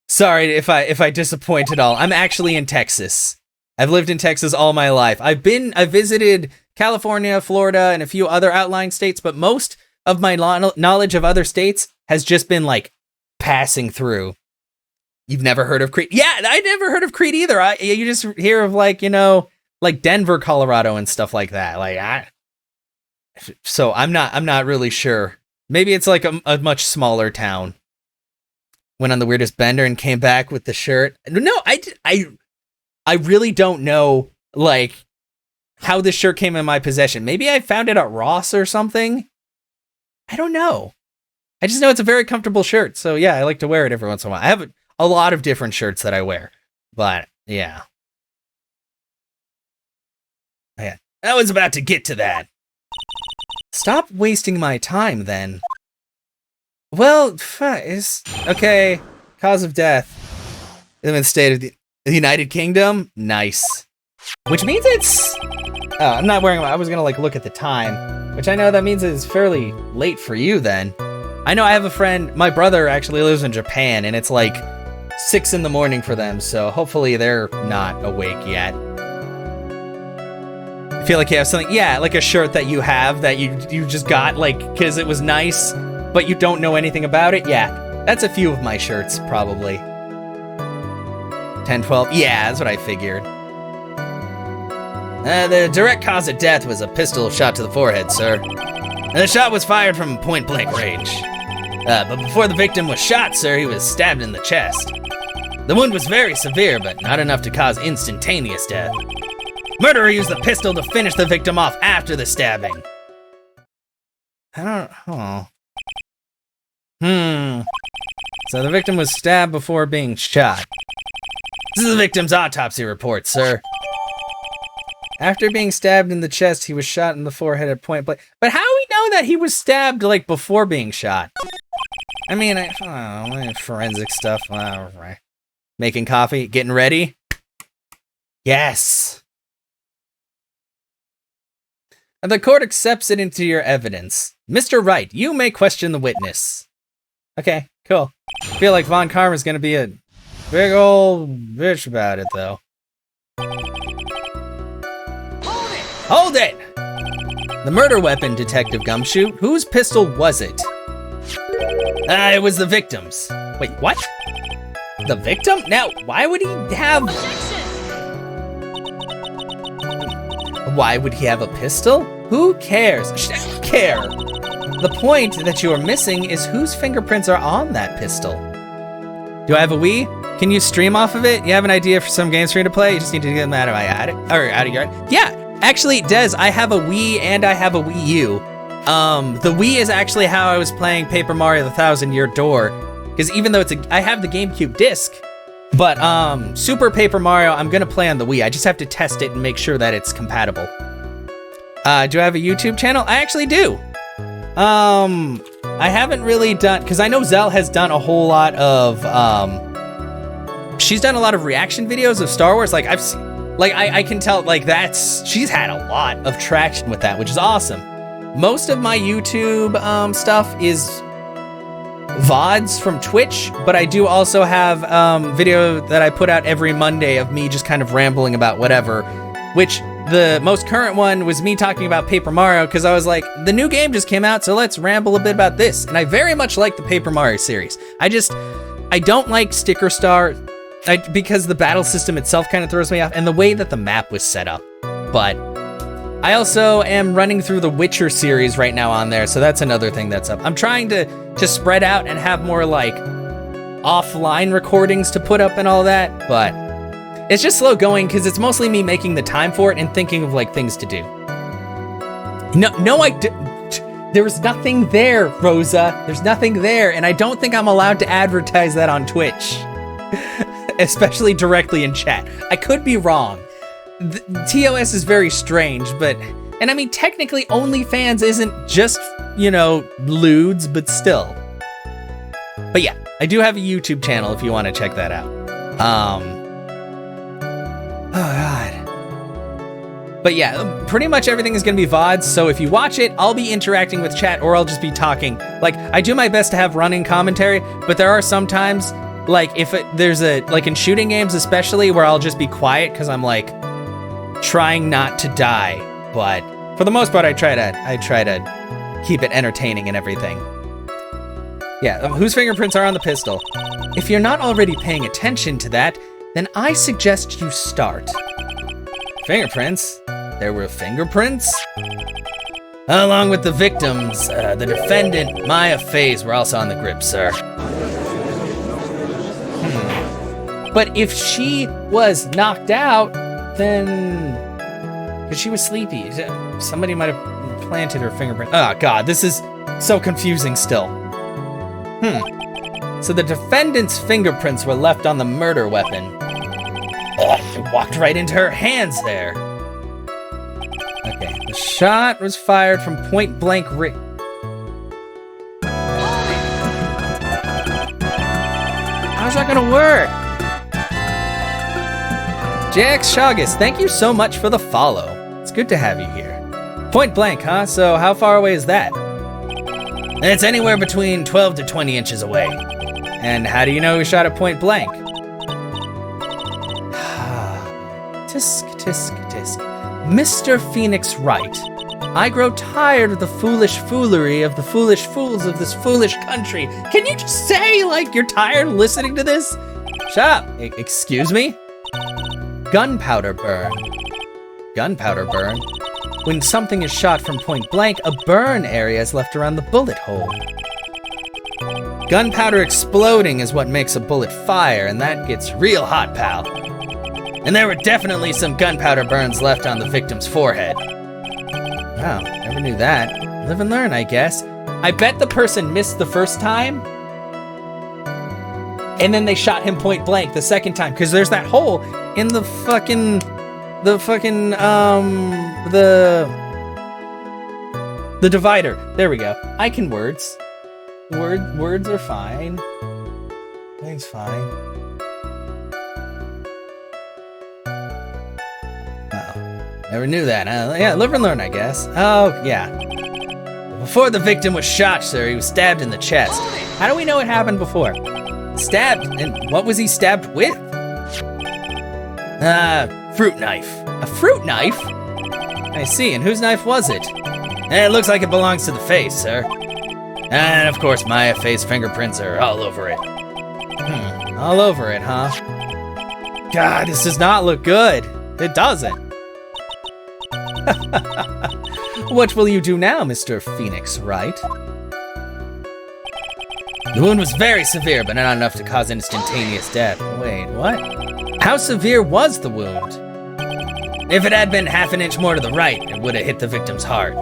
Sorry if I disappoint at all. I'm actually in Texas. I've lived in Texas all my life. I visited California, Florida, and a few other outlying states, but most of my knowledge of other states has just been like passing through. You've never heard of Crete? Yeah, I never heard of Crete either. You just hear of like, you know, like Denver, Colorado and stuff like that. So I'm not really sure. Maybe it's like a much smaller town. Went on the weirdest bender and came back with the shirt. No, I really don't know like how this shirt came in my possession. Maybe I found it at Ross or something. I don't know. I just know it's a very comfortable shirt. So yeah, I like to wear it every once in a while. I have a lot of different shirts that I wear, but yeah. I was about to get to that. Stop wasting my time then. Well, okay. Cause of death. In the state of the United Kingdom? Nice. Which means it's... Oh, I'm not wearing... I was gonna like look at the time, which I know that means it's fairly late for you then. I know I have a friend, my brother actually lives in Japan, and it's like 6 in the morning for them, so hopefully they're not awake yet. I feel like you have something, yeah, like a shirt that you have that you just got, like, because it was nice, but you don't know anything about it. Yeah, that's a few of my shirts, probably. 10, 12, yeah, that's what I figured. The direct cause of death was a pistol shot to the forehead, sir. The shot was fired from point-blank range. But before the victim was shot, sir, he was stabbed in the chest. The wound was very severe, but not enough to cause instantaneous death. Murderer used the pistol to finish the victim off after the stabbing. I don't... Oh. So the victim was stabbed before being shot. This is the victim's autopsy report, sir. After being stabbed in the chest, he was shot in the forehead at point blank. But how do we know that he was stabbed, like, before being shot? I mean, I don't know, forensic stuff. Right. Making coffee, getting ready. Yes. And the court accepts it into your evidence. Mr. Wright, you may question the witness. Okay, cool. I feel like Von Karma's gonna be a big old bitch about it, though. Hold it! The murder weapon, Detective Gumshoe. Whose pistol was it? It was the victim's. Wait, what? The victim? Now, why would he have... Why would he have a pistol? Who cares? I don't care. The point that you are missing is whose fingerprints are on that pistol. Do I have a Wii? Can you stream off of it? You have an idea for some games for me to play? You just need to get them out of my attic, or out of your attic. Yeah, actually, Des, I have a Wii and I have a Wii U. The Wii is actually how I was playing Paper Mario: The Thousand-Year Door, because even though I have the GameCube disc, but Super Paper Mario, I'm gonna play on the Wii. I just have to test it and make sure that it's compatible. Do I have a YouTube channel? I actually do. I haven't really done, because I know Zell has done a whole lot of, she's done a lot of reaction videos of Star Wars. Like, I've seen, like, I can tell, like, she's had a lot of traction with that, which is awesome. Most of my YouTube stuff is VODs from Twitch, but I do also have video that I put out every Monday of me just kind of rambling about whatever, which the most current one was me talking about Paper Mario, because I was like, the new game just came out, so let's ramble a bit about this. And I very much like the Paper Mario series. I don't like Sticker Star because the battle system itself kind of throws me off, and the way that the map was set up. But I also am running through the Witcher series right now on there, so that's another thing that's up. I'm trying to spread out and have more like offline recordings to put up and all that, but it's just slow going because it's mostly me making the time for it and thinking of like things to do. There's nothing there, Rosa. There's nothing there, and I don't think I'm allowed to advertise that on Twitch, especially directly in chat. I could be wrong. TOS is very strange, and I mean, technically OnlyFans isn't just, you know, lewds, but still. But yeah, I do have a YouTube channel if you want to check that out. God. But yeah, pretty much everything is going to be VODs, so if you watch it, I'll be interacting with chat or I'll just be talking. Like, I do my best to have running commentary, but there are some times, like, there's like in shooting games especially, where I'll just be quiet because I'm, like, trying not to die. But for the most part, I try to keep it entertaining and everything. Yeah, whose fingerprints are on the pistol? If you're not already paying attention to that, then I suggest you start. Fingerprints? There were fingerprints? Along with the victims, the defendant, Maya Faze, were also on the grip, sir. But if she was knocked out, then... Because she was sleepy. Somebody might have planted her fingerprint. Oh, God, this is so confusing still. So the defendant's fingerprints were left on the murder weapon. It walked right into her hands there. Okay, the shot was fired from point blank range. How's that gonna work? JX Chagas, thank you so much for the follow. It's good to have you here. Point blank, huh? So how far away is that? It's anywhere between 12 to 20 inches away. And how do you know we shot at point blank? Tisk, tisk, tisk. Mr. Phoenix Wright, I grow tired of the foolish foolery of the foolish fools of this foolish country. Can you just say, like, you're tired of listening to this? Shut up. Excuse me? Gunpowder burn. Gunpowder burn? When something is shot from point blank, a burn area is left around the bullet hole. Gunpowder exploding is what makes a bullet fire, and that gets real hot, pal. And there were definitely some gunpowder burns left on the victim's forehead. Wow, never knew that. Live and learn, I guess. I bet the person missed the first time, and then they shot him point blank the second time, because there's that hole in the divider. There we go. I can words. Words are fine. Everything's fine. Wow. Never knew that. Yeah, live and learn, I guess. Oh, yeah. Before the victim was shot, sir, he was stabbed in the chest. How do we know it happened before? Stabbed? And what was he stabbed with? Fruit knife. A fruit knife? I see, and whose knife was it? It looks like it belongs to the face, sir. And of course, Maya Faze fingerprints are all over it. All over it, huh? God, this does not look good. It doesn't. What will you do now, Mr. Phoenix Wright? The wound was very severe, but not enough to cause instantaneous death. Wait, what? How severe was the wound? If it had been half an inch more to the right, it would have hit the victim's heart.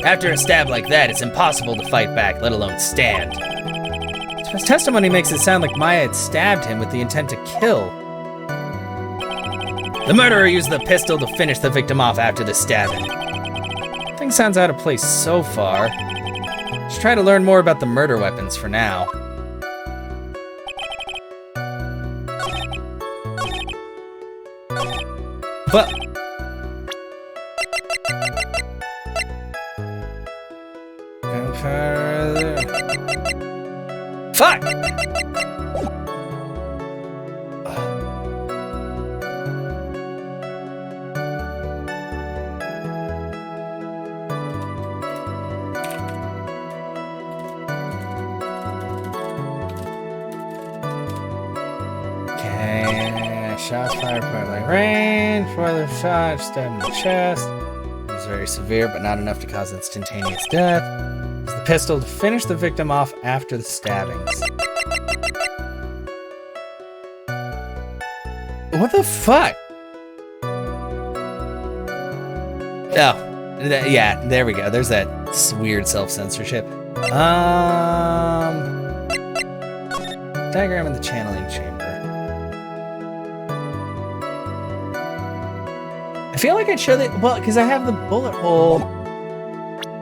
After a stab like that, it's impossible to fight back, let alone stand. His testimony makes it sound like Maya had stabbed him with the intent to kill. The murderer used the pistol to finish the victim off after the stabbing. Thing sounds out of place so far. Let's try to learn more about the murder weapons for now. But... Fuck! Okay, shots fired point blank range, further shot, stabbed in the chest. It was very severe, but not enough to cause instantaneous death. Used the pistol to finish the victim off after the stabbings. What the fuck? Oh, yeah, there we go. There's that weird self-censorship. Diagram in the channeling chamber. I feel like I'd show that, well, because I have the bullet hole.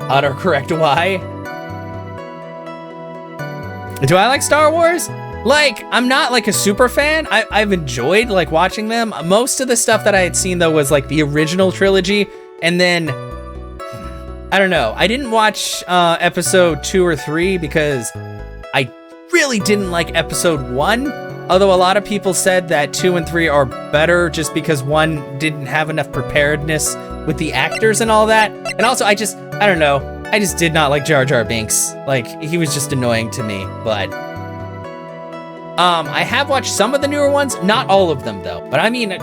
Autocorrect Y. Do I like Star Wars? Like, I'm not like a super fan. I've enjoyed like watching them. Most of the stuff that I had seen though was like the original trilogy, and then I don't know. I didn't watch episode 2 or 3 because I really didn't like episode 1. Although a lot of people said that 2 and 3 are better just because 1 didn't have enough preparedness with the actors and all that. And also, I don't know. I just did not like Jar Jar Binks. Like, he was just annoying to me, but I have watched some of the newer ones, not all of them though. But I mean, like,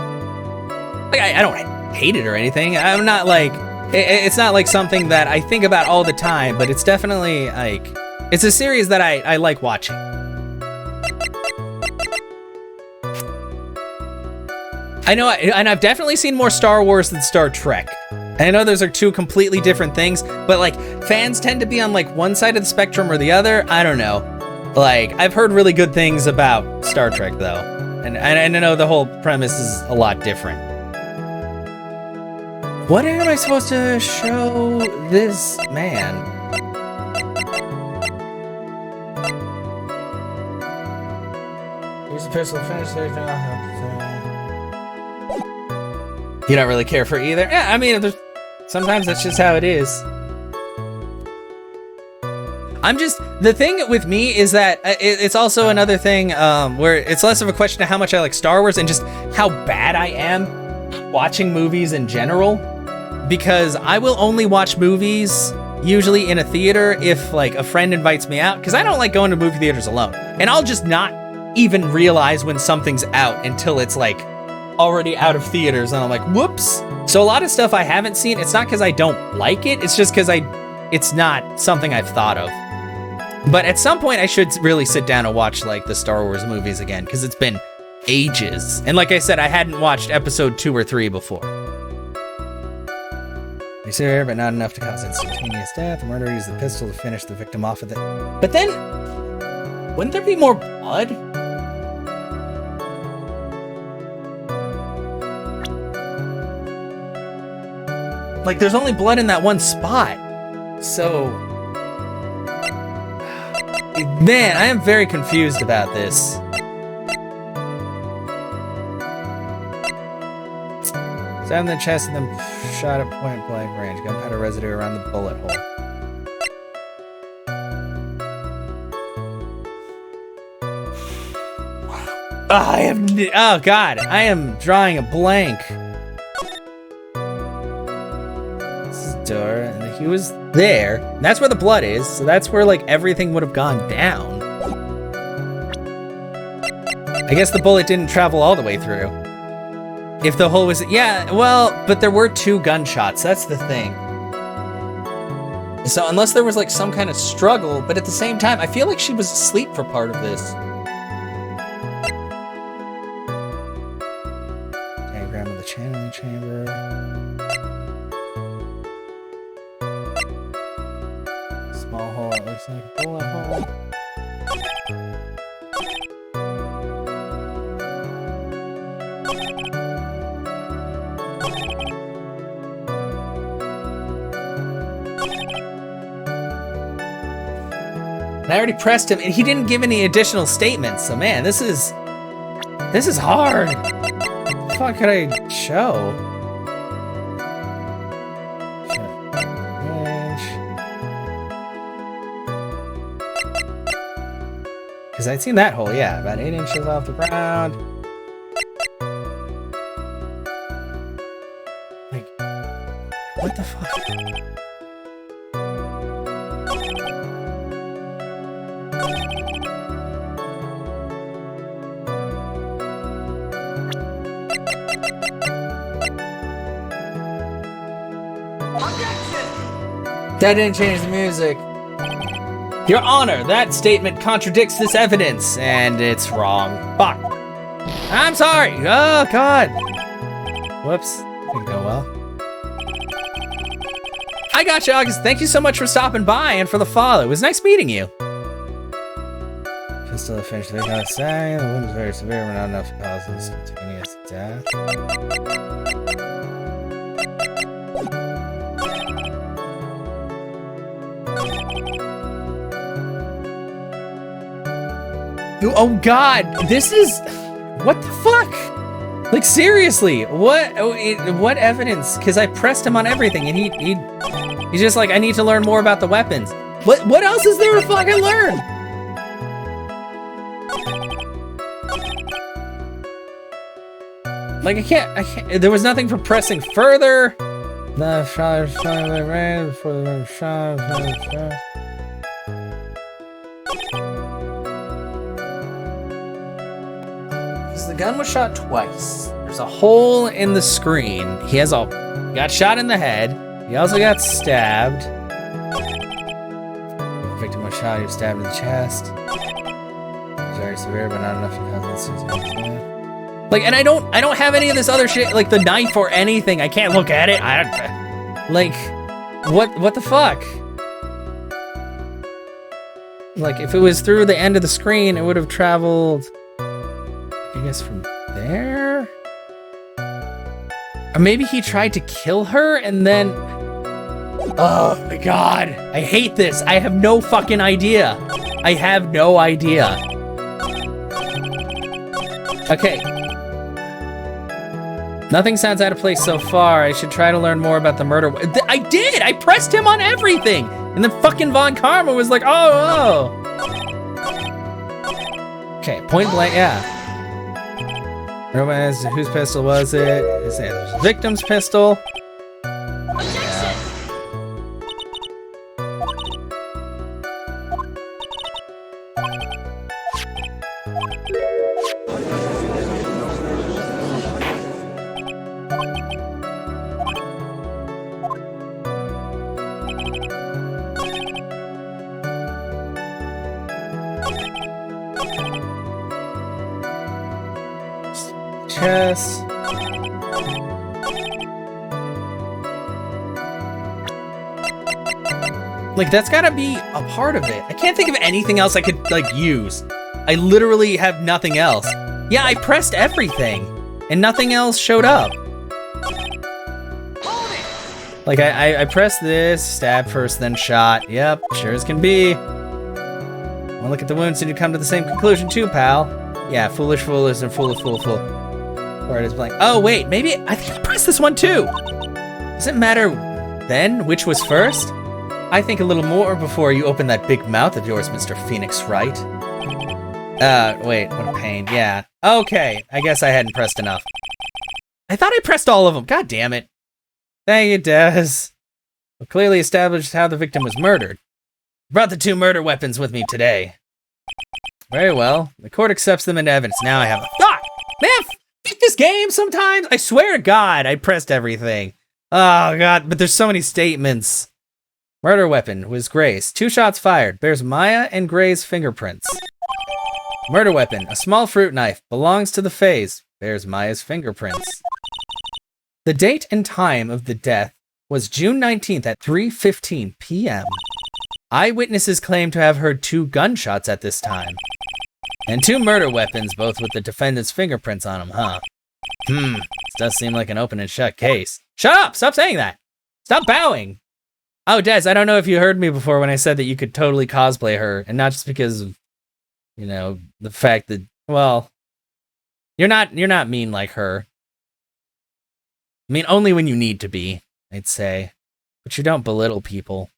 I don't hate it or anything. I'm not like, it's not like something that I think about all the time, but it's definitely like, it's a series that I like watching. I know, and I've definitely seen more Star Wars than Star Trek. I know those are two completely different things, but like fans tend to be on like one side of the spectrum or the other. I don't know. Like, I've heard really good things about Star Trek though. And I know the whole premise is a lot different. What am I supposed to show this man? Use the pistol, finish there. You don't really care for either? Yeah, I mean, sometimes that's just how it is. The thing with me is that it's also another thing where it's less of a question of how much I like Star Wars and just how bad I am watching movies in general. Because I will only watch movies usually in a theater if like a friend invites me out, because I don't like going to movie theaters alone. And I'll just not even realize when something's out until it's like already out of theaters, and I'm like, whoops. So a lot of stuff I haven't seen, it's not because I don't like it, it's just because it's not something I've thought of. But at some point I should really sit down and watch like the Star Wars movies again, because it's been ages. And like I said, I hadn't watched episode 2 or 3 before. He's here, but not enough to cause instantaneous death. The murderer used the pistol to finish the victim off with it. But then, wouldn't there be more blood? Like, there's only blood in that one spot. So, man, I am very confused about this. Stabbed in the chest and then shot at point blank range. Gunpowder residue around the bullet hole. Oh God, I am drawing a blank. Door, and he was there. And that's where the blood is, so that's where like everything would have gone down. I guess the bullet didn't travel all the way through. If the hole was, yeah, well, but there were 2 gunshots, that's the thing. So unless there was like some kind of struggle, but at the same time, I feel like she was asleep for part of this. Diagram of the channeling chamber. Small hole, it looks like a bullet hole. And I already pressed him, and he didn't give any additional statements. So man, this is hard. What the fuck could I show? Because I'd seen that hole, yeah, about 8 inches off the ground. Like, what the fuck? That didn't change the music. Your Honor, that statement contradicts this evidence, and it's wrong. Fuck. I'm sorry. Oh, God. Whoops. Didn't go well. I got you, August. Thank you so much for stopping by and for the follow. It was nice meeting you. Pistol finished the outside. The wound was very severe, but not enough to cause instantaneous death. Oh God, this is, what the fuck? Like seriously, what evidence? Because I pressed him on everything, and he's just like, I need to learn more about the weapons. What else is there to fucking learn? Like I can't. There was nothing for pressing further. The shot ran for the shot. Because the gun was shot twice. There's a hole in the screen. He got shot in the head. He also got stabbed. The victim was shot. He was stabbed in the chest. Very severe, but not enough to cause instances. Like, and I don't have any of this other shit, like the knife or anything. I can't look at it. Like, what the fuck? Like, if it was through the end of the screen, it would have traveled, I guess, from there? Or maybe he tried to kill her and then... Oh my God, I hate this. I have no fucking idea. I have no idea. Okay. Nothing sounds out of place so far. I should try to learn more about the murder. I did! I pressed him on everything! And then fucking Von Karma was like, oh. Okay, point blank, yeah. Romance, whose pistol was it? Is it the victim's pistol? Chess. Like, that's gotta be a part of it. I can't think of anything else I could, like, use. I literally have nothing else. Yeah, I pressed everything, and nothing else showed up. Like, I pressed this, stab first, then shot. Yep, sure as can be. Well, look at the wounds and you come to the same conclusion too, pal. Yeah, foolish fool is and fool. Or it is blank. Oh, wait, maybe I think I pressed this one too. Does it matter then which was first? I think a little more before you open that big mouth of yours, Mr. Phoenix Wright. Wait, what a pain. Yeah. Okay, I guess I hadn't pressed enough. I thought I pressed all of them. God damn it. Thank you, Des. Well, clearly established how the victim was murdered. Brought the 2 murder weapons with me today. Very well. The court accepts them into evidence. Now I have a thought. Man, fuck this game sometimes. I swear to God, I pressed everything. Oh, God, but there's so many statements. Murder weapon was Gray's. 2 shots fired. Bears Maya and Gray's fingerprints. Murder weapon, a small fruit knife. Belongs to the Fays. Bears Maya's fingerprints. The date and time of the death was June 19th at 3:15 p.m. Eyewitnesses claim to have heard 2 gunshots at this time. And 2 murder weapons, both with the defendant's fingerprints on them, huh? This does seem like an open and shut case. Shut up! Stop saying that! Stop bowing! Oh, Des, I don't know if you heard me before when I said that you could totally cosplay her, and not just because of, you know, the fact that, well, you're not mean like her. I mean, only when you need to be, I'd say. But you don't belittle people.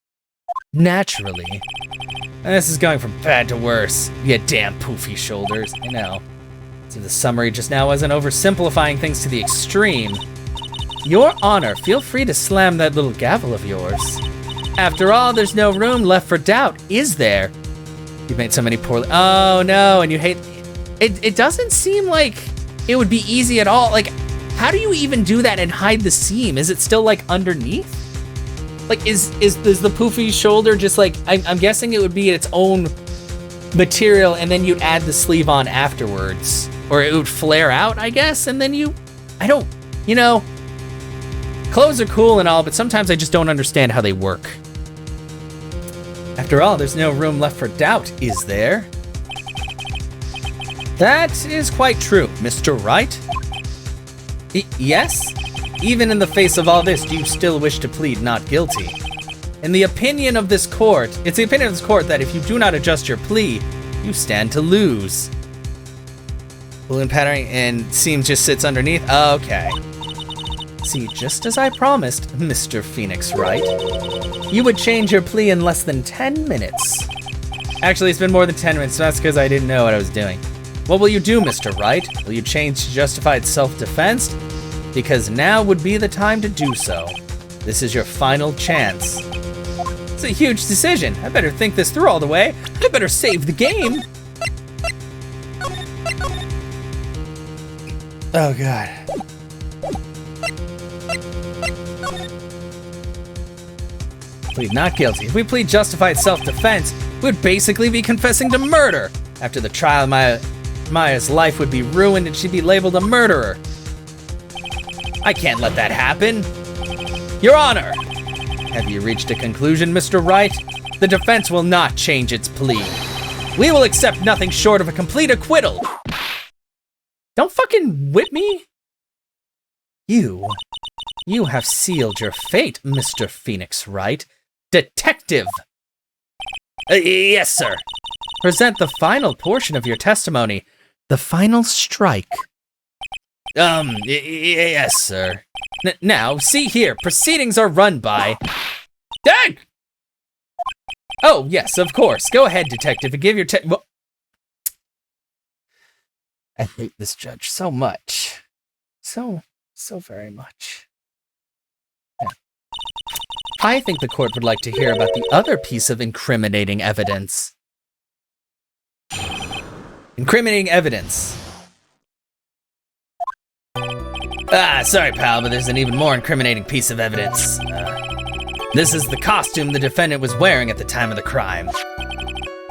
Naturally. And this is going from bad to worse. You damn poofy shoulders. I know. So the summary just now wasn't oversimplifying things to the extreme. Your Honor, feel free to slam that little gavel of yours. After all, there's no room left for doubt, is there? You've made so many poorly. Oh no, and you hate. It doesn't seem like it would be easy at all. Like, how do you even do that and hide the seam? Is it still like underneath? Like, is the poofy shoulder just like, I'm guessing it would be its own material and then you'd add the sleeve on afterwards. Or it would flare out, I guess, and then you know, clothes are cool and all, but sometimes I just don't understand how they work. After all, there's no room left for doubt, is there? That is quite true, Mr. Wright. Yes? Even in the face of all this, do you still wish to plead not guilty? In the opinion of this court, it's the opinion of this court that if you do not adjust your plea, You stand to lose. Balloon patterning and seam just sits underneath. Okay. See, just as I promised, Mr. Phoenix Wright, you would change your plea in less than 10 minutes. Actually, it's been more than 10 minutes, so that's because I didn't know what I was doing. What will you do, Mr. Wright? Will you change to justified self-defense? Because now would be the time to do so. This is your final chance. It's a huge decision. I better think this through all the way. I better save the game. Oh, God. Plead not guilty. If we plead justified self-defense, we would basically be confessing to murder. After the trial, Maya's life would be ruined and she'd be labeled a murderer. I can't let that happen. Your Honor! Have you reached a conclusion, Mr. Wright? The defense will not change its plea. We will accept nothing short of a complete acquittal. Don't fucking whip me. You have sealed your fate, Mr. Phoenix Wright. Detective! Yes, sir. Present the final portion of your testimony. The final strike. Yes, sir. Now, see here, proceedings are run by... Dang! Oh, yes, of course. Go ahead, detective, and give your I hate this judge so much. So very much. Yeah. I think the court would like to hear about the other piece of incriminating evidence. Incriminating evidence. Sorry, pal, but there's an even more incriminating piece of evidence. This is the costume the defendant was wearing at the time of the crime.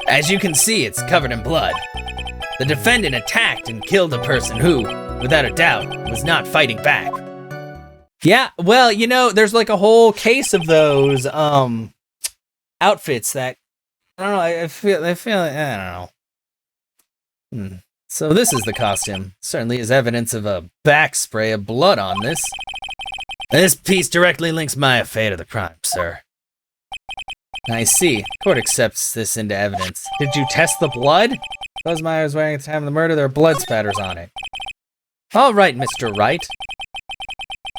As you can see, it's covered in blood. The defendant attacked and killed a person who, without a doubt, was not fighting back. Yeah, well, you know, there's like a whole case of those outfits that I don't know. I feel I don't know. So this is the costume. Certainly is evidence of a backspray of blood on this. This piece directly links Maya Fey to the crime, sir. I see. Court accepts this into evidence. Did you test the blood? Those Maya was wearing at the time of the murder, there are blood spatters on it. All right, Mr. Wright.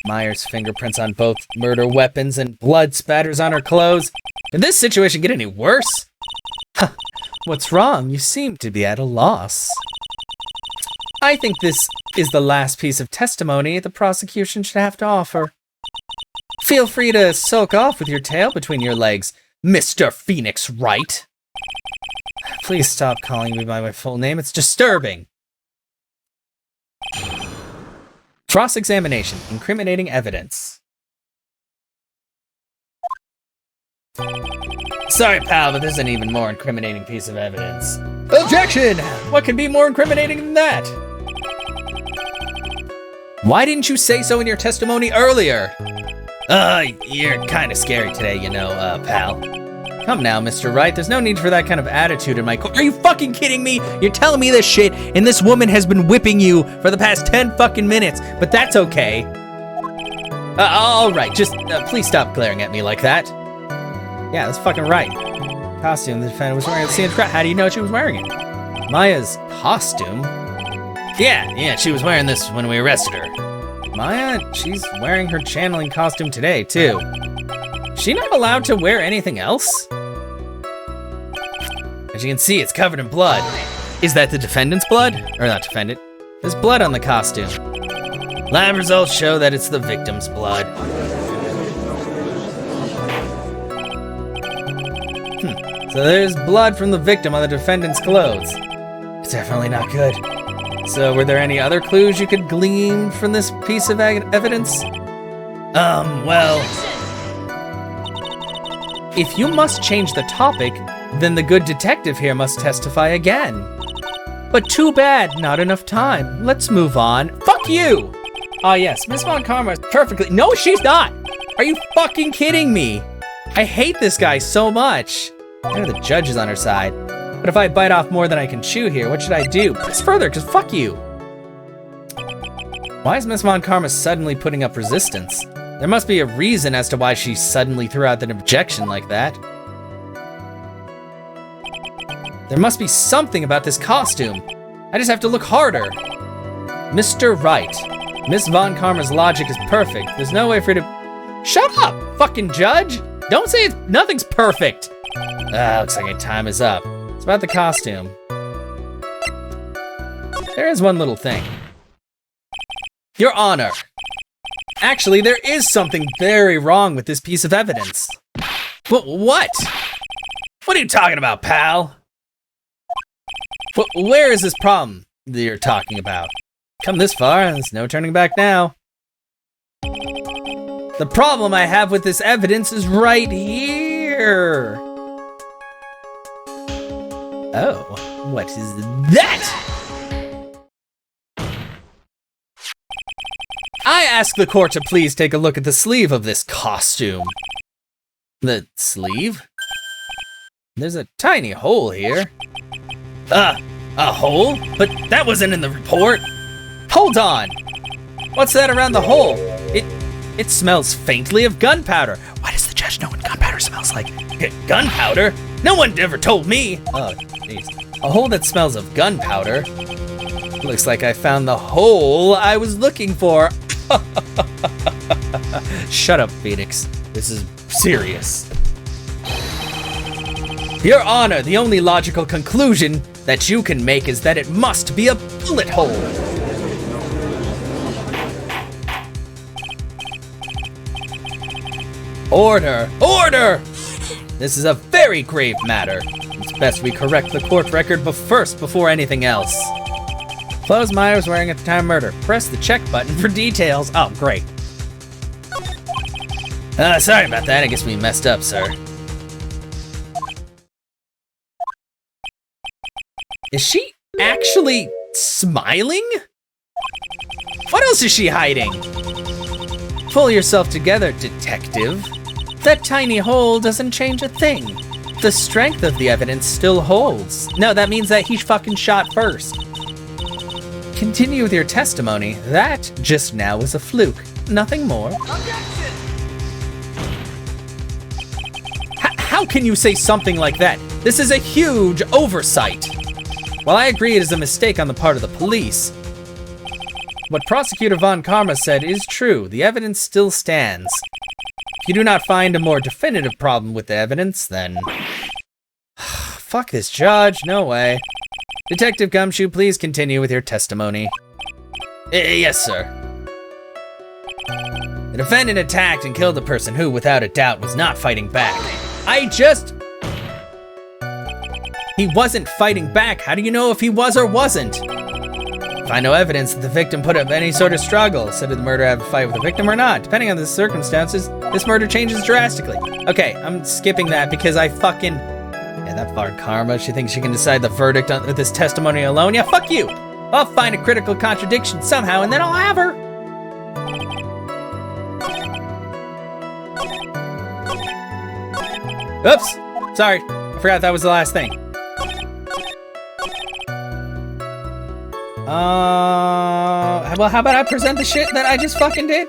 Myers' fingerprints on both murder weapons and blood spatters on her clothes. Did this situation get any worse? What's wrong? You seem to be at a loss. I think this is the last piece of testimony the prosecution should have to offer. Feel free to sulk off with your tail between your legs, Mr. Phoenix Wright. Please stop calling me by my full name. It's disturbing. Cross-examination. Incriminating evidence. Sorry, pal, but there's an even more incriminating piece of evidence. Objection! What can be more incriminating than that? Why didn't you say so in your testimony earlier? You're kind of scary today, you know, pal. Come now, Mr. Wright, there's no need for that kind of attitude in my court. Are you fucking kidding me? You're telling me this shit, and this woman has been whipping you for the past 10 fucking minutes, but that's okay. All right, just please stop glaring at me like that. Yeah, that's fucking right. Costume the defendant was wearing at the scene of the crime. How do you know she was wearing it? Maya's costume? Yeah, she was wearing this when we arrested her. Maya, she's wearing her channeling costume today, too. Is she not allowed to wear anything else? As you can see, it's covered in blood. Is that the defendant's blood? Or not defendant. There's blood on the costume. Lab results show that it's the victim's blood. So there's blood from the victim on the defendant's clothes. It's definitely not good. So were there any other clues you could glean from this piece of evidence? Well... If you must change the topic, then the good detective here must testify again. But too bad, not enough time. Let's move on. Fuck you! Ah yes, Miss Von Karma is perfectly- No, she's not! Are you fucking kidding me? I hate this guy so much. I know the judge is on her side. But if I bite off more than I can chew here, what should I do? Press further, cause fuck you. Why is Miss Von Karma suddenly putting up resistance? There must be a reason as to why she suddenly threw out an objection like that. There must be something about this costume. I just have to look harder. Mr. Wright. Miss Von Karma's logic is perfect. There's no way for you to... Shut up, fucking judge! Don't say nothing's perfect! Looks like our time is up. It's about the costume. There is one little thing. Your Honor. Actually, there is something very wrong with this piece of evidence. But what? What are you talking about, pal? Where is this problem that you're talking about? Come this far, there's no turning back now. The problem I have with this evidence is right here. Oh, what is that? I ask the court to please take a look at the sleeve of this costume. The sleeve? There's a tiny hole here. A hole? But that wasn't in the report. Hold on. What's that around the hole? It smells faintly of gunpowder. Why does the judge know what gunpowder smells like? Gunpowder? No one ever told me. Oh, jeez. A hole that smells of gunpowder? Looks like I found the hole I was looking for. Shut up, Phoenix. This is serious. Your Honor, the only logical conclusion that you can make is that it must be a bullet hole. Order! Order! This is a very grave matter. It's best we correct the court record before anything else. Clothes Maya was wearing at the time of murder. Press the check button for details. Oh, great. Sorry about that. I guess we messed up, sir. Is she actually smiling? What else is she hiding? Pull yourself together, detective. That tiny hole doesn't change a thing. The strength of the evidence still holds. No, that means that he fucking shot first. Continue with your testimony. That just now was a fluke. Nothing more. Objection! How can you say something like that? This is a huge oversight. While I agree it is a mistake on the part of the police, what Prosecutor Von Karma said is true. The evidence still stands. If you do not find a more definitive problem with the evidence, then... Fuck this judge, no way. Detective Gumshoe, please continue with your testimony. Yes, sir. The defendant attacked and killed a person who, without a doubt, was not fighting back. He wasn't fighting back. How do you know if he was or wasn't? Find no evidence that the victim put up any sort of struggle. So did the murderer have a fight with the victim or not? Depending on the circumstances, this murder changes drastically. Okay, I'm skipping that because I fucking... Yeah, that Von Karma, she thinks she can decide the verdict with this testimony alone. Yeah, fuck you. I'll find a critical contradiction somehow and then I'll have her. Oops, sorry. I forgot that was the last thing. Well, how about I present the shit that I just fucking did?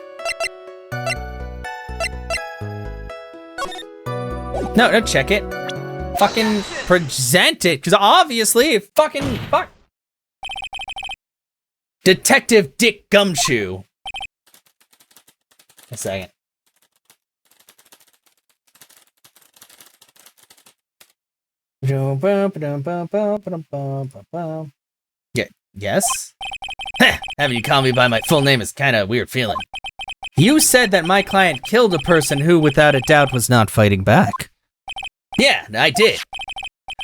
No, check it. Fucking present it, because obviously, fuck. Detective Dick Gumshoe. A second. Yeah, yes? Having you call me by my full name is kind of a weird feeling. You said that my client killed a person who, without a doubt, was not fighting back. Yeah, I did.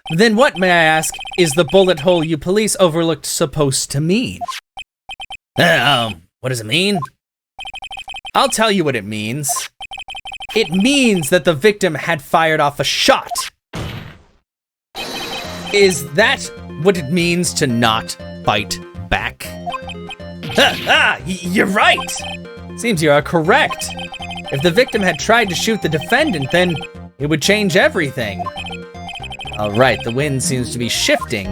Then what, may I ask, is the bullet hole you police overlooked supposed to mean? What does it mean? I'll tell you what it means. It means that the victim had fired off a shot. Is that what it means to not fight back? You're right! Seems you are correct. If the victim had tried to shoot the defendant, then it would change everything. All right, the wind seems to be shifting.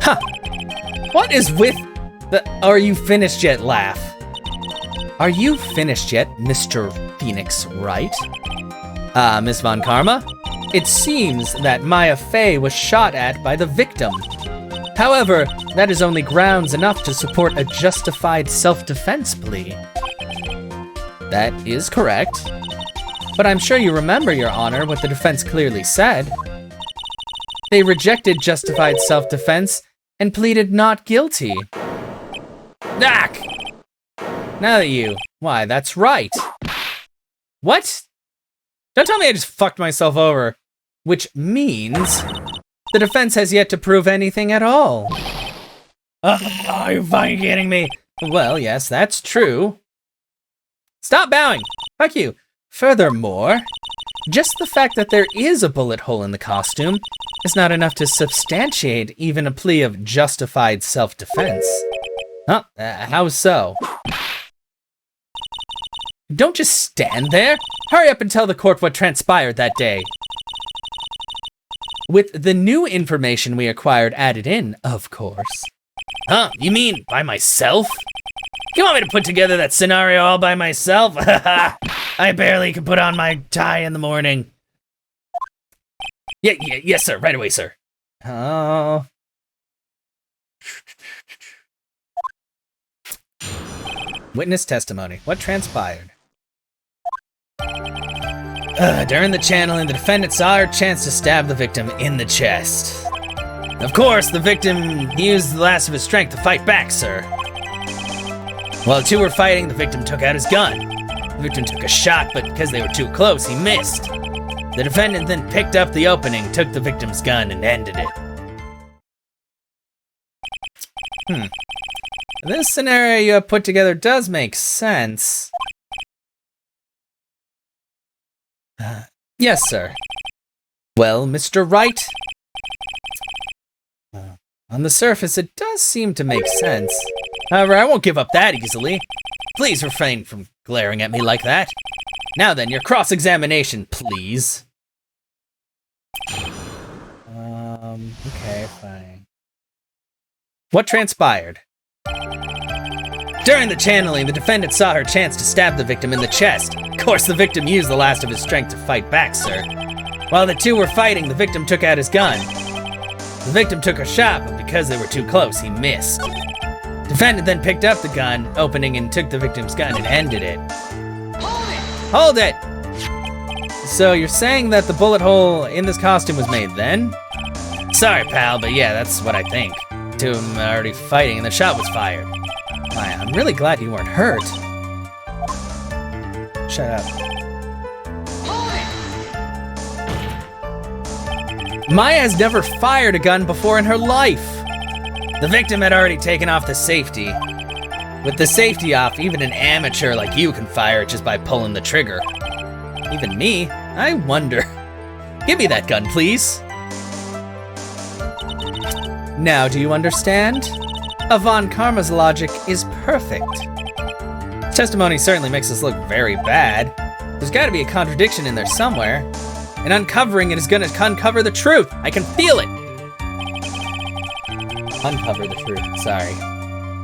Huh. What is with the "are you finished yet" laugh? Are you finished yet, Mr. Phoenix Wright? Miss Von Karma? It seems that Maya Fey was shot at by the victim. However, that is only grounds enough to support a justified self-defense plea. That is correct. But I'm sure you remember, Your Honor, what the defense clearly said. They rejected justified self-defense and pleaded not guilty. Ack! Now that you... Why, that's right. What? Don't tell me I just fucked myself over. Which means the defense has yet to prove anything at all. Are you fucking kidding me? Well, yes, that's true. Stop bowing! Fuck you. Furthermore, just the fact that there is a bullet hole in the costume is not enough to substantiate even a plea of justified self-defense. Huh? How so? Don't just stand there. Hurry up and tell the court what transpired that day. With the new information we acquired added in, of course. Huh? You mean by myself? You want me to put together that scenario all by myself? I barely can put on my tie in the morning. Yes, sir. Right away, sir. Oh. Witness testimony. What transpired? During the channeling, the defendant saw her chance to stab the victim in the chest. Of course, the victim used the last of his strength to fight back, sir. While the two were fighting, the victim took out his gun. The victim took a shot, but because they were too close, he missed. The defendant then picked up the opening, took the victim's gun, and ended it. This scenario you have put together does make sense. Yes, sir. Well, Mr. Wright? On the surface, it does seem to make sense. However, I won't give up that easily. Please refrain from glaring at me like that. Now then, your cross-examination, please. Okay, fine. What transpired? During the channeling, the defendant saw her chance to stab the victim in the chest. Of course, the victim used the last of his strength to fight back, sir. While the two were fighting, the victim took out his gun. The victim took a shot, but because they were too close, he missed. Defendant then picked up the gun, opening and took the victim's gun and ended it. Hold it! So you're saying that the bullet hole in this costume was made then? Sorry, pal, but yeah, that's what I think. Two of them are already fighting and the shot was fired. I'm really glad you weren't hurt. Shut up. Maya has never fired a gun before in her life. The victim had already taken off the safety. With the safety off, even an amateur like you can fire it just by pulling the trigger. Even me, I wonder. Give me that gun, please. Now, do you understand? Yvonne Karma's logic is perfect. Testimony certainly makes us look very bad. There's gotta be a contradiction in there somewhere. And uncovering it is gonna uncover the truth. I can feel it. Uncover the truth, sorry.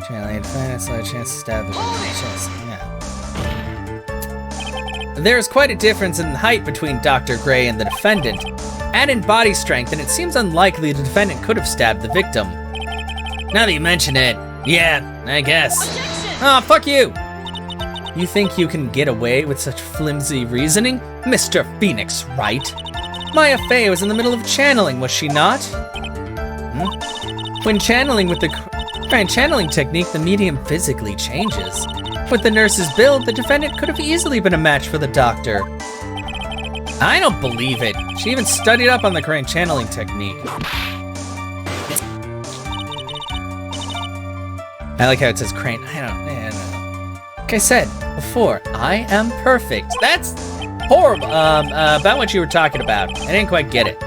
Channeling defendant saw a chance to stab the victim in the chest. Yeah. There is quite a difference in height between Dr. Gray and the defendant, and in body strength, and it seems unlikely the defendant could have stabbed the victim. Now that you mention it, yeah, I guess. Aw, fuck you! You think you can get away with such flimsy reasoning, Mr. Phoenix Wright? Maya Fey was in the middle of channeling, was she not? When channeling with the grand channeling technique, the medium physically changes. With the nurse's build, the defendant could have easily been a match for the doctor. I don't believe it. She even studied up on the grand channeling technique. I like how it says crane. I don't know. Like I said before, I am perfect. That's horrible. About what you were talking about. I didn't quite get it.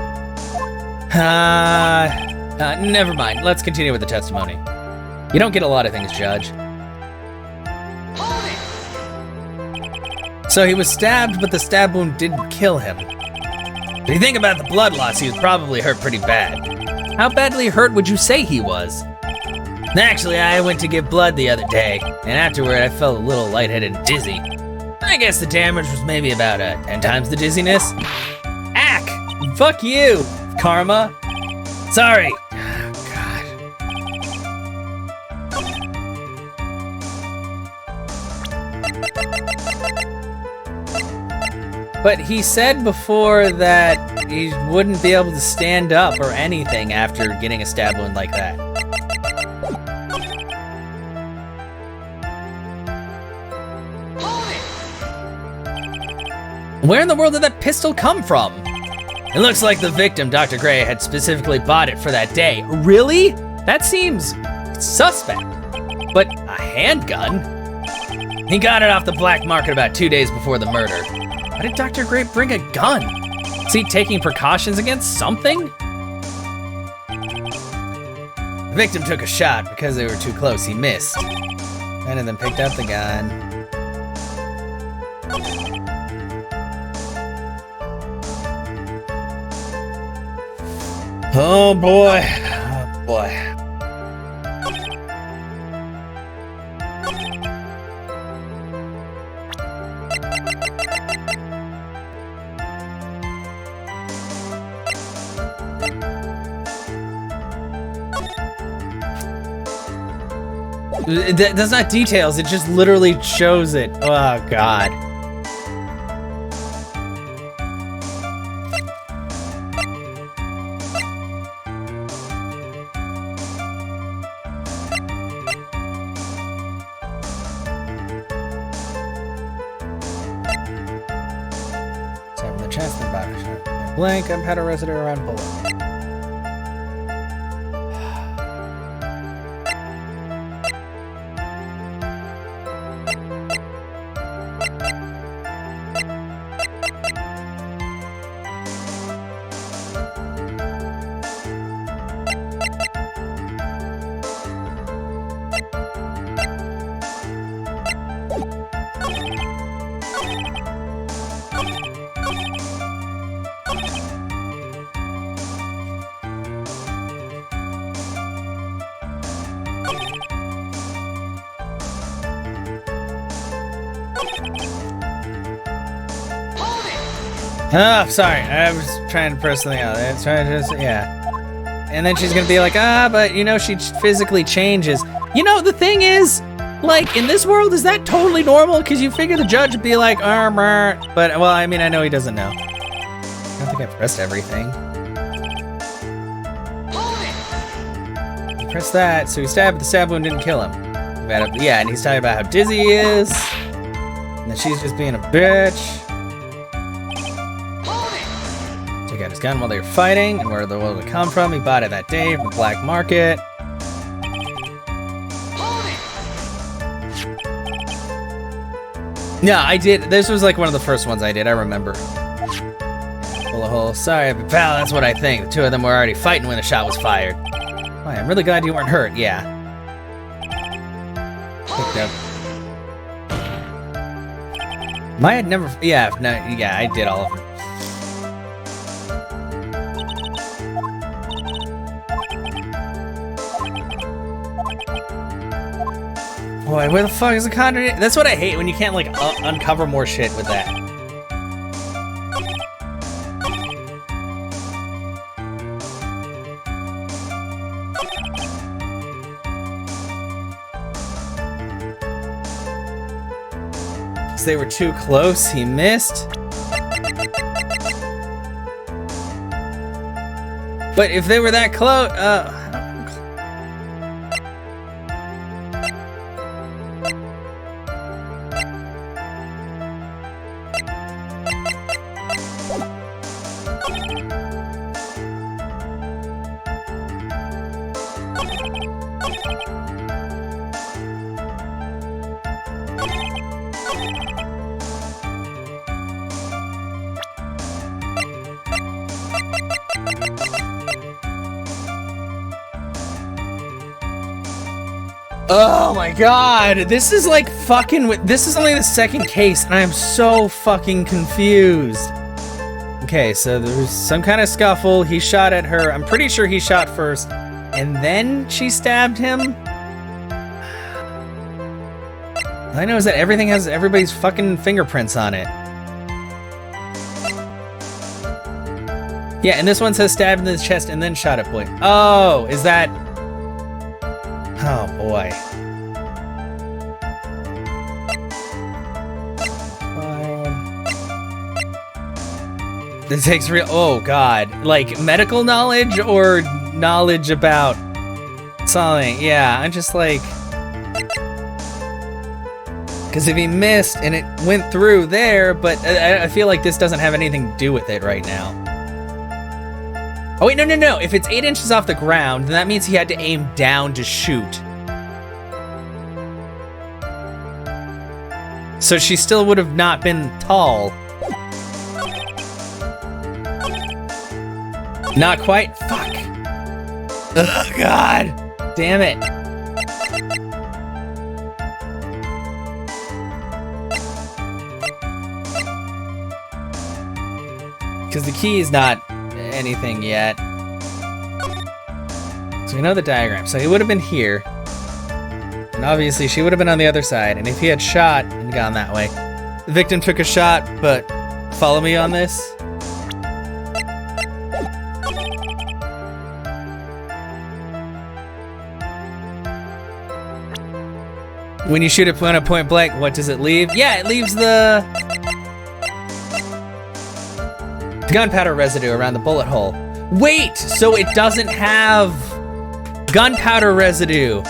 Never mind. Let's continue with the testimony. You don't get a lot of things, Judge. So he was stabbed, but the stab wound didn't kill him. If you think about the blood loss, he was probably hurt pretty bad. How badly hurt would you say he was? Actually, I went to give blood the other day, and afterward I felt a little lightheaded and dizzy. I guess the damage was maybe about 10 times the dizziness. Ack! Fuck you, Karma. Sorry. Oh, God. But he said before that he wouldn't be able to stand up or anything after getting a stab wound like that. Where in the world did that pistol come from? It looks like the victim, Dr. Gray, had specifically bought it for that day. Really? That seems suspect. But a handgun? He got it off the black market about 2 days before the murder. Why did Dr. Gray bring a gun? Is he taking precautions against something? The victim took a shot. Because they were too close, he missed. And then picked up the gun. Oh boy, oh boy. That's not details, it just literally shows it. Oh God. Chest and body shot. Blank, gunpowder residue around bullet. Oh, sorry. I was trying to press something out. I was trying to just, yeah. And then she's gonna be like, but you know, she physically changes. You know, the thing is, like, in this world, is that totally normal? Because you figure the judge would be like, but, well, I mean, I know he doesn't know. I don't think I pressed everything. He pressed that, so he stabbed, the stab wound didn't kill him. Yeah, and he's talking about how dizzy he is, and that she's just being a bitch. Took out his gun while they were fighting, and where the world would come from. He bought it that day from the black market. Yeah, I did. This was like one of the first ones I did, I remember. Pull a hole. Sorry, but pal, that's what I think. The two of them were already fighting when the shot was fired. Why, I'm really glad you weren't hurt, yeah. Picked up. Maya had never, yeah, no, yeah, I did all of them. Boy, where the fuck is the contradiction? That's what I hate, when you can't, like, uncover more shit with that. Because they were too close, he missed. But if they were that close, oh my god, this is like fucking, this is only the second case and I am so fucking confused. Okay, so there was some kind of scuffle, he shot at her, I'm pretty sure he shot first, and then she stabbed him? All I know is that everything has everybody's fucking fingerprints on it. Yeah, and this one says stabbed in the chest and then shot at point. Oh, is that... Oh, boy. This takes real... Oh, God. Like, medical knowledge or knowledge about something? Yeah, I'm just like... Because if he missed and it went through there, but I feel like this doesn't have anything to do with it right now. Oh, wait, no. If it's 8 inches off the ground, then that means he had to aim down to shoot. So she still would have not been tall. Not quite. Fuck. Oh, God. Damn it. Because the key is not anything yet. So we know the diagram. So he would have been here. And obviously she would have been on the other side. And if he had shot and gone that way. The victim took a shot, but follow me on this. When you shoot a point blank, what does it leave? Yeah, it leaves the gunpowder residue around the bullet hole. Wait, so it doesn't have gunpowder residue.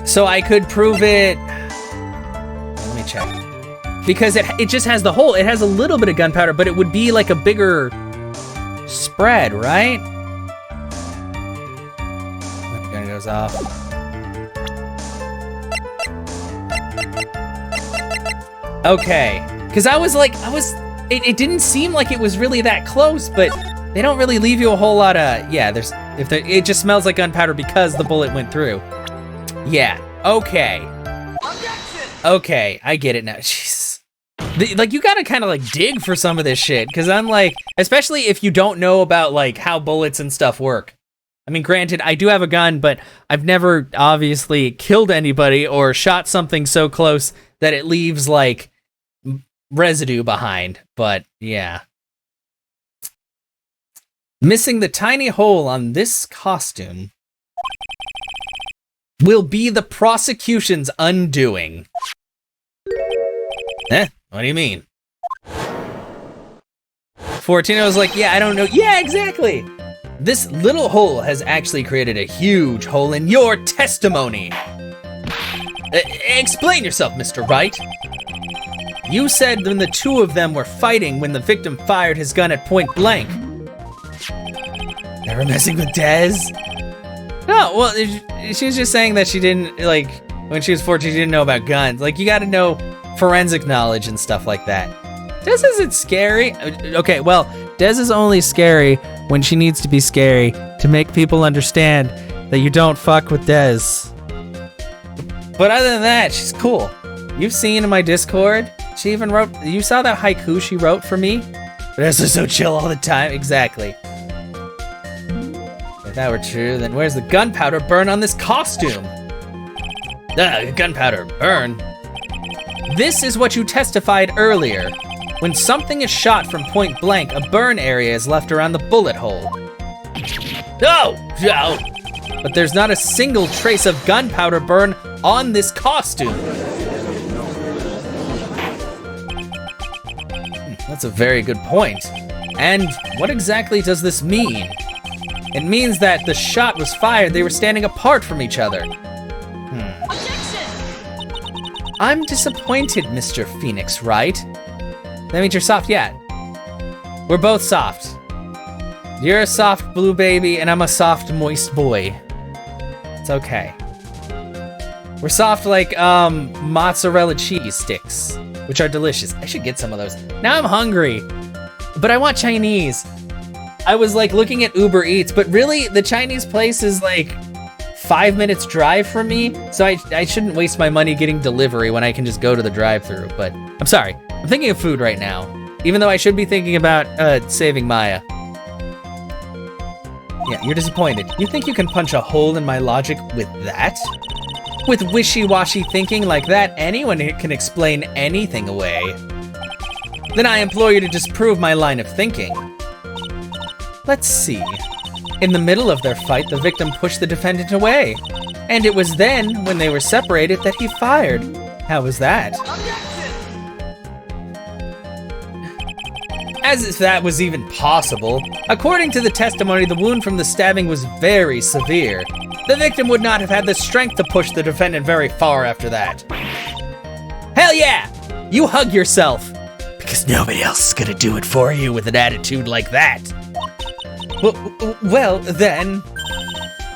So I could prove it. Let me check. Because it just has the hole. It has a little bit of gunpowder, but it would be like a bigger spread, right? The gun goes off. Okay, because it didn't seem like it was really that close, but they don't really leave you a whole lot of, yeah, it just smells like gunpowder because the bullet went through. Yeah, okay. Okay, I get it now, jeez. Like, you gotta kind of like dig for some of this shit, because I'm like, especially if you don't know about like how bullets and stuff work. I mean, granted, I do have a gun, but I've never obviously killed anybody or shot something so close that it leaves like residue behind, but yeah. Missing the tiny hole on this costume will be the prosecution's undoing. What do you mean? 14 was like, yeah, I don't know. Yeah, exactly. This little hole has actually created a huge hole in your testimony. Explain yourself, Mr. Wright. You said when the two of them were fighting when the victim fired his gun at point blank. They were messing with Dez? No, well, she was just saying that she didn't, like, when she was 14, she didn't know about guns. Like, you gotta know forensic knowledge and stuff like that. Dez isn't scary. Okay, well, Dez is only scary when she needs to be scary to make people understand that you don't fuck with Dez. But other than that, she's cool. You've seen in my Discord, she even wrote, you saw that haiku she wrote for me? Dez is so chill all the time, exactly. If that were true, then where's the gunpowder burn on this costume? Gunpowder burn? This is what you testified earlier. When something is shot from point blank, a burn area is left around the bullet hole. Oh! But there's not a single trace of gunpowder burn on this costume. That's a very good point. And what exactly does this mean? It means that the shot was fired, they were standing apart from each other. I'm disappointed, Mr. Phoenix Wright. That means you're soft, yeah. We're both soft. You're a soft blue baby, and I'm a soft moist boy. It's okay. We're soft like mozzarella cheese sticks, which are delicious. I should get some of those. Now I'm hungry, but I want Chinese. I was like looking at Uber Eats, but really the Chinese place is like 5 minutes drive from me, so I shouldn't waste my money getting delivery when I can just go to the drive-thru. But I'm sorry, I'm thinking of food right now, even though I should be thinking about saving Maya. Yeah, you're disappointed. You think you can punch a hole in my logic with that? With wishy-washy thinking like that, anyone can explain anything away. Then I implore you to disprove my line of thinking. Let's see. In the middle of their fight, the victim pushed the defendant away. And it was then, when they were separated, that he fired. How was that? As if that was even possible. According to the testimony, the wound from the stabbing was very severe. The victim would not have had the strength to push the defendant very far after that. Hell yeah! You hug yourself! Because nobody else is gonna do it for you with an attitude like that. Well, then...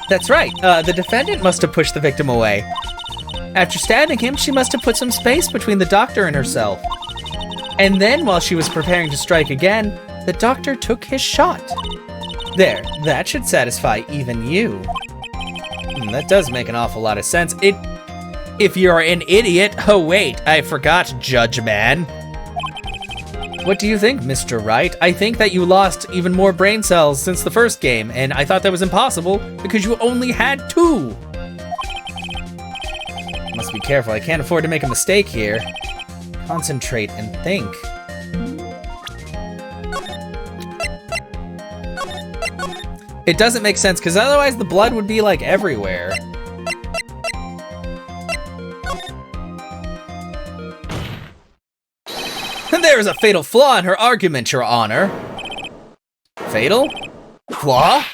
That's right, the defendant must have pushed the victim away. After stabbing him, she must have put some space between the doctor and herself. And then, while she was preparing to strike again, the doctor took his shot. There, that should satisfy even you. That does make an awful lot of sense. If you're an idiot, oh wait, I forgot, Judge Man. What do you think, Mr. Wright? I think that you lost even more brain cells since the first game, and I thought that was impossible because you only had 2. Must be careful, I can't afford to make a mistake here. Concentrate and think. It doesn't make sense, because otherwise the blood would be like everywhere. There is a fatal flaw in her argument, Your Honor. Fatal? Flaw?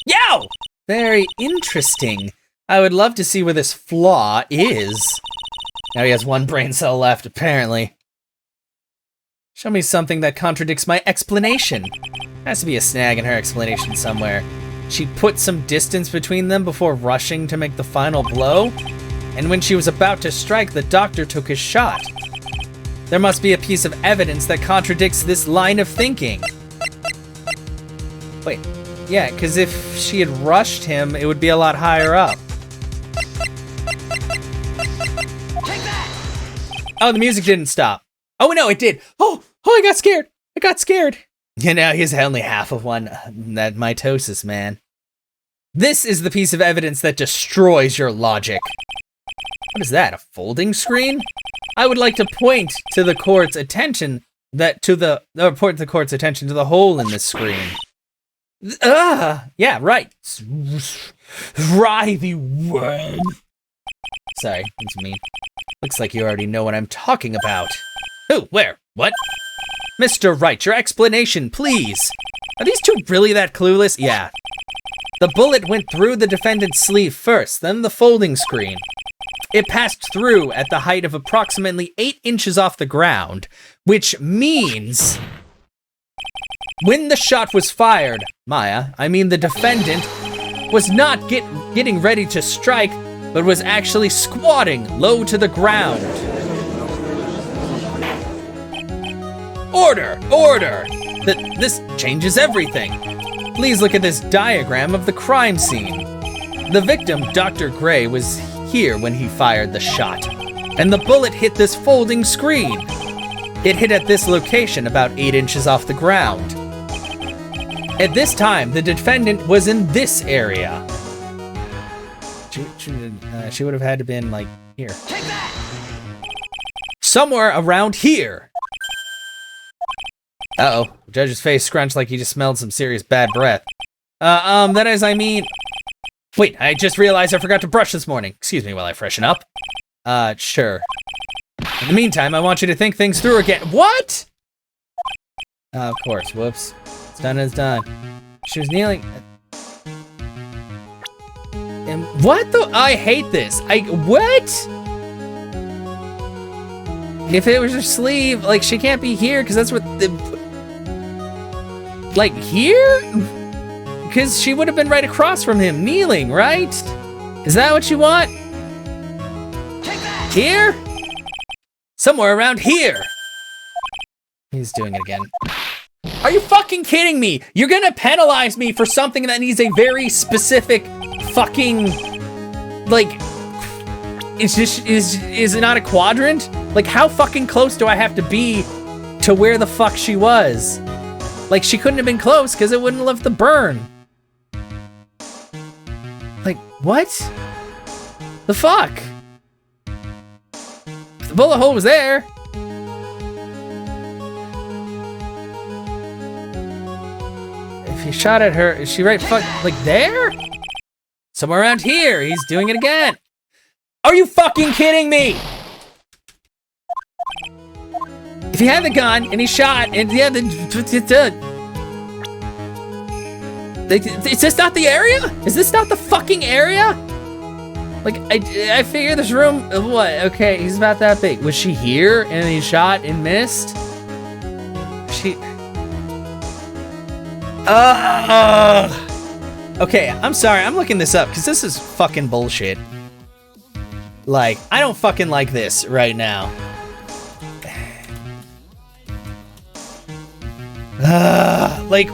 Yow! Very interesting. I would love to see where this flaw is. Now he has 1 brain cell left, apparently. Show me something that contradicts my explanation. Has to be a snag in her explanation somewhere. She put some distance between them before rushing to make the final blow, and when she was about to strike, the doctor took his shot. There must be a piece of evidence that contradicts this line of thinking. Wait, yeah, because if she had rushed him, it would be a lot higher up. Take that! Oh, the music didn't stop. Oh no, it did. Oh, I got scared. I got scared. You know, he's only half of one. That mitosis, man. This is the piece of evidence that destroys your logic. What is that, a folding screen? I would like to point to the court's attention to the hole in this screen. Yeah, right. Try the word. Sorry, that's mean. Looks like you already know what I'm talking about. Who? Where? What? Mr. Wright, your explanation, please. Are these two really that clueless? Yeah. The bullet went through the defendant's sleeve first, then the folding screen. It passed through at the height of approximately 8 inches off the ground, which means when the shot was fired, the defendant was not getting ready to strike, but was actually squatting low to the ground. Order! Order! This changes everything. Please look at this diagram of the crime scene. The victim, Dr. Gray, was here when he fired the shot, and the bullet hit this folding screen. It hit at this location about 8 inches off the ground. At this time, the defendant was in this area. She would have had to been like here. Take that! Somewhere around here. Uh-oh, the judge's face scrunched like he just smelled some serious bad breath. That is, wait, I just realized I forgot to brush this morning. Excuse me while I freshen up. Sure. In the meantime, I want you to think things through again. What? Of course, whoops. It's done as done. She was kneeling. And what the? I hate this. What? If it was her sleeve, like, she can't be here, because that's what like, here? Because she would have been right across from him, kneeling, right? Is that what you want? Take that! Here? Somewhere around here. He's doing it again. Are you fucking kidding me? You're gonna penalize me for something that needs a very specific fucking, like, is it not a quadrant? Like, how fucking close do I have to be to where the fuck she was? Like, she couldn't have been close because it wouldn't have left the burn. Like, what? The fuck? The bullet hole was there. If he shot at her, is she right like there? Somewhere around here, he's doing it again. Are you fucking kidding me? If he had the gun and he shot and yeah, then is this not the area? Is this not the fucking area? Like, I figure this room, what? Okay, he's about that big. Was she here and he shot and missed? Okay, I'm sorry, I'm looking this up because this is fucking bullshit. Like, I don't fucking like this right now. Like,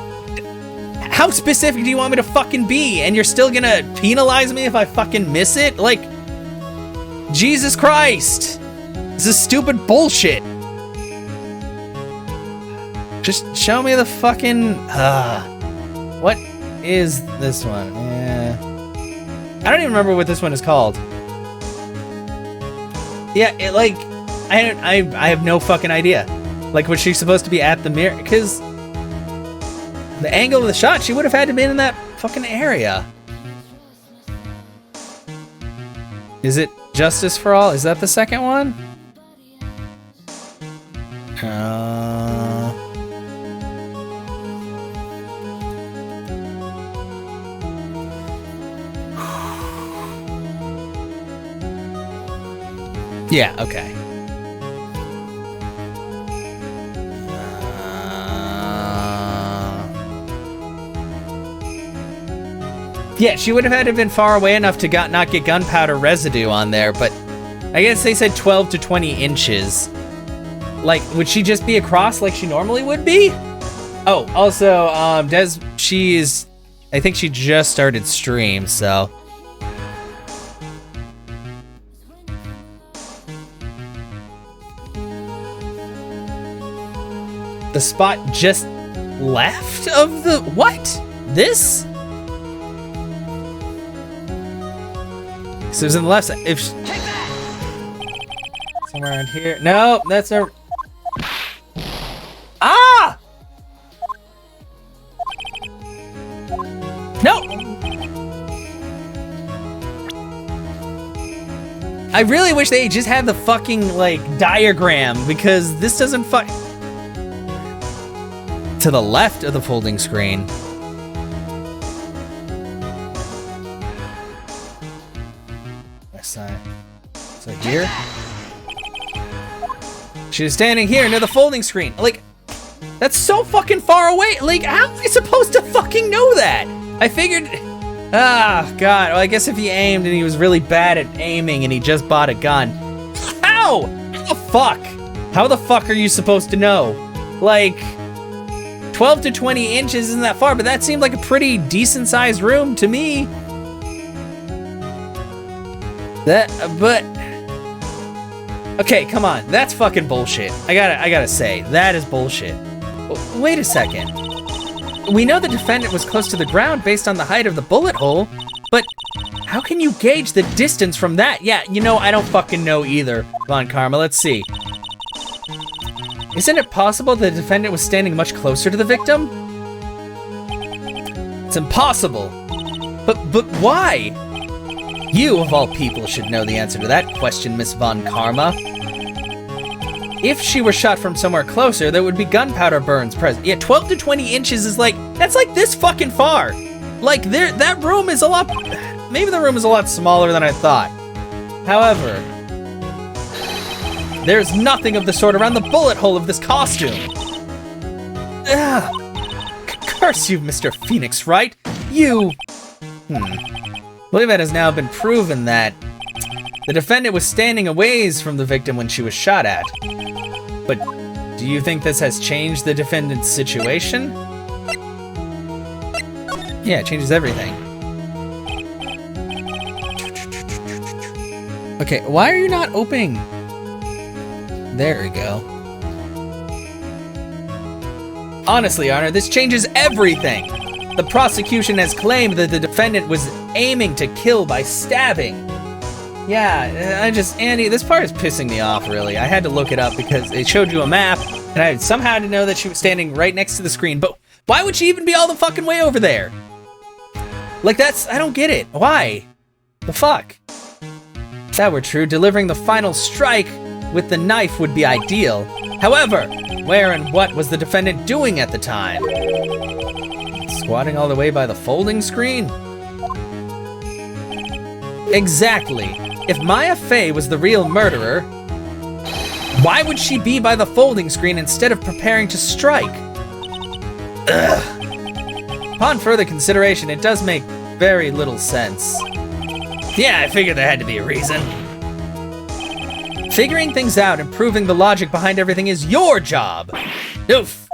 how specific do you want me to fucking be? And you're still gonna penalize me if I fucking miss it? Like, Jesus Christ. This is stupid bullshit. Just show me the fucking, what is this one? Yeah. I don't even remember what this one is called. Yeah, it like, I have no fucking idea. Like, was she supposed to be at the mirror? Because the angle of the shot, she would have had to be in that fucking area. Is it Justice for All? Is that the second one? Yeah, okay. Yeah, she would have had to have been far away enough to not get gunpowder residue on there, but I guess they said 12 to 20 inches. Like, would she just be across like she normally would be? Oh, also, I think she just started stream, so. The spot just left of the, what? This? So it was on the left side. If somewhere around here. No, that's a. Ah! No! I really wish they just had the fucking, like, diagram, because this doesn't to the left of the folding screen. Side. So here, she was standing here near the folding screen. Like, that's so fucking far away. Like, how am I supposed to fucking know that? I figured, God. Well, I guess if he aimed and he was really bad at aiming and he just bought a gun. How? How the fuck? How the fuck are you supposed to know? Like, 12 to 20 inches isn't that far, but that seemed like a pretty decent sized room to me. But okay, come on, that's fucking bullshit. I gotta say, that is bullshit. Wait a second. We know the defendant was close to the ground based on the height of the bullet hole, but how can you gauge the distance from that? Yeah, you know, I don't fucking know either, Von Karma. Let's see. Isn't it possible the defendant was standing much closer to the victim? It's impossible. But why? You, of all people, should know the answer to that question, Miss Von Karma. If she were shot from somewhere closer, there would be gunpowder burns present. Yeah, 12 to 20 inches is like, that's like this fucking far. Like, that room is a lot, maybe the room is a lot smaller than I thought. However, there's nothing of the sort around the bullet hole of this costume. Curse you, Mr. Phoenix Wright. You... I believe it has now been proven that the defendant was standing a ways from the victim when she was shot at. But do you think this has changed the defendant's situation? Yeah, it changes everything. Okay, why are you not opening? There we go. Honestly, Honor, this changes everything. The prosecution has claimed that the defendant was aiming to kill by stabbing. Yeah, Andy, this part is pissing me off, really. I had to look it up because it showed you a map, and I somehow had to know that she was standing right next to the screen. But Why would she even be all the fucking way over there? Like, I don't get it. Why? The fuck? If that were true, delivering the final strike with the knife would be ideal. However, where and what was the defendant doing at the time? Squatting all the way by the folding screen? Exactly. If Maya Fey was the real murderer, why would she be by the folding screen instead of preparing to strike? Ugh. Upon further consideration, it does make very little sense. Yeah, I figured there had to be a reason. Figuring things out and proving the logic behind everything is your job. Oof.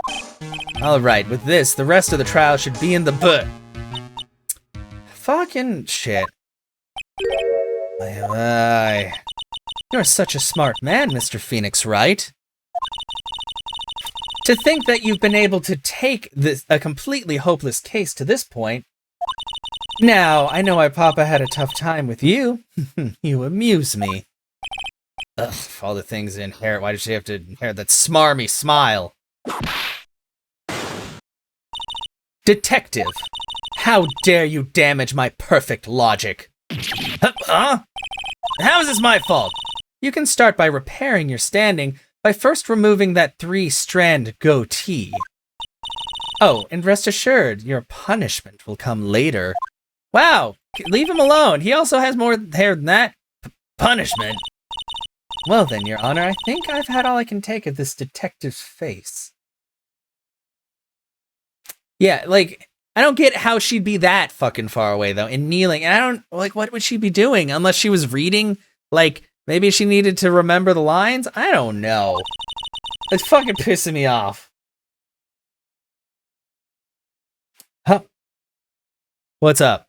All right, with this, the rest of the trial should be in the book. Fucking shit. You're such a smart man, Mr. Phoenix, right? To think that you've been able to take a completely hopeless case to this point. Now, I know why Papa had a tough time with you. You amuse me. Ugh, all the things in inherit. Why did she have to inherit that smarmy smile? Detective, how dare you damage my perfect logic? Huh? How is this my fault? You can start by repairing your standing by first removing that 3-strand goatee. Oh, and rest assured, your punishment will come later. Wow, leave him alone. He also has more hair than that. Punishment? Well then, Your Honor, I think I've had all I can take of this detective's face. Yeah, like, I don't get how she'd be that fucking far away, though, and kneeling. And I don't, like, what would she be doing? Unless she was reading, like, maybe she needed to remember the lines? I don't know. It's fucking pissing me off. Huh? What's up?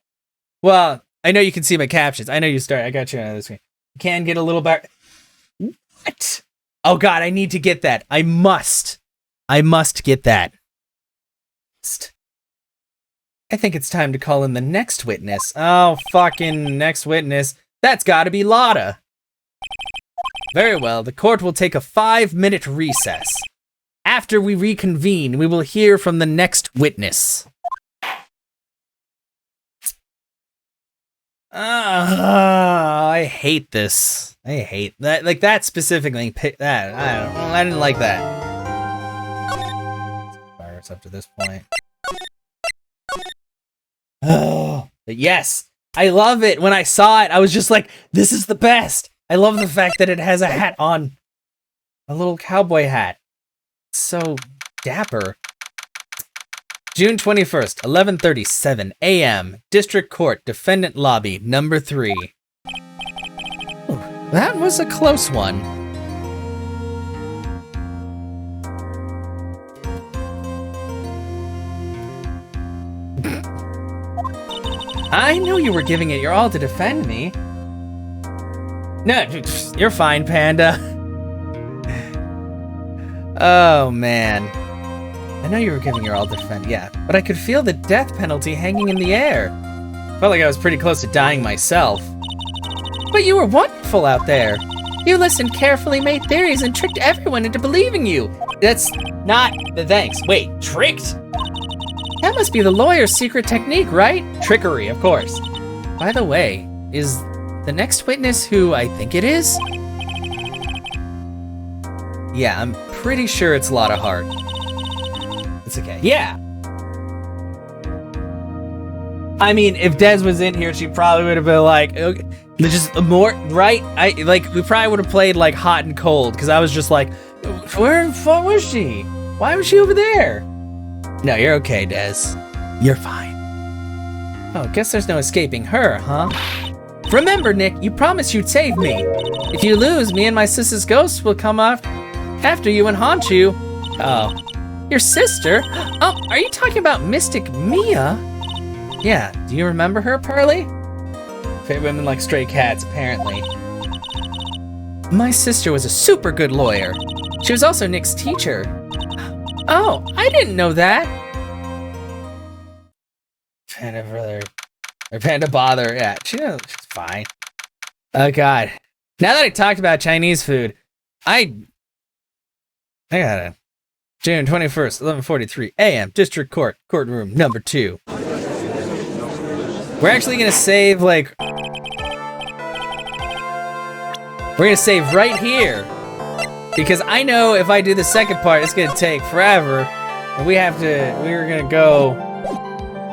Well, I know you can see my captions. I know you start. I got you on this screen. You can get a little back. What? Oh god, I need to get that. I must get that. I think it's time to call in the next witness. Oh, fucking next witness. That's gotta be Lotta. Very well, the court will take a 5-minute recess. After we reconvene, we will hear from the next witness. I hate this. I hate that. Like that specifically. That I didn't like that. Virus up to this point. Oh, but yes, I love it. When I saw it, I was just like, "This is the best." I love the fact that it has a hat on, a little cowboy hat. So dapper. June 21st, 11:37 a.m. District Court, Defendant Lobby, number 3. Ooh, that was a close one. I knew you were giving it your all to defend me. No, you're fine, Panda. Oh, man. I know you were giving your all to defend, yeah, but I could feel the death penalty hanging in the air. Felt like I was pretty close to dying myself. But you were wonderful out there. You listened carefully, made theories, and tricked everyone into believing you. That's not the thanks. Wait, tricked? That must be the lawyer's secret technique, right? Trickery, of course. By the way, is the next witness who I think it is? Yeah, I'm pretty sure it's Lotta Hart. It's okay. Yeah. I mean, if Des was in here, she probably would have been like, okay, just more, right? We probably would have played like hot and cold, because I was just like, where the fuck was she? Why was she over there? No, you're okay, Des. You're fine. Oh, guess there's no escaping her, huh? Remember, Nick, you promised you'd save me. If you lose, me and my sister's ghost will come up after you and haunt you. Oh. Your sister? Oh, are you talking about Mystic Mia? Yeah, do you remember her, Pearly? Favorite women like stray cats, apparently. My sister was a super good lawyer. She was also Nick's teacher. Oh, I didn't know that. Panda brother. Or Panda bother. Yeah, she's fine. Oh, God. Now that I talked about Chinese food, I gotta June 21st, 11:43 a.m. District Court, courtroom number 2. We're actually gonna save, like... We're gonna save right here. Because I know if I do the second part, it's gonna take forever. And we're gonna go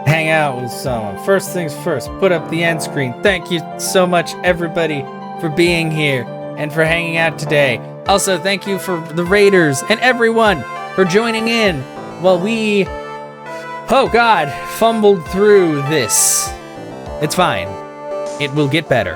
hang out with someone. First things first, put up the end screen. Thank you so much, everybody, for being here and for hanging out today. Also, thank you for the raiders and everyone for joining in while we, oh God, fumbled through this. It's fine. It will get better.